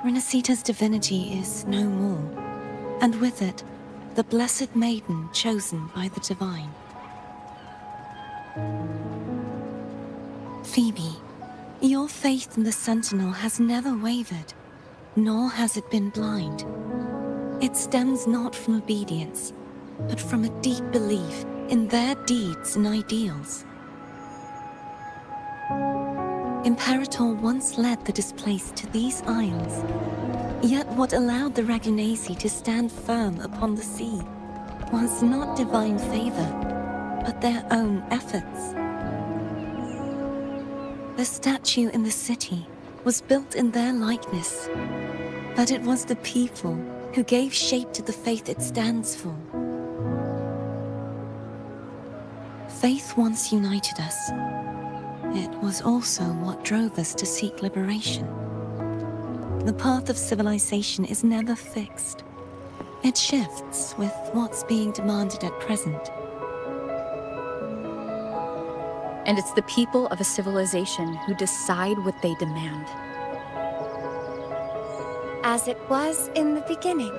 Rinacita's divinity is no more, and with it, the Blessed Maiden chosen by the Divine. Phoebe, your faith in the Sentinel has never wavered, nor has it been blind. It stems not from obedience, but from a deep belief in their deeds and ideals. Imperator once led the displaced to these isles, yet what allowed the Ragunasi to stand firm upon the sea was not divine favor, but their own efforts. The statue in the city was built in their likeness, but it was the people who gave shape to the faith it stands for. Faith once united us. It was also what drove us to seek liberation. The path of civilization is never fixed. It shifts with what's being demanded at present. And it's the people of a civilization who decide what they demand. As it was in the beginning,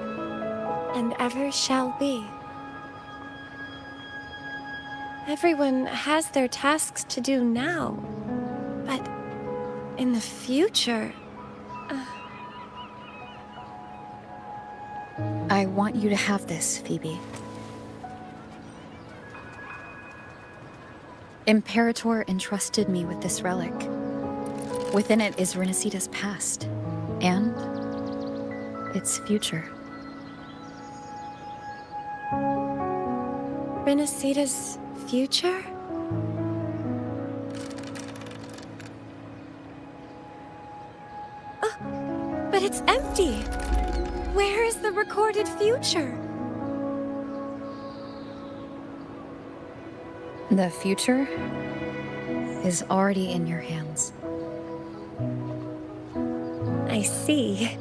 and ever shall be. Everyone has their tasks to do now, but in the future... I want you to have this, Phoebe. Imperator entrusted me with this relic. Within it is Rinacita's past, and its future. Rinacita's future? Oh, but it's empty! Where is the recorded future? The future is already in your hands. I see.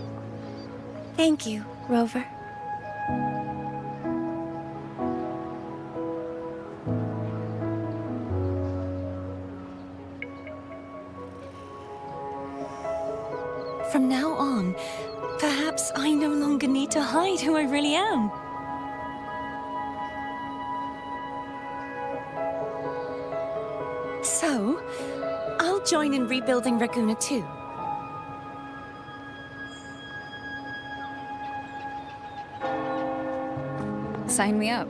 Thank you, Rover. From now on, perhaps I no longer need to hide who I really am. So, I'll join in rebuilding Raguna too. Sign me up.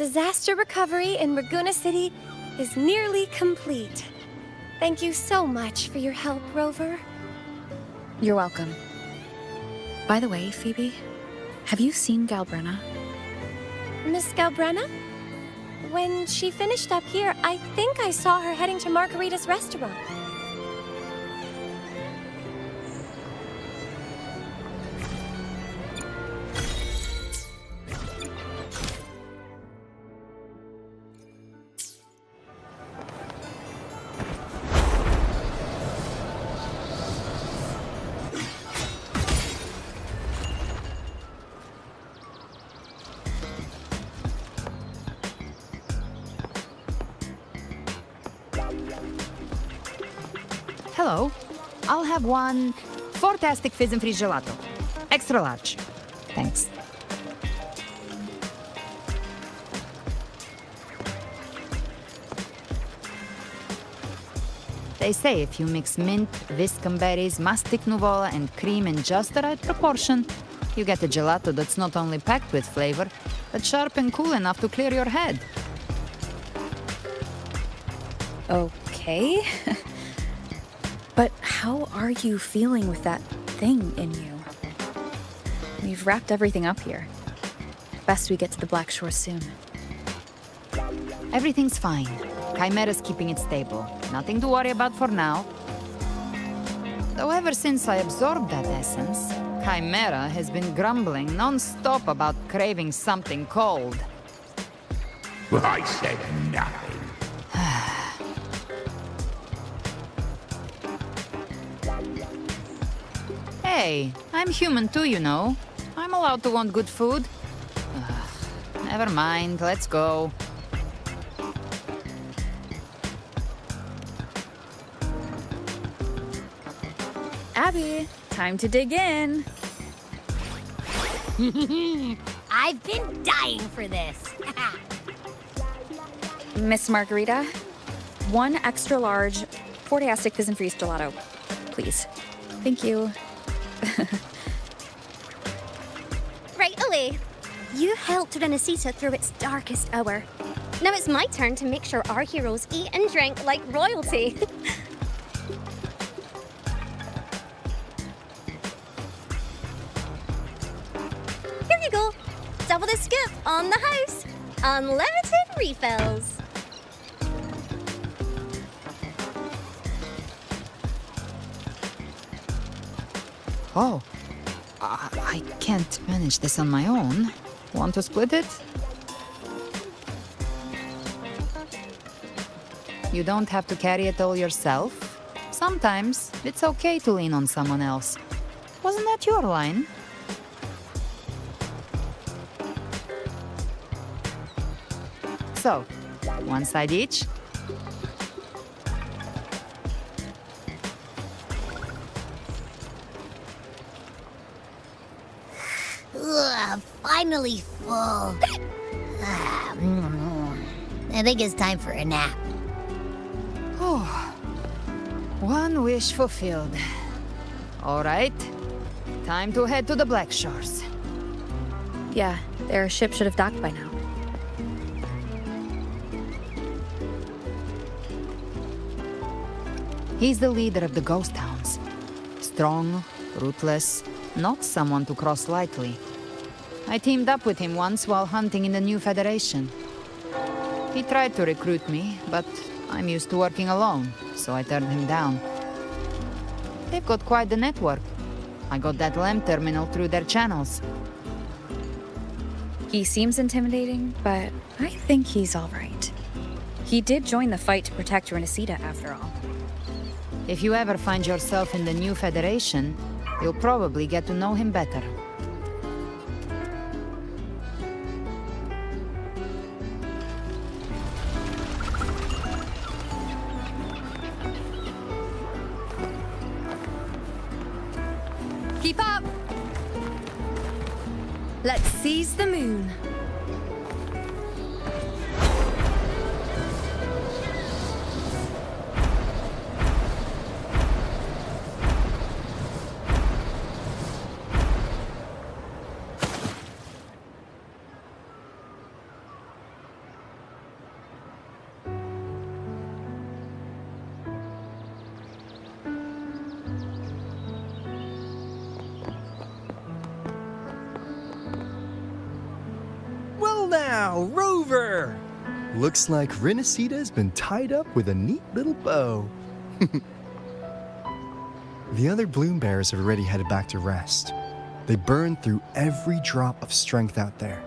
Disaster recovery in Raguna City is nearly complete. Thank you so much for your help, Rover. You're welcome. By the way, Phoebe, have you seen Galbrenna? Miss Galbrenna? When she finished up here, I think I saw her heading to Margarita's restaurant. Hello. I'll have one fantastic fizz and free gelato. Extra large. Thanks. They say if you mix mint, viscum berries, mastic nuvola, and cream in just the right proportion, you get a gelato that's not only packed with flavor, but sharp and cool enough to clear your head. Okay. But how are you feeling with that thing in you? We've wrapped everything up here. Best we get to the Black Shore soon. Everything's fine. Chimera's keeping it stable. Nothing to worry about for now. Though ever since I absorbed that essence, Chimera has been grumbling non-stop about craving something cold. I said nothing. Hey, I'm human too, you know. I'm allowed to want good food. Never mind, let's go. Abby, time to dig in. I've been dying for this. Miss Margarita, one extra large Fortiastic Fizz and Freeze gelato, please. Thank you. Right away. You helped Rinacita through its darkest hour. Now it's my turn to make sure our heroes eat and drink like royalty. Here you go. Double the scoop on the house. Unlimited refills. Oh, I can't manage this on my own. Want to split it? You don't have to carry it all yourself. Sometimes it's okay to lean on someone else. Wasn't that your line? So, one side each. Ugh, finally full. I think it's time for a nap. Oh, one wish fulfilled. All right, time to head to the Black Shores. Yeah, their ship should have docked by now. He's the leader of the Ghost Hounds. Strong, ruthless, not someone to cross lightly. I teamed up with him once while hunting in the New Federation. He tried to recruit me, but I'm used to working alone, so I turned him down. They've got quite the network. I got that LEM terminal through their channels. He seems intimidating, but I think he's all right. He did join the fight to protect Rinacita, after all. If you ever find yourself in the New Federation, you'll probably get to know him better. Keep up! Let's seize the moon. now, Rover! Looks like Rinacita's been tied up with a neat little bow. The other bloom bearers have already headed back to rest. They burned through every drop of strength out there.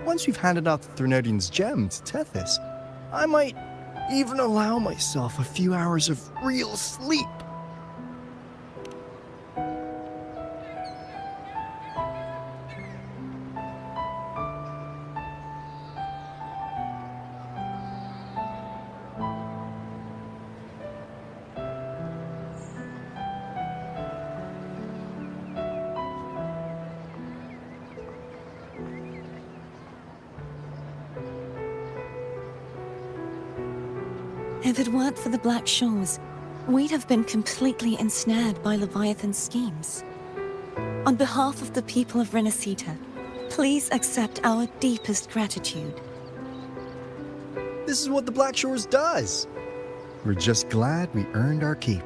Once we've handed out the Threnodian's gem to Tethys, I might even allow myself a few hours of real sleep. If it weren't for the Black Shores, we'd have been completely ensnared by Leviathan's schemes. On behalf of the people of Rinacita, please accept our deepest gratitude. This is what the Black Shores does. We're just glad we earned our keep.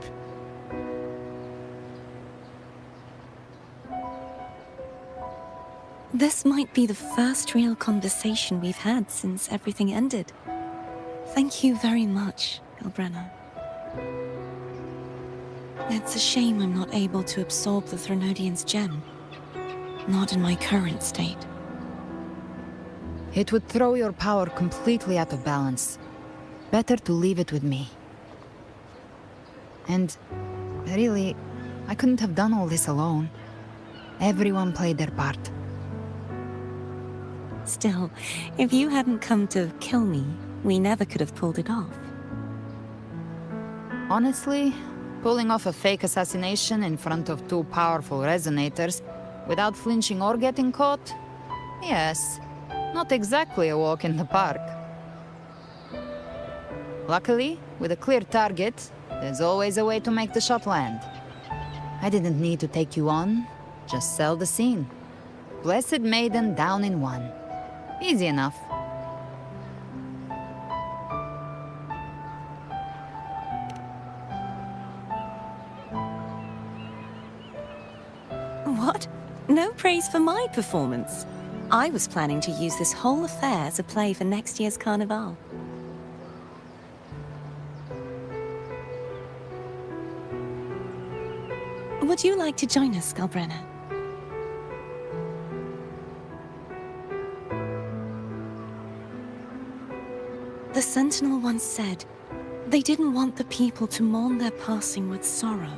This might be the first real conversation we've had since everything ended. Thank you very much, Galbrenna. It's a shame I'm not able to absorb the Threnodian's gem. Not in my current state. It would throw your power completely out of balance. Better to leave it with me. And really, I couldn't have done all this alone. Everyone played their part. Still, if you hadn't come to kill me, we never could have pulled it off. Honestly, pulling off a fake assassination in front of two powerful resonators without flinching or getting caught? Yes, not exactly a walk in the park. Luckily, with a clear target, there's always a way to make the shot land. I didn't need to take you on, just sell the scene. Blessed Maiden down in one. Easy enough. What? No praise for my performance. I was planning to use this whole affair as a play for next year's Carnival. Would you like to join us, Galbrenna? The Sentinel once said, they didn't want the people to mourn their passing with sorrow.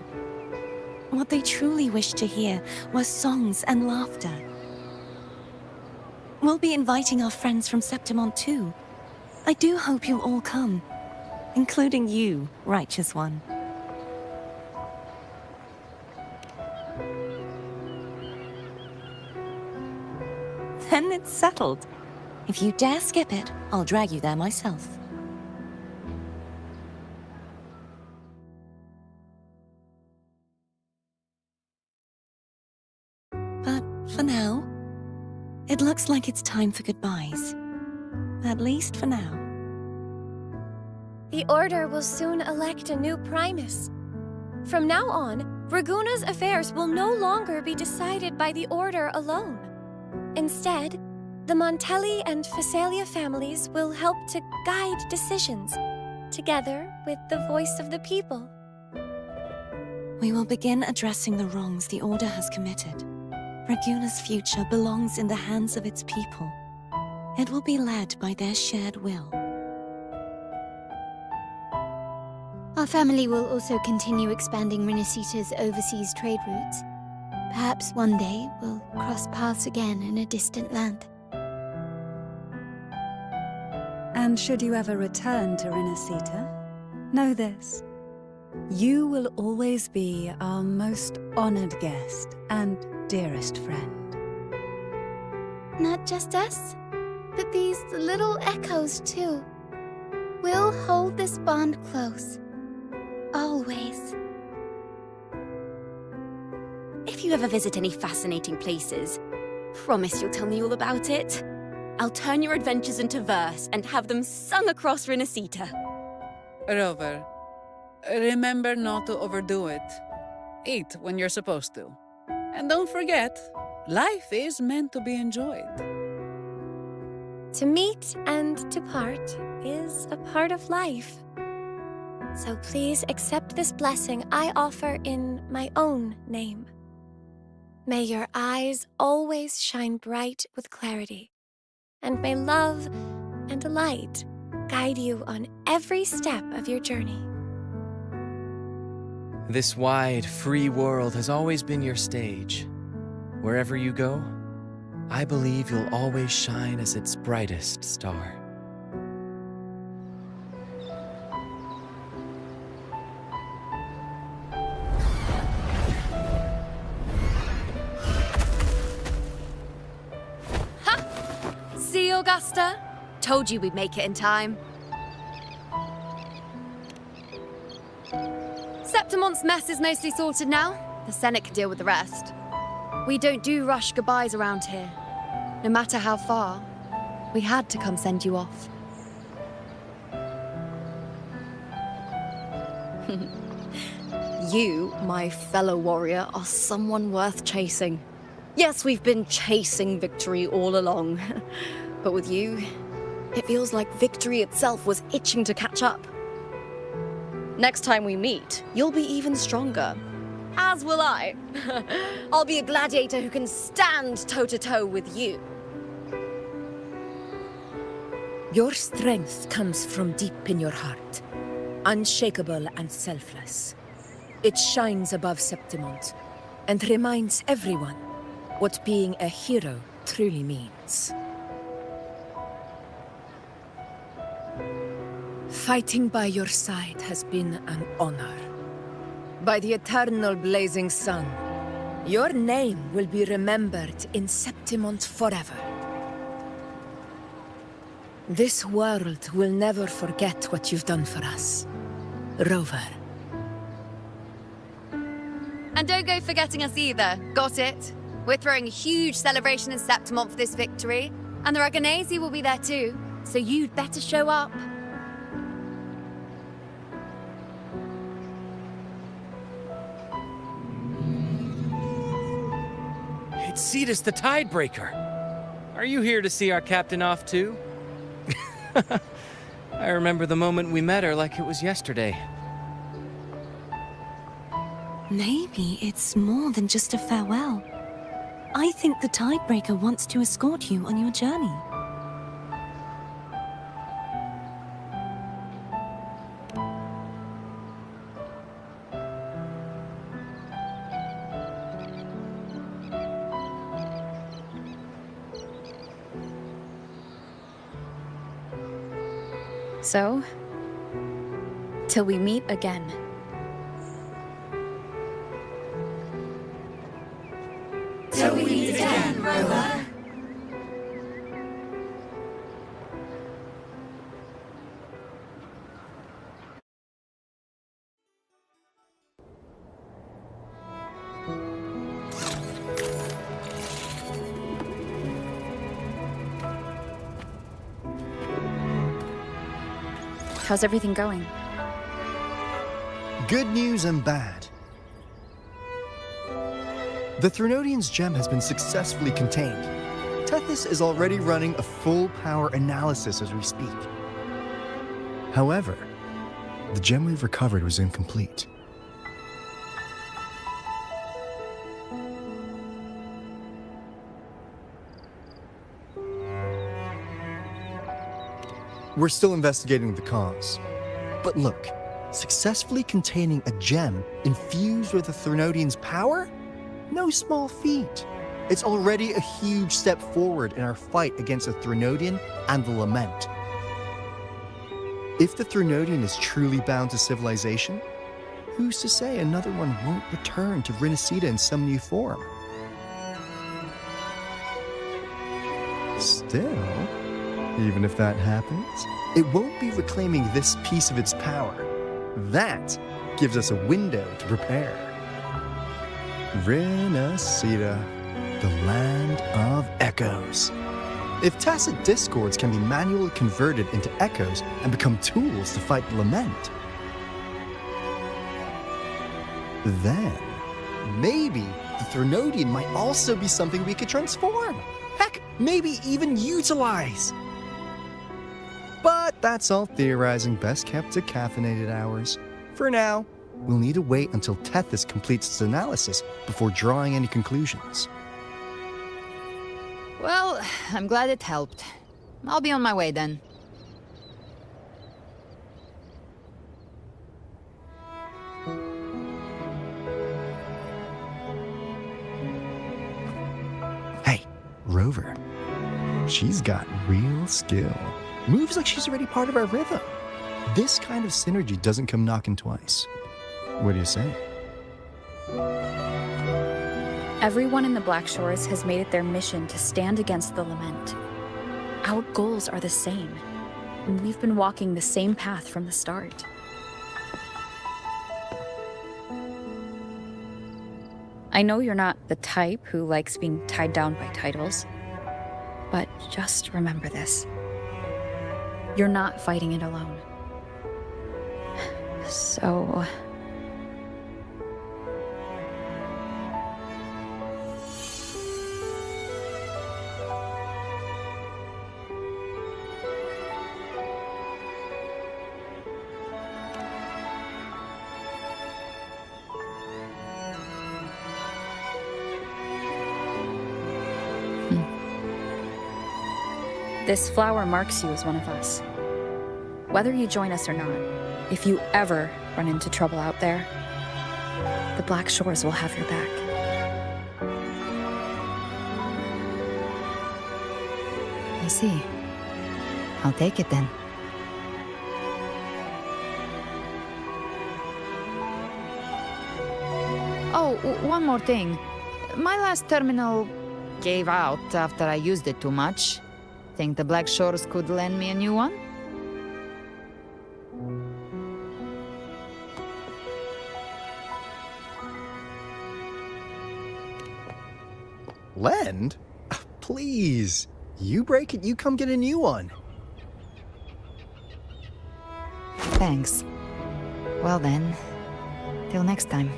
What they truly wished to hear were songs and laughter. We'll be inviting our friends from Septimont too. I do hope you'll all come, including you, Righteous One. Then it's settled. If you dare skip it, I'll drag you there myself. But for now, it looks like it's time for goodbyes. At least for now. The Order will soon elect a new Primus. From now on, Raguna's affairs will no longer be decided by the Order alone. Instead, the Montelli and Phasalia families will help to guide decisions, together with the voice of the people. We will begin addressing the wrongs the Order has committed. Raguna's future belongs in the hands of its people. It will be led by their shared will. Our family will also continue expanding Rinacita's overseas trade routes. Perhaps one day we'll cross paths again in a distant land. And should you ever return to Rinacita, know this. You will always be our most honored guest and dearest friend. Not just us, but these little echoes too. We'll hold this bond close. Always. If you ever visit any fascinating places, promise you'll tell me all about it. I'll turn your adventures into verse and have them sung across Rinacita. Rover, remember not to overdo it. Eat when you're supposed to. And don't forget, life is meant to be enjoyed. To meet and to part is a part of life. So please accept this blessing I offer in my own name. May your eyes always shine bright with clarity, and may love and light guide you on every step of your journey. This wide, free world has always been your stage. Wherever you go, I believe you'll always shine as its brightest star. See, Augusta? Told you we'd make it in time. Septimont's mess is mostly sorted now. The Senate can deal with the rest. We don't do rush goodbyes around here. No matter how far, we had to come send you off. You, my fellow warrior, are someone worth chasing. Yes, we've been chasing victory all along. But with you, it feels like victory itself was itching to catch up. Next time we meet, you'll be even stronger. As will I. I'll be a gladiator who can stand toe-to-toe with you. Your strength comes from deep in your heart, unshakable and selfless. It shines above Septimont and reminds everyone what being a hero truly means. Fighting by your side has been an honor. By the eternal blazing sun, your name will be remembered in Septimont forever. This world will never forget what you've done for us, Rover. And don't go forgetting us either, got it? We're throwing a huge celebration in Septimont for this victory, and the Raganesi will be there too, so you'd better show up. It's Cetus the Tidebreaker. Are you here to see our captain off too? I remember the moment we met her like it was yesterday. Maybe it's more than just a farewell. I think the Tidebreaker wants to escort you on your journey. So, till we meet again. Till we meet again, Rover. How's everything going? Good news and bad. The Threnodian's gem has been successfully contained. Tethys is already running a full power analysis as we speak. However, the gem we've recovered was incomplete. We're still investigating the cause. But look, successfully containing a gem infused with the Threnodian's power? No small feat. It's already a huge step forward in our fight against the Threnodian and the Lament. If the Threnodian is truly bound to civilization, who's to say another one won't return to Rinacita in some new form? Still, even if that happens, it won't be reclaiming this piece of its power. That gives us a window to prepare. Rinacita, the land of echoes. If tacit discords can be manually converted into echoes and become tools to fight the Lament, then maybe the Threnodian might also be something we could transform. Heck, maybe even utilize. That's all theorizing best kept to caffeinated hours. For now, we'll need to wait until Tethys completes its analysis before drawing any conclusions. Well, I'm glad it helped. I'll be on my way then. Hey, Rover. She's got real skill. Moves like she's already part of our rhythm. This kind of synergy doesn't come knocking twice. What do you say? Everyone in the Black Shores has made it their mission to stand against the lament. Our goals are the same, and we've been walking the same path from the start. I know you're not the type who likes being tied down by titles, but just remember this. You're not fighting it alone. So... This flower marks you as one of us. Whether you join us or not, if you ever run into trouble out there, the Black Shores will have your back. I see. I'll take it then. Oh, one more thing. My last terminal gave out after I used it too much. Think the Black Shores could lend me a new one? Lend? Please. You break it, you come get a new one. Thanks. Well then, till next time.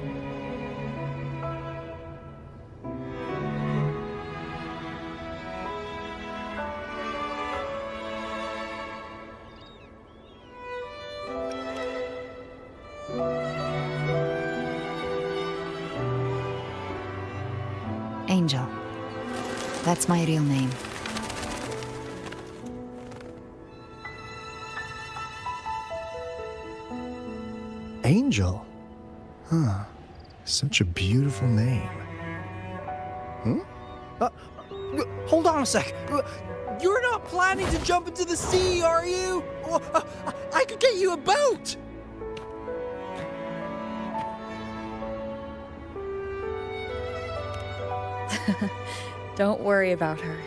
Angel. That's my real name. Angel? Huh. Such a beautiful name. Hold on a sec. You're not planning to jump into the sea, are you? I could get you a boat! Don't worry about her.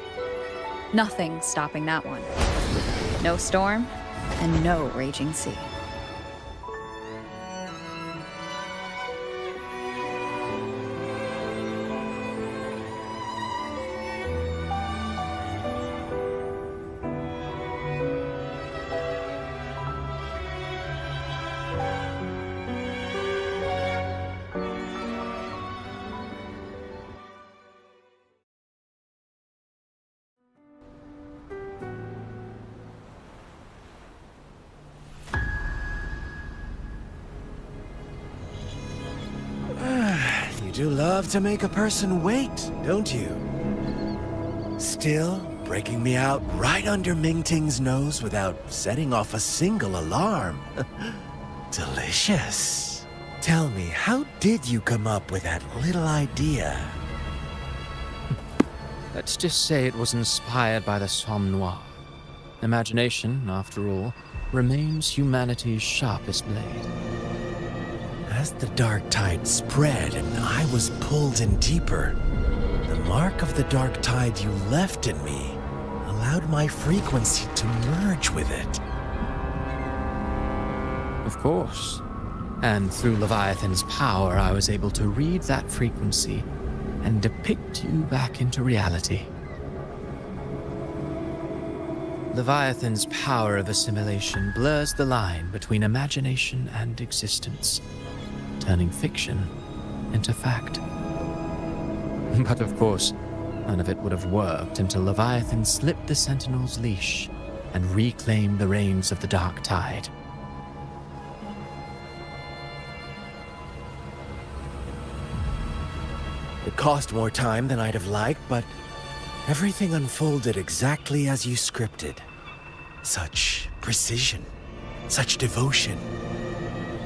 Nothing's stopping that one. No storm, and no raging sea. You do love to make a person wait, don't you? Still breaking me out right under Mingting's nose without setting off a single alarm. Delicious. Tell me, how did you come up with that little idea? Let's just say it was inspired by the Somme Noire. Imagination, after all, remains humanity's sharpest blade. As the dark tide spread and I was pulled in deeper, the mark of the dark tide you left in me allowed my frequency to merge with it. Of course. And through Leviathan's power, I was able to read that frequency and depict you back into reality. Leviathan's power of assimilation blurs the line between imagination and existence, turning fiction into fact. But of course, none of it would have worked until Leviathan slipped the Sentinel's leash and reclaim the reins of the Dark Tide. It cost more time than I'd have liked, but everything unfolded exactly as you scripted. Such precision, such devotion.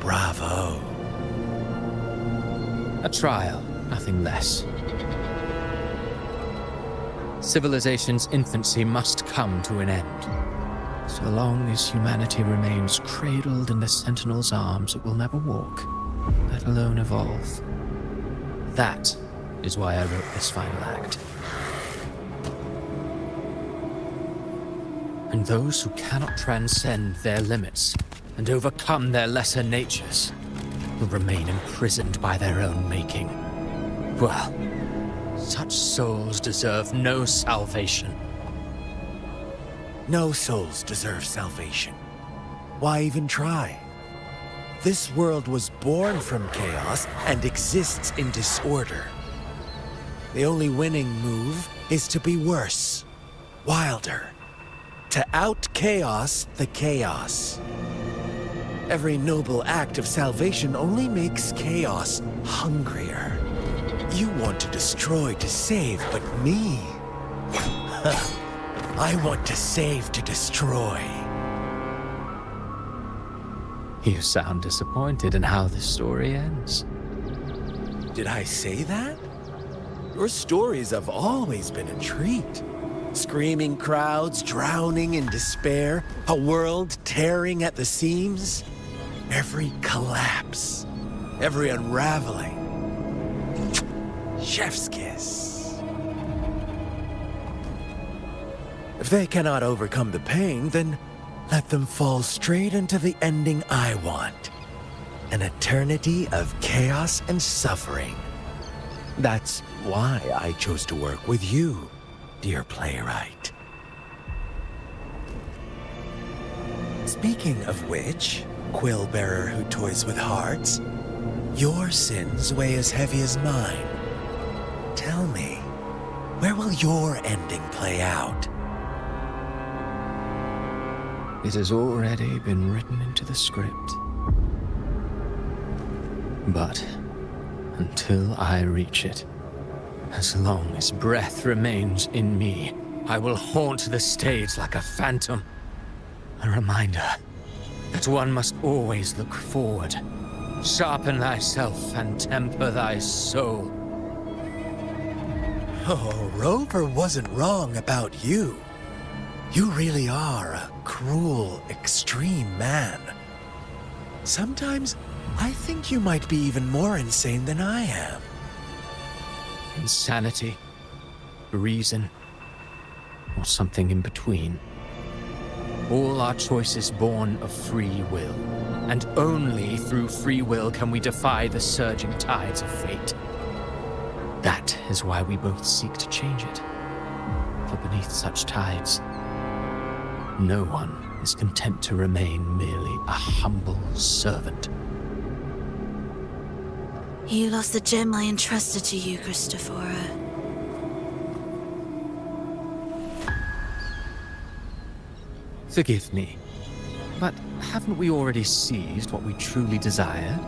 Bravo. A trial, nothing less. Civilization's infancy must come to an end. So long as humanity remains cradled in the Sentinel's arms, it will never walk, let alone evolve. That is why I wrote this final act. And those who cannot transcend their limits and overcome their lesser natures will remain imprisoned by their own making. Well, such souls deserve no salvation. No souls deserve salvation. Why even try? This world was born from chaos and exists in disorder. The only winning move is to be worse, wilder, to out-chaos the chaos. Every noble act of salvation only makes chaos hungrier. You want to destroy to save, but me? I want to save to destroy. You sound disappointed in how this story ends. Did I say that? Your stories have always been a treat. Screaming crowds drowning in despair, a world tearing at the seams. Every collapse, every unraveling. Chef's kiss. If they cannot overcome the pain, then let them fall straight into the ending I want. An eternity of chaos and suffering. That's why I chose to work with you, dear playwright. Speaking of which, quill bearer who toys with hearts, your sins weigh as heavy as mine. Tell me, where will your ending play out? It has already been written into the script. But until I reach it, as long as breath remains in me, I will haunt the stage like a phantom. A reminder that one must always look forward. Sharpen thyself and temper thy soul. Oh, Rover wasn't wrong about you. You really are a cruel, extreme man. Sometimes I think you might be even more insane than I am. Insanity, reason, or something in between. All our choices born of free will, and only through free will can we defy the surging tides of fate. That is why we both seek to change it. For beneath such tides, no one is content to remain merely a humble servant. You lost the gem I entrusted to you, Christophora. Forgive me, but haven't we already seized what we truly desired?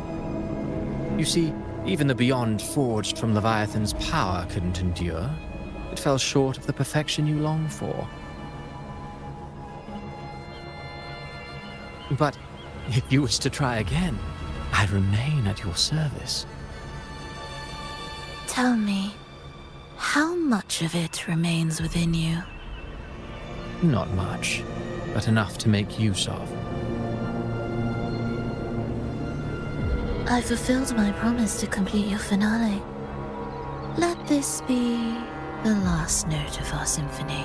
You see, even the beyond forged from Leviathan's power couldn't endure. It fell short of the perfection you long for. But if you wish to try again, I remain at your service. Tell me, how much of it remains within you? Not much, but enough to make use of. I fulfilled my promise to complete your finale. Let this be the last note of our symphony.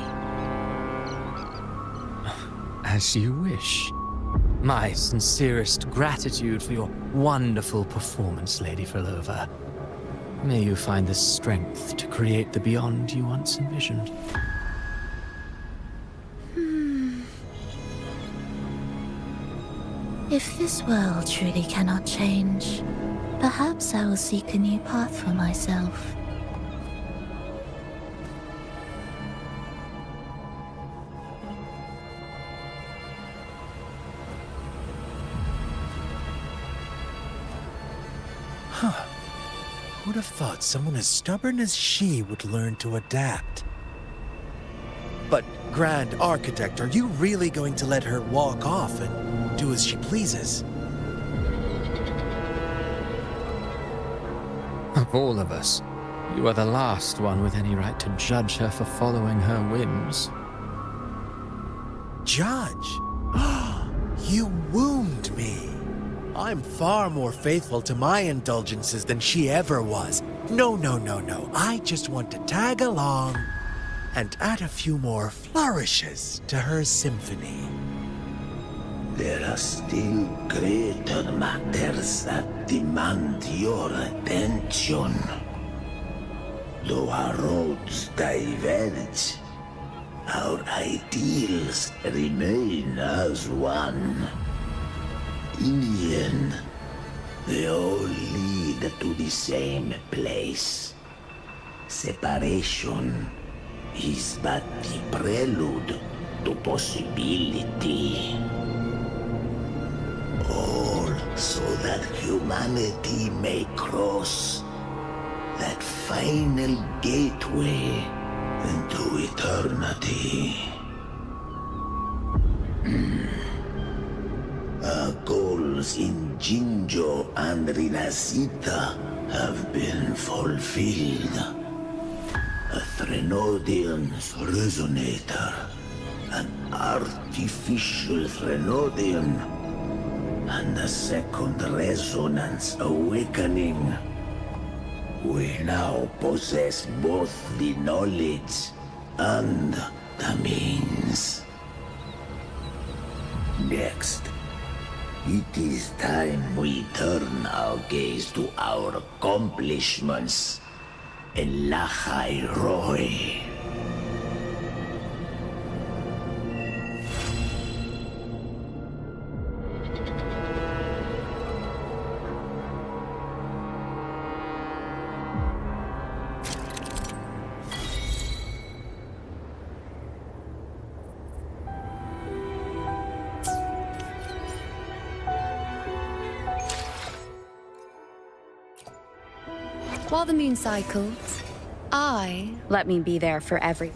As you wish. My sincerest gratitude for your wonderful performance, Lady Frolova. May you find the strength to create the beyond you once envisioned. If this world truly cannot change, perhaps I will seek a new path for myself. Who'd have thought someone as stubborn as she would learn to adapt? But, Grand Architect, are you really going to let her walk off and do as she pleases? Of all of us, you are the last one with any right to judge her for following her whims. Judge? You wound me. I'm far more faithful to my indulgences than she ever was. No. I just want to tag along and add a few more flourishes to her symphony. There are still greater matters that demand your attention. Though our roads diverge, our ideals remain as one. In the end, they all lead to the same place. Separation is but the prelude to possibility. All so that humanity may cross that final gateway into eternity. Our goals in Jinjo and Rinacita have been fulfilled. A Threnodian's resonator, an artificial Threnodian, and a second resonance awakening. We now possess both the knowledge and the means. Next, it is time we turn our gaze to our accomplishments in Lahai Roy. While the moon cycles, let me be there for every...